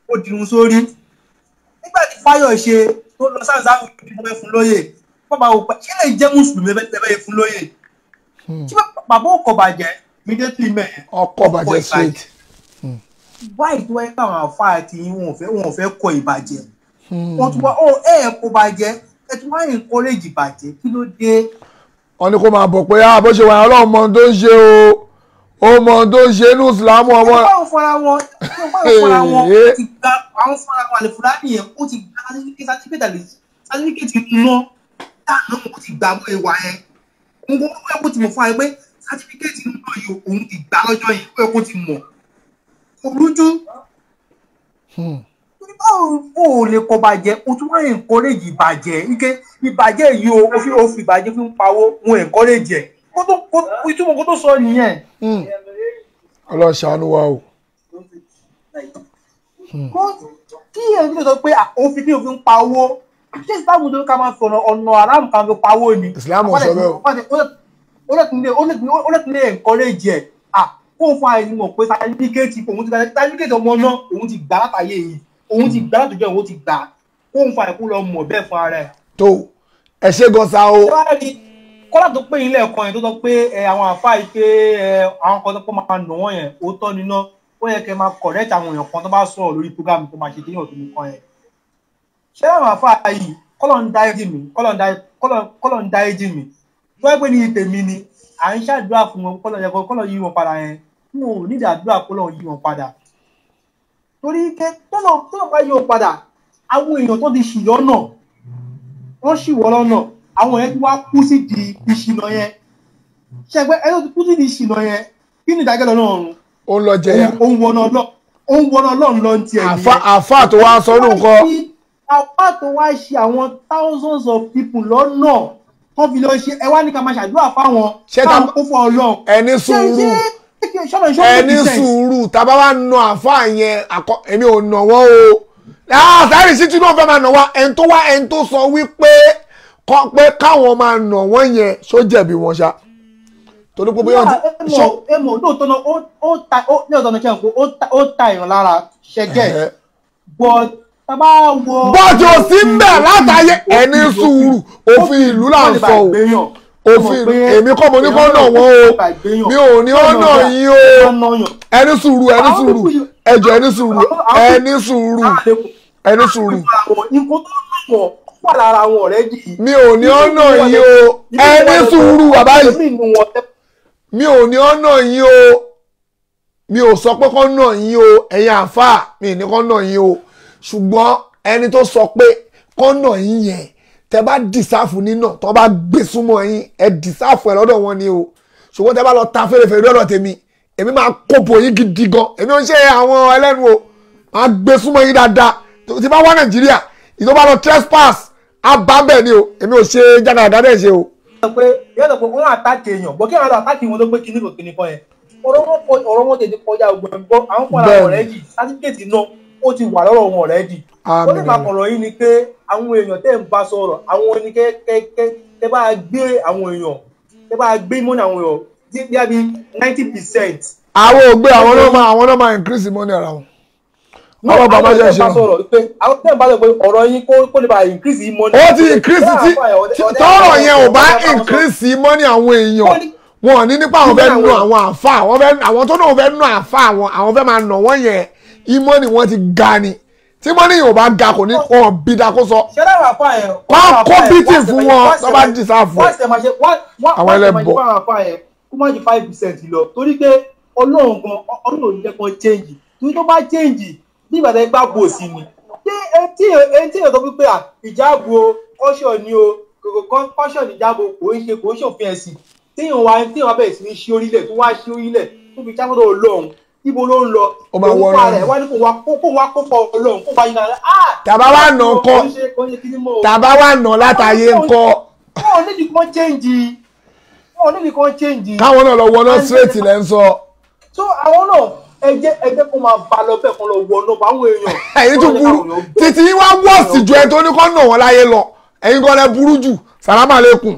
ó dirun sórí. Nígbà tí Fáyọ̀ṣe tó lọ sáàzáwò ìdílé fún lóyè bàbá ò pa kí lè jẹ́ mùsùlùmí lẹ́bẹ̀ẹ́ fún lóyè. Tí bàbá ọkọ̀ bàjẹ́ immediately mẹ́ẹ̀. ọkọ̀ bàjẹ́ straight. Wáyé tó wáyé káwọn àfáà tí wọn ò fẹ́ kọ ìbàjẹ́. Wọ́n tún wá kó bàjẹ́ ẹ tún wá encourage ìbàjẹ́ kí ló dé. Wọ́n ní kó máa bọ̀ pé bó ṣe wà Ọlọ́run mọ ohun tó ń ṣe o ó mọ ohun tó ń ṣe ní ìsìlámù ọmọ. Báwo fọra wọn ti gba àwọn fọra wọn Alifulani yẹn ó ti gba sátífíkẹ́tì nínú táànù ó ti gbà mọ́ ìwà yẹn. Ngbọ́n ó yẹ kó ti mọ̀ fún wa pé sátífíkẹ́tì nínú yìí òun ti gbà lọ́jọ́ yìí ó yẹ kó ti mọ̀. Olójú. Báwo o lè kọ bàjẹ́ o tún wá encourage ìbàjẹ́ ike ìbàjẹ́ yìí o fi ìbàjẹ́ fi ń pawó wọn encourage ẹ̀ ìtumọ̀ kó tó sọ nìyẹn. Ọlọ́run ṣàánú wa o. Kí ẹni tó sọ pé òfin kí o fi ń pa owó ṣé ìsìlámù tó ká máa sọ̀rọ̀ ọ̀nà aráàmù kan fi pa owó ni. ìsìlámù sọ bẹ́ẹ̀ o. ó lè tún lè encourage ẹ̀ kó o fa ẹni mọ̀ pé sátífíkẹ́tì ọmọ náà òun ti gbà látàyè yìí òun ti gbà látòjọ́ òun ti gbà kó o fa ẹ̀kú lọ mọ̀ bẹ́ẹ̀ fún ara ẹ̀. tó ẹ ṣe gan sa o. Kọ́lá tó pé ilé ẹ̀kọ́ yẹn tó sọ pé àwọn àfáà yìí pé àwọn kan tó pọ̀ máa nà wọ́n yẹn òótọ́ níná ó yẹ kẹ́ máa correct àwọn èèyàn kan tó bá sọ̀rọ̀ lórí program tó máa ṣe kéèyàn tó nìkan yẹn. Ṣé àwọn àfáà yìí kọ́lọ̀ ń dáríjì mi tó yẹ pé ní tèmi ni à ń ṣàdúrà fún wọn kọ́lọ̀ yí wọn padà yẹn wọn ò nídìí àdúrà kọ́lọ̀ yí wọn padà. Torí kẹ́ tọ́lọ̀ bá yí wọn padà àwọn èèyàn tó ti ṣì lọ́nà wọ́n ṣì wọ́ lọ́nà àwọn yẹn tí wá kú sí di ìṣìnà yẹn ṣẹgbẹ́ ẹni tó ti kú sí di ìṣìnà yẹn kí ni ìdájọ́ lọ́nà ọ̀run. ó ń lọ jẹyà. ó ń wọnà ọlọ́run lọ ti ẹ̀ nìyẹn. àfáà tó wá sọ ló ń kọ́. àfáà tó wá ṣe àwọn thousands of people lọ́nà tó fi lọ ṣe ẹ wá ní ká máa ṣàdúrà fáwọn káwọn kó fún Ọlọ́run. ẹni sùúrù tàbá wá nà àfáà yẹn èmi ò nà wọ́n o. Saheed Shittu náà fẹ́ máa nà wá ẹni tó sọ wípé pé káwọn máa nà wọ́n yẹn ṣó jẹ̀bi wọn ṣá torí pé bóyá èmọ̀ lóòótọ́ náà ó ta èèyàn lára ṣẹgẹ́ but tábà wọ. bọ́ọ̀tì ò sí mbẹ̀ látàyè ẹni sùúrù òfin ìlú là ń sọ o òfin èmi kọ́ mo ní kọ́ nà wọ́n o mi ò ní ọ̀nà yín o ẹni sùúrù ẹjọ́ ẹni sùúrù. wà lára wọn ọ̀rẹ́ jì. mi ò ní ọ̀nà yìí o ẹni sùúrù bàbá yìí mi ò ní ọ̀nà yìí o mi ò sọ pé kọ́ nà yín o ẹ̀yin àfáà mi ní kọ́ nà yín o ṣùgbọ́n ẹni tó sọ pé kọ́ nà yín yẹn tẹ bá dìsáàfù nínà tó bá gbé súnmọ́ yín ẹ dìsáàfù ẹ lọ́dọ̀ wọn ni o ṣùgbọ́n tẹ bá lọ ta fèrèfèrè lọ́dọ̀ tèmi èmi máa kópo yín gidi gan èmi ò ń ṣe àwọn ẹlẹ́nu o máa gbé súnmọ́ yín dáadáa tí bá wá Nàìjíríà ìjọba lọ trespass abábẹ́ ni o èmi ò ṣe jágàdá dẹ̀ ṣe o. pé yọ̀dọ̀ pé wọ́n àtàkì èèyàn bọ́ kí àwọn àtàkì wọn ló pé kíní kò kíní kan yẹn ọ̀rọ̀ wọn tètè kọjá ọgbọ̀n gbọ́ àwọn fúnra wọn rẹ̀ jì sátífíkẹ́tì náà ó ti wà lọ́rọ̀ wọn rẹ̀ jì. ó lè máa kọ̀rọ̀ yìí ni pé àwọn èèyàn tẹ́ ń bá sọ̀rọ̀ àwọn ní kẹ́ bá gbé àwọn èèyàn tẹ́ bá gbé mọ́nà àwọn èèyàn bí i 90% àwọn ògbé àwọn náà máa increase money ara wọn. àwọn bàbá jẹ́ ṣe sọ̀rọ̀ pé àwọn tẹ́ ń bá lọ pé ọ̀rọ̀ yín kó lè bá increase money. ó ti increase tọ́rọ̀ yẹn ò bá increase money àwọn èèyàn wọn ò ní nípa àwọn fẹ́ nù àwọn àfa àwọn tó náà fẹ́ nù àfa àwọn fẹ́ máa nà wọ́n yẹn ìmọ̀ ni wọ́n ti ga ni tí mọ́ni yóò bá ga kò ní wọn bí da kó sọ. ṣé dáhùn àfa yẹn. wọ́n kó bítì fún wọn tó bá dì sáà fún àwọn ẹlẹ́bọ̀. kó má ju 5% lọ torí pé ọlọ́run gan ọlọ́run jẹ́ kan change torí tó bá change bí ìbàdàn gbà bò sí ni. ṣé etí èèyàn tó fi pé ìjáàbò kọ́ṣọ̀ ni o kọ́ṣọ̀ ìjáàbò kò ń ṣòfin ẹ̀sìn téèyàn wá bẹ̀rẹ̀ sí ní ṣí orílẹ̀ tó wá ṣí orílẹ̀ tó fi jábọ̀dọ̀ ọlọ́run ibo ló ń lọ òun pa rẹ̀ wá ní kó wá kópa ọlọ́run kó bá yín náà. tàbá wà nà ńkọ́ tàbá wà nà látàyè ńkọ́. wọn ò níbi kan change. káwọn náà lọ wọná straight lẹ́ ń sọ. so àwọn náà ẹjẹ kó máa bá lọ bẹ́ẹ̀ kó lọ wọná báwọn èèyàn. ẹ̀yin tó burú títí yín wá wọ́ọ̀sì ju ẹni tó ní kọ́ nà wọ́n láyé lọ ẹ̀yin kan lẹ burú jù sàlámà lẹ́kùn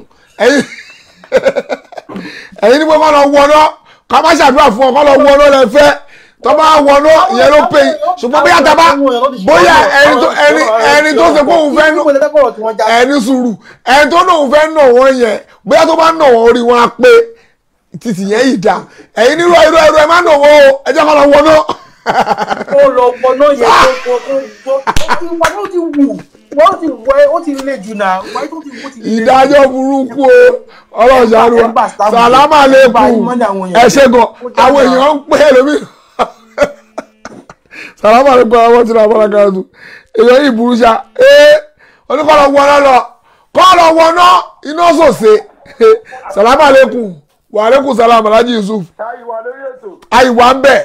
ẹ̀yin ní pé kọ́ lọ wọná ká má ṣàdúrà fún ọ kọ́ lọ wọná lẹ fẹ́ tó bá wọná ìyẹn ló pè é ṣùgbọ́n bóyá tàbá bóyá ẹni tó ṣe pé òun fẹ́ nù ẹni sùúrù ẹni tó náà òun fẹ́ nà wọ́n yẹn bóyá tó bá nà wọ́n orí wọn á pé títì yẹn yìí dá ẹ̀yin nírú ẹ̀rọ ẹ má nà wọ́n o ẹ jẹ́ kọ́ lọ wọná. ó lọ wọná yẹn tó ti wù wọ́n ti wọ ó ti lè jù náà wáyé tó ti wó ti lè. ìdájọ́ burúkú o ọlọ́ọ̀ṣàánú wa sàlámà lẹ́kùn ẹ ṣé gan àwọn èèyàn ń pè é lómi sàlámà lẹ́kùn àwọn tí wọ́n bá káàdù èèyàn yìí burú ṣá oníkọ́lọ̀ wọná lọ kọ́lọ̀ wọná iná sòsè sàlámà lẹ́kùn wà lẹ́kùn sàlámà Alhaji Yusuf àyíwá ń bẹ̀.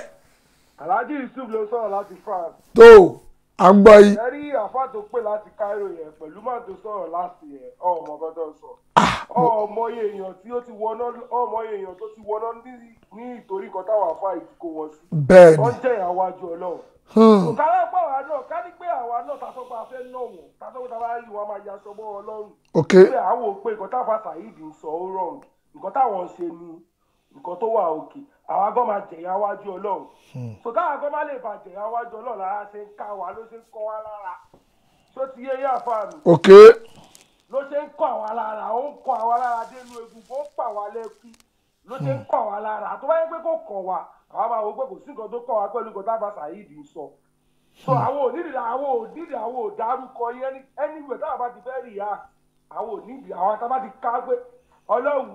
Alhaji Yusuf ló sọ̀rọ̀ láti France. tó à ń gbọ́ yìí. ẹ rí àfa tó pè láti Cairo yẹn pẹ̀lú máa tó sọ̀rọ̀ láti yẹn ọmọ kan tó sọ. ọmọye èèyàn tí ó ti wọná ọmọye èèyàn tó ti wọná ní ìtorí nǹkan táwọn àfa yìí kó wọn sí. bẹ́ẹ̀ni wọ́n jẹ́ ìyàwájú Ọlọ́run. kòkàrà pọ̀ wá náà ká ní pé àwa náà tasọ́gbà fẹ́ náà wọ̀n tasọ́gbà tá a bá rí wọn máa yaṣọ mọ́ Ọlọ́run. ok pé àwọn ò pé nǹkan táwọn Saheed ń sọ ó wrong nǹkan táwọn ṣe ni nǹkan tó wà òkè àwa gan máa jẹ̀yà wájú Ọlọ́run so káwa gan má lè bá jẹ̀yà wájú Ọlọ́run lára ṣe ń ká wa ló ṣe ń kọ́ wa lára tó ti yé yá fa mi. ok ló ṣe ń kọ́ àwa lára ó ń kọ́ àwa lára dénú egungun ó ń pa àwa lẹ́kún ló ṣe ń kọ́ àwa lára tó bá yẹ pé kò kọ̀ wá àwa máa wọ pé kò sí nǹkan tó kọ̀ wá pẹ̀lú nǹkan tábà Saheed ń sọ so àwọn ò dárúkọ yẹn anywhere táwa bá ti fẹ́ rí ya àwọn ò nídìí àwọn tábà ti ká pé Ọlọ́run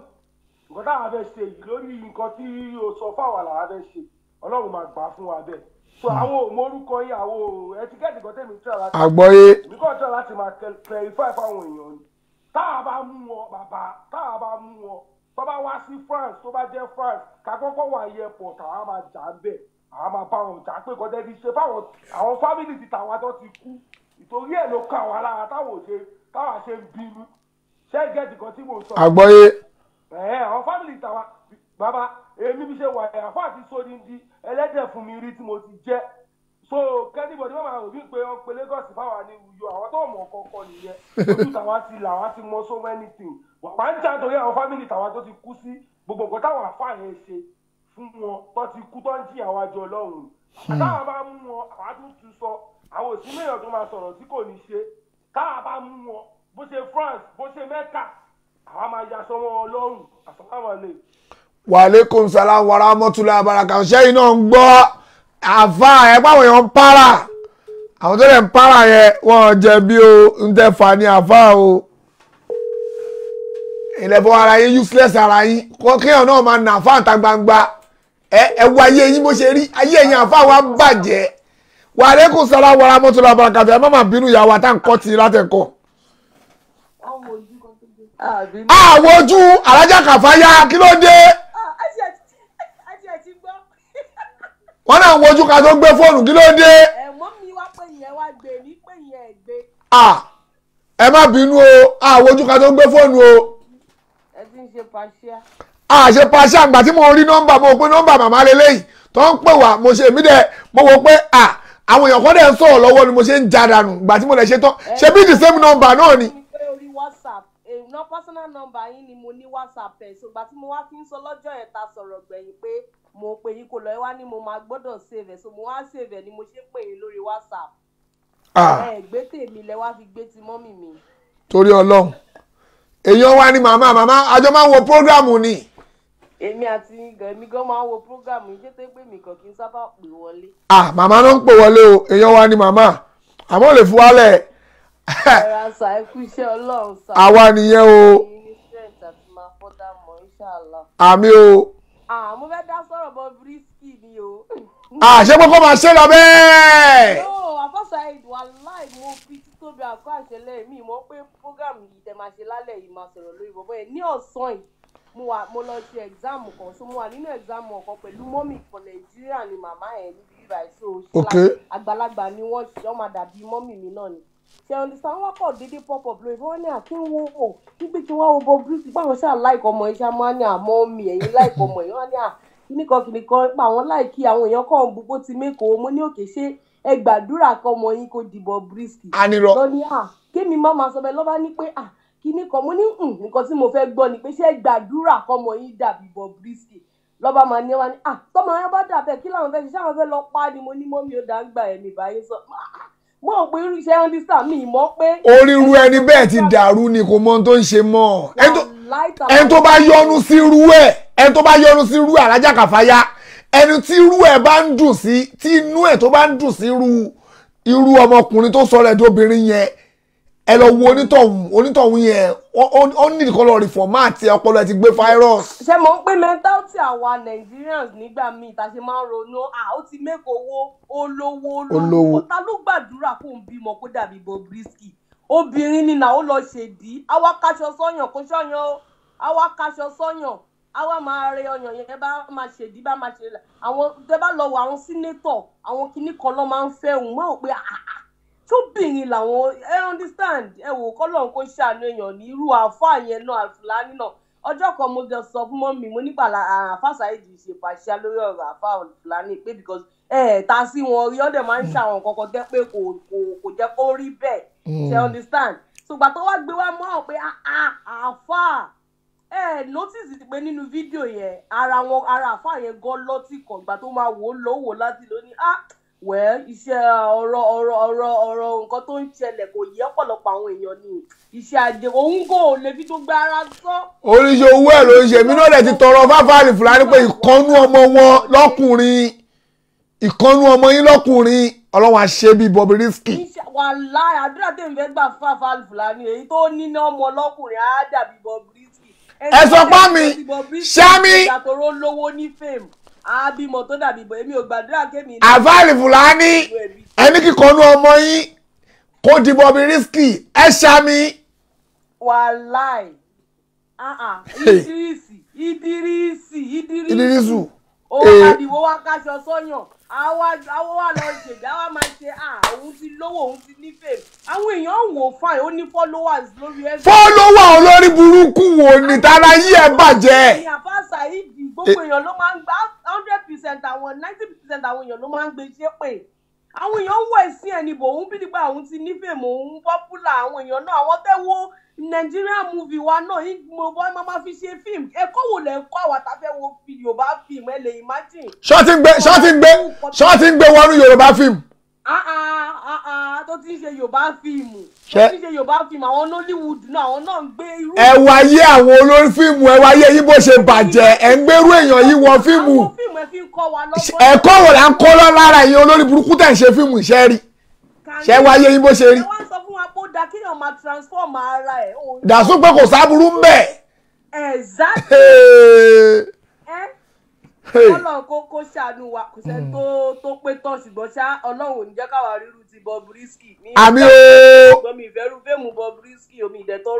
nǹkan táwọn fẹ́ ṣe yìí lórí nǹkan tí o sọ fáwọn làwọn fẹ́ ṣe Ọlọ́run máa gbà fún wa bẹ́ẹ̀ so àwọn òmórúkọ yìí àwọn ẹtíkẹ́ẹ̀tì kan tẹ̀mí tí a láti àgbọ́yé mi kàn tí a láti máa clarify fáwọn èèyàn ni táwa bá mú wọn bàbá táwa bá mú wọn tó bá wá sí France tó bá jẹ́ France ká kọ́kọ́ wà airport àwa máa jà ń bẹ̀ àwa máa bá wọn jà pé kọ́tẹ́ ti ṣe fáwọn àwọn family ti tàwa tó ti kú ìtorí ẹ̀ ló kọ́ àwa lára táwa ṣe ń bínú ṣẹ́gẹ́ẹ̀tì kan tí mò ń sọ. àgbọ́yé àwọn fámìlì tàwa bàbá èmi bí ṣe wà ẹ̀ àfọ àti sóni di ẹlẹ́dẹ̀ fún mi rí tí mo ti jẹ́ so kẹ́nìbọ̀dì máa rò wípé wọ́n pe Lagos fáwa ní Uyo àwọn tó mọ̀ kọ̀ọ̀kan nìyẹn ojú tàwa ti là wá ti mọ so many things wà ń jà torí àwọn fámìlì tàwa tó ti kú sí gbogbo nǹkan táwọn àfa yẹn ṣe fún wọn tó ti kú tó ń jí àwọn àjọ Ọlọ́run táwa bá mú wọn àwa tó tún sọ àwọn òsì mẹ́yàn tó máa sọ̀rọ̀ tí kò ní ṣe táwa bá mú wọn bó ṣe France bó ṣe Mẹ́kà àwọn máa yaṣọ wọn Ọlọ́run àsàlámàlẹ̀. wàlékùn sàlám wa rahmatullahi wa barakatuh ṣẹ́yìn náà ń gbọ́ àfa ẹ̀ báwọn èèyàn ń para àwọn tó lè ń para yẹn wọ́n jẹ̀bi o ń tẹ́ fà ní àfa o ìlẹ̀bọ̀ ara yín useless ara yín kéèyàn náà máa nà àfa àta gbangba ẹ wo ayé yín bó ṣe rí ayé yín àfa wa bàjẹ́ wàlékùn sàlám wa rahmatullahi wa barakatuh ẹ má máa bínú ìyàwó àtàǹkọ́ tì látẹ̀kọ́. àwọn ojú alájà kàfáyà kí ló dé. wọ́n náà ń wojú ká tó gbé fóònù kí ló dé. ẹ̀mọ́ mi wá pé ìyẹn wá gbé mi pé ìyẹn ẹ̀ gbé. ẹ má bínú o wojú ká tó gbé fóònù o. ẹ ti ń ṣe pàṣẹ. ṣe pàṣẹ àgbà tí mo rí nọ́mbà mo pé nọ́mbà màmá lélẹ́yìí tó ń pè wá mo ṣe mí dẹ̀ mo wò pé àwọn èèyàn kan dẹ̀ ń sọ̀rọ̀ lọ́wọ́ ni mo ṣe ń já dànù ìgbà tí mo lè ṣe tán ṣe bí the same number náà ni. orí WhatsApp no personal number yín ni mo ní WhatsApp ẹ̀ ṣùgbọ́n tí mo wá fi ń sọ lọ́jọ́ ẹ̀ ta sọ̀rọ̀ gbẹ̀yìn pé mo pè yín kò lọ ẹ wá ní mo máa gbọ́dọ̀ save ẹ̀ so mo wá save ẹ̀ ni mo ṣe pè yín lórí WhatsApp. Ẹ gbé tèmi lẹ wá fi gbé ti mọ́mì mi. Torí Ọlọ́run èèyàn wá ní màmá àjọ máa ń wo prógráàmù ni. Èmi àti èmi gan máa ń wo prógráàmù yìí ṣé tó pé mi kàn kí n sábà pè wọlé. Màmá ló ń pè wọlé o èèyàn wá ní màmá àmọ́ ò lè fi wálẹ̀. Ẹ̀rọ àṣà ẹ̀kú iṣẹ́ Ọlọ́run sá. Àwa nìyẹn o. Àmì o. Mo fẹ́ dá sọ̀rọ̀ Bobriski ni o. Ṣé kókó máa ṣe lọ bẹ́ẹ̀? No, àfọ́sà ìwà láì mo fi títóbi àkọ́ àṣẹlẹ̀ mi mọ̀ pé program yìí tẹ máa ṣe lálẹ́ yìí máa sọ̀rọ̀ lórí bọ̀bọ̀ yẹn ní ọ̀sán yìí mo lọ ṣe exam kan so mo wà nínú exam kan pẹ̀lú mọ́mì for Nigeria ni màmá ẹ̀ níbi bíbá ẹ̀ so àgbàlagbà ni wọ́n ṣe ọmọ dàbí mọ́mì mi náà ni ṣe understand wọn kọ dédé pop up lórí wọn ní àkínwó o nígbè tí wọn wo Bobriski báwọn ṣáà láìkọ ọmọ iṣẹ́ máa ní àmọ́ mi ẹ̀yìn láìkọ ọmọ yìí wọn ní kìnìkan pa àwọn láìkí àwọn èèyàn kan gbogbo ti mẹ́kọ̀ọ́ mo ní òkè ṣé ẹ gbàdúrà kọ ọmọ yín kó di Bobriski lọ ní kémi má máa sọ bẹ́ẹ̀ lọ́ba ní pé kìnìkan mo ní nǹkan tí mo fẹ́ gbọ́ ni pé ṣé ẹ gbàdúrà kọ ọmọ yín dàbí Bobriski lọ́ba máa ní wá ní tọ́mọ yẹn bá dàbẹ̀ kí làwọn fẹ́ ṣe ṣáwọn fẹ́ lọ pa ni mo ní mọ́mí ó dá ń gbà ẹ̀mí báyé sọ mo rò pé irú iṣẹ́ understand mi mọ̀ pé. Oríru ẹni bẹ́ẹ̀ ti dàrú ni kò mọ ohun tó ń ṣe mọ́ ẹni tó bá yọnu sí irú ẹ̀ Alájà Kàfáyá ẹni tí irú ẹ̀ bá ń dùn sí tí inú ẹ̀ tó bá ń dùn sí irú ọmọkùnrin tó sọ rẹ̀ dóbìnrin yẹn ẹ lọ wo onítọ̀hún yẹn ó ní nìkan lọ rìfọ̀máàtì ọpọlọ ẹ ti gbé virus. ṣé mo ń pè mentality àwa Nigerians nígbà míì tá a ṣe máa ń ronú ó ti make owó olówó ta ló gbàdúrà kó ń bímọ kó dàbí Bobriski obìnrin ni náà ó lọ ṣèdí àwa kaṣọ sọyàn kó ṣọyàn ó àwa kaṣọ sọyàn àwa máa rẹ ọyàn yẹn bá máa ṣèdí bá máa ṣe àwọn tẹ bá lọ wọ àwọn sínétọ̀ àwọn kinní kan lọ máa ń fẹ́ òun máa ń pè tóbìnrin làwọn understand wò kọ́lọ́n kó ṣàánú èèyàn ní irú àáfàá yẹn náà Alfulani náà ọjọ́ kan mo jọ sọ fún mọ́mì mo nípa àáfàá Saheed ṣe pàṣẹ lórí ọ̀rọ̀ àáfàá Alfulani pé because ta sí wọn rí ọ̀dẹ̀ máa ń ṣàwọn kankan tẹ́ pé kò jẹ́ kó rí bẹ́ẹ̀ ṣe understand ṣùgbọ́n tó wá gbé wá mọ́ àwọn pé àáfàá notice pé nínú fídíò yẹn ara àáfàá yẹn gan lọ́tì kan ìgbà tó máa wò ó lówó láti lóní iṣẹ́ ọ̀rọ̀ nǹkan tó ń ṣẹlẹ̀ kò yẹ ọ̀pọ̀lọpọ̀ àwọn èèyàn ní iṣẹ́ ajé òun kò lè fi tó gbé ara sọ. oríṣi owó ẹ̀ ló ń ṣe mí náà lè ti tọrọ fáfá Alifulani pé ìkọ́nú ọmọ wọn lọ́kùnrin ìkọ́nú ọmọ yín lọ́kùnrin ọlọ́wọ́n àṣẹ bíi Bobriski. wàláhì àdúrà tèmi fẹ́ gbà fáfá Alifulani èyí tó ní ní ọmọ lọ́kùnrin á dàbí Bobriski. ẹ sọ pa mi ṣámi. ìyàtọ̀ lówó ní fèmù àbímọ tó dàbí bọ èmi ò gbàdúrà kémi. àfáà Alifulani ẹni kíkọ́nú ọmọ yín kó di Bobriski ẹ ṣámi. wàláì Ìdírísù òun àdìwọ́ wá káṣọ sọ́yàn àwọn wà lọ ṣèjà wà máa ṣe òun ti lówó òun ti nífẹ̀ẹ́ àwọn èèyàn ń wò fáìn ó ní followers lórí ẹ̀. fọ́lọ́wà olórí burúkú wo ni tara yí ẹ bàjẹ́. ní àfáà Saheed gbogbo èèyàn ló máa ń gbà 100% àwọn 90% àwọn èèyàn ló máa ń gbé ṣépè àwọn èèyàn ń wọ ẹ̀sìn ẹ̀ níbo òun bí nípa òun ti nífẹ̀ẹ́ mọ̀ òun popular àwọn èèyàn náà àwọn tẹ́ wo Nigerian movie wa náà mo bọ́ máa fi ṣe fíìmù ẹ̀kọ́ wo lẹ̀ ń kọ́ àwọn àtàfẹ́ wo Yorùbá fíìmù ẹ lè imagine. ṣọ́ọ̀tì ń gbé wọnú Yorùbá fíìmù. tó ti ń ṣe Yorùbá fíìmù àwọn Nollywood náà àwọn náà ń gbé irú. ẹ wáyé àwọn olórí fíìmù ẹ wáyé yín bó ṣe bàjẹ́ ẹ ń gbérú èèyàn yìí wọ fíìmù. àwọn fíìmù ẹ fi ń kọ́ wa lọ́gbọ́n. ẹ̀kọ́ wo là ń kọ́ lọ lára ẹ̀yin olórí burúkú tẹ̀ ń ṣe fíìmù iṣẹ́ rí ṣẹ́ wáyé yín bó ṣe rí. ẹ wá sọ fún wa pé ó da kéèyàn máa transform ara ẹ̀. dàsún pé kò sábúrú ń bẹ̀. exactly. Ọlọ́run kó ṣàánú wa kò sẹ́ tó pé tán ṣùgbọ́n ṣá Ọlọ́run ò ní jẹ́ káwa ríru ti Bobriski. àmì ooo. ṣùgbọ́n mi ìfẹ́ fẹ́mu Bobriski omi ìdẹ̀tọ̀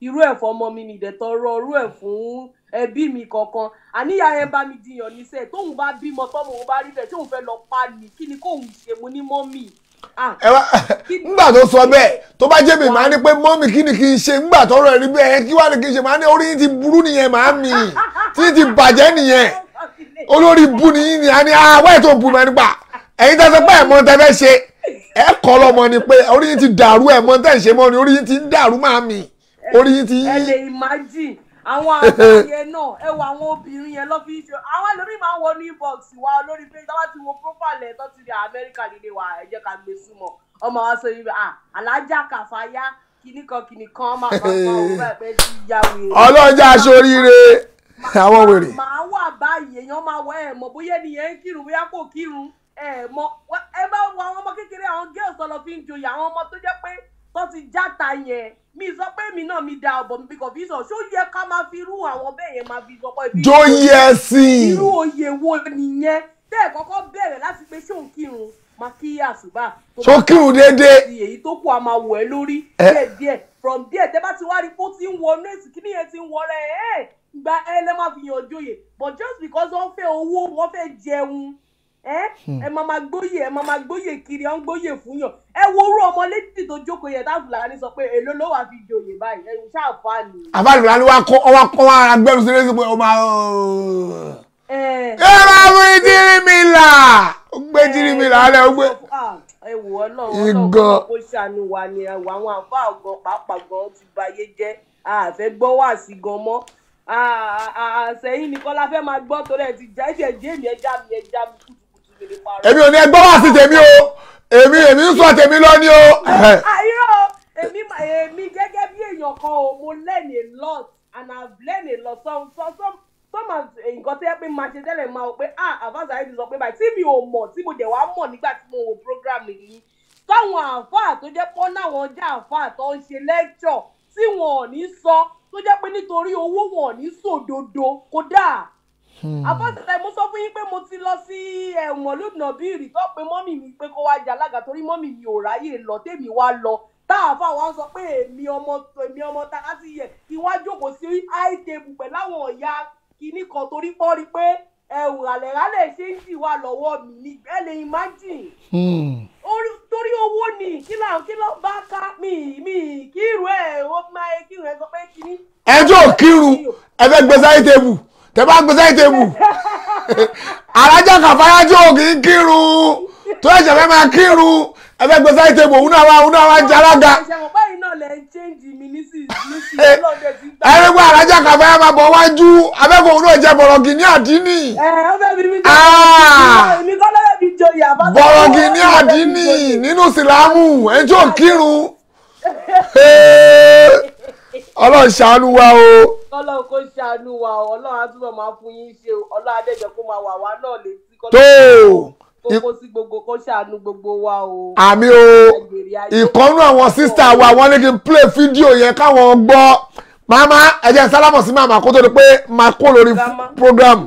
irú ẹ̀fọ́ ọmọ mi ìdẹ̀tọ̀ irú ẹ̀ fún ẹbí mi kankan àníyá yẹn bá mi dìyàn níṣẹ́ tóun bá bímọ tọ́mọ òun bá rí bẹ́ẹ̀ tóun fẹ́ lọ pa ni kí ni kóun ṣe mo ní mọ́mì. ngbà tó sọ bẹ́ẹ̀ tó bá jẹ́ mi máa ní pé mọ́mì kí ni kí n ṣe ngbà tọ́rọ̀ ẹ̀ rí bẹ́ẹ̀ kí wàá ní kí n ṣe máa ní orí yín ti burú nìyẹn màá mi tí ti bàjẹ́ nìyẹn olórí bu nìyí ni a ní wáyé tó bu mẹ́rin gbà ẹ̀yin tẹ́ sọ pé ẹ̀mọ́ tẹ́ fẹ́ ṣe ẹ̀ kọ́ lọ́mọ ni pé orí yín ti dàrú ẹ̀mọ́ tẹ́ ń ṣe mọ́ ni orí yín ti ń dàrú máa mi orí yín ti. ẹ lè imagine àwọn àbáyé náà ẹ wo àwọn obìnrin yẹn lọ fi ń ṣe àwọn ẹlòmíín máa ń wọ ní inbox wa lórí pé táwa ti wo profile ẹ̀ tó ti rí Amẹ́ríkà nílé wa ẹ jẹ́ ká gbé súnmọ́ ọmọ wa sọ yìí alájà kàfáyà kìnnìkan máa wọ bẹ́ẹ̀ pé ti ya wèrè. ọlọ́jà aṣoríire àwọn wèrè. màá wà báyìí èèyàn máa wọ ẹ̀ mọ̀ bóyá ènìyàn ń kírun bóyá kò kírun ẹ̀ mọ̀ ẹ bá wọ àwọn ọmọ kékeré àwọn girls tó lọ fi ń joyè àwọn ọmọ tó jẹ́ pé tó ti játa yẹn mi sọ pé mi náà mi da ọ̀bọ̀ mi bíkọ̀ fi sọ ṣó yẹ ká máa fi irú àwọn bẹ́ẹ̀ yẹn máa fi sọ pé jóyè sí irú oyè wo nìyẹn tẹ́ ẹ̀ kọ́kọ́ bẹ̀rẹ̀ láti pé ṣó ń kírun máa kí àṣùbà ṣó kírun déédéé èyí tó kù a máa wọ̀ ẹ́ lórí díẹ̀díẹ̀ from there tẹ́ bá ti wá rí pé ó ti ń wọ nẹ́ẹ̀sì kí nìyẹn ti ń wọ rẹ̀ gba ẹ lẹ́ máa fi yàn jóyè but just because wọ́n fẹ́ owó wọ́n fẹ́ jẹun ẹ máa gbóyè kiri ọ́n gbóyè fún yàn ẹ wo orú ọmọ létí tó jókòó yẹn Alfulani sọ pé èló ló wà fi joyè báyìí ẹ ṣáà ni. Alfulani wa kọ́ wa agbẹ́rù sí lẹ́sìn pé ó máa ẹ máa mú ìdírímìlà ó gbé ìdírímìlà alẹ́ ó gbé. ẹ wò Ọlọ́run kó ṣàánú wa ni ẹ wò àwọn àǹfààní gan pàápàá gan ti bayé jẹ́ àfẹ́ gbọ́ wá sí gan mọ́ àṣẹyìn nìkan la fẹ́ máa gbọ́ torí ẹ ti já ẹ̀jẹ̀ jẹ́ mi ẹja mi èmi ò ní ẹgbọ́ wá sí tèmi o èmi ń sọ tèmi lọ ní o. àìrọ̀ èmi gẹ́gẹ́ bí èèyàn kan o mo learn a lot and I've learned a lot some nǹkan tó yẹ pé máa ṣe tẹ́lẹ̀ máa wọ pé Alfulani Saheed sọ pé báyìí tí mi ò mọ̀ tí mo dẹ̀ wá mọ̀ nígbà tí mo wo program yìí táwọn àǹfààní tó jẹ́ pọ́n náà wọ́n jẹ́ àǹfààní tó ń ṣe lecture tí wọn ò ní sọ tó jẹ́ pé nítorí owó wọn ò ní sòdodo kódà. àbọ̀sẹ̀ mo sọ fún yín pé mo ti lọ sí ẹ̀wọ̀n lónà bíìrì tó pé mọ́mì mi pé kó wá jẹ alága torí mọ́mì mi ò ráyè lọ tèmi wá lọ táàfà wa sọ pé èmi ọmọ ta láti yẹ kí wọ́n á jókòó sí high table pẹ̀lú àwọn ọ̀ya kìíní kan torí pọ́ rí pé ẹ̀wù àlẹ̀rálẹ̀ ṣe ń jì wá lọ́wọ́ mi ní ẹ lè imagine. torí owó ni kí ló bá ká mi kí irú ẹ̀ ó máa kí irú ẹ̀ sọ pé kíní. ẹjọ́ kírun ẹ fẹ́ gbé sáyé table tẹ bá gbé sáyé tébù alájà kàfáyà jọ kì í kírun tó ẹ̀ṣẹ̀ fẹ́ máa kírun ẹ fẹ́ gbé sáyé tébù òun náà wá jalaga. ẹni pé alájà kàfáyà máa bọ̀ wájú abẹ́kọ̀ òun náà jẹ́ bọ̀rọ̀gì ní àdínì. bọ̀rọ̀gì ní àdínì nínú ìsìlámù ẹjọ́ kírun. Ọlọ́run ṣàánú wa o. Ọlọ́run kò ṣàánú wa o. Ọlọ́run á túbọ̀ máa fún yín ṣe o. Ọlọ́run adẹ́jọ́ kó máa wà wá náà létí. Kó sí gbogbo kó ṣàánú gbogbo wa o. Àmì o. Ìkọ́nú àwọn sísítà wa wọ́n ní kí n play fídíò yẹn káwọn gbọ́. Màmá ẹ jẹ́ sálámọ̀ sí màmá kó tó di pé máa kó lórí program.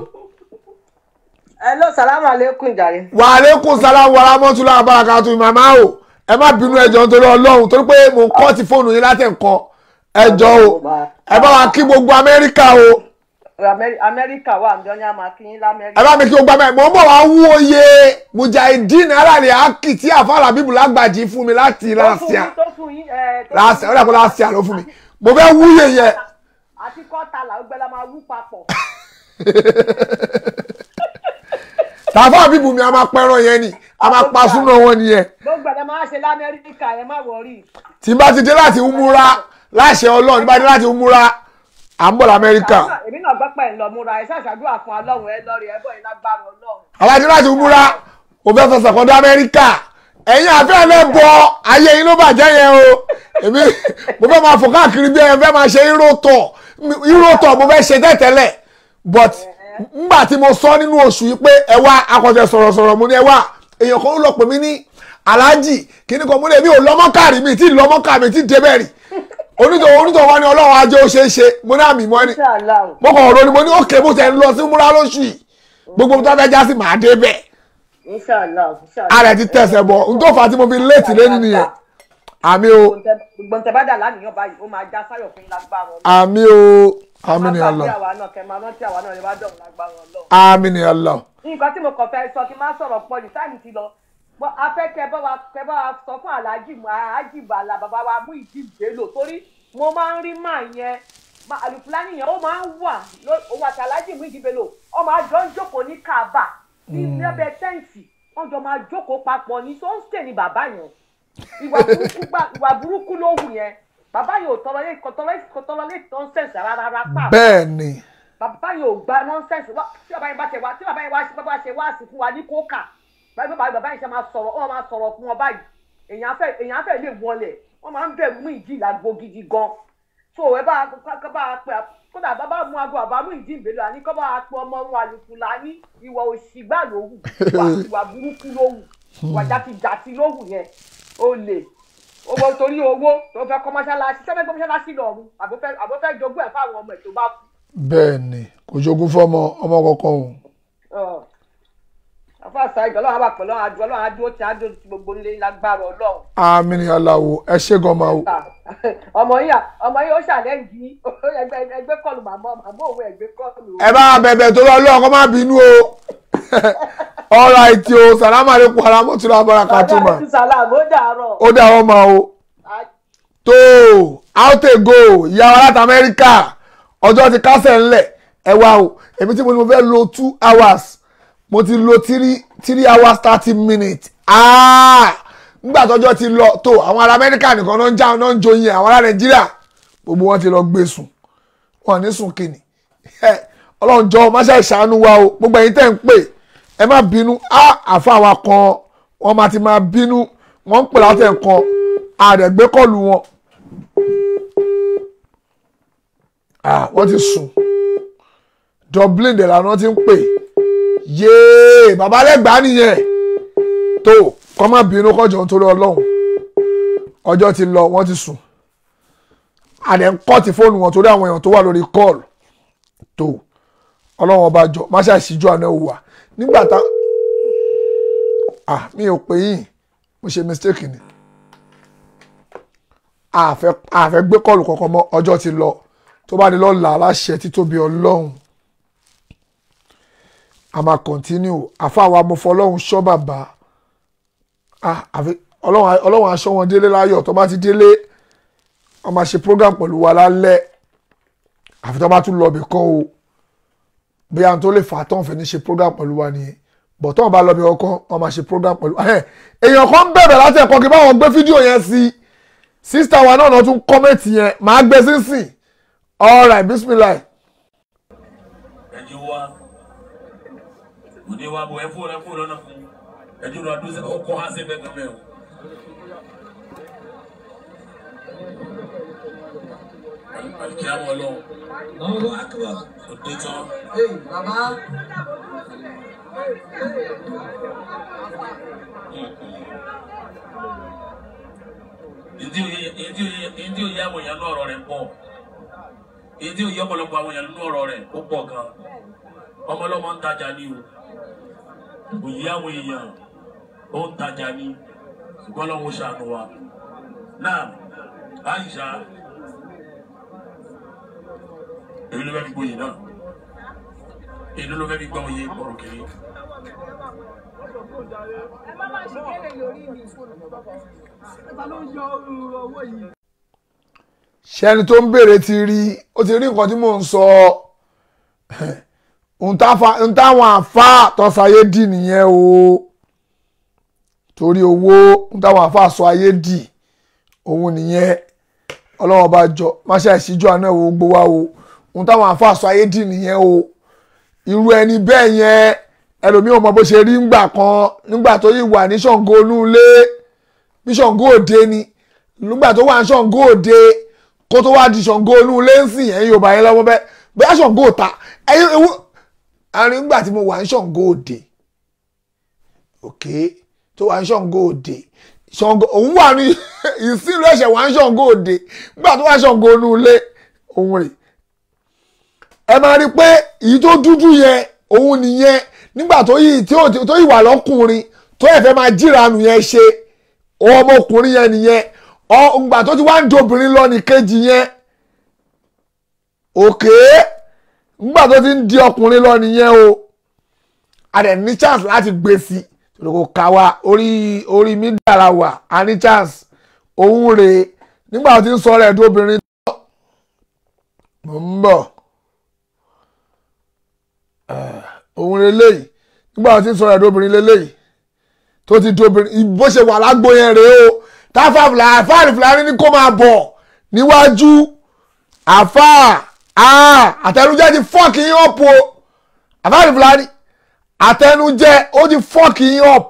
Hello, salamu alaikum jàre. Wa alaikum salam wa rahmatullahi wa barakatuh màmá o. Ẹ má bínú ẹjọ́ nítorí Ọlọ́run torí pé mò ń kọ́ ti fóònù yín láti ẹ̀kọ́. Ẹjọ́ o ẹ bá wa kí gbogbo Amẹ́ríkà o. Amẹ́ríkà wà ní ọ̀yà máa kí yín l'Amẹ́ríkà. ẹ bá mi kí gbogbo Amẹ́ríkà mo ń bọ̀ wá wú oyè Mujahideen alálẹ̀ ákì tí àfàlà bíbù lágbàjì fún mi láti láṣìá láṣìá ó dàpọ̀ láṣìá ló fún mi mo fẹ́ wúyè yẹn. àti kọ́tàlá ó gbẹ́lá máa wú papọ̀. tàfà bíbù mi a máa pẹ́ràn yẹn ni a máa pa súnà wọn nìyẹn. gbogbo ẹ̀ máa ṣe l'Amẹ́ríkà ẹ má wọrí. tí bá ti dé láti múra láṣẹ Ọlọ́run bá dé láti múra à ń bọ̀ l'Amẹ́ríkà. èmi náà gbọ́ pẹ̀ ń lọ múra ẹ ṣàṣàdúrà fún Ọlọ́run ẹ lọ́ọ̀rì ẹ bọ̀ ẹ lágbára Ọlọ́run. àwọn àti láti múra mo fẹ́ fẹsẹ̀ kọ́ dé Amẹ́ríkà ẹ̀yin àfẹ́ lẹ́bọ ayé yín ló bàjẹ́ yẹn o èmi mo fẹ́ máa fò káàkiri bí ẹ fẹ́ máa ṣe ìrótọ̀ mo fẹ́ ṣe tẹ́tẹ́lẹ̀ but ngbà tí mo sọ nínú oṣù yìí pé ẹ wá akọ̀tẹ̀ sọ̀rọ̀sọ̀rọ̀ mo ní ẹ wá èèyàn kan ló pè mí ní aláàjì kíní kan mo lè mi ò lọ́mọ́kàrí mi tí lọ́mọ́kà mi tí débẹ̀rì onítọ̀ wá ní Ọlọ́run ajé ó ṣe é ṣe mo ní àmì mọ́ ni mo kàn ọ̀rọ̀ ni mo ní òkè mo tẹ̀ ń lọ sí múra lóṣù yìí gbogbo tó fẹ́ já sí màá débẹ̀ ààrẹ ti tẹ̀sẹ̀ bọ̀ n tó fà á tí mo fi léètì lẹ́nu nìyẹn àmì o gbọ̀ntẹ̀bádà lánìyàn báyìí ó máa já sáyọ̀ fún lágbára Ọlọ́run. àmì o àmì ni Allah àmì ni Allah. nǹkan tí mo kàn fẹ́ sọ kí n má sọ̀rọ̀ pọ̀ ní táìmù ti lọ afẹ́ kẹ bá wa sọ fún aláàjì bàlá bàbá wa mú ìdí ìgbélò torí mo máa ń rí màá yẹn Alifulani yẹn ó máa ń wà òun àti aláàjì mú ìdí ìgbélò ó máa jọ ń jókòó ní Kaaba ní lẹ́bẹ̀ẹ́ tẹ́ǹtì wọ́n jọ máa jókòó papọ̀ ní sọ́ńsítẹ̀ ní bàbá yẹn ìwà burúkú ló wù yẹn bàbá yóò tọrọ lé nọ́ńsẹ̀nsì rárá pàápàá. bẹ́ẹ̀ ni. bàbá yóò gba nọ́ńsẹ̀nsì tí bàbá yẹn bá ṣe wá sí fún wa ní kókà bàbá yẹn ṣe máa sọ̀rọ̀ fún wọn báyìí èèyàn fẹ́ lè wọlé wọ́n máa ń bẹ̀rù mú ìdí ìlàgbó gidi gan so ẹ bá pẹ kódà bàbá mú aago àbámú ìdí ìbèlò àní kọ́ bá pẹ ọmọ wọn Alifulani ìwà òṣìgbà lówù ìwà burúkú lówù ìwà jàtijàti lówù yẹn ó lè owó torí owó tó fẹ́ kọ́ mọ́ṣáláṣí sẹ́fẹ́ gbọ́ mọ́ṣáláṣí lọ́rùn àbófẹ́ jogún ẹ̀ fáwọn ọmọ ẹ̀ tó bá kú. bẹ́ẹ̀ ni kò jogún fọmọ ọmọ kankan o. àfa Saheed ọlọ́run àbá pẹ̀lú ọlọ́run adúró tí adúró ti gbogbo ilé lágbára ọlọ́run. àmín aláwo ẹ ṣé gan máa o. ọmọ yìí ó ṣàlẹ́ǹdì ẹgbẹ́ kọlù màmá òun ẹgbẹ́ kọlù. ẹ bá bẹ̀bẹ̀ tó lọ lọ́wọ́ kó má bínú o. all right o salamu alaikum warahmatullahi wabarakatuh. ó dàrọ́ máa o. tó how to go ìyá wa láti Amẹ́ríkà ọjọ́ ti kásẹ̀ ńlẹ̀ ẹ wá o èmi tí mo ní mo fẹ́ lo 2 hours mo ti lo 3 hours 30 minutes nígbà tọ́jọ́ ti lọ tó àwọn ará Amẹ́ríkà nìkan náà ń joyin àwọn ará Nàìjíríà gbogbo wọn ti lọ gbé sùn wọn ní sùn kìnnì Ọlọ́run jọ̀ọ́ má ṣe ṣàánú wa o gbogbo ẹ̀yin tẹ́ ń pè ẹ má bínú àfa wa kan wọn máa ti máa bínú wọn ń pè látẹ̀ nǹkan àdẹ̀gbé kọlù wọn wọ́n ti sùn Dublin dẹ̀ lànà ti ń pè yéé bàbá lẹ́gbàá nìyẹn tó kọ́ má bínú kọjọ nítorí Ọlọ́run ọjọ́ ti lọ wọ́n ti sùn àdẹ̀ ń kọ́ ti fóònù wọn torí àwọn èèyàn tó wà lórí kọ́ọ̀lù tó Ọlọ́run ọba jọ má ṣàṣìjú àná òwà nígbà tá mi ò pè yín mo ṣe mistake ni àfẹ́ gbé kọ́ọ̀lù kankan mọ́ ọjọ́ ti lọ tó bá di lọ́la aláṣẹ títóbi Ọlọ́run a máa continue àfáàwọ̀ amọ̀fọ́lọ́hún ṣọ́ bàbá Ọlọ́run aṣọ wọn délé láyọ̀ tó bá ti délé wọ́n máa ṣe program pẹ̀lú wa lálẹ́ àfi tó bá tún lọ bì kan o bí àwọn tó lè fà tán fẹ́ ní ṣe program pẹ̀lú wa nìyẹn bọ̀ tó wọn bá lọ bì kankan wọ́n máa ṣe program pẹ̀lú èèyàn kan bẹ̀rẹ̀ láti ẹ̀kọ́ kí báwọn gbé fídíò yẹn sí sísítà wa náà tún kọ́mẹ̀tì yẹn màá gbé sínsìn all right bismillah. Òde wa bọ̀ ẹ fún lọ́nà fún ẹjọ́ lọ adúlọ́ ọkọ̀ á sí bẹ́ẹ̀ gbẹ̀mẹ̀ o. Àlùkìá mọ̀ lọ. Ọ̀rọ̀ àkàbà òde tán. Bàbá. Ìdí òye àwọn èèyàn lọ́rọ̀ rẹ̀ pọ̀. Ìdí òye ọ̀pọ̀lọpọ̀ àwọn èèyàn lọ́rọ̀ rẹ̀ ó pọ̀ gan. Ọmọlọ́mọ ń tajà ní o. Òyí àwọn èèyàn ó ń tajà ní ṣùgbọ́n lọ́wọ́ ṣàánú wa náà Àìṣà èyí ló fẹ́ fi gbóyè náà èyí ló fẹ́ fi gbọ́ oyè ọ̀rọ̀ kiri. ṣé ẹni tó ń béèrè ti rí ó ti rí nǹkan tí mò ń sọ n táwọn àfáà tọ́sọ ayé dì nìyẹn o torí owó n táwọn àfáà sọ ayé dì òun nìyẹn Ọlọ́run bá jọ má ṣe àìsíjú àná ìwò gbogbo wa o n táwọn àfáà sọ ayé dì nìyẹn o irú ẹni bẹ́ẹ̀ yẹn ẹlòmíì ò mọ bó ṣe rí ńgbà kan nígbà tó yìí wà ní Ṣàngó onúlé bí Ṣàngó òde ni nígbà tó wà ní Ṣàngó òde kó tó wá di Ṣàngó onúlé ń sìn ẹ̀yin Yorùbá yẹn lọ́wọ́ bẹ́ẹ̀ bóyá Ṣàngó òta ẹ̀yin ewu àárín nígbà tí mo wà ní Ṣàngó òde òkè tó wà ní Ṣàngó òde Ṣàngó òun wà ní ìsìnlú ẹ̀ṣẹ̀ wà ní Ṣàngó òde nígbà tó wà ní Ṣàngó onúlé òun rè ẹ máa rí i pé èyí tó dúdú yẹn òun nìyẹn nígbà tó yìí tó yìí wà lọ́kùnrin tó yẹ fẹ́ máa jíranù yẹn ṣe ọmọkùnrin yẹn nìyẹn ọgbà tó ti wá ń dobìnrin lọ ní kejì yẹn òkè nígbà tó ti ń di ọkùnrin lọ nìyẹn o a dẹ̀ ní chance láti gbé sí torí kò ká wa orí mi dára wà a ní chance òun rèé nígbà tó ti ń sọ rẹ̀ dobìnrin tó mọ̀ ń bọ̀. òun lélẹ́yìí nígbà tó ti ń sọ̀rọ̀ ẹ̀dọ́ obìnrin lélẹ́yìí tó ti di obìnrin bó ṣe wà lágbo yẹn rèé o táfà Alifulani ní kó máa bọ̀ níwájú àfáà àtẹnujẹ ti fọ́ọ̀kì yín up o àfáà Alifulani àtẹnujẹ ó ti fọ́ọ̀kì yín up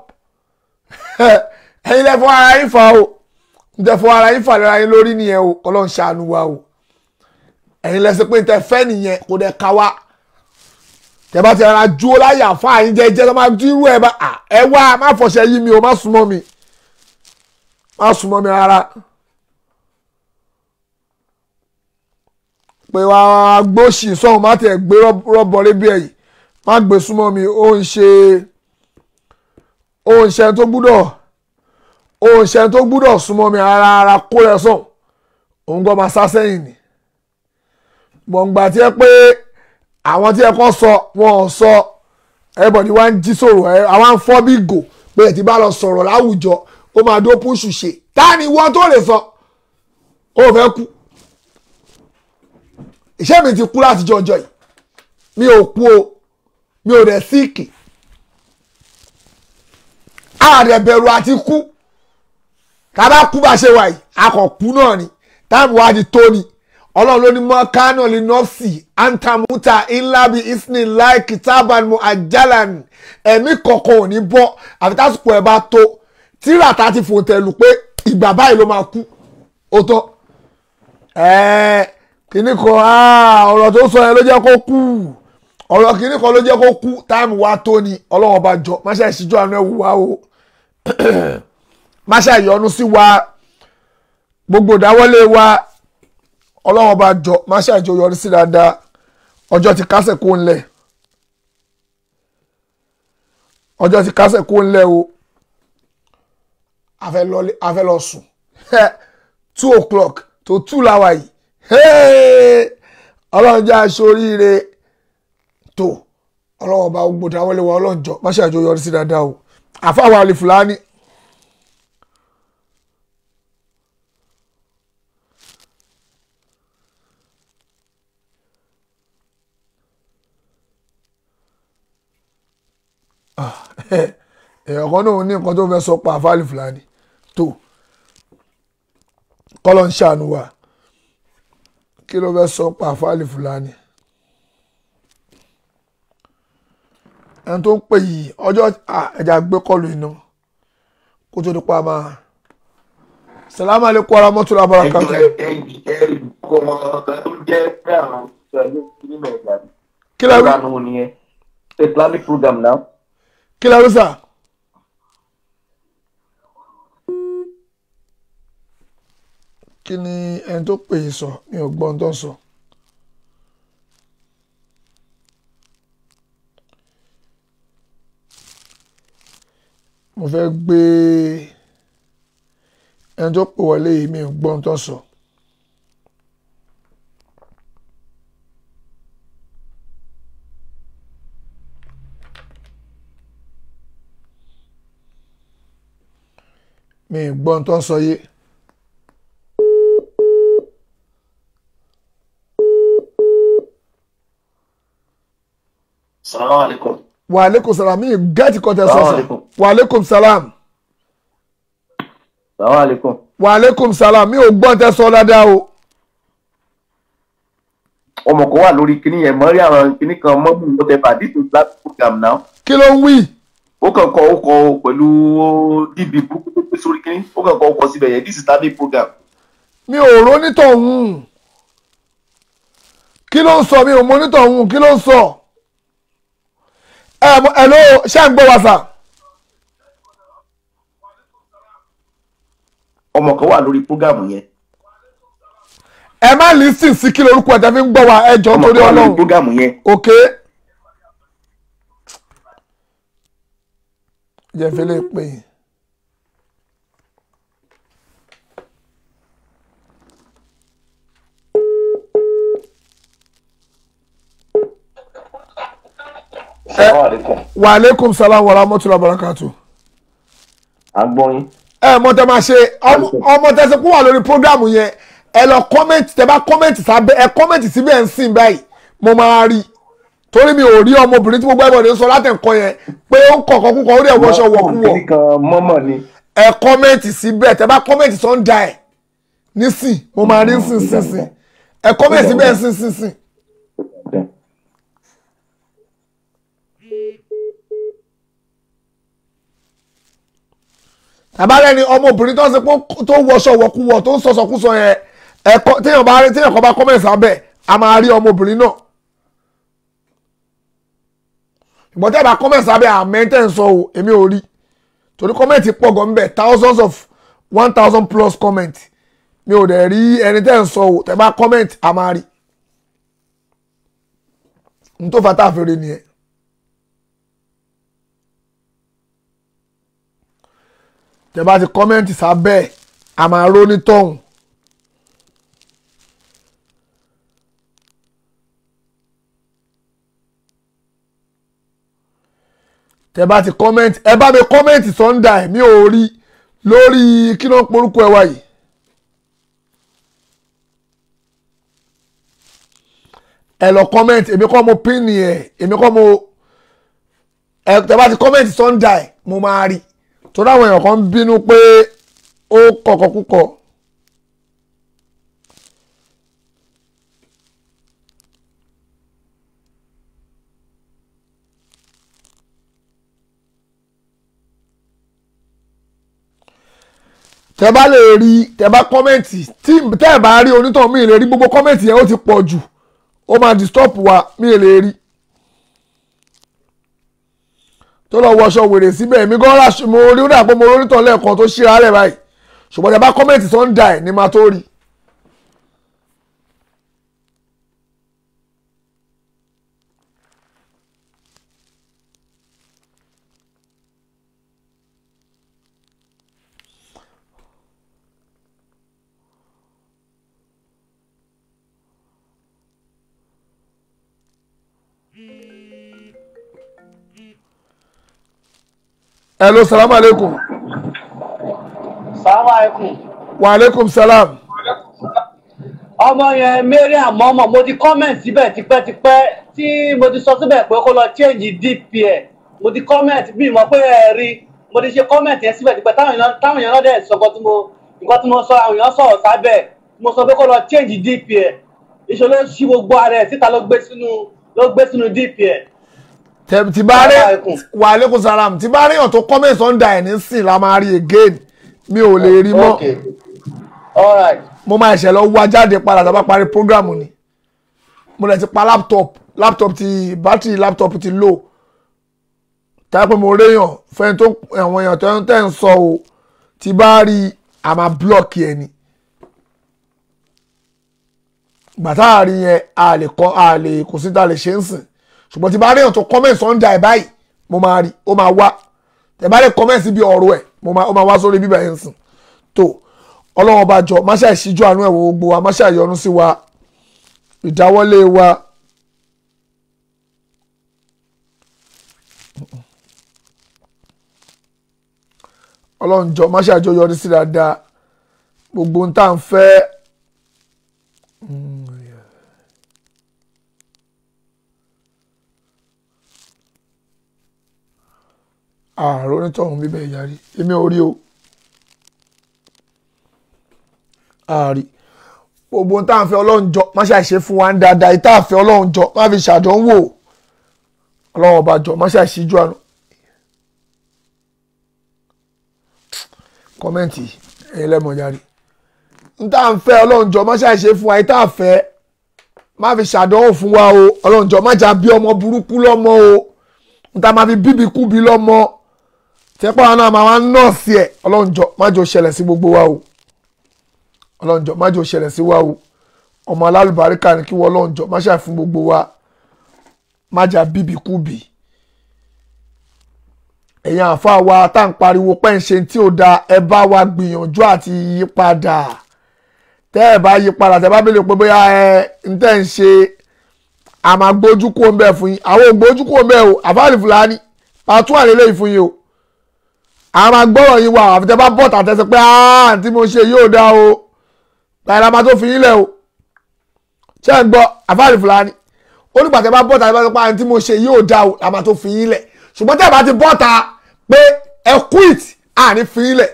ẹ̀yin lẹ fọ́ ara yín fà o ń tẹ fọ́ ara yín fà lọ́ra yín lórí nìyẹn o Ọlọ́run ṣàánú wa o ẹ̀yin lẹ ṣe pé ń tẹ fẹ́ nìyẹn kò dẹ̀ ká wa tẹ bá ti rárá ju ó láyà àfáà yín jẹ́jẹ́ tó máa dúró ẹ bá ẹ wá má fọṣẹ yí mi o má súnmọ́ mi rárá. pé wàá gbóṣì sọ́hun má tẹ̀ gbé rọ́bọ̀ lébi ẹ̀yìn má gbé súnmọ́ mi ó ń ṣe tó gbúdọ̀ súnmọ́ mi ara kó rẹ sàn òun gbọ́ máa sá sẹ́yìn ni gbọ̀ngbà tí ẹ pé àwọn tí ẹ kọ́ sọ wọn ò sọ everybody wá ń jí sọ̀rọ̀ àwọn ń fọ́ bí gò pé ẹ̀ tí bá lọ sọ̀rọ̀ láwùjọ ó máa dó púṣù ṣe tá ni wọ́n tó lè sọ ó fẹ́ kú iṣẹ́ mi ti kú láti jọjọ́ yìí mi ò kú o mi ò dẹ̀ síìkì ààrẹ bẹ̀rù àti kú tàbá kú bá ṣe wà yìí akọ̀ kú náà ni táàmù wá di tó ni ọlọ́run ló ní mọ́ kánò lè nọ́ọ̀sì antamuta ńlábi isni láì kìtàbàn mu àjálàn ẹ̀mí kọ̀ọ̀kan ò ní bọ́ àfi tásìkò ẹ̀ bá tó tíra ta ti fòǹtẹ̀lù pé ìgbà báyìí ló máa kú ó tọ́ kìíní kan ọ̀rọ̀ tó sọ yẹn ló jẹ́ kó kú ọ̀rọ̀ kìíní kan ló jẹ́ kó kú táìmù wa tó ni ọlọ́run bá jọ má ṣe ìṣíjú àánú ẹ̀wù wa o má ṣe ìyọnu sí wa gbogbo ìdáwọ́lé wa ọlọ́run bá jọ má ṣe ìjọ yọrí sí dáadáa ọjọ́ ti kásẹ̀ kó ń lẹ̀ o a fẹ́ lọ sùn 2:00 tó 2 láwa yìí ọlọ́run jẹ́ aṣoríire tó ọlọ́run ọba gbogbo dáwọ́lé wa ọlọ́run jọ má ṣe àjọ yọrí sí dáadáa o àfáwà Alifulani èèyàn kan náà ní nǹkan tó fẹ́ sọ pa àfáà Alifulani tó kọ́lọ́ ń ṣàánú wa kí ló fẹ́ sọ pa àfáà Alifulani ẹni tó ń pè yìí ọjọ́ ẹja gbé kọlù iná kó tó nípa máa salamu alaikum warahmatullahi wabarakatuh. kí ló rí Islamic program now. kí ló rí sà. kí ni ẹni tó pè yìí sọ mi ò gbọ́ ohun tó ń sọ. mo fẹ́ gbé ẹni tó pè wọlé yìí mi ò gbọ́ ohun tó ń sọ. mi ò gbọ́ ohun tó ń sọ yé. Salaam alaikum. Wa alaikum salam. Mi get content sasa. Wa alaikum salam. Salaam alaikum. Wa alaikum salam. Mi ò gbọ́ tẹ́ sọ dáadáa o. Ọmọ kan wà lórí kíní yẹn mọ́rí àwọn kíní kan mọ́mú ló tẹ fàdí tó láti program náà. Kí ló ń wí? Ó kàn kọ ọkọ̀ pẹ̀lú db burúkú tó pé sórí kíní. Ó kàn kọ ọkọ̀ síbẹ̀ yẹn. This is Islamic program. Mi ò ronítọ̀hún. Kí ló ń sọ? Mi ò monítọ̀hún. Kí ló ń sọ? Hello, ṣé ń gbọ́ wa sà? Ọmọ kan wà lórí program yẹn. Ẹ má listen sí kí lorúkọ ẹ̀ tẹ́ fi ń gbọ́ wa ẹjọ́ torí Ọlọ́run. Ọmọ kan wà lórí program yẹn. Ok. Jẹ́ fi lè pè é. Wa alaikum salam wa rahmatullahi wa barakatuh. Agbóyin. Mo tẹ́ máa ṣe ọmọ tẹ́ ṣe kó wà lórí program yẹn ẹ lọ comment tẹ́ bá comment sábẹ́ ẹ comment síbẹ̀ ń sìn báyìí mo máa rí torí mi ò rí ọmọbìnrin tí gbogbo ẹ̀bọ̀dé sọ láti nǹkan yẹn pé ó ń kọ̀ọ̀kan kúkọ orí ẹ̀wọ̀ṣọ wọ̀kúwọ̀ ẹ comment síbẹ̀ tẹ́ bá comment sọ́ńdà ẹ̀ nísìn mo máa rí sínsìn ẹ comment síbẹ̀ sínsìn. tàbárẹ́ ni ọmọbìnrin tó ń ṣe pé tó wọṣọ wọ̀kúwọ̀ tó ń sọ̀sọ̀kúsọ yẹn ẹ̀kọ́ téèyàn kan bá comment sábẹ̀ a máa rí ọmọbìnrin náà. ìgbọ́n tẹ́ bá comment sábẹ̀ àmẹ́ntẹ́ ń sọ o èmi ò rí torí comment pọ̀ gan bẹ́ẹ̀ thousands of 1000 plus comment mi ò dẹ̀ rí ẹni tẹ́ ń sọ o tẹ́ bá comment a máa rí n tó fata àfẹ́rẹ́ nìyẹn. tẹ́ bá ti comment sábẹ́ a máa ró ní tọ̀hún. tẹ́ bá ti comment ẹ bá mi comment Sunday mi ò rí lórí kí ló ń porúkọ ẹ wá yìí. ẹ lọ comment èmi kọ́ mo pin ni ẹ̀ èmi kọ́ mo ẹ tẹ́ bá ti comment Sunday mo máa rí torí àwọn èèyàn kan ń bínú pé ó kọ̀kọ̀ púpọ̀. tẹ́ bá lè rí tẹ́ bá kọ́mẹ̀ntì tí tẹ́ bá rí onítàn mi lè rí gbogbo kọ́mẹ̀ntì yẹn ó ti pọ̀ jù ó máa disturb wa mi lè rí tó lọ wọṣọ wèrè síbẹ̀ mi gan ra mo rí ó dà pé mo rí onítàn lẹ́ẹ̀kan tó ṣíra rẹ̀ báyìí ṣùgbọ́n tẹ́ bá kọ́mẹ̀ntì Sunday ni máa tó rí. Hello, salam alaikum. Salam alaikum. Wa alaikum salam. Ọmọ yẹn Mariam mọ́mọ́ mo ti comment síbẹ̀ tipẹ́tipẹ́ tí mo ti sọ síbẹ̀ pé kó lọ change DP ẹ̀. Mo ti comment bí mo pé ẹ rí mo ti ṣe comment yẹn síbẹ̀ tipẹ́ táwọn èèyàn náà dẹ̀ sọ nǹkan tí mo sọ àwọn èèyàn sọ̀rọ̀ sábẹ̀ mo sọ pé kó lọ change DP ẹ̀. Ìṣòro ṣí gbogbo ara ẹ̀ síta ló gbé sínú DP ẹ̀. Tí bá rí wà lẹ́kùn salam tí bá rí hàn tó comment Sunday ní sìn la máa rí again mi ò lè rí mọ́ mo máa ṣẹ̀ lọ wá jáde padà tá bá parí programu ni mo lè ti pa laptop ti battery laptop ti low tá pé mo réyàn fẹ́ni tó àwọn èèyàn tó ń tẹ̀ ń sọ o tí bá rí a máa block ẹ ni gbàtà rí yẹn a lè kò sí ta lè ṣe ń sìn ṣùgbọ́n tí bá rí èèyàn tó comment Sunday báyìí mo máa rí ó máa wá tẹ́ bá lè comment síbi ọ̀rọ̀ ẹ̀ ó máa wá sórí bíbẹ̀ yẹn sìn tó ọlọ́run ọba jọ má ṣe ìṣíjú àánú ẹ̀ wo gbogbo wa má ṣe àyọnu sí wa ìdáwọ́lé wa ọlọ́run jọ má ṣe àjọyọrí sí dáadáa gbogbo ń tà ń fẹ́. ààrùn onítọ̀hún bíbẹ̀ ìyàrí èmi ò rí o ààrí gbogbo tá à ń fẹ́ ọlọ́run jọ má ṣe àṣe fún wa ń dáadáa ìta àfẹ́ ọlọ́run jọ má fi ṣàdánwò ọlọ́run ọba jọ má ṣe àṣíjú àánú. kọ́mẹ́ǹtì ẹ̀yin lẹ́mọ̀ yàrí ń tá à ń fẹ́ ọlọ́run jọ má ṣe àṣe fún wa ìta àfẹ́ má fi ṣàdánwò fún wa o ọlọ́run jọ má jà bí ọmọ burúkú lọ́mọ o ń tá má fi bíbí kú bí lọ́mọ tẹ́pọ̀ àwọn náà máa wá nọ́ọ̀sì ẹ̀ ọlọ́njọ́ májò ṣẹlẹ̀ sí gbogbo wa o ọlọ́njọ́ májò ṣẹlẹ̀ sí wa o ọmọ alálùbáríkà ni kí wọ́n ọlọ́njọ́ má ṣàì fún gbogbo wa májà bíbí kú bì ẹ̀yin àfa wa tá à ń pariwo pẹ́ǹṣe tí ò da ẹ bá wa gbìyànjú àti yí padà tẹ́ ẹ bá yí padà tẹ́ bá bẹ̀rẹ̀ pé bóyá ẹ ń tẹ́ ń ṣe àmà gbójú kúrò ń bẹ̀ fún yín àwọn ògbójú kúrò ń bẹ̀ o àfa Alifulani pàtó àlélẹ́yìn fún yín o a máa gbọ́rọ̀ yín wá àfitẹ́ bá bọ̀ tàtẹ́sẹ̀ pé àǹtí mo ṣe yóò dá o láì la máa tó fi yín lẹ̀ o ṣé ń gbọ́ àfa Alifulani ó nígbà tẹ́ bá bọ̀ tàtẹ́sẹ̀ pé àǹtí mo ṣe yóò dá o la máa tó fi yín lẹ̀ ṣùgbọ́n tẹ́ bá ti bọ̀ ta pé ẹ quit àní fi yín lẹ̀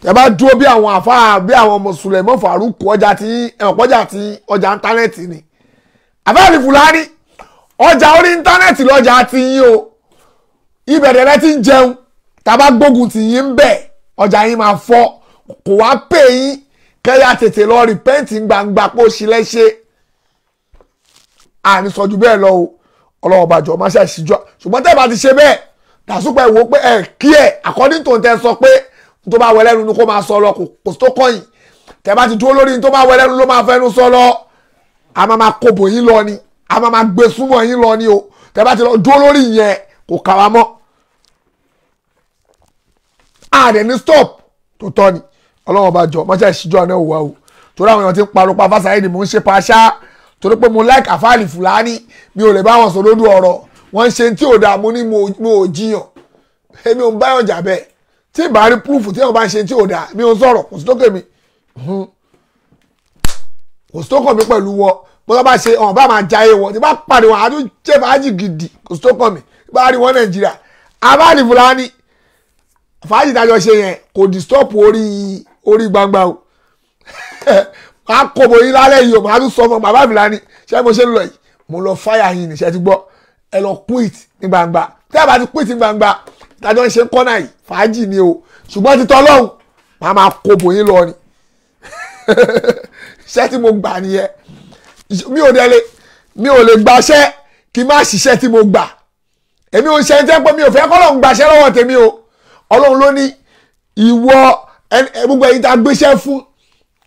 tẹ bá dúró bí àwọn àfáà bí àwọn mùsùlùmí Fàrúkù ọjà tí ọjà íńtánẹ́ẹ̀tì ni àfáà Alifulani ọjà orí íńtánẹ́ẹ̀tì lọ́jà ti yín o ìbẹ̀rẹ̀ rẹ ti ń jẹun tàbá gbógun tì yín ń bẹ̀ ọjà yín máa fọ́ kò wá pè yín kẹ́yà tètè lọ rìpẹ́ǹtì gbangba pé ó ṣe léṣe àní sọjú bẹ́ẹ̀ lọ o ọlọ́wọ́ bàjọ́ má ṣe àṣìjọ́ ṣùgbọ́n tẹ́ bá ti ṣe bẹ́ẹ̀ dàsúpẹ́ wo pé kí ẹ̀ according to tẹ́ sọ pé tó bá wẹ lẹ́nu ni kó máa sọ lọ kò tó kọ́yìn tẹ́ bá ti dúró lórí tó bá wẹ lẹ́nu ló máa fẹ́nu sọ lọ a máa kóbò yín lọ ni a máa gbé súnmọ́ yín lọ ni o tẹ́ bá ti lọ dúró lórí yẹn kò kà wá mọ́ àdẹ̀ ní stop tó tọ́ ni ọlọ́wọ́ bàjọ́ má ṣe àṣìjọ́ àná òwà o torí àwọn èèyàn ti ń parọ́ pa fásitì ni mò ń ṣe paṣá torí pé mo like àfáà Alifulani mi ò lè bá wọn sọ lódú ọ̀rọ̀ wọ́n ń ṣe tí ò dáa mo ní mo ò jiyàn èmi ò ń báyọ̀ jà bẹ́ẹ̀ tí ìbá rí proof tí wọ́n bá ń ṣe tí ò dáa mi ò sọ̀rọ̀ kò sí tó kèmí kò sí tó kàn mí pẹ̀lú wọn bó bá ṣe ọ̀n bá máa jayé wọn tí bá pàdé wọn àdó jẹ́ fàájì gidi kò sí tó kàn mí bá rí wọn Nàìjíríà àfáà Alifulani fàájì dájọ́ ṣe yẹn kò disturb orí gbangba o máa kóbo yín lálẹ́ yìí o máa tún sọ fún bàbá Alifulani ṣé mo ṣe ń lọ yìí mo lọ fáyà yín ní ṣe ti gbọ́ ẹ lọ quit ní gbangba tẹ́ ẹ bá ti quit ní gbangba ìdájọ́ ń ṣe ń kọ́nà yìí fàájì ni o ṣùgbọ́n ti tọ́lọ́hùn máa kóbo yín lọ ni ṣé tí mo gbà nìyẹn mi ò lè gbaṣẹ́ kí n má ṣiṣẹ́ tí mo gbà èmi ò ṣe ń tẹ́ pé mi ò fẹ́ kọ́lọ́hùn gbaṣẹ́ lọ́wọ́ tèmi o Ọlọ́run ló ní ìwọ gbogbo ẹ̀yin tá a gbéṣẹ́ fún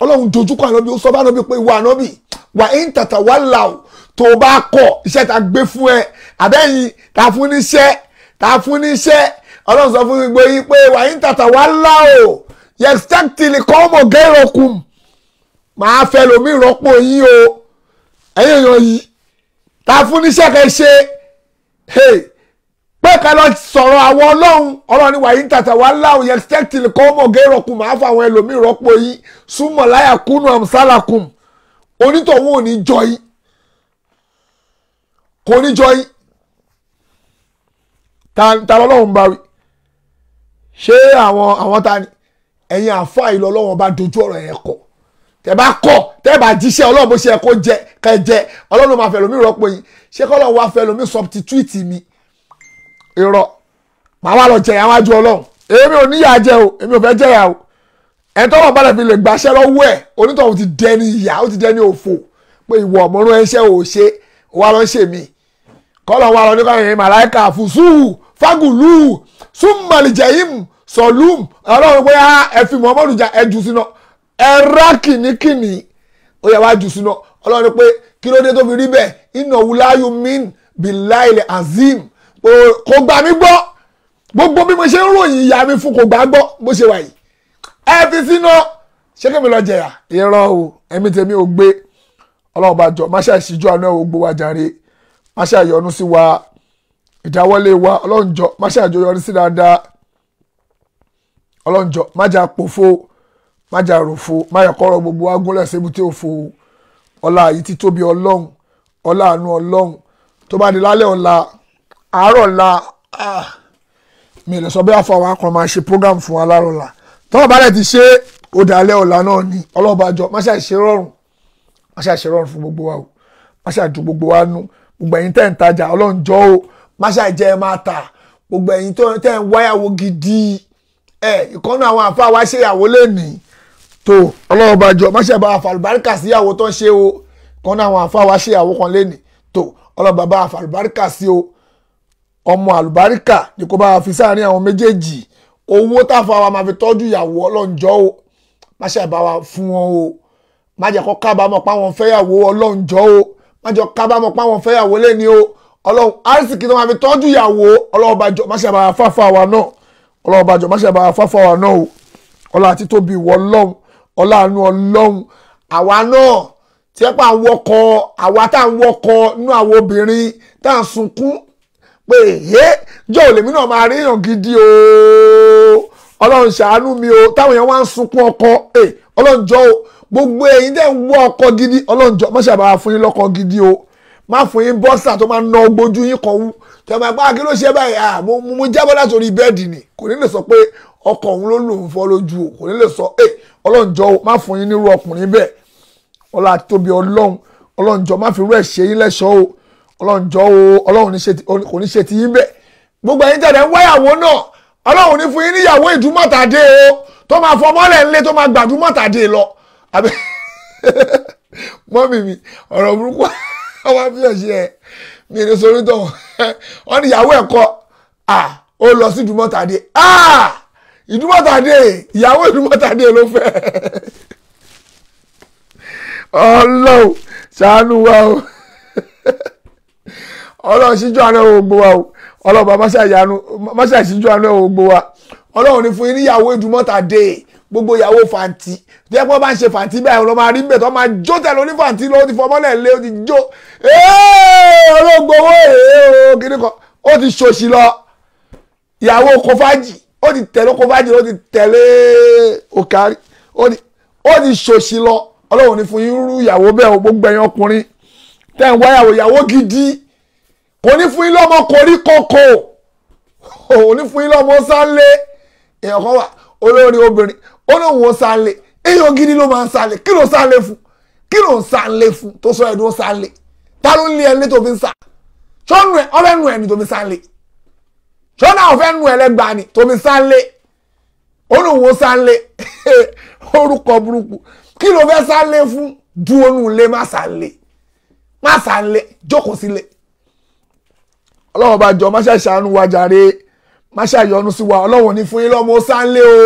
Ọlọ́run dojúkọ ànábì ó sọ bá ànábì pé ìwọ ànábì wà ń tàtà wà là ó tó bá kọ̀ iṣẹ́ tá a gbé fún ẹ àbẹ́yìn tá a fún níṣẹ́ Ọlọ́run sọ fún gbogbo yín pé wà ń tàtà wà là ó yẹ̀sítẹ́kìtìlì kọ́ ọmọ gẹ́rọ̀kùn máa fẹ́ lómi ìrọ́pò yín o ẹ̀yin èèyàn yìí tá a fún níṣẹ́ kẹ́ ṣe pé ká lọ sọ̀rọ̀ àwọn Ọlọ́run ní wàyí ń tàtà wà láwù yẹn stẹ́kìtìlì kọ́ ọmọ gẹ́rọ̀kùn máa fa àwọn ẹlòmíì rọ́pò yín súnmọ̀ láyà kúnnù àmsálàkùn onítọ̀hún ò ní jọ yín kò ní jọ yín ta lọ́lọ́run bá wí ṣé àwọn ta ni ẹ̀yin àfáà ìlú Ọlọ́run bá dojú ọ̀rọ̀ yẹn kọ tẹ́ bá kọ̀ tẹ́ bá jíṣẹ́ Ọlọ́run bó ṣe yẹ kó jẹ kẹjẹ Ọlọ́run máa fẹ́ ẹlòmíì rọ́pò yín ṣé kọ́lọ́run wá fẹ́ ẹlòmíì substitute mi irọ́ màá wá lọ jẹ àwọn àjọ Ọlọ́run èmi ò níyà jẹ o èmi ò fẹ́ jẹyà o ẹni tọ́wọ́ bá lẹ́bi lè gbaṣẹ́ lọ́wọ́ ẹ̀ onítọ̀hún ti dẹni ìyà ó ti dẹni òfò pé ìwọ ọmọrún ẹṣẹ́ ò ṣe wà lọ́ ṣe mí kọ́lọ̀ wà lọ ní káyọ̀ yẹn màláìka fùsùhù fagùlù súnmọ̀lìjẹ̀yìm sọ̀lùm Ọlọ́run pé ẹ fi Muhammadu jà ẹ jù sínú ẹ rá kìnnìkìnnì ó yẹ wá jù sínú Ọlọ́run pé kí ló dé tó fi rí bẹ́ẹ̀ iná wùláyù min billahi azim kò gbà mí gbọ́ gbogbo bí mo ṣe ń ròyìn ìyá mi fún kò gbà gbọ́ bó ṣe wà yìí ẹ fi sínú ṣé kí mi lọ jẹyà irọ́ o ẹ̀mí tèmi ò gbé Ọlọ́run bá jọ má ṣe àṣìjọ àná ògbó wa jàre má ṣe àyọnu sí wa ìdáwọ́lé wa Ọlọ́run jọ má ṣe àjọyọrí sí dáadáa Ọlọ́run jọ má jà pòfo má jà ròfo má yà kọ́rọ̀ gbogbo wa gúnlẹ̀ síbi tí ò fo ọlá yìí ti tóbi Ọlọ́run ọlá àánú Ọlọ́run tó bá di lálẹ́ ọ̀la àárọ̀ la mi lè sọ bí àfọwọ́ akọ máa ṣe program fún wa láàárọ̀ la tọ́wọ́ bá lẹ̀ ti ṣe òdàlẹ́ ọ̀la náà ni ọlọ́bàjọ́ má ṣàṣe rọrùn fún gbogbo wa o má ṣàdùn gbogbo wa nú gbogbo ẹ̀yin tẹ́ ń tajà ọlọ́njọ́ o má ṣàjẹ́ ẹ máa tà gbogbo ẹ̀yin tẹ́ ń wáyàwó gidi ìkọ́nù àwọn àfa wa ṣèyàwó lẹ́nìí tó ọlọ́bàjọ́ má ṣàbà àfàlùbáríkà síyàwó tó ń ṣe o ìkọ́nù àwọn àfa wa ṣèyàwó kan lẹ́nìí tó ọlọ́bàbà àfàlùbáríkà sí o ọmọ àlùbáríkà ni kò bá fi sáàrin àwọn méjèèjì owó táfà wa máa fi tọ́jú ìyàwó ọlọ́njọ́ o má ṣe bá wa fún wọn o má jẹ́ kó kábàámọ̀ páwọn fẹ́yàwó ọlọ́njọ́ o má jẹ́ kó kábàámọ̀ páwọn fẹ́yàwó lẹ́ni o ọlọ́run àrísìkì tó máa fi tọ́jú ìyàwó ọlọ́run bá jọ má ṣe bá wa fáfá wa náà ọlọ́run bá jọ má ṣe bá wa fáfá wa náà o ọlá àti tóbi ìwọ ọlọ́run ọlá àánú ọlọ́run àwa náà tí ẹ pa àwọn ọkọ àwa tá à ń wọkọ nínú àwọn obìnrin tá à ń sunkún pé jọ lèmi náà máa rí èèyàn gidi o Ọlọ́run ṣàánú mi o táwọn èèyàn wá ń sunkún ọkọ Ọlọ́run jọ o gbogbo ẹ̀yin tẹ́ ń wọ ọkọ gidi Ọlọ́run jọ má ṣe bá fún yín lọ́kọ gidi o má fún yín bọ́sà tó máa ná ogbójú yín kan wú tẹ́ máa gbá kí ló ṣe báyìí mo jábọ́ látòrí bẹ́ẹ̀dì ni kò ní lè sọ pé ọkọ òun ló lòun fọ́ lójú o kò ní lè sọ ọlọ́run jọ̀ọ́ má fún yín nírú ọkùnrin bẹ́ẹ̀ ọlá àti tóbi ọlọ́run jọ̀ọ́ má fi rú ẹ̀ ṣe yín lẹ́ṣọ́ o ọlọ́run jọ̀ọ́ o ọlọ́run kò ní ṣe ti yín bẹ́ẹ̀ gbogbo ẹ̀yin tẹ̀lé ń wáyàwó náà ọlọ́run ní fún yín níyàwó ìdúmọ̀tàdé o tó máa fọmọ́lẹ̀ ńlé tó máa gbàdúmọ̀tàdé lọ àbí mọ́mì mi ọ̀rọ̀ burúkú ọmọ bí ọ̀ṣẹ́ ẹ̀ mi ní sórí tó wọ́n ní ìyàwó ẹ̀kọ́ ó lọ sí ìdúmọ̀tàdé ìdúmọ̀tàdé ìyàwó ìdúmọ̀tàdé ló fẹ́ ọlọ́run ṣàánú wa o ọlọ́run ṣíjú àná ògbó wa o ọlọ́run bá máṣá ìṣíjú àná ògbó wa ọlọ́run ní fún yín níyàwó ìdúmọ̀tàdé gbogbo ìyàwó fàǹtì tí ẹ̀pọ̀ bá ń ṣe fàǹtì bẹ́ẹ̀ ọ̀rọ̀ máa rí bẹ́ẹ̀ tó máa jó tẹ̀lé oní fàǹtì ló ti fọmọ́lẹ̀ lé ó ti jó olóògbówó kìíní kan ó ti ṣòṣì lọ ìyàwó kọfájì ó ti tẹ̀lé kọfájì ó ti tẹ̀lé òkárí ó ti ṣòṣì lọ ọlọ́run ní fún yín rú ìyàwó bẹ́ẹ̀ o gbogbo ẹ̀yin ọkùnrin tẹ̀ ń wá ìyàwó gidi kò ní fún yín lọ́mọ koríkókò kò ní fún yín lọ́mọ sálé èèyàn kan wà olórin obìnrin ó lóun ó sálé èèyàn gidi ló máa ń sálé kí ló sálé fún kí ló ń sálé fún tó sọ ẹ̀dùn ó sálé ta ló ń lé ẹni tó fi ń sá ṣọ́nù ẹ̀ ọ̀fẹ́ nù ẹ̀ ni tó fi sálé ṣọ́nù àwọn ọ̀fẹ́ nù ẹ̀ lẹ́gbàá ni tó fi sálé ó lóun ó sálé orúkọ burúkú kí ló fẹ́ sálé fún dúró nù lé má sálé jókòó sílé ọlọ́run bá jọ má ṣe ṣàánú wa jàre má ṣàyọnu sí wa ọlọ́run ní fún yín lọ́mọ sánlé o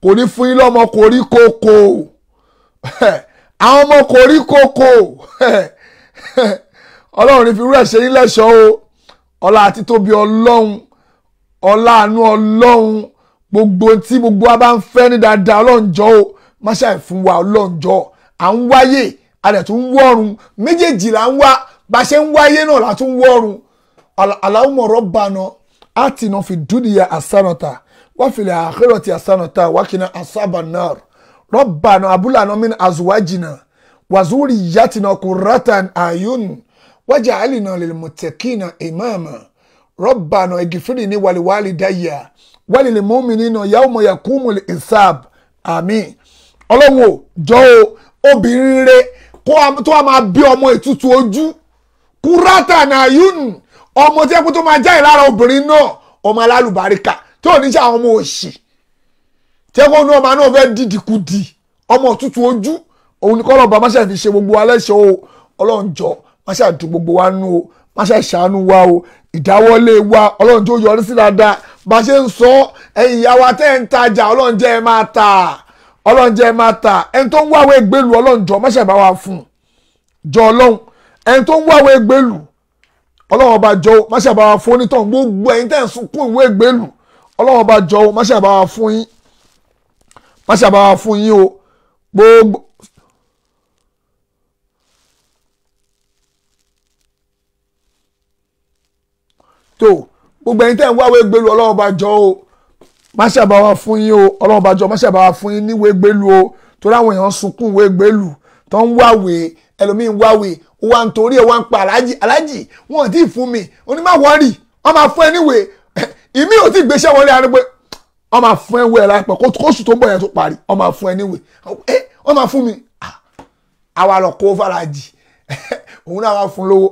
kò ní fún yín lọ́mọ koríkókò àwọn ọmọ koríkókò ọlọ́run ní fi rú ẹ̀ ṣe yín lẹ́ṣọ́ o ọlá àti tóbi ọlọ́run ọlá àánú ọlọ́run gbogbo tí gbogbo wa bá ń fẹ́ ní dáadáa ọlọ́run jọ o má ṣàì fún wa ọlọ́run jọ à ń wáyé a dẹ̀ tún wọ́run méjèèjì là ń wá bá ṣe ń wáyé náà là tún wọ́run Allahumma rabbana atina fi dunya hasanata wa fil akhirati hasanata wa qina azaban nar rabbana hab lana min azwajina wa zurriyyatina qurratan a'yun waj'alna lil muttaqina imama rabbana ighfirli wa li walidayya wa lil mu'minina yawma yaqumul hisab àmín Ọlọ́run o jọ̀ọ́ obìnrin rere tó a máa bí ọmọ ìtútù ojú qurratan a'yun ọmọ tí ẹkú tó máa jáì lára obìnrin náà ọmọ alálùbáríkà tí ò ní ṣe àwọn ọmọ òṣì tí ẹkú ní ọmọ náà fẹ́ dìdìkudì ọmọ òtútù ojú òun ní kọ́lọ̀ bá máṣe fi ṣe gbogbo alẹ́ ṣe o ọlọ́run jọ máṣe àdú gbogbo wa nú o máṣe ṣàánú wa o ìdáwọ́lé wa ọlọ́run tó yọrí sí dáadáa bá ṣe ń sọ ẹ̀yin ìyá wa tẹ́ ń tajà ọlọ́run jẹ́ ẹ máa ta ọlọ́run jẹ́ ẹ máa ta ẹni tó ń wáwé gbèlú ọlọ́run jọ máṣe bá wa fún jọ ọlọ́run ẹni tó ń wáwé gbèlú ọlọ́run ọba jọ má ṣe bá wa fún onítàn gbogbo ẹ̀yin tẹ́ ń sunkún ìwé ìgbélù ọlọ́run ọba jọ má ṣe bá wa fún yín má ṣe bá wa fún yín o gbogbo. tó gbogbo ẹ̀yin tẹ́ ń wáwé ìgbélù ọlọ́run ọba jọ o má ṣe bá wa fún yín o ọlọ́run ọba jọ má ṣe bá wa fún yín níwé ìgbélù o torí àwọn èèyàn sunkún ìwé ìgbélù tó ń wáwé ẹlòmíín wáwé wà nítorí ẹ wà ń pa aláàjì wọn ò tí ì fún mi onímọ̀ wọ́ọ̀rì wọ́n máa fún ẹ níwèé ìmí ò tí ì gbéṣẹ́ wọlé àná pé wọ́n máa fún ẹ wẹ̀ láìpẹ́ kóṣù tó ń bọ̀ yẹn tó parí wọ́n máa fún ẹ níwèé wọ́n máa fún mi àwa lọ kó fàlàjì òun náà wá fún lówó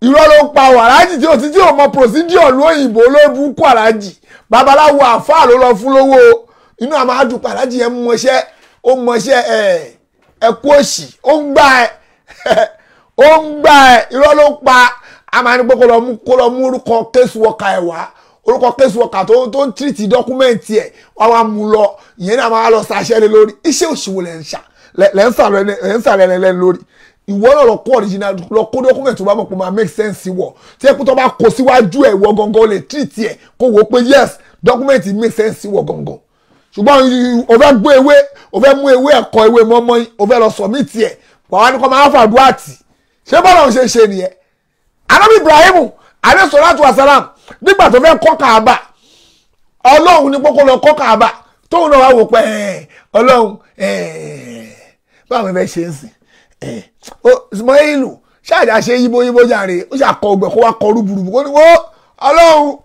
irọ́ ló pa aláàjì tí ò mọ procedure lóyìnbó ló bú kó aláàjì babaláwo àfáà ló lọ fún lówó inú àmọ́ àdùpà aláàjì yẹn mọṣẹ́ ẹ̀kú òṣì ó ń gbá irọ́ ló pa a máa ní pé kó lọ mú orúkọ case worker ẹ̀ wá orúkọ case worker tó ń tírìtì dọ́kúmẹ̀ntì ẹ̀ wá wá mú lọ ìyẹn náà máa lọ ṣàṣẹ́ lé lórí iṣẹ́ òṣìwò lẹ́ ń sàrẹ̀ lẹ́nu lórí ìwọ náà lọ kó original lọ kó dọ́kúmẹ̀ntì tó bá mọ̀ pé máa make sense wọ̀ tí ẹkú tó bá kó síwájú ẹ̀ wọ gangan ó lè tírìtì ẹ̀ kó wò ó pé yes dọ́kúmẹ̀ntì make sense wọ̀ gangan ṣùgbọ́n o fẹ́ gbé ewé o fẹ́ mú ewé ẹ̀kọ́ ewé mọ́mọ́ yín o fẹ́ lọ submit ẹ̀ wàá ní kọ́ máa fàdúrà tì ṣé bọ́lá òun ṣe nìyẹn Ànábì Ibrahim alayhi salatu wa salam nígbà tó fẹ́ kọ́ Káàbà ọlọ́run ní kókó lọ kọ́ Káàbà tóun náà wá wò pé ọlọ́run báwo fẹ́ ṣe ń sìn Ismailu ṣáàjà ṣe yíbo jàre ó ṣàkọ ọgbẹ kó wá kọ rúburúbu kó ní wọ́n ọlọ́run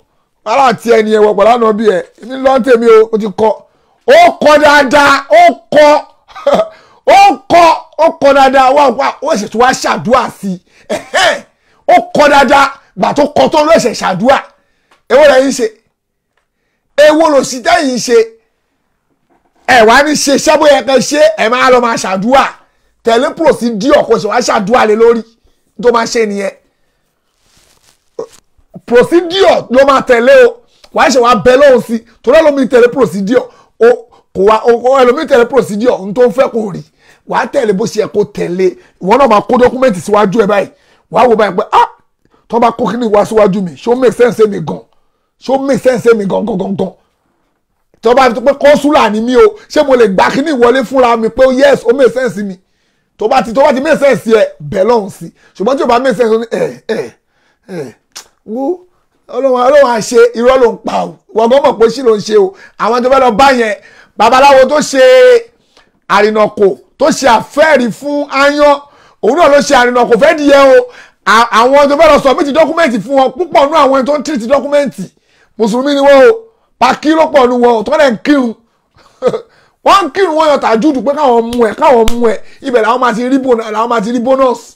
aláàtì ẹni ẹ̀wọ̀ pẹ̀lú àná bí ẹ̀ ní lọ́ńtẹ̀ mi o ti kọ́ ó kọ́ dáadáa ó kọ́ dáadáa ó ṣètò wá ṣàdúrà sí ó kọ́ dáadáa gbà tó kọ́ tó ló ṣe ṣàdúrà èwo lẹ́yìn ṣe èwo ló sì tẹ́yìn ṣe ẹ̀ wá ní ṣe ṣẹ́ bóyá kẹ́ ṣe ẹ̀ máa lọ máa ṣàdúrà tẹ̀lé procedure kò ṣe wá ṣàdúrà lé lórí tó máa ṣe nìyẹn procedure ló máa tẹ̀lé o wàá ṣe wàá bẹ lóhùn sí torí ẹlòmíì tẹ̀lé procedure kò wá ẹlòmíì tẹ̀lé procedure ohun tó ń fẹ́ kò rí wàá tẹ̀lé bó ṣe yẹ kó tẹ̀lé ìwọ náà máa kó dọ́kúmẹ́ǹtì síwájú ẹ báyìí wàá wò báyìí pé tó bá kó kíní wá síwájú mi ṣó make sense mi gan tó bá fi pé kọ́nsúlà ni mí o ṣé mo lè gbà kíní ìwọlé fúnra mi pé yes ó make sense mi tó bá ti make sense ẹ bẹ̀ lọ́hùn sí ṣùgbọ́n tí o bá make sense wo ọlọ́run àṣe irọ́ ló ń pa o wọ́n gbọ́ mọ̀ pé sí ló ń ṣe o àwọn tó fẹ́ lọ bá yẹn babaláwo tó ṣe àrìnàkò tó ṣe àfẹ́rí fún aáyán òun náà ló ṣe àrìnàkò fẹ́ di yẹn o àwọn tó fẹ́ lọ submit dọ́kúmẹ́ǹtì fún wọn púpọ̀ nú àwọn tó ń treat dọ́kúmẹ́ǹtì mùsùlùmí ni wọ́n o pàkí ló pọ̀ nú wọn o tó fẹ́ ń kírun wọ́n ń kírun wọn yọ tàjúdù pé káwọn mú ẹ ibẹ̀ làwọn máa ti rí bónọ́ọ̀sì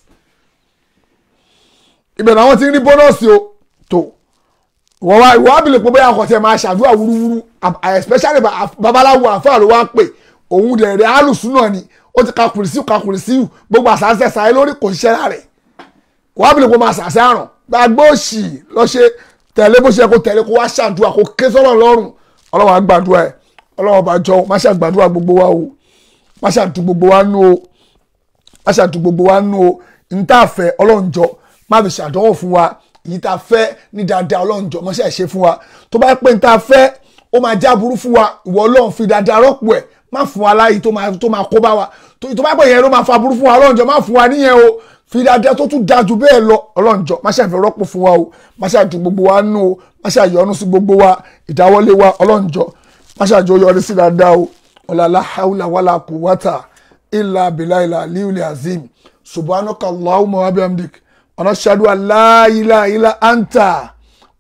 ibẹ̀ làwọn ti rí bónọ́ọ̀sì o tó wọ́n wá bìlẹ̀ pé bóyá ọkọ̀ tí ẹ máa ṣàdúrà wúrúwúrú especially babaláwo àfáà ló wá pè òun dẹ̀rẹ̀ alùsùn náà ni ó ti kakùrìsíù gbogbo àṣàṣẹ sàáyé lórí kò ṣiṣẹ́ rà rẹ̀ wọ́n á bìlẹ̀ pé máa ṣàṣẹ àrùn gbàgbọ́ òṣì lọ ṣe tẹ̀lé bó ṣe kó tẹ̀lé kó wá ṣàdúrà kó ké sọ́rọ̀ lọ́rùn ọlọ́run á gbàdúrà ẹ̀ ọlọ́run bá jọ má ṣàgbàdúrà gbogbo wa o má ṣàdù gbogbo wa nú o n tá fẹ́ ọlọ́run jọ má fi ṣàdánwò fún wa yìí tá fẹ́ ní dáadáa ọlọ́run jọ mọ́ṣẹ́ ṣe fún wa tó bá pé n tá fẹ́ ó máa já burú fún wa ìwọ ọlọ́run fi dáadáa rọ́pò ẹ̀ má fún wa láyìí tó máa kó bá wa tó bá pé yẹn ló máa fa burú fún wa ọlọ́run jọ má fún wa níyẹn o fi dáadáa tó tún dáa jù bẹ́ẹ̀ lọ ọlọ́run jọ mọ́ṣẹ́ fi rọ́pò fún wa o mọ́ṣẹ́ àdùn gbogbo wa nù o mọ́ṣẹ́ àyọ̀nù sí gbogbo wa ìdáwọ́lé wa ọlọ́run jọ mọ́ṣẹ́ àjọ yọrí sí dáadáa o ọ̀làlá haúlà wàlà quwwata illa billahi aliyul azim subhanaka allahumma wa bihamdik ونشهد أن لا إله إلا أنت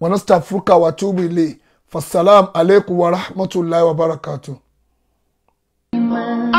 ونستغفرك ونتوب إليك فالسلام عليكم ورحمة الله وبركاته.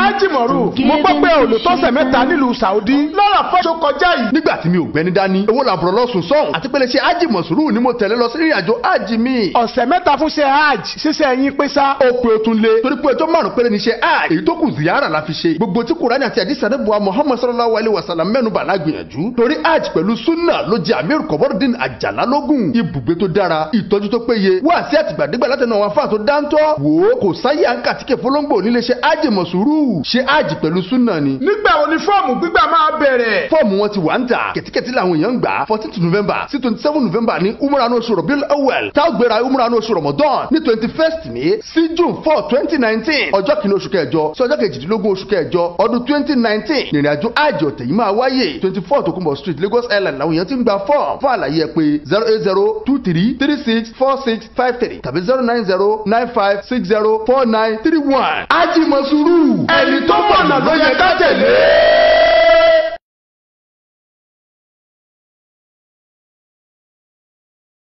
Ájìmọ̀rú mo gbọ́ pé olùtọ́sẹ̀ mẹ́ta nílùú Saudi lọ́rọ̀ fọ́ṣọ kọjá yìí. Nígbà tí mi ò gbẹ́ni dání owó làbúrò lọ́sùn sọ́hùn àti pé lè ṣe Ájìmọ̀sùrù ni mo tẹ̀lé lọ sí ìrìnàjò ájì mi. Ọ̀sẹ̀ mẹ́ta fún ṣe hajj ṣíṣe ẹyin pé sá. Ó pe o tún lé torí pé ọjọ́ márùn-ún péré ni ṣe hajj èyí tó kù ziyara la fi ṣe. Gbogbo tí Kùránì àti àdìsí àdébùwà Muhammad sallallahu alayhi wa sallam mẹ́nu bà lágbìyànjú. Torí hajj pẹ̀lú sunna ló jẹ́ Amir Kọ̀bọ́dín Àjàlá lógún. Ibùgbé tó dára ìtọ́jú tó péye wá sí àtìgbàdégbà látẹnu àwọn afáà tó dáńtọ́. Wò ó kò sáyé àǹkà tí kè fọlọ́ngbò nílé ṣe Ájìmọ̀sùrù ṣe hajj pẹ̀lú súnà ni. nígbà wo ni fọ́ọ̀mù gbígbà máa bẹ̀rẹ̀. fọ́ọ̀mù wọn ti wà ń tà kẹ̀tíkẹ̀tí làwọn èèyàn ń gbà 14th November sí 27 November ní umrah ní oṣù Rabiul Awwal tá a gbéra umrah ní oṣù Ramadan ní 21st May sí June 4 2019 ọjọ́ kìíní oṣù kẹjọ sí ọjọ́ kejìdínlógún oṣù kẹjọ ọdún 2019 ìrìnàjò hajj ọ̀tẹ̀ yìí máa wáyé 24 Tokunbo Street Lagos Island làwọn èèyàn ti ń gba fọ́ọ̀mù fún àlàyé ẹ pé 08023364653 tàbí 09095604931 Ájìmọ̀sùrù ẹni tó mọ̀nà ló yẹ ká